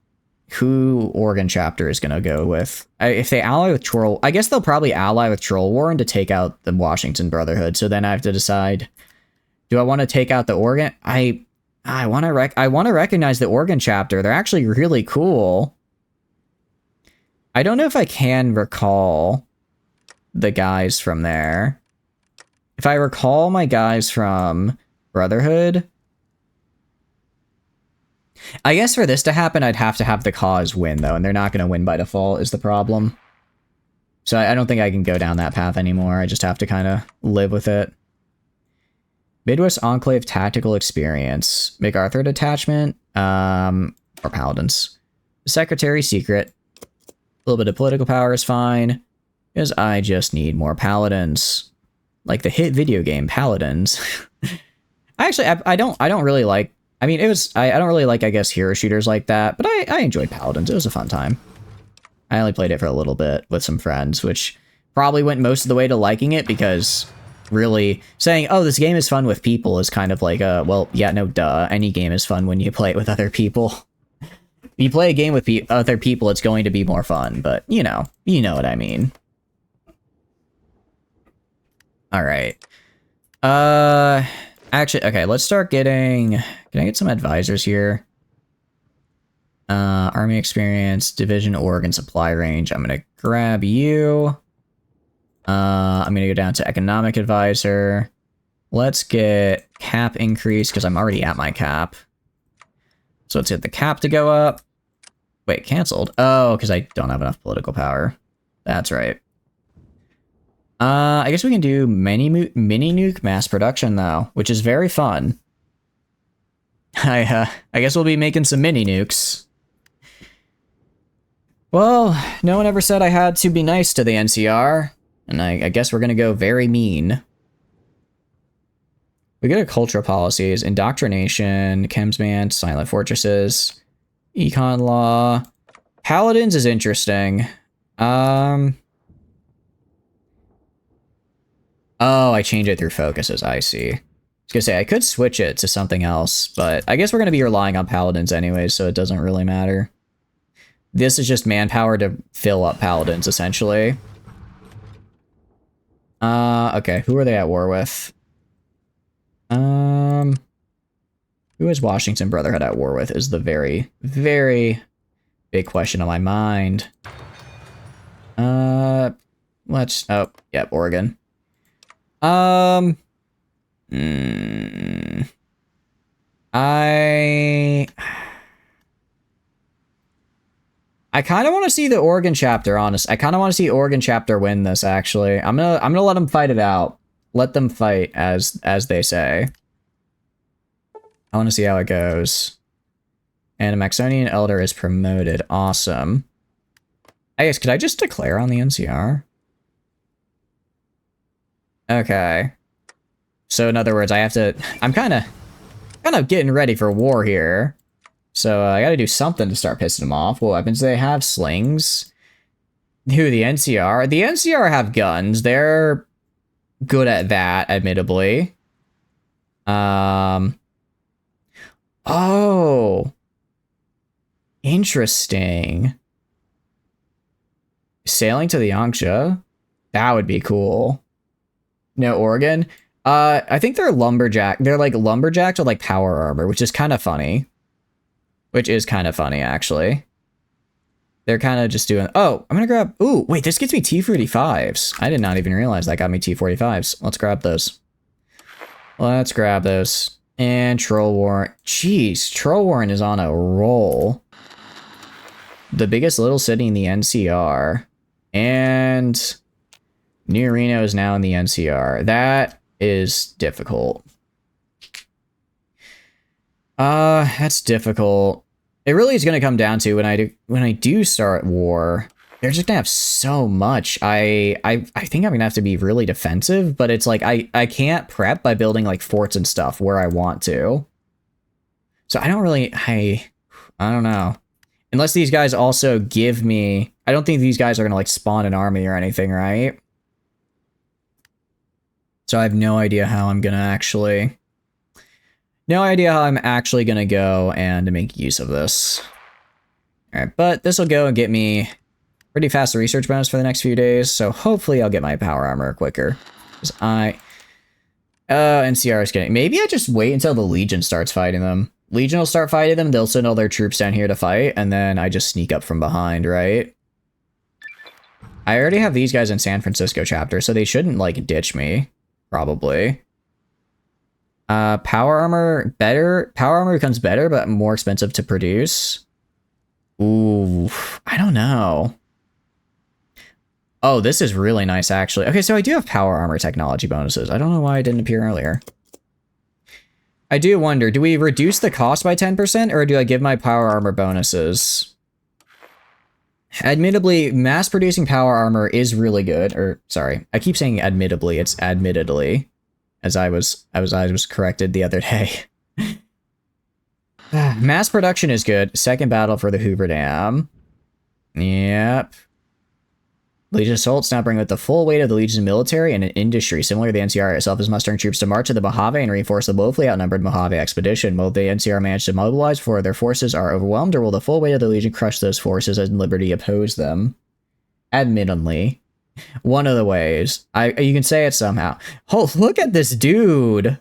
who Oregon chapter is gonna go with. If they ally with Troll, I guess they'll probably ally with Troll Warren to take out the Washington Brotherhood. So then I have to decide: do I want to take out the Oregon? I want to recognize the Oregon chapter. They're actually really cool. I don't know if I can recall the guys from there. If I recall my guys from Brotherhood, I guess for this to happen, I'd have to have the cause win, though, and they're not going to win by default is the problem. So I don't think I can go down that path anymore. I just have to kind of live with it. Midwest Enclave Tactical Experience. MacArthur Detachment, or Paladins. Secretary Secret. A little bit of political power is fine, because I just need more Paladins. Like the hit video game Paladins. Actually, I don't really like... I mean, I don't really like, I guess, hero shooters like that, but I enjoyed Paladins. It was a fun time. I only played it for a little bit with some friends, which probably went most of the way to liking it, because really saying, oh, this game is fun with people is kind of like, well, yeah, no, duh. Any game is fun when you play it with other people. If you play a game with other people, it's going to be more fun, but, you know what I mean. All right. Actually, okay, let's start getting... Can I get some advisors here? Army experience, division, Oregon supply range. I'm gonna grab you. I'm gonna go down to economic advisor. Let's get cap increase, because I'm already at my cap. So let's get the cap to go up. Wait, canceled. Oh, because I don't have enough political power. That's right. I guess we can do mini nuke mass production, though, which is very fun. I guess we'll be making some mini nukes. Well, no one ever said I had to be nice to the NCR, and I guess we're gonna go very mean. We get a cultural policies, indoctrination, chemsman, silent fortresses, econ law. Paladins is interesting. Oh, I change it through focuses, I see. I was gonna say, I could switch it to something else, but I guess we're gonna be relying on Paladins anyway, so it doesn't really matter. This is just manpower to fill up Paladins, essentially. Okay, who are they at war with? Who is Washington Brotherhood at war with is the very, very big question on my mind. Oh, yeah, Oregon. I kind of want to see the Oregon chapter, honest. I kind of want to see Oregon chapter win this, actually. I'm gonna let them fight it out. Let them fight, as they say. I want to see how it goes. And a Maxonian Elder is promoted. Awesome. I guess, could I just declare on the NCR? Okay. So in other words, I have to... I'm kind of getting ready for war here. So I gotta do something to start pissing them off. What weapons do they have? Slings? Who, the NCR? The NCR have guns. They're good at that, admittably. Oh. Interesting. Sailing to the Yangtze? That would be cool. No, Oregon? I think they're lumberjack. They're like lumberjacks with like power armor, which is kind of funny. Which is kind of funny, actually. They're kind of just doing... Oh, I'm going to grab... Ooh, wait, this gets me T45s. I did not even realize that got me T45s. Let's grab those. Let's grab those. And Troll Warren. Jeez, Troll Warren is on a roll. The biggest little city in the NCR. And New Reno is now in the NCR. That is difficult. That's difficult. It really is going to come down to when I do start war, they're just going to have so much. I think I'm going to have to be really defensive, but it's like I can't prep by building like forts and stuff where I want to. So I don't really I don't know. Unless these guys also give me... I don't think these guys are going to like spawn an army or anything, right? So I have no idea how I'm going to actually... No idea how I'm actually going to go and make use of this. Alright, but this will go and get me pretty fast research bonus for the next few days, so hopefully I'll get my power armor quicker. Because NCR is getting... Maybe I just wait until the Legion starts fighting them. Legion will start fighting them, they'll send all their troops down here to fight, and then I just sneak up from behind, right? I already have these guys in San Francisco chapter, so they shouldn't, like, ditch me. Probably. Power armor, better. Power armor becomes better, but more expensive to produce. Ooh, I don't know. Oh, this is really nice, actually. Okay, so I do have power armor technology bonuses. I don't know why it didn't appear earlier. I do wonder, do we reduce the cost by 10%, or do I give my power armor bonuses? Admittedly, mass-producing power armor is really good. Or, sorry, I keep saying admittedly, it's admittedly. As I was corrected the other day. Mass production is good. Second battle for the Hoover Dam. Yep. Legion assaults now bring with the full weight of the Legion's military and an industry. Similar to the NCR itself is mustering troops to march to the Mojave and reinforce the woefully outnumbered Mojave expedition. Will the NCR manage to mobilize before their forces are overwhelmed, or will the full weight of the Legion crush those forces and Liberty oppose them? Admittedly. One of the ways. You can say it somehow. Oh, look at this dude.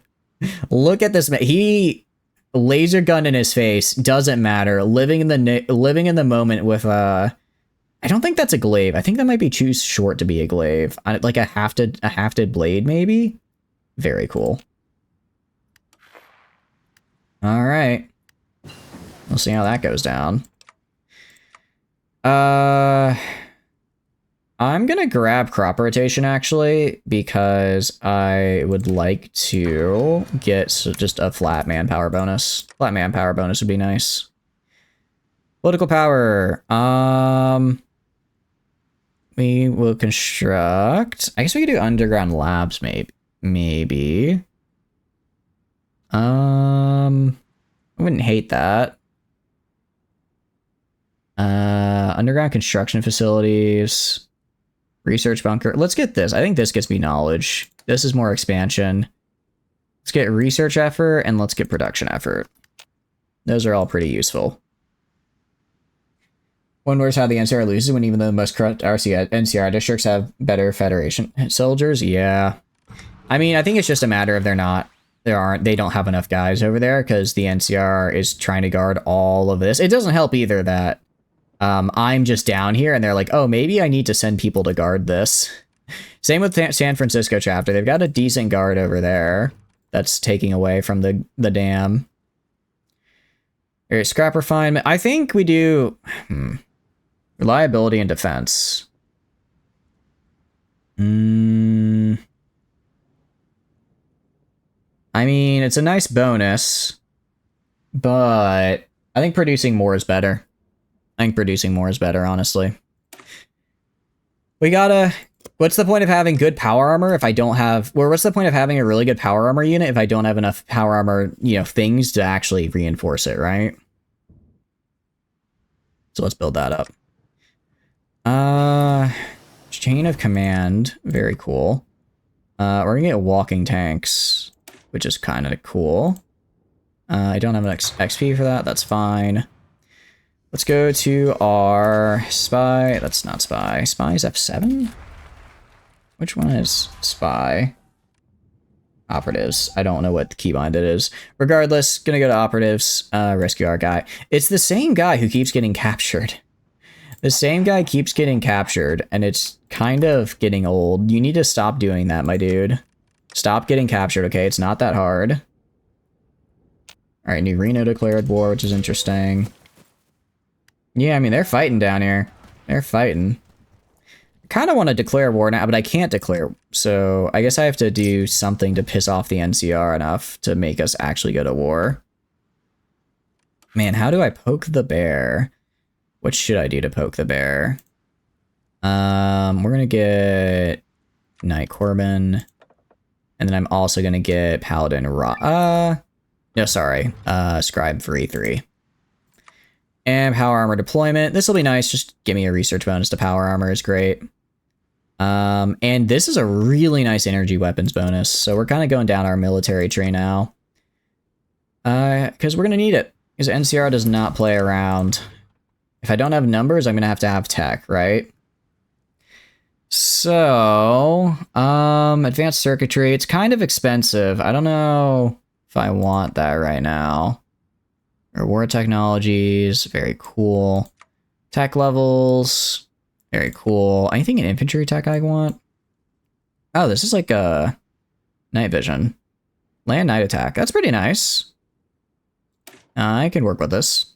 Look at this man. He laser gun in his face. Doesn't matter. Living in the moment with I don't think that's a glaive. I think that might be too short to be a glaive. Like a hafted blade, maybe. Very cool. All right. We'll see how that goes down. I'm gonna grab crop rotation, actually, because I would like to get just a flat manpower bonus. Flat manpower bonus would be nice. Political power. We will construct... I guess we could do underground labs, maybe. I wouldn't hate that. Underground construction facilities... Research bunker. Let's get this. I think this gets me knowledge. This is more expansion. Let's get research effort and let's get production effort. Those are all pretty useful. One wonders how the NCR loses when even the most corrupt NCR districts have better Federation soldiers. Yeah. I mean, I think it's just a matter of they don't have enough guys over there because the NCR is trying to guard all of this. It doesn't help either that I'm just down here and they're like, oh, maybe I need to send people to guard this. Same with San Francisco chapter. They've got a decent guard over there that's taking away from the dam. Scrap refinement. I think we do... Reliability and defense. I mean, it's a nice bonus, but I think producing more is better. I think producing more is better, honestly. We gotta... What's the point of having good power armor if I don't have... Or what's the point of having a really good power armor unit if I don't have enough power armor, you know, things to actually reinforce it, right? So let's build that up. Chain of command. Very cool. We're gonna get walking tanks, which is kind of cool. I don't have an XP for that. That's fine. Let's go to our spy. That's not spy. Spy is F7? Which one is spy? Operatives. I don't know what the keybind it is. Regardless, gonna go to operatives, rescue our guy. It's the same guy who keeps getting captured. The same guy keeps getting captured, and it's kind of getting old. You need to stop doing that, my dude. Stop getting captured, okay? It's not that hard. Alright, New Reno declared war, which is interesting. Yeah, I mean, they're fighting down here. They're fighting. I kind of want to declare war now, but I can't declare. So I guess I have to do something to piss off the NCR enough to make us actually go to war. Man, how do I poke the bear? What should I do to poke the bear? We're going to get Knight Corbin. And then I'm also going to get Paladin no, sorry. Scribe for E3. And power armor deployment. This will be nice. Just give me a research bonus to power armor is great. And this is a really nice energy weapons bonus. So we're kind of going down our military tree now. Because we're going to need it. Because NCR does not play around. If I don't have numbers, I'm going to have tech, right? So, advanced circuitry. It's kind of expensive. I don't know if I want that right now. Reward technologies, very cool. Tech levels, very cool. Anything in infantry tech I want? Oh, this is like a night vision. Land night attack. That's pretty nice. I can work with this.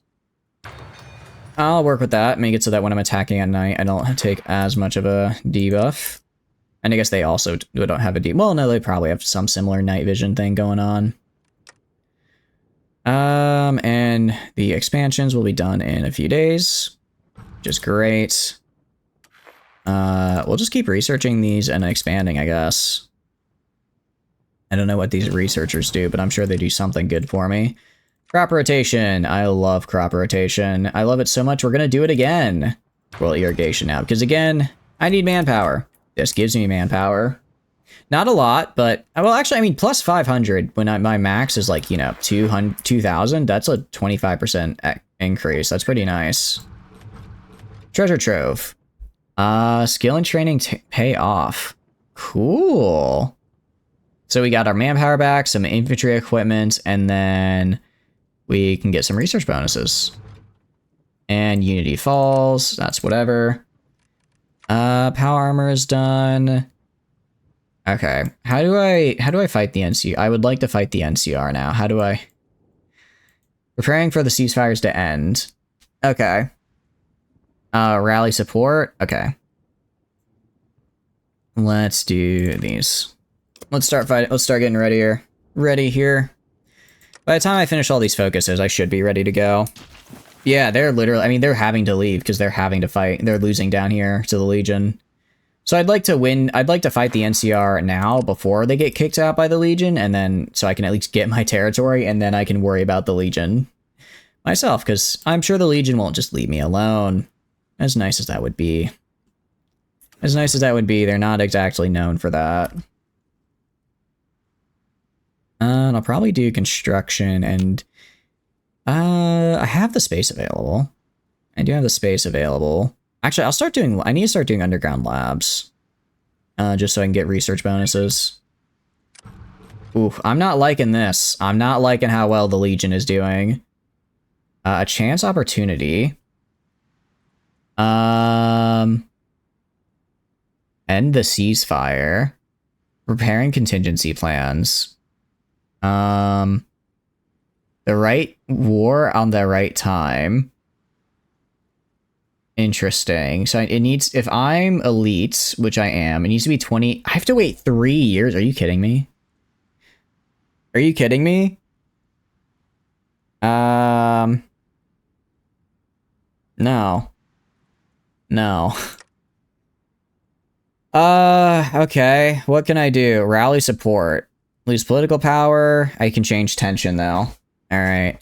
I'll work with that. Make it so that when I'm attacking at night, I don't take as much of a debuff. And I guess they also don't have a debuff. Well, no, they probably have some similar night vision thing going on. And the expansions will be done in a few days, which is great. We'll just keep researching these and expanding, I guess. I don't know what these researchers do, but I'm sure they do something good for me. Crop rotation. I love crop rotation. I love it so much. We're going to do it again. Well, irrigation now, because again, I need manpower. This gives me manpower. Not a lot, but, well, actually, I mean, plus 500 when my max is like, you know, 2,000. That's a 25% increase. That's pretty nice. Treasure trove. Skill and training pay off. Cool. So we got our manpower back, some infantry equipment, and then we can get some research bonuses. And Unity falls. That's whatever. Power armor is done. Okay. How do I fight the NCR? I would like to fight the NCR now. How do I... Preparing for the ceasefires to end. Okay. Rally support. Okay. Let's do these. Let's start fighting. Let's start getting ready here. Ready here. By the time I finish all these focuses, I should be ready to go. Yeah, they're literally... I mean, they're having to leave because they're having to fight. They're losing down here to the Legion. So I'd like to win. I'd like to fight the NCR now before they get kicked out by the Legion, and then so I can at least get my territory, and then I can worry about the Legion myself, because I'm sure the Legion won't just leave me alone. As nice as that would be. As nice as that would be, they're not exactly known for that. And I'll probably do construction, and I have the space available. I do have the space available. Actually, I need to start doing underground labs. Just so I can get research bonuses. Oof, I'm not liking this. I'm not liking how well the Legion is doing. A chance opportunity. End the ceasefire. Repairing contingency plans. The right war on the right time. Interesting. So it needs, if I'm elite, which I am, it needs to be 20. I have to wait 3 years. Are you kidding me? Are you kidding me? No. No. Okay. What can I do? Rally support. Lose political power. I can change tension though. All right.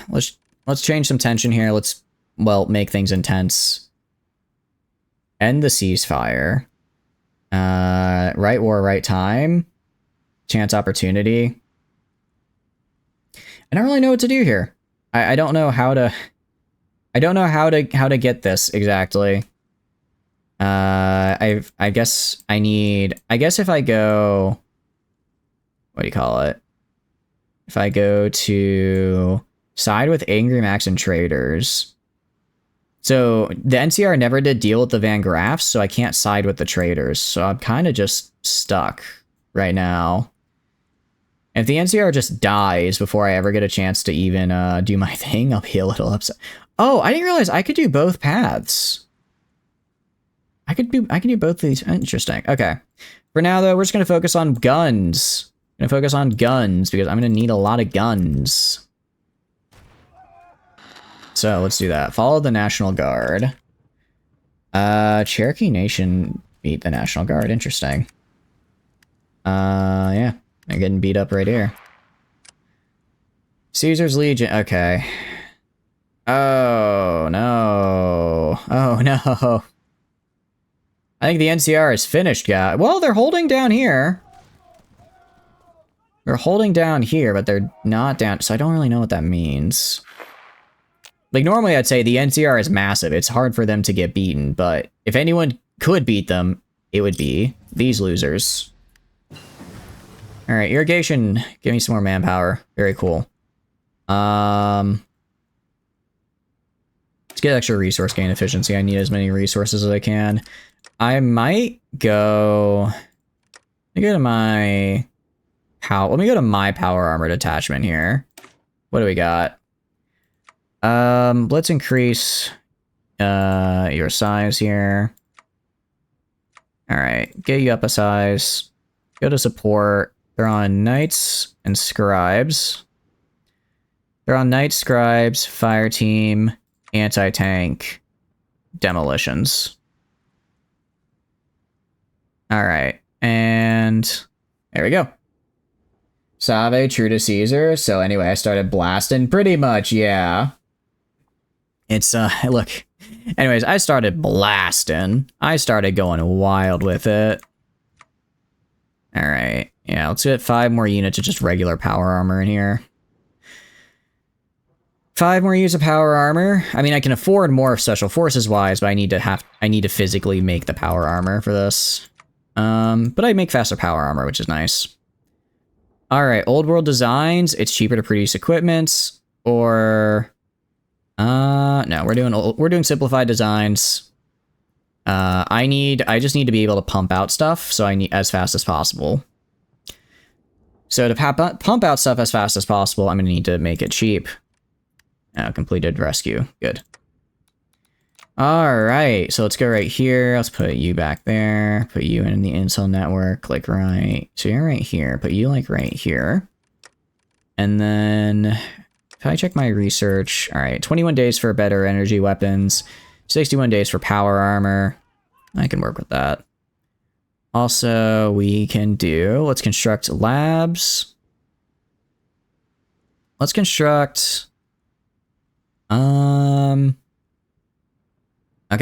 Let's change some tension here. Let's, well, make things intense. End the ceasefire. Right war, right time. Chance opportunity. I don't really know what to do here. I don't know how to. I don't know how to get this exactly. I guess I need. I guess if I go. What do you call it? If I go to side with Angry Max and traders. So the NCR never did deal with the Van Graffs, so I can't side with the traders. So I'm kind of just stuck right now. If the NCR just dies before I ever get a chance to even do my thing, I'll be a little upset. Oh, I didn't realize I could do both paths. I could do both of these. Interesting. Okay. For now, though, we're just gonna focus on guns. I'm gonna focus on guns because I'm gonna need a lot of guns. So let's do that. Follow the National Guard. Cherokee Nation beat the National Guard. Interesting. Yeah. They're getting beat up right here. Caesar's Legion. Okay. Oh, no. Oh, no. I think the NCR is finished, guys. Well, they're holding down here. They're holding down here, but they're not down. So I don't really know what that means. Like, normally I'd say the NCR is massive. It's hard for them to get beaten, but if anyone could beat them, it would be these losers. All right, irrigation. Give me some more manpower. Very cool. Let's get extra resource gain efficiency. I need as many resources as I can. I might go. Let me go to my power. Let me go to my power armor detachment here. What do we got? Let's increase your size here. All right, get you up a size. Go to support. They're on Knights and Scribes. They're on Knights, Scribes, Fire Team, Anti-Tank, Demolitions. Alright, and there we go. Save, true to Caesar. So anyway, I started blasting pretty much, yeah. It's, look. Anyways, I started blasting. I started going wild with it. Alright. Yeah, let's get 5 more units of just regular power armor in here. 5 more units of power armor. I mean, I can afford more special forces wise, but I need to physically make the power armor for this. But I make faster power armor, which is nice. All right, old world designs. It's cheaper to produce equipment, or no, we're doing simplified designs. I just need to be able to pump out stuff, so I need as fast as possible. So to pump out stuff as fast as possible, I'm gonna need to make it cheap. Completed rescue. Good. Alright, so let's go right here. Let's put you back there. Put you in the intel network, like right. So you're right here. Put you like right here. And then if I check my research, alright, 21 days for better energy weapons, 61 days for power armor. I can work with that. Also, we can do, let's construct labs. Let's construct, okay,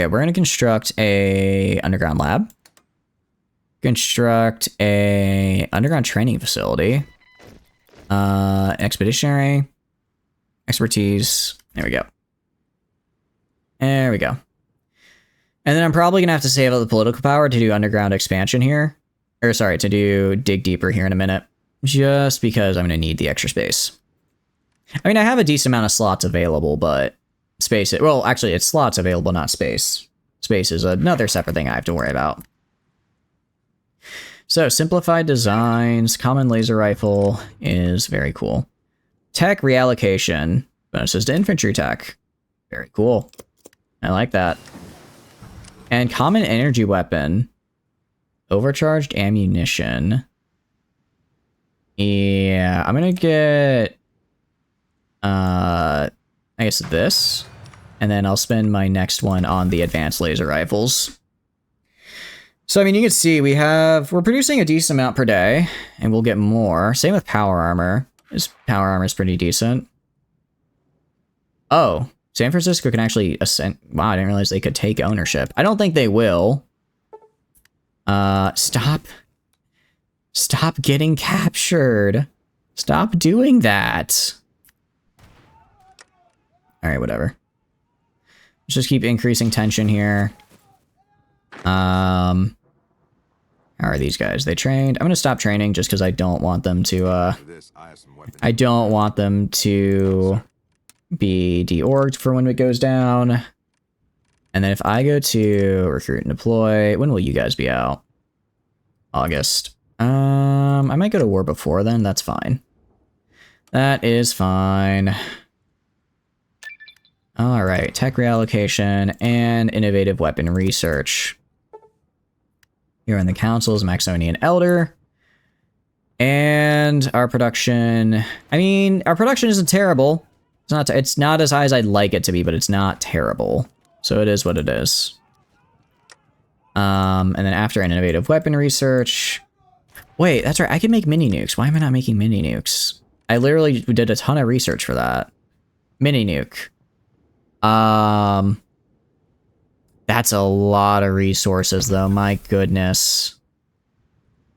we're gonna construct a underground lab. Construct a underground training facility. Expeditionary. Expertise. There we go. There we go. And then I'm probably gonna have to save up the political power to do underground expansion here. Or sorry, to do dig deeper here in a minute. Just because I'm gonna need the extra space. I mean, I have a decent amount of slots available, but space, well, actually, it's slots available, not space. Space is another separate thing I have to worry about. So, simplified designs, common laser rifle is very cool. Tech reallocation, bonuses to infantry tech. Very cool. I like that. And common energy weapon. Overcharged ammunition. Yeah, I'm gonna get... I guess this. And then I'll spend my next one on the advanced laser rifles. So, I mean, you can see we're producing a decent amount per day, and we'll get more. Same with power armor. This power armor is pretty decent. Oh, San Francisco can actually ascend. Wow, I didn't realize they could take ownership. I don't think they will. Stop getting captured. Stop doing that. All right, whatever. Let's just keep increasing tension here. How are these guys? They trained. I'm gonna stop training just because I don't want them to, I don't want them to be deorged for when it goes down. And then if I go to recruit and deploy, when will you guys be out? August. I might go to war before then. That's fine. That is fine. All right, tech reallocation and innovative weapon research. Here in the councils, Maxonian Elder. And our production, I mean, our production isn't terrible. It's not as high as I'd like it to be, but it's not terrible. So it is what it is. And then after an innovative weapon research. Wait, that's right. I can make mini nukes. Why am I not making mini nukes? I literally did a ton of research for that. Mini nuke. That's a lot of resources though. My goodness.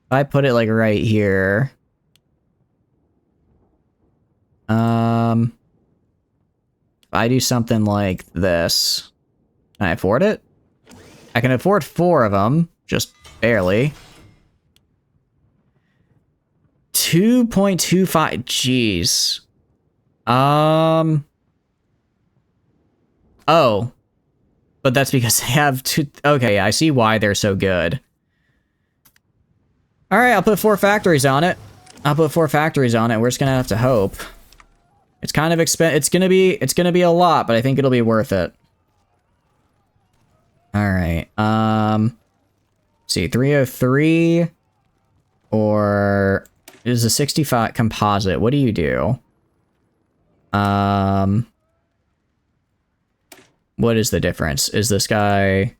If I put it like right here. If I do something like this. Can I afford it? I can afford 4 of them. Just barely. 2.25. Jeez. Oh. But that's because they have 2... Okay, I see why they're so good. Alright, I'll put 4 factories on it. We're just gonna have to hope. It's kind of it's gonna be a lot, but I think it'll be worth it. Alright, see, 303 or is a 65 composite. What do you do? What is the difference? Is this guy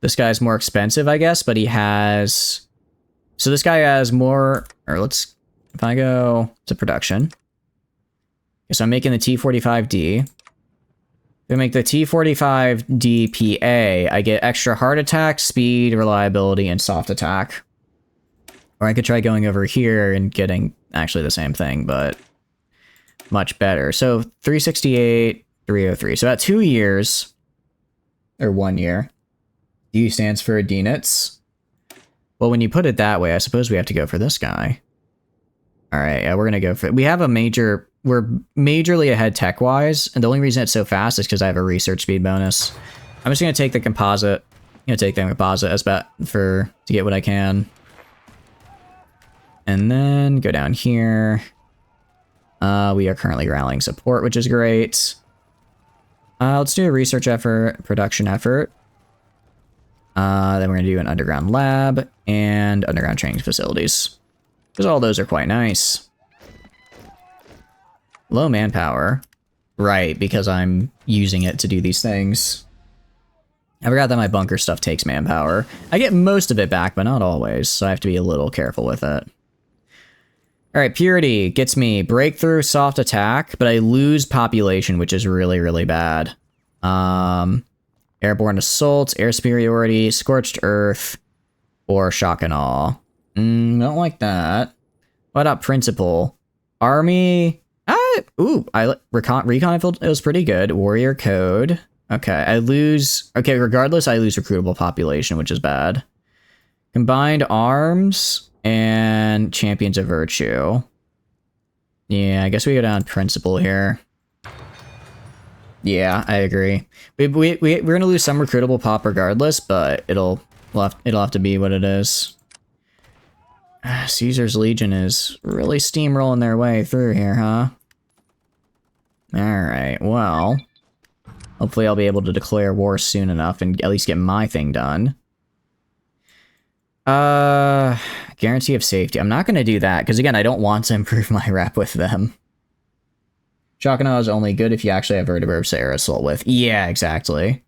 this guy's more expensive, I guess, but he has... So this guy has more... Or let's... If I go to production... So I'm making the T45D. If I make the T45DPA, I get extra hard attack, speed, reliability, and soft attack. Or I could try going over here and getting actually the same thing, but much better. So 368, 303. So about 2 years, or 1 year. D stands for DNITS. Well, when you put it that way, I suppose we have to go for this guy. All right, yeah, we're gonna go for... We have a major... We're majorly ahead tech-wise, and the only reason it's so fast is because I have a research speed bonus. I'm just gonna take the composite. I'm gonna take the composite as bet to get what I can. And then go down here. We are currently rallying support, which is great. Let's do a research effort, production effort. Then we're gonna do an underground lab and underground training facilities. Because all those are quite nice. Low manpower. Right, because I'm using it to do these things. I forgot that my bunker stuff takes manpower. I get most of it back, but not always, so I have to be a little careful with it. Alright, purity gets me breakthrough, soft attack, but I lose population, which is really, really bad. Airborne assault, air superiority, scorched earth, or shock and awe. Don't like that. What about principle? Army... recon it was pretty good. Warrior code. Okay, I lose... Okay, regardless, I lose recruitable population, which is bad. Combined arms and champions of virtue. Yeah, I guess we go down principle here. Yeah, I agree. We're gonna lose some recruitable pop regardless, but it'll have to be what it is. Caesar's Legion is really steamrolling their way through here, huh? Alright, well. Hopefully I'll be able to declare war soon enough and at least get my thing done. Guarantee of safety. I'm not going to do that, because again, I don't want to improve my rep with them. Shakana is only good if you actually have vertebrates to air assault with. Yeah, exactly.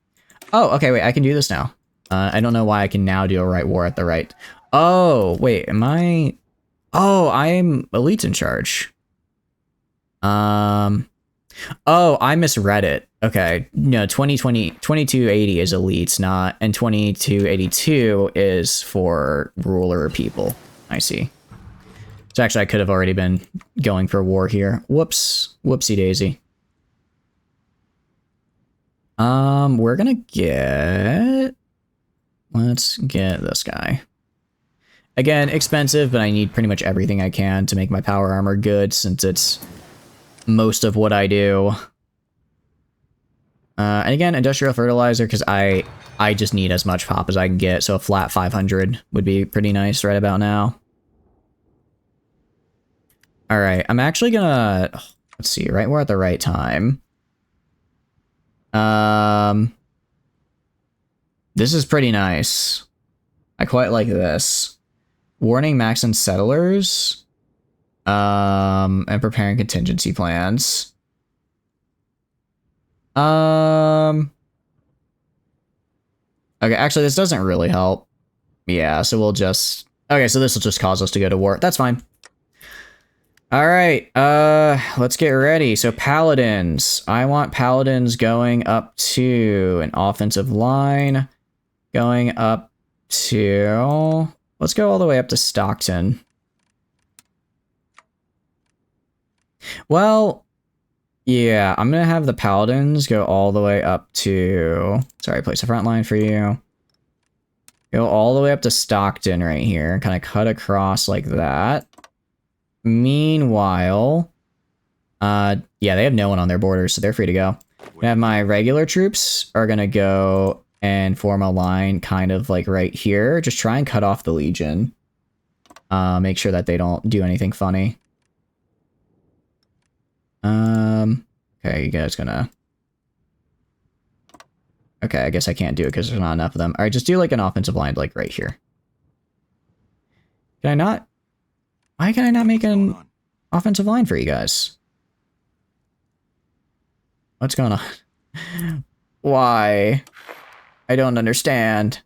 Oh, okay, wait, I can do this now. I don't know why I can now do a right war at the right. Oh, wait, am I... Oh, I'm Elite's in charge. Oh, I misread it. Okay, no, 2280 is elites, not, and 2282 is for ruler people. I see. So actually, I could have already been going for war here. Whoops, whoopsie daisy. We're gonna get... Let's get this guy. Again, expensive, but I need pretty much everything I can to make my power armor good, since it's most of what I do. And again, industrial fertilizer, because I just need as much pop as I can get, so a flat 500 would be pretty nice right about now. Alright, I'm actually gonna... Let's see, right? We're at the right time. This is pretty nice. I quite like this. Warning Maxon settlers. And preparing contingency plans. Okay, actually, this doesn't really help. Yeah, so we'll just... Okay, so this will just cause us to go to war. That's fine. Alright, let's get ready. So, Paladins. I want Paladins going up to an offensive line. Going up to... Let's go all the way up to Stockton. Well... Yeah, I'm gonna have the Paladins go all the way up to... Sorry, place a front line for you. Go all the way up to Stockton right here. Kind of cut across like that. Meanwhile... yeah, they have no one on their borders, so they're free to go. I have my regular troops are gonna go and form a line kind of like right here. Just try and cut off the Legion. Make sure that they don't do anything funny. Okay, you guys gonna... Okay, I guess I can't do it because there's not enough of them. Alright, just do like an offensive line like right here. Can I not? Why can I not make an offensive line for you guys? What's going on? Why? I don't understand.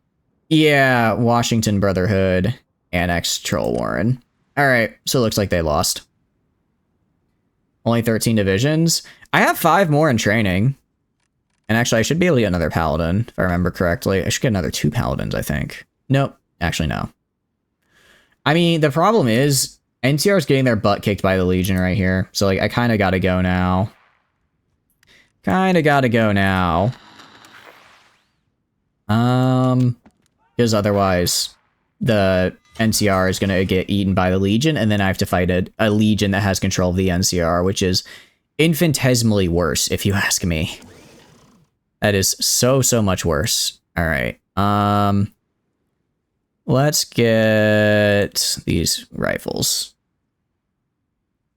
Yeah, Washington Brotherhood annexed Troll Warren. Alright, so it looks like they lost. Only 13 divisions. I have 5 more in training. And actually, I should be able to get another Paladin, if I remember correctly. I should get another 2 Paladins, I think. Nope. Actually, no. I mean, the problem is, NCR is getting their butt kicked by the Legion right here. So, like, I kind of gotta go now. Because otherwise, the NCR is going to get eaten by the Legion, and then I have to fight a Legion that has control of the NCR, which is infinitesimally worse, if you ask me. That is so much worse. All right. Let's get these rifles.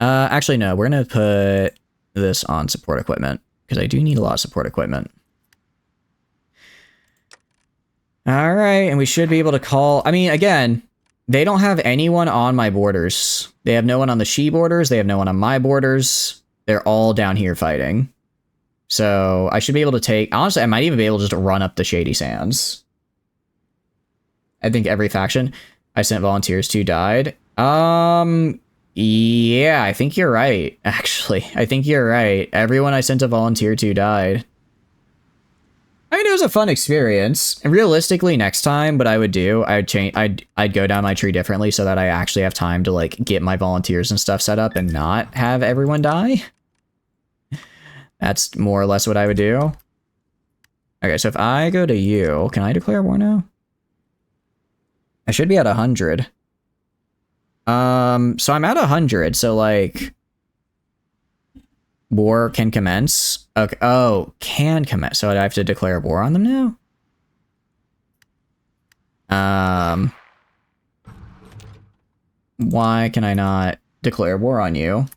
Actually, no, we're going to put this on support equipment, because I do need a lot of support equipment. All right, and we should be able to call... I mean, again, they don't have anyone on my borders. They have no one on the She borders. They have no one on my borders. They're all down here fighting. So I should be able to take... Honestly, I might even be able to just run up the Shady Sands. I think every faction I sent volunteers to died. Yeah, I think you're right, actually. I think you're right. Everyone I sent a volunteer to died. I mean, it was a fun experience. And realistically, next time, what I would do, I'd go down my tree differently so that I actually have time to, like, get my volunteers and stuff set up and not have everyone die. That's more or less what I would do. Okay, so if I go to you, can I declare war now? I should be at 100. So I'm at 100, so, like... War can commence. Okay. Oh, can commence. So I have to declare war on them now? Why can I not declare war on you?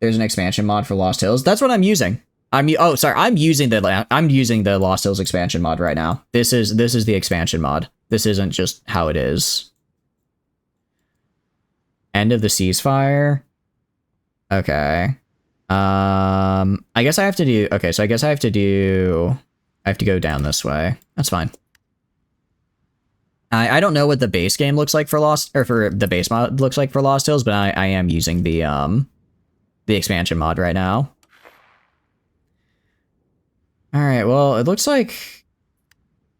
There's an expansion mod for Lost Hills. That's what I'm using. I'm using the Lost Hills expansion mod right now. This is the expansion mod. This isn't just how it is. End of the ceasefire. Okay. I guess I have to do. Okay, so I guess I have to do. I have to go down this way. That's fine. I don't know what the base game looks like for the base mod looks like for Lost Hills, but I am using the expansion mod right now. All right, well, it looks like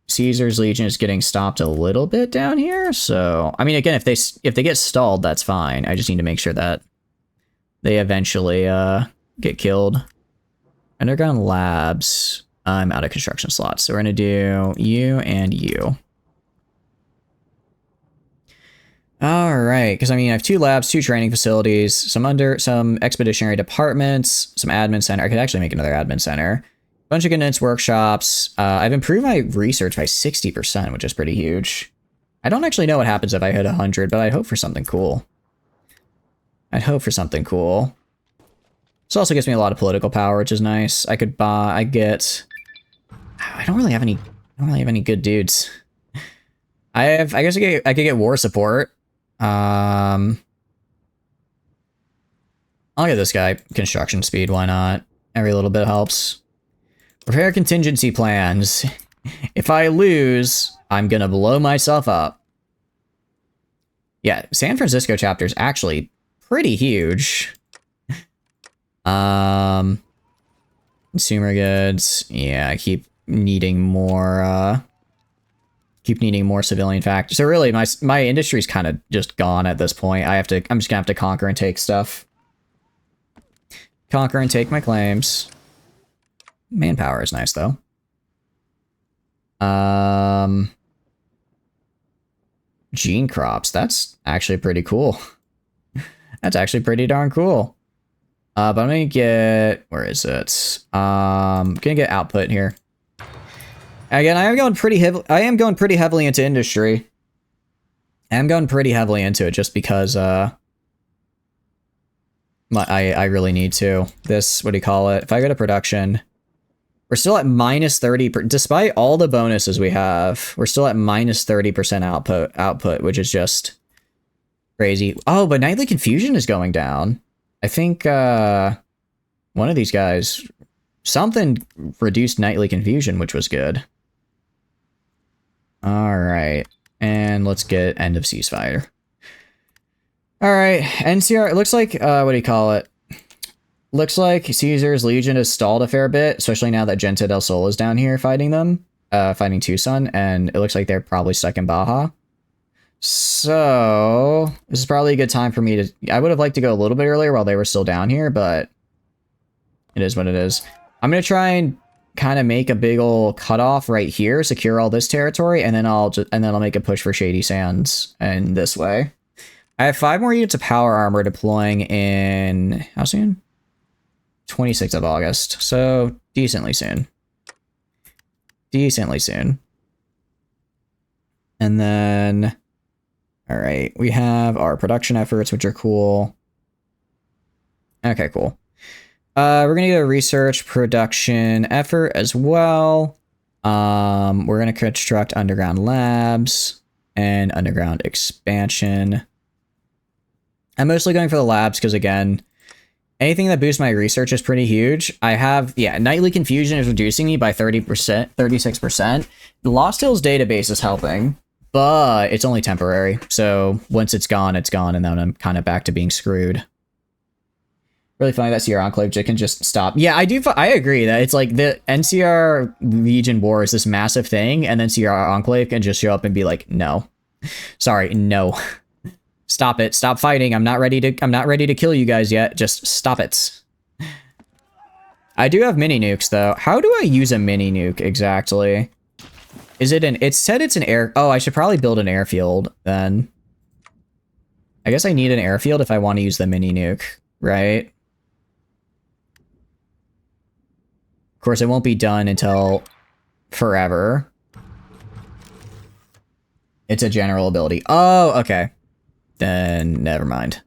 Caesar's Legion is getting stopped a little bit down here. So, I mean, again, if they get stalled, that's fine. I just need to make sure that they eventually get killed. Underground labs. I'm out of construction slots, so we're gonna do you and you. All right, because I mean, I have 2 labs, 2 training facilities, some expeditionary departments, some admin center. I could actually make another admin center. Bunch of condensed workshops. I've improved my research by 60%, which is pretty huge. I don't actually know what happens if I hit 100, but I hope for something cool. I'd hope for something cool. This also gives me a lot of political power, which is nice. I don't really have any good dudes. I guess I could get war support. I'll get this guy construction speed, why not? Every little bit helps. Prepare contingency plans. If I lose, I'm gonna blow myself up. Yeah, San Francisco chapter is actually pretty huge. Consumer goods. Yeah, I keep needing more civilian factors. So really, my industry's kind of just gone at this point. I'm just gonna have to conquer and take stuff. Conquer and take my claims. Manpower is nice, though. Gene crops. That's actually pretty cool. That's actually pretty darn cool. But I'm gonna get... Where is it? Gonna get output here. Again, I am going pretty heavily into industry. I am going pretty heavily into it just because, I really need to. This, what do you call it? If I go to production... We're still at minus 30, despite all the bonuses we have, we're still at minus 30% output, which is just crazy. Oh, but Nightly Confusion is going down. I think one of these guys, something reduced Nightly Confusion, which was good. All right, and let's get End of Ceasefire. All right, NCR, it looks like, what do you call it? Looks like Caesar's Legion has stalled a fair bit, especially now that Gente del Sol is down here fighting them, fighting Tucson, and it looks like they're probably stuck in Baja. So, this is probably a good time for me to... I would have liked to go a little bit earlier while they were still down here, but it is what it is. I'm going to try and kind of make a big ol' cutoff right here, secure all this territory, and then I'll make a push for Shady Sands and this way. I have 5 more units of power armor deploying in... How soon? 26th of August, so decently soon. Decently soon. And then, all right, we have our production efforts, which are cool. Okay, cool. We're gonna get a research production effort as well. We're gonna construct underground labs and underground expansion. I'm mostly going for the labs because, again, anything that boosts my research is pretty huge. I have, yeah, Nightly Confusion is reducing me by 30%, 36%. The Lost Hills database is helping, but it's only temporary. So once it's gone, and then I'm kind of back to being screwed. Really funny that CR Enclave can just stop. Yeah, I agree that it's like the NCR Legion War is this massive thing, and then CR Enclave can just show up and be like, no. Sorry, no. Stop it. Stop fighting. I'm not ready to kill you guys yet. Just stop it. I do have mini nukes though. How do I use a mini nuke exactly? Is it it said it's an air... Oh, I should probably build an airfield then. I guess I need an airfield if I want to use the mini nuke, right? Of course, it won't be done until forever. It's a general ability. Oh, okay. Then never mind.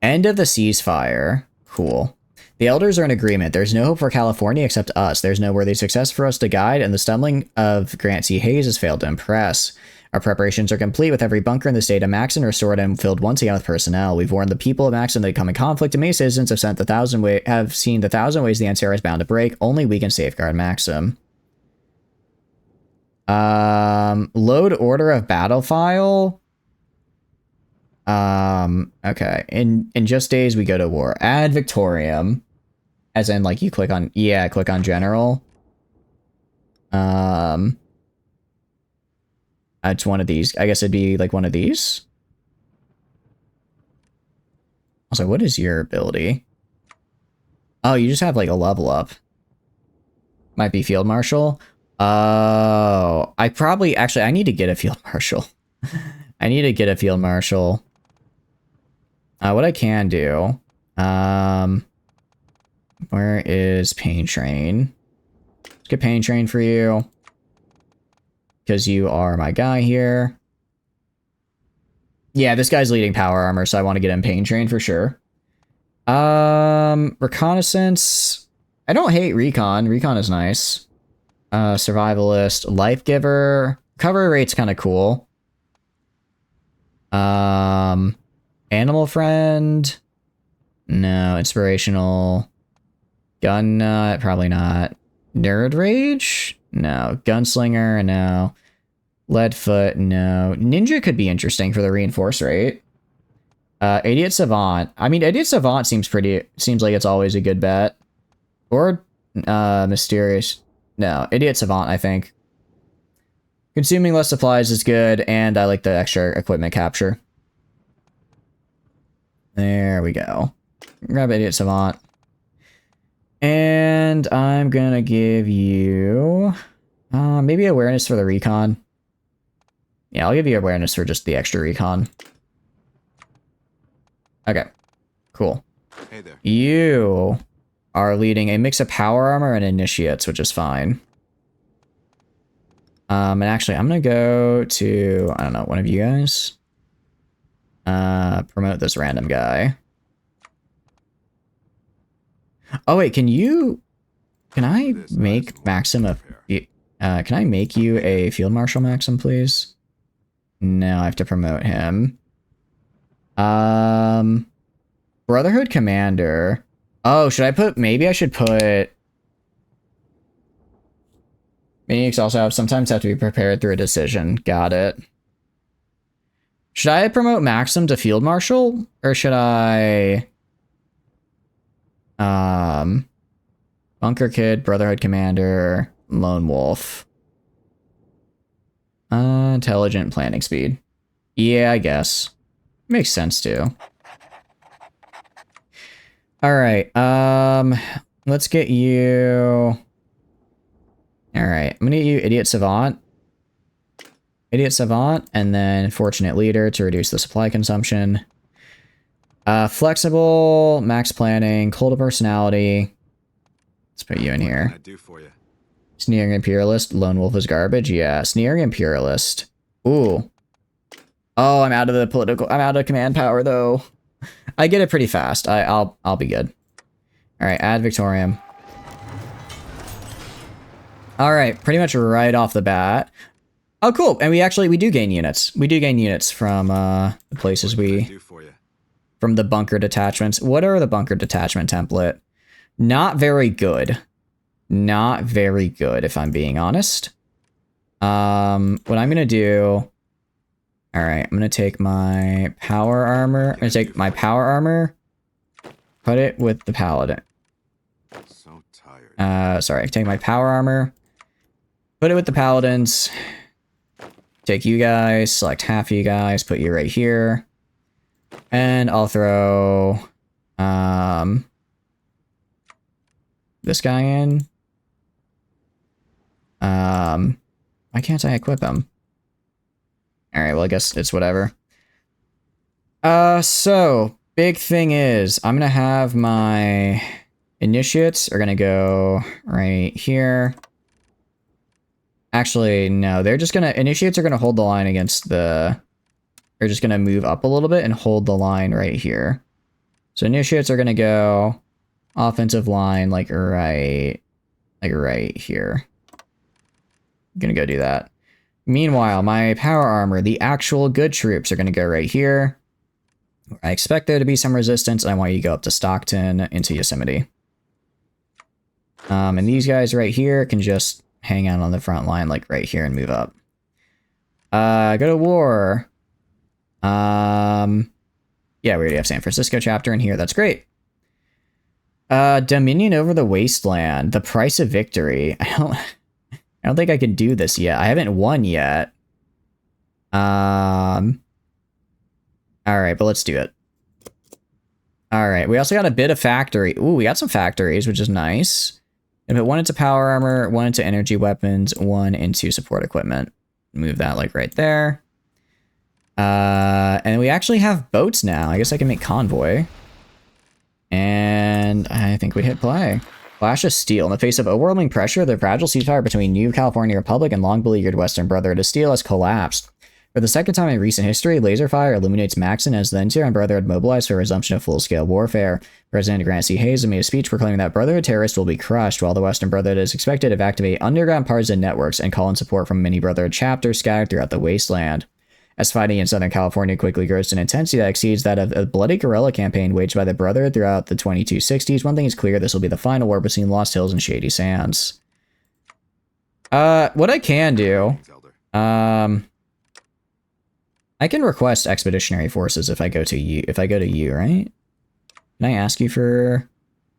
End of the ceasefire. Cool. The elders are in agreement. There's no hope for California except us. There's no worthy success for us to guide, and the stumbling of Grant C. Hayes has failed to impress. Our preparations are complete with every bunker in the state of Maxon restored and filled once again with personnel. We've warned the people of Maxon that they come in conflict, and many citizens have seen the thousand ways the NCR is bound to break. Only we can safeguard Maxim. Load order of battle file. Okay. In just days we go to war. Add Victorium. As in, like, you click on, yeah, click on general. It's one of these. I guess it'd be like one of these. Also, what is your ability? Oh, you just have like a level up. Might be Field Marshal. Oh, I probably, actually, I need to get a Field Marshal. I need to get a Field Marshal. What I can do, where is Pain Train? Let's get Pain Train for you. Because you are my guy here. Yeah, this guy's leading Power Armor, so I want to get him Pain Train for sure. Reconnaissance. I don't hate Recon. Recon is nice. Survivalist. Life Giver. Recovery rate's kind of cool. Animal Friend. No. Inspirational. Gun Nut. Probably not. Nerd Rage? No. Gunslinger? No. Leadfoot? No. Ninja could be interesting for the reinforce rate. Idiot Savant. I mean, Idiot Savant seems like it's always a good bet. Or Mysterious. No. Idiot Savant, I think. Consuming less supplies is good, and I like the extra equipment capture. There we go. Grab Idiot Savant. And I'm gonna give you maybe awareness for the recon. Yeah, I'll give you awareness for just the extra recon. Okay, cool. Hey there. You are leading a mix of power armor and initiates, which is fine. And actually, I'm gonna go to, I don't know, one of you guys. Promote this random guy. Oh wait, can I make Maxim can I make you a Field Marshal Maxim, please? No, I have to promote him. Brotherhood Commander. Oh, maybe I should put... Maniacs also sometimes have to be prepared through a decision. Got it. Should I promote Maxim to Field Marshal? Or should I... Bunker Kid, Brotherhood Commander, Lone Wolf. Intelligent planning speed. Yeah, I guess. Makes sense too. Alright, let's get you... Alright, I'm gonna get you Idiot Savant. Idiot Savant, and then Fortunate Leader to reduce the supply consumption. Flexible, max planning, cold personality. Let's put you in here. What can I do for you? Sneering Imperialist, Lone Wolf is garbage. Yeah, Sneering Imperialist. Ooh. Oh, I'm out of command power though. I get it pretty fast. I'll be good. All right, add Victorium. All right, pretty much right off the bat. Oh, cool. And we do gain units. We do gain units from the places from the bunker detachments. What are the bunker detachment template? Not very good. Not very good, if I'm being honest. What I'm gonna do... Alright, I'm gonna take my power armor. I'm gonna take my power armor, put it with the paladin. So tired. Sorry, take my power armor, put it with the paladins. Take you guys, select half of you guys, put you right here. And I'll throw this guy in. Why can't I equip him? Alright, well I guess it's whatever. So big thing is I'm gonna have my initiates are gonna go right here. Actually, no, initiates are gonna hold the line against they're just gonna move up a little bit and hold the line right here. So initiates are gonna go offensive line, like right here. Gonna go do that. Meanwhile, my power armor, the actual good troops, are gonna go right here. I expect there to be some resistance. I want you to go up to Stockton into Yosemite. And these guys right here can just hang out on the front line, like right here, and move up. Go to war. Yeah, we already have San Francisco chapter in here. That's great. Dominion over the wasteland. The price of victory. I don't think I can do this yet. I haven't won yet. All right, but let's do it. All right, we also got a bit of factory. Ooh, we got some factories, which is nice. And put one into power armor, one into energy weapons, one into support equipment. Move that like right there. And we actually have boats now. I guess I can make convoy. And I think we hit play. Flash of Steel. In the face of overwhelming pressure, the fragile ceasefire between New California Republic and long-beleaguered Western Brotherhood of Steel has collapsed. For the second time in recent history, laser fire illuminates Maxon as the NCR and Brotherhood mobilized for resumption of full-scale warfare. President Grant C. Hayes made a speech proclaiming that Brotherhood terrorists will be crushed, while the Western Brotherhood is expected to activate underground partisan networks and call in support from many Brotherhood chapters scattered throughout the wasteland. As fighting in Southern California quickly grows to an intensity that exceeds that of a bloody guerrilla campaign waged by the Brotherhood throughout the 2260s, one thing is clear: this will be the final war between Lost Hills and Shady Sands. What I can do, I can request expeditionary forces if I go to you. If I go to you, right? Can I ask you for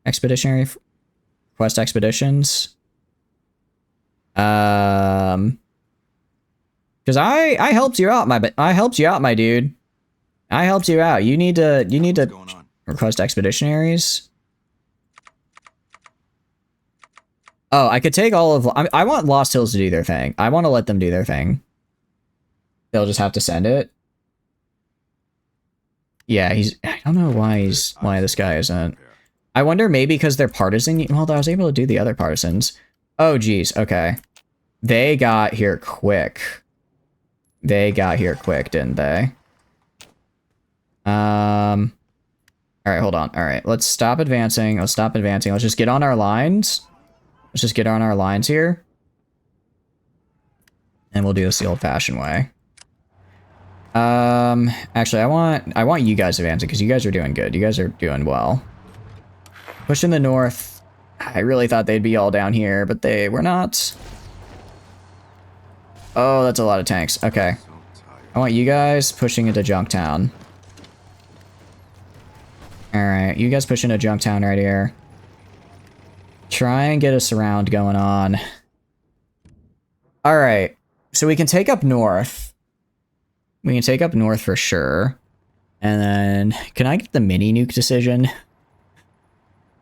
expeditionary request expeditions? Because I helped you out, my dude. I helped you out. You need to request expeditionaries. Oh, I could take all of. I want Lost Hills to do their thing. I want to let them do their thing. They'll just have to send it. Yeah, I don't know why this guy isn't. I wonder maybe because they're partisan. Well, I was able to do the other partisans. Oh, geez. Okay. They got here quick. They got here quick, didn't they? All right, hold on. All right, let's stop advancing. Let's stop advancing. Let's just get on our lines. Let's just get on our lines here. And we'll do this the old-fashioned way. Actually, I want you guys advancing because you guys are doing good. You guys are doing well. Push in the north. I really thought they'd be all down here, but they were not. Oh, that's a lot of tanks. Okay. I want you guys pushing into Junktown. Alright, you guys push into Junktown right here. Try and get a surround going on. Alright, so we can take up north. We can take up north for sure. And then, can I get the mini nuke decision?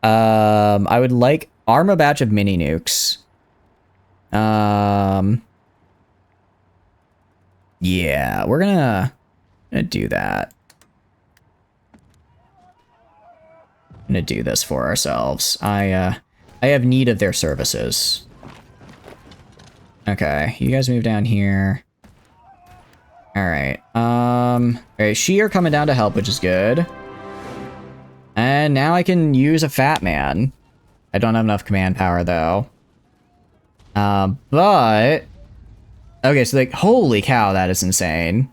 I would like arm a batch of mini nukes. Yeah, we're gonna do that. I'm gonna do this for ourselves. I have need of their services. Okay, you guys move down here. Alright, alright, she are coming down to help, which is good. And now I can use a fat man. I don't have enough command power, though. But... okay, so like, holy cow, that is insane.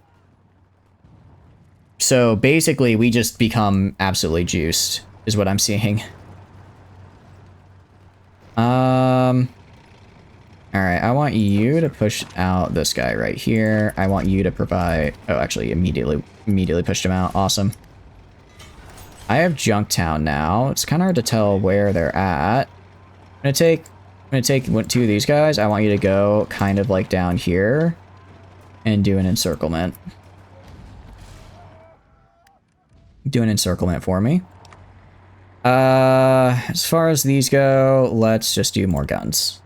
So basically, we just become absolutely juiced, is what I'm seeing. Alright, I want you to push out this guy right here. I want you to provide... oh, actually, immediately pushed him out. Awesome. I have Junktown now. It's kind of hard to tell where they're at. I'm gonna take two of these guys. I want you to go kind of like down here and do an encirclement. Do an encirclement for me. As far as these go, let's just do more guns.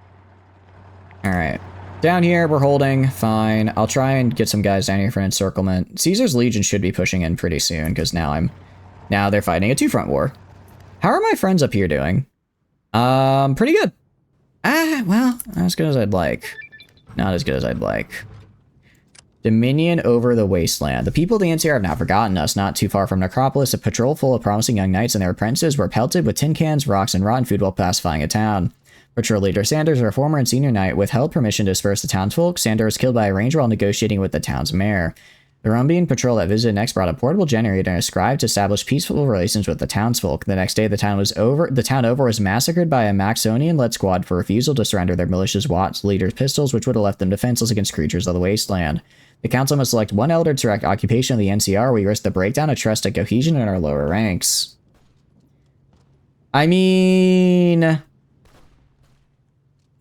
All right. Down here, we're holding. Fine. I'll try and get some guys down here for an encirclement. Caesar's Legion should be pushing in pretty soon because now they're fighting a two-front war. How are my friends up here doing? Pretty good. Well, not as good as I'd like. Not as good as I'd like. Dominion over the wasteland. The people of the NCR have not forgotten us. Not too far from Necropolis, a patrol full of promising young knights and their apprentices were pelted with tin cans, rocks, and rotten food while pacifying a town. Patrol leader Sanders, a former and senior knight, withheld permission to disperse the townsfolk. Sanders was killed by a ranger while negotiating with the town's mayor. The Rumbian patrol that visited next brought a portable generator and a scribe to establish peaceful relations with the townsfolk. The next day, the town over was massacred by a Maxonian-led squad for refusal to surrender their malicious Watts leader's pistols, which would have left them defenseless against creatures of the wasteland. The council must select one elder to direct occupation of the NCR. We risk the breakdown of trust and cohesion in our lower ranks. I mean,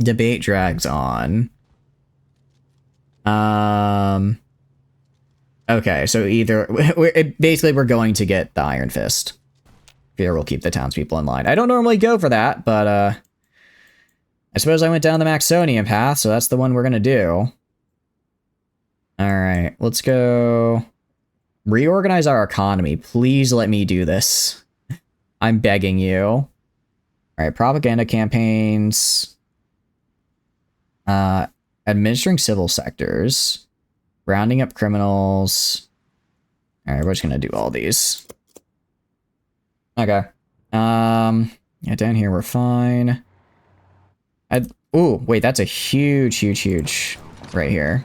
debate drags on. Okay, so either basically we're going to get the Iron Fist. Fear will keep the townspeople in line. I don't normally go for that, but I suppose I went down the Maxonian path, so that's the one we're gonna do. All right, let's go reorganize our economy. Please let me do this. I'm begging you. All right, propaganda campaigns. Administering civil sectors. Rounding up criminals. All right, we're just gonna do all these. Okay. Yeah, down here we're fine. Ooh, wait, that's a huge right here.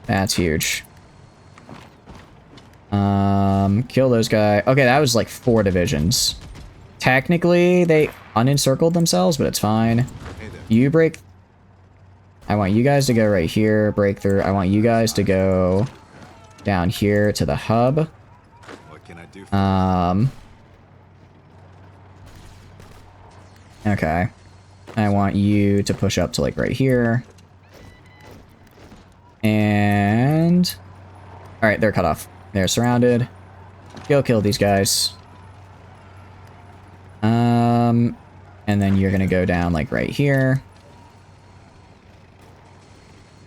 That's huge. Kill those guys. Okay, that was like 4 divisions. Technically, they unencircled themselves, but it's fine. You break. I want you guys to go right here, break through. I want you guys to go down here to the hub. What can I do for Okay. I want you to push up to like right here. And all right, they're cut off. They're surrounded. Go kill these guys. And then you're gonna go down like right here.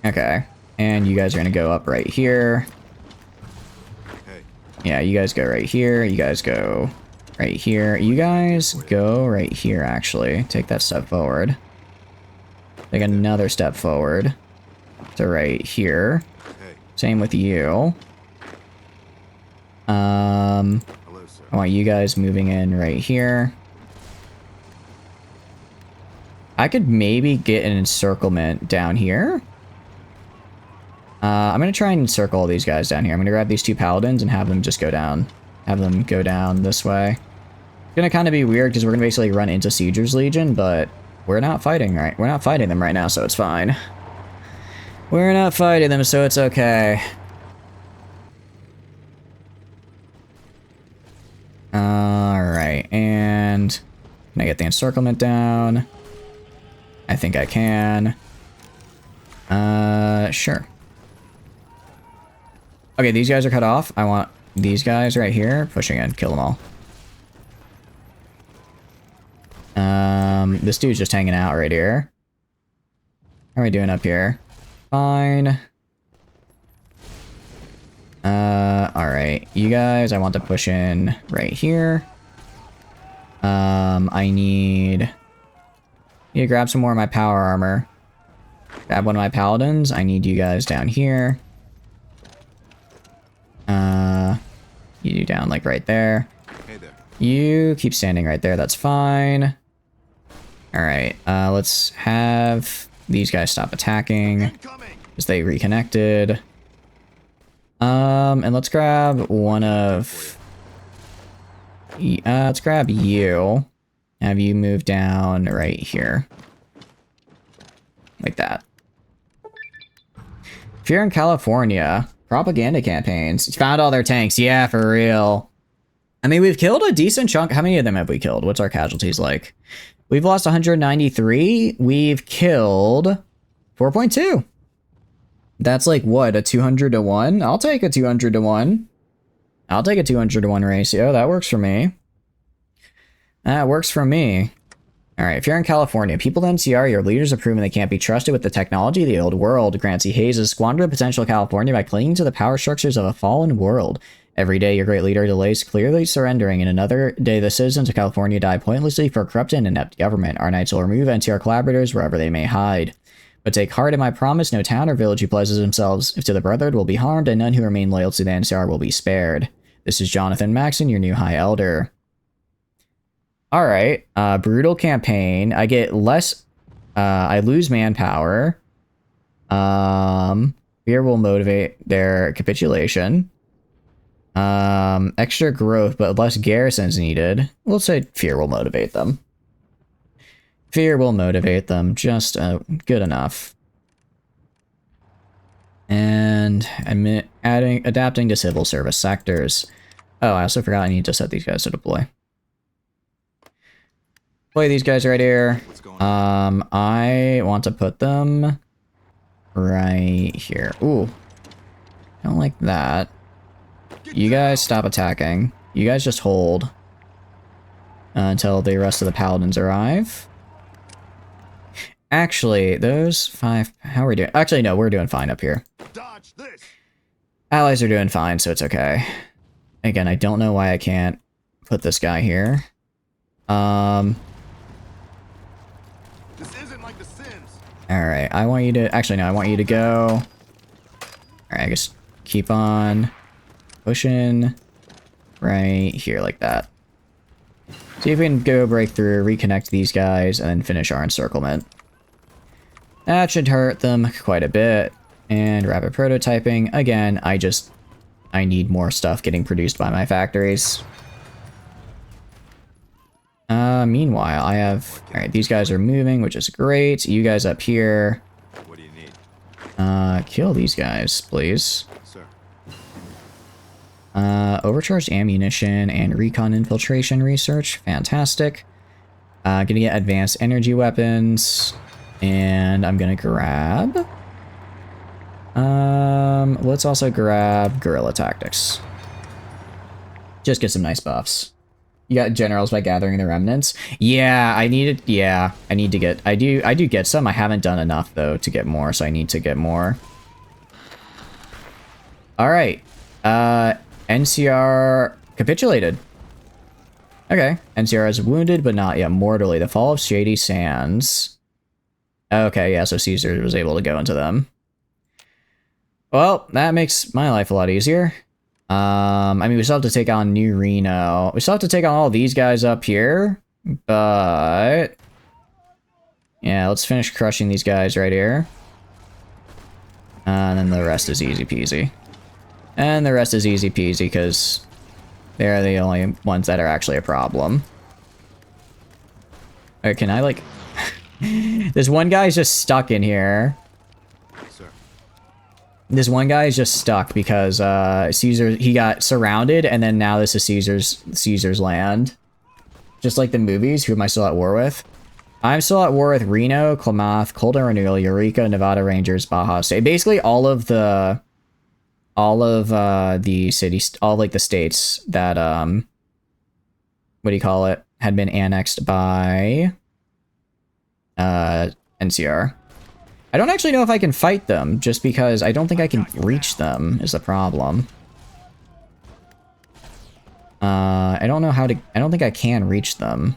Okay, and you guys are gonna go up right here. Hey. Yeah, you guys go right here. You guys go right here. You guys go right here, actually. Take that step forward. Take another step forward to right here. Hey. Same with you. Hello, sir. I want you guys moving in right here. I could maybe get an encirclement down here. I'm going to try and encircle all these guys down here. I'm going to grab these 2 paladins and have them just go down. Have them go down this way. It's going to kind of be weird because we're going to basically run into Sieger's Legion, but we're not fighting, right? We're not fighting them right now, so it's fine. We're not fighting them, so it's okay. Alright, and can I get the encirclement down? I think I can. Sure. Okay, these guys are cut off. I want these guys right here pushing in. Kill them all. This dude's just hanging out right here. How are we doing up here? Fine. Alright. You guys, I want to push in right here. I need to grab some more of my power armor. Grab one of my paladins. I need you guys down here. You down like right there. Hey there. You keep standing right there. That's fine. All right. Let's have these guys stop attacking as they reconnected. And let's grab one of. Let's grab you. Have you move down right here, like that. If you're in California. Propaganda campaigns. Found all their tanks. Yeah, for real. I mean, we've killed a decent chunk. How many of them have we killed? What's our casualties like? We've lost 193. We've killed 4.2. That's like, what, a 200 to 1? I'll take a 200 to 1. I'll take a 200 to 1 ratio. That works for me. That works for me. All right, if you're in California, people in NCR, your leaders have proven they can't be trusted with the technology of the old world. Grancy Hayes has squandered the potential of California by clinging to the power structures of a fallen world. Every day, your great leader delays clearly surrendering, and another day, the citizens of California die pointlessly for a corrupt and inept government. Our knights will remove NCR collaborators wherever they may hide. But take heart in my promise, no town or village who pledges themselves to the Brotherhood will be harmed, and none who remain loyal to the NCR will be spared. This is Jonathan Maxon, your new High Elder. Alright, brutal campaign. I get less, I lose manpower. Fear will motivate their capitulation. Extra growth, but less garrisons needed. We'll say fear will motivate them. Fear will motivate them, just good enough. And I'm adapting to civil service sectors. Oh, I also forgot I need to set these guys to deploy. Play these guys right here. I want to put them right here. Ooh, don't like that. You guys stop attacking. You guys just hold until the rest of the paladins arrive. Actually, those 5... How are we doing? Actually, no, we're doing fine up here. Allies are doing fine, so it's okay. Again, I don't know why I can't put this guy here. This isn't like The Sims. Alright, I want you to... Actually, no, I want you to go... Alright, I guess keep on pushing right here like that. See if we can go break through, reconnect these guys, and then finish our encirclement. That should hurt them quite a bit. And rapid prototyping. Again, I need more stuff getting produced by my factories. Meanwhile, I have... Alright, these guys are moving, which is great. You guys up here. What do you need? Kill these guys, please. Sir. Overcharged ammunition and recon infiltration research. Fantastic. Gonna get advanced energy weapons. And I'm gonna grab... let's also grab guerrilla tactics. Just get some nice buffs. You got generals by gathering the remnants. Yeah, I need to get... I do get some. I haven't done enough, though, to get more, so I need to get more. Alright. NCR capitulated. Okay. NCR is wounded, but not yet mortally. The fall of Shady Sands... Okay, yeah, so Caesar was able to go into them. Well, that makes my life a lot easier. I mean, we still have to take on New Reno. We still have to take on all these guys up here, but... Yeah, let's finish crushing these guys right here. And then the rest is easy peasy. And the rest is easy peasy, because they're the only ones that are actually a problem. Or can I, like... This one guy's just stuck in here. Sir. This one guy is just stuck because Caesar, he got surrounded, and then now this is Caesar's land. Just like the movies. Who am I still at war with? I'm still at war with Reno, Klamath, Colton Renewal, Eureka, Nevada Rangers, Baja State. Basically all of the cities, all like the states that what do you call it, had been annexed by NCR. I don't actually know if I can fight them, just because I don't think I can reach them is the problem. I don't know how to... I don't think I can reach them.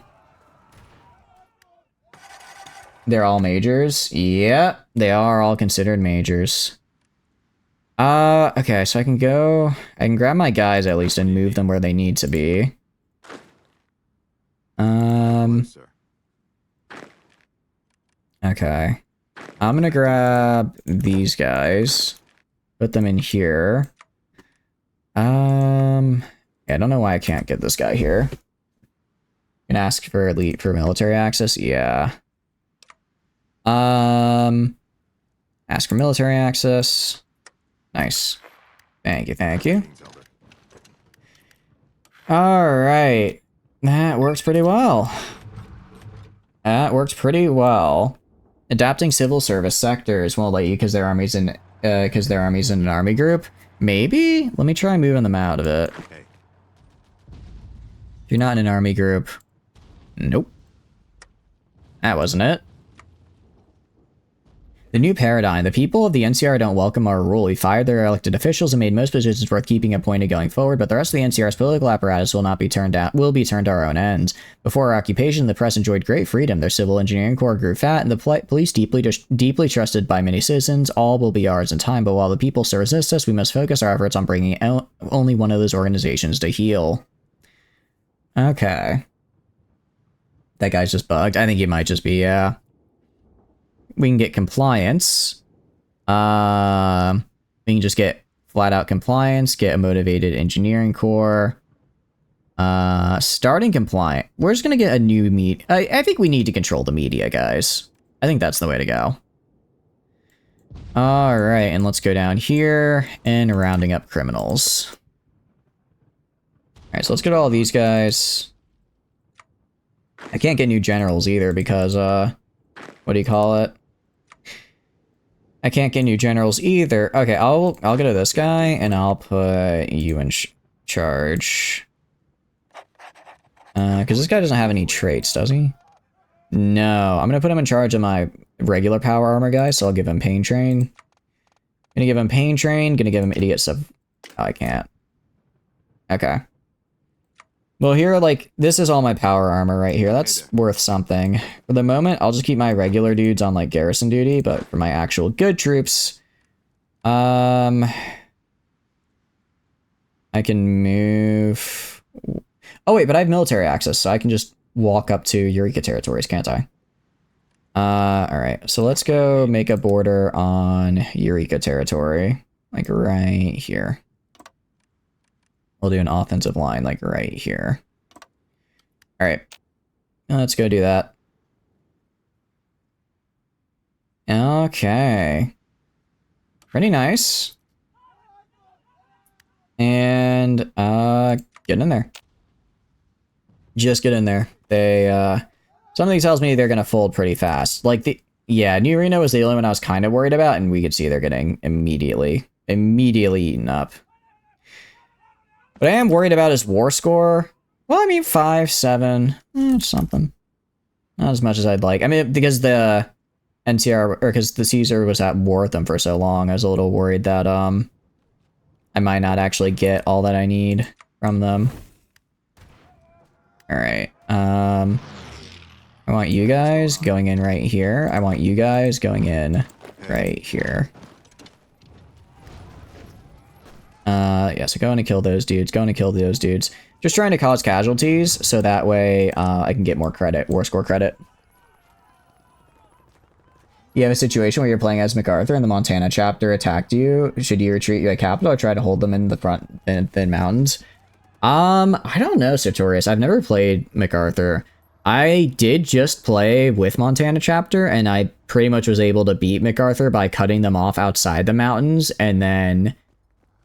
They're all majors? Yeah, they are all considered majors. Okay, so I can go... I can grab my guys at least and move them where they need to be. Okay. I'm gonna grab these guys. Put them in here. Yeah, I don't know why I can't get this guy here. Can ask for elite for military access? Yeah. Ask for military access. Nice. Thank you, thank you. Alright. That works pretty well. That works pretty well. Adapting civil service sectors won't let you because their army's in an army group. Maybe? Let me try moving them out of it. Hey. If you're not in an army group. Nope. That wasn't it. The new paradigm. The people of the NCR don't welcome our rule. We fired their elected officials and made most positions worth keeping appointed going forward, but the rest of the NCR's political apparatus will not be turned out. Will be turned to our own ends. Before our occupation, the press enjoyed great freedom. Their civil engineering corps grew fat, and the police deeply trusted by many citizens. All will be ours in time, but while the people still resist us, we must focus our efforts on bringing only one of those organizations to heel. Okay. That guy's just bugged. I think he might just be, yeah. We can get compliance. We can just get flat out compliance, get a motivated engineering core. Starting compliant. We're just gonna get a new I think we need to control the media, guys. I think that's the way to go. Alright, and let's go down here and rounding up criminals. Alright, so let's get all these guys. I can't get new generals either because, what do you call it? I can't get new generals either. Okay, I'll go to this guy and I'll put you in charge. Because this guy doesn't have any traits, does he? No, I'm gonna put him in charge of my regular power armor guy, so I'll give him Pain Train. Gonna give him Pain Train, gonna give him Idiot Sub... Oh, I can't. Okay. Well, here, like, this is all my power armor right here. That's worth something. For the moment, I'll just keep my regular dudes on, like, garrison duty, but for my actual good troops, I can move... Oh, wait, but I have military access, so I can just walk up to Eureka territories, can't I? Alright, so let's go make a border on Eureka territory, like, right here. We'll do an offensive line, like, right here. Alright. Let's go do that. Okay. Pretty nice. And, get in there. Just get in there. They, something tells me they're gonna fold pretty fast. Like, yeah, New Reno was the only one I was kind of worried about, and we could see they're getting immediately eaten up. What I am worried about is war score. Well, I mean, 5, 7, something. Not as much as I'd like. I mean, because the NCR, or because the Caesar was at war with them for so long, I was a little worried that, I might not actually get all that I need from them. Alright, I want you guys going in right here. I want you guys going in right here. Yeah, so going to kill those dudes, going to kill those dudes. Just trying to cause casualties, so that way, I can get more credit, war score credit. You have a situation where you're playing as MacArthur and the Montana chapter attacked you. Should you retreat your capital or try to hold them in the front thin mountains? I don't know, Sartorius. I've never played MacArthur. I did just play with Montana chapter, and I pretty much was able to beat MacArthur by cutting them off outside the mountains, and then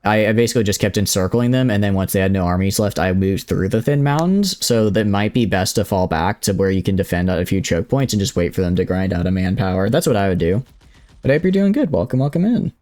I basically just kept encircling them, and then once they had no armies left, I moved through the thin mountains, so that might be best to fall back to where you can defend at a few choke points and just wait for them to grind out a manpower. That's what I would do. But I hope you're doing good. Welcome, welcome in.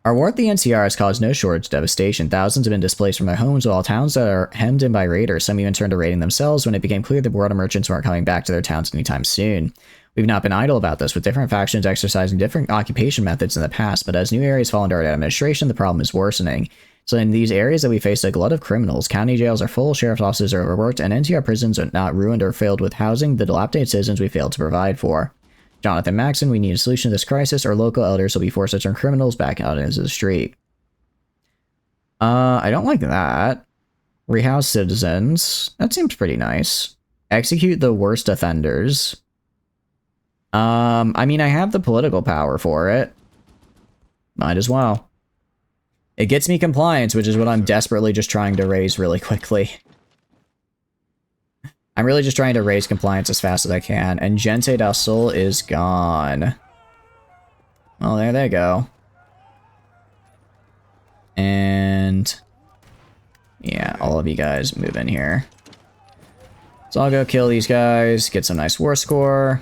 Our war at the NCR has caused no shortage of devastation. Thousands have been displaced from their homes, while towns that are hemmed in by raiders. Some even turned to raiding themselves when it became clear the border merchants weren't coming back to their towns anytime soon. We've not been idle about this, with different factions exercising different occupation methods in the past, but as new areas fall under our administration, the problem is worsening. So in these areas that we face a glut of criminals, county jails are full, sheriff's offices are overworked, and NCR prisons are not ruined or filled with housing the dilapidated citizens we failed to provide for. Jonathan Maxon, we need a solution to this crisis, or local elders will be forced to turn criminals back out into the street. I don't like that. Rehouse citizens. That seems pretty nice. Execute the worst offenders. I mean, I have the political power for it. Might as well. It gets me compliance, which is what I'm desperately just trying to raise really quickly. I'm really just trying to raise compliance as fast as I can, and Gente del Sol is gone. Well, there they go. And yeah, all of you guys move in here. So I'll go kill these guys, get some nice war score.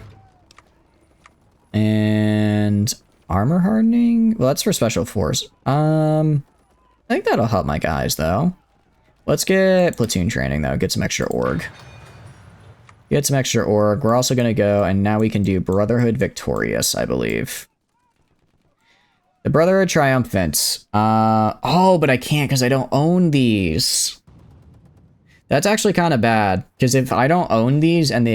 And armor hardening? Well, that's for special force. I think that'll help my guys, though. Let's get platoon training, though. Get some extra org. Get some extra org. We're also going to go, and now we can do Brotherhood Victorious, I believe. The Brotherhood Triumphant. Oh, but I can't because I don't own these. That's actually kind of bad, because if I don't own these and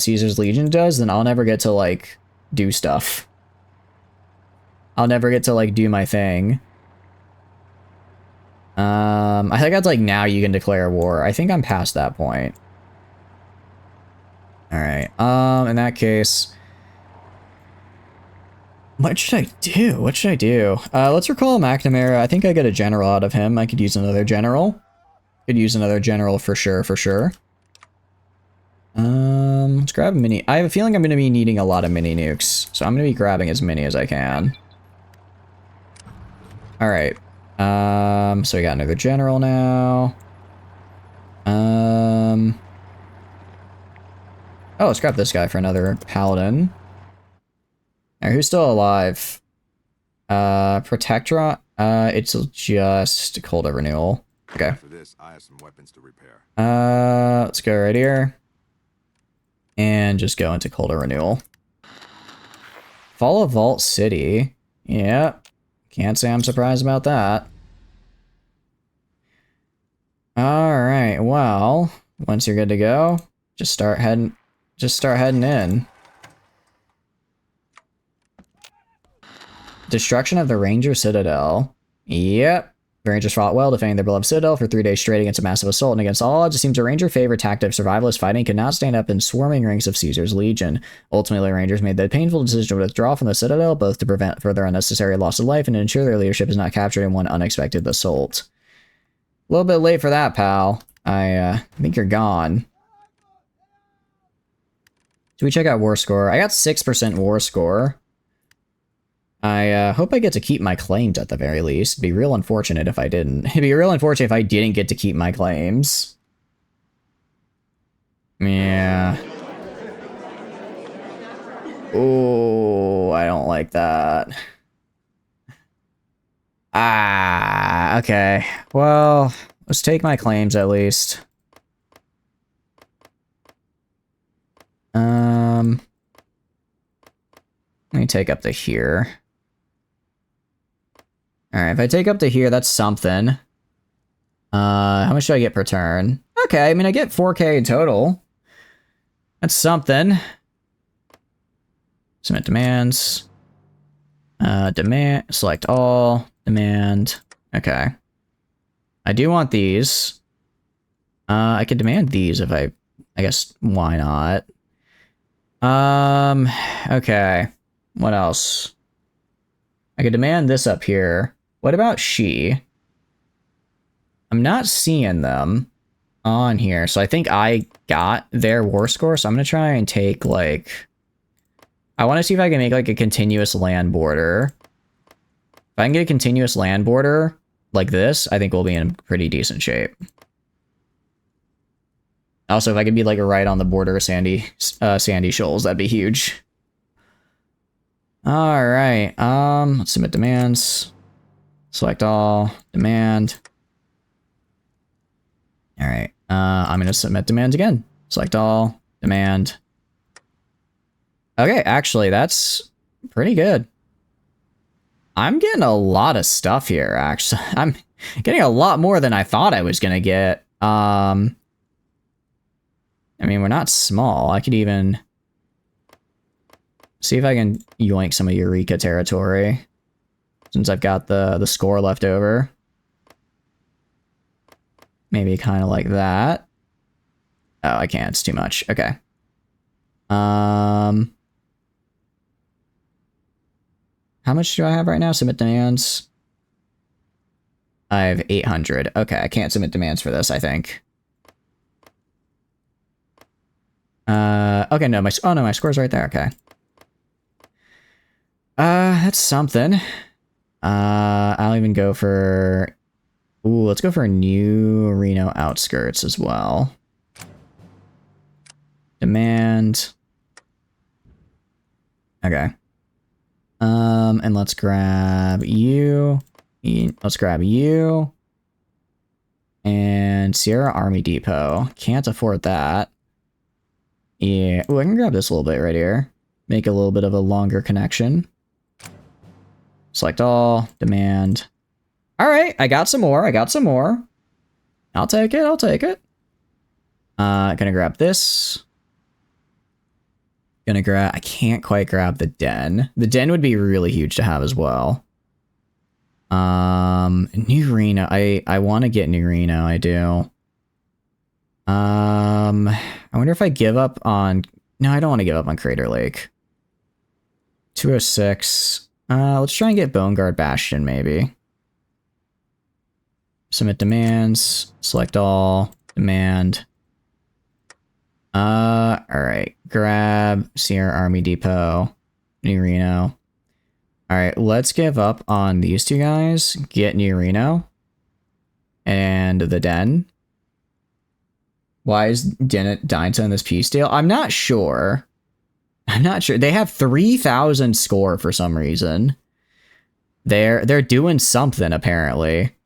Caesar's Legion does, then I'll never get to, like, do stuff. I'll never get to, like, do my thing. I think that's, like, now you can declare war. I think I'm past that point. Alright, in that case... What should I do? What should I do? Let's recall McNamara. I think I get a general out of him. I could use another general. Could use another general for sure, for sure. Let's grab a mini. I have a feeling I'm going to be needing a lot of mini nukes, so I'm going to be grabbing as many as I can. Alright. So we got another general now. Oh, let's grab this guy for another paladin. Alright, who's still alive? Protectron? It's just Cold Renewal. Okay. For this, I have some weapons to repair. Let's go right here. And just go into Cold Renewal. Fall of Vault City. Yep. Can't say I'm surprised about that. Alright, well, once you're good to go, just start heading in. Destruction of the Ranger Citadel. Yep. The Rangers fought well, defending their beloved citadel for 3 days straight against a massive assault, and against all odds, it seems a Ranger favorite tactic of survivalist fighting could not stand up in swarming ranks of Caesar's Legion. Ultimately, Rangers made the painful decision to withdraw from the citadel, both to prevent further unnecessary loss of life and to ensure their leadership is not captured in one unexpected assault. A little bit late for that, pal. I think you're gone. Should we check out war score? I got 6% war score. I hope I get to keep my claims at the very least. It'd be real unfortunate if I didn't. It'd be real unfortunate if I didn't get to keep my claims. Yeah. Oh, I don't like that. Ah, okay. Well, let's take my claims at least. Let me take up to here. Alright, if I take up to here, that's something. How much do I get per turn? Okay, I mean, I get 4K in total. That's something. Submit demands. Select all. Demand. Okay. I do want these. I could demand these if I guess, why not? Okay. What else? I could demand this up here. What about she? I'm not seeing them on here, so I think I got their war score, so I'm gonna try and take, like... I want to see if I can make, like, a continuous land border. If I can get a continuous land border like this, I think we'll be in pretty decent shape. Also, if I could be, like, right on the border of Sandy Shoals, that'd be huge. Alright, let's submit demands. Select all, demand. Alright, I'm gonna submit demands again. Select all, demand. Okay, actually, that's pretty good. I'm getting a lot of stuff here, actually. I'm getting a lot more than I thought I was gonna get. I mean, we're not small. I could even see if I can yoink some of Eureka territory, since I've got the score left over. Maybe kind of like that. Oh, I can't. It's too much. Okay. How much do I have right now? Submit demands. I have 800. Okay, I can't submit demands for this, I think. Okay, no, my score's right there, okay. That's something. I'll even go for... Ooh, let's go for New Reno outskirts as well. Demand. Okay. And let's grab you. Let's grab you. And Sierra Army Depot. Can't afford that. Yeah. Ooh, I can grab this a little bit right here. Make a little bit of a longer connection. Select all. Demand. All right. I got some more. I got some more. I'll take it. I'll take it. Gonna grab this. Gonna grab... I can't quite grab the den. The den would be really huge to have as well. New Reno. I want to get New Reno. I do. I wonder if I give up on... No, I don't want to give up on Crater Lake. 206. Let's try and get Bone Guard Bastion, maybe. Submit demands. Select all. Demand. Alright. Grab Sierra Army Depot. New Reno. Alright, let's give up on these two guys. Get New Reno. And the Den. Why is Dinta in this peace deal? I'm not sure. I'm not sure. They have 3,000 score for some reason. They're doing something, apparently.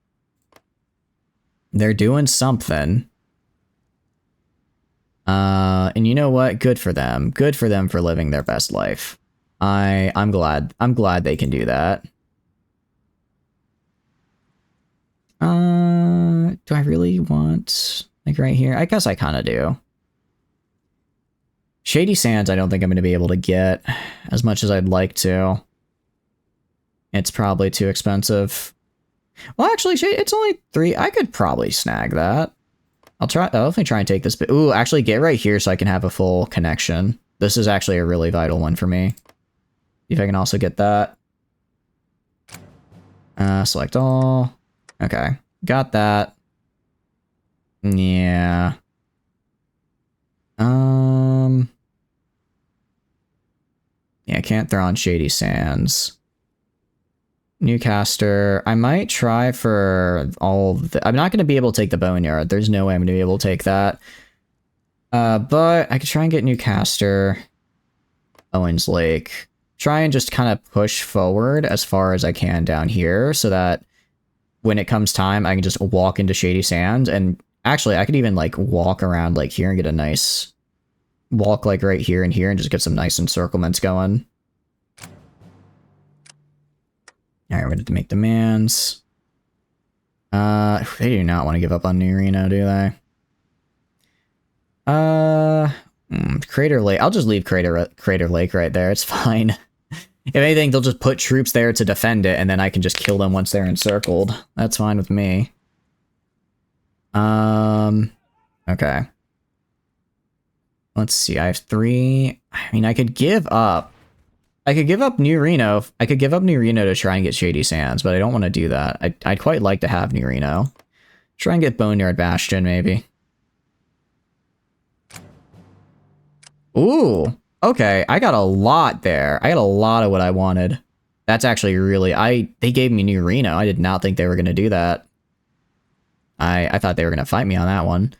They're doing something. And you know what? Good for them. Good for them for living their best life. I'm glad they can do that. Do I really want... Like right here? I guess I kind of do. Shady Sands I don't think I'm going to be able to get as much as I'd like to. It's probably too expensive. Well, actually, it's only 3. I could probably snag that. I'll definitely try and take this bit. Ooh, actually get right here so I can have a full connection. This is actually a really vital one for me. See if I can also get that. Select all. Okay. Got that. Yeah. Yeah, I can't throw on Shady Sands. Newcaster. I might try for all of the... I'm not going to be able to take the Boneyard. There's no way I'm going to be able to take that. But I could try and get Newcaster. Owens Lake. Try and just kind of push forward as far as I can down here so that when it comes time, I can just walk into Shady Sands. And actually, I could even like walk around like here and get a nice... Walk like right here and here and just get some nice encirclements going. Alright, we're going to make demands. They do not want to give up on New Reno, do they? Crater Lake. I'll just leave Crater Lake right there. It's fine. If anything, they'll just put troops there to defend it, and then I can just kill them once they're encircled. That's fine with me. Okay. Let's see, I have 3. I mean, I could give up. I could give up New Reno. I could give up New Reno to try and get Shady Sands, but I don't want to do that. I'd quite like to have New Reno. Try and get Boneyard Bastion, maybe. Ooh, okay. I got a lot there. I got a lot of what I wanted. That's actually really... They gave me New Reno. I did not think they were going to do that. I thought they were going to fight me on that one.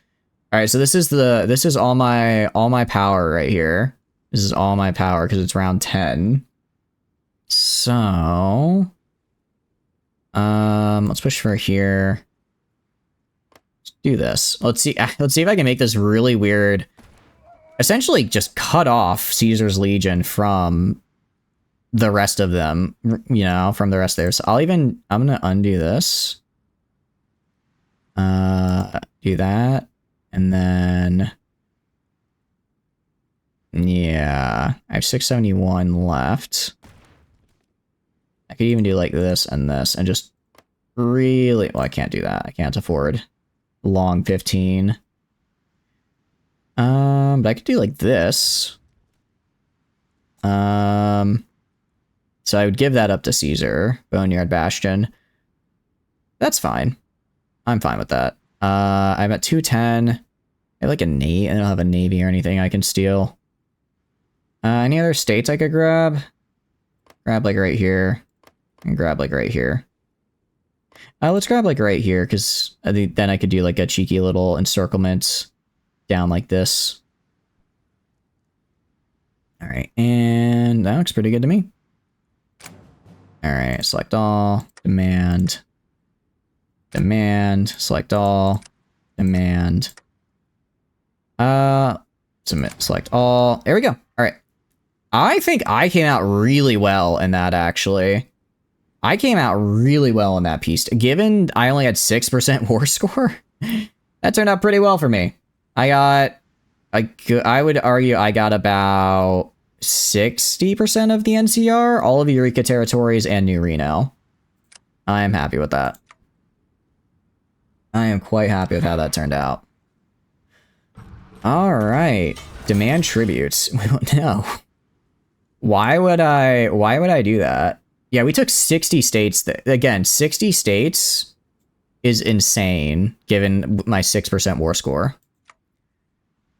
All right, so this is all my power right here. This is all my power because it's round 10. So, let's push for here. Let's do this. Let's see if I can make this really weird. Essentially, just cut off Caesar's Legion from the rest of them. You know, from the rest of theirs. So I'm gonna undo this. Do that. And then, yeah, I have 671 left. I could even do like this and just really, well, I can't do that. I can't afford long 15. But I could do like this. So I would give that up to Caesar, Boneyard Bastion. That's fine. I'm fine with that. I'm at 210. I have like a navy. I don't have a navy or anything I can steal. Any other states I could grab? Grab like right here. And grab like right here. Let's grab like right here, because then I could do like a cheeky little encirclement down like this. Alright, and that looks pretty good to me. Alright, select all, demand, select all, demand. Submit, select all. There we go. All right. I think I came out really well in that, actually. I came out really well in that piece. Given I only had 6% war score, that turned out pretty well for me. I would argue I got about 60% of the NCR, all of Eureka territories, and New Reno. I am happy with that. I am quite happy with how that turned out. All right. Demand tributes. No. Why would I do that? Yeah, we took 60 states. Again, 60 states is insane given my 6% war score.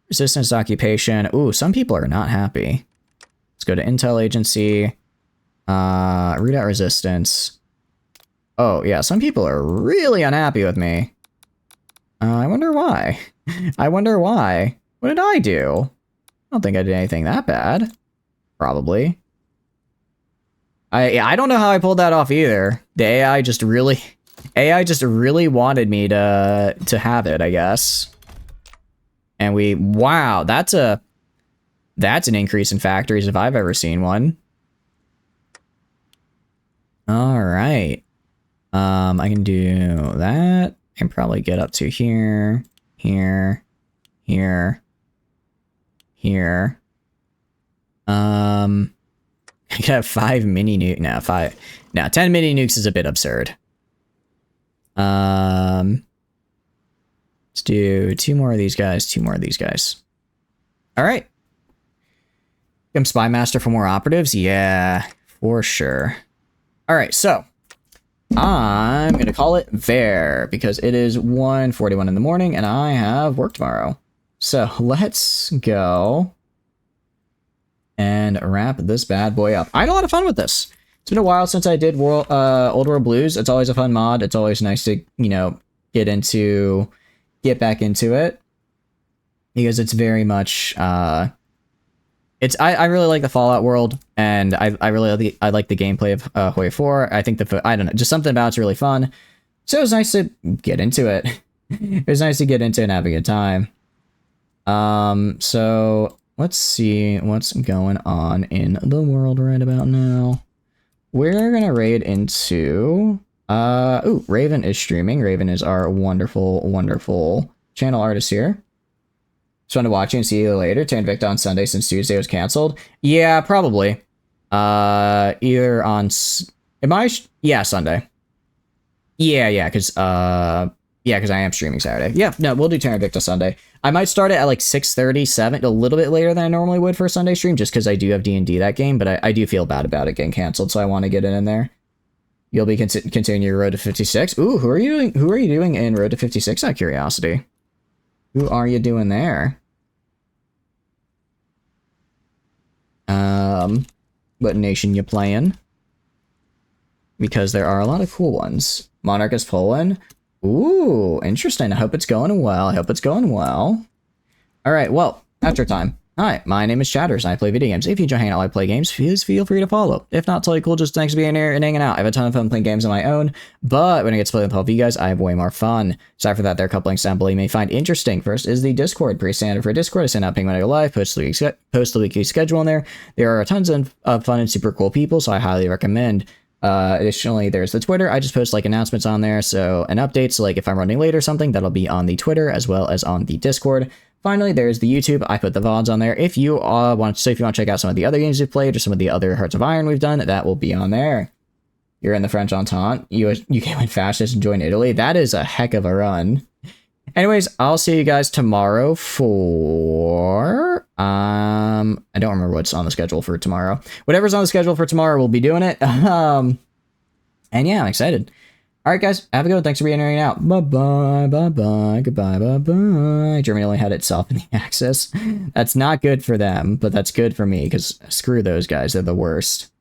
Resistance to occupation. Ooh, some people are not happy. Let's go to Intel Agency. Root out resistance. Oh, yeah, some people are really unhappy with me. I wonder why. I wonder why. What did I do? I don't think I did anything that bad. Probably. I don't know how I pulled that off either. The AI just really wanted me to have it, I guess. And wow, that's an increase in factories if I've ever seen one. All right. I can do that and probably get up to here, here, here, here. I could have 5 mini nuke. No, 10 mini nukes is a bit absurd. Let's do 2 more of these guys, 2 more of these guys. All right. Become spy master for more operatives? Yeah, for sure. All right, so I'm going to call it there because it is 1:41 in the morning and I have work tomorrow. So let's go and wrap this bad boy up. I had a lot of fun with this. It's been a while since I did Old World Blues. It's always a fun mod. It's always nice to, you know, get back into it because it's very much I really like the Fallout world, and I like the gameplay of Hoi 4. I think I don't know, just something about it's really fun. So it was nice to get into it. It was nice to get into it and have a good time. So let's see what's going on in the world right about now. We're gonna raid into ooh, Raven is streaming. Raven is our wonderful, wonderful channel artist here. Just want to watch you and see you later. Turn Victor on Sunday since Tuesday was canceled. Yeah, probably. Either on yeah, Sunday. Yeah, because I am streaming Saturday. Yeah, no, we'll do Turn Victor Sunday. I might start it at like 6:30, 7, a little bit later than I normally would for a Sunday stream, just because I do have D&D that game, but I do feel bad about it getting canceled, so I want to get it in there. You'll be continuing your Road to 56. Ooh, who are you doing in Road to 56 out of curiosity? Who are you doing there? What nation you playing? Because there are a lot of cool ones. Monarch is Poland. Ooh, interesting. I hope it's going well. All right, well, after time. Hi, my name is Chatters, and I play video games. If you enjoy hanging out while I play games, please feel free to follow. If not, totally cool. Just thanks for being here and hanging out. I have a ton of fun playing games on my own, but when I get to play with all of you guys, I have way more fun. Aside from that, there are a couple links down below you may find interesting. First is the Discord. Pretty standard for Discord. I send out ping when I go live, post the weekly schedule in there. There are tons of fun and super cool people, so I highly recommend. Additionally, there's the Twitter. I just post like announcements on there, so and updates. So like if I'm running late or something, that'll be on the Twitter as well as on the Discord. Finally, there's the YouTube. I put the VODs on there. If you want to check out some of the other games we've played or some of the other Hearts of Iron we've done, that will be on there. You're in the French Entente. You went fascist and joined Italy. That is a heck of a run. Anyways, I'll see you guys tomorrow for I don't remember what's on the schedule for tomorrow. Whatever's on the schedule for tomorrow, we'll be doing it. And yeah, I'm excited. All right, guys, have a good one. Thanks for being here and out. Bye-bye, bye-bye, goodbye, bye-bye. Germany only had itself in the Axis. That's not good for them, but that's good for me, because screw those guys. They're the worst.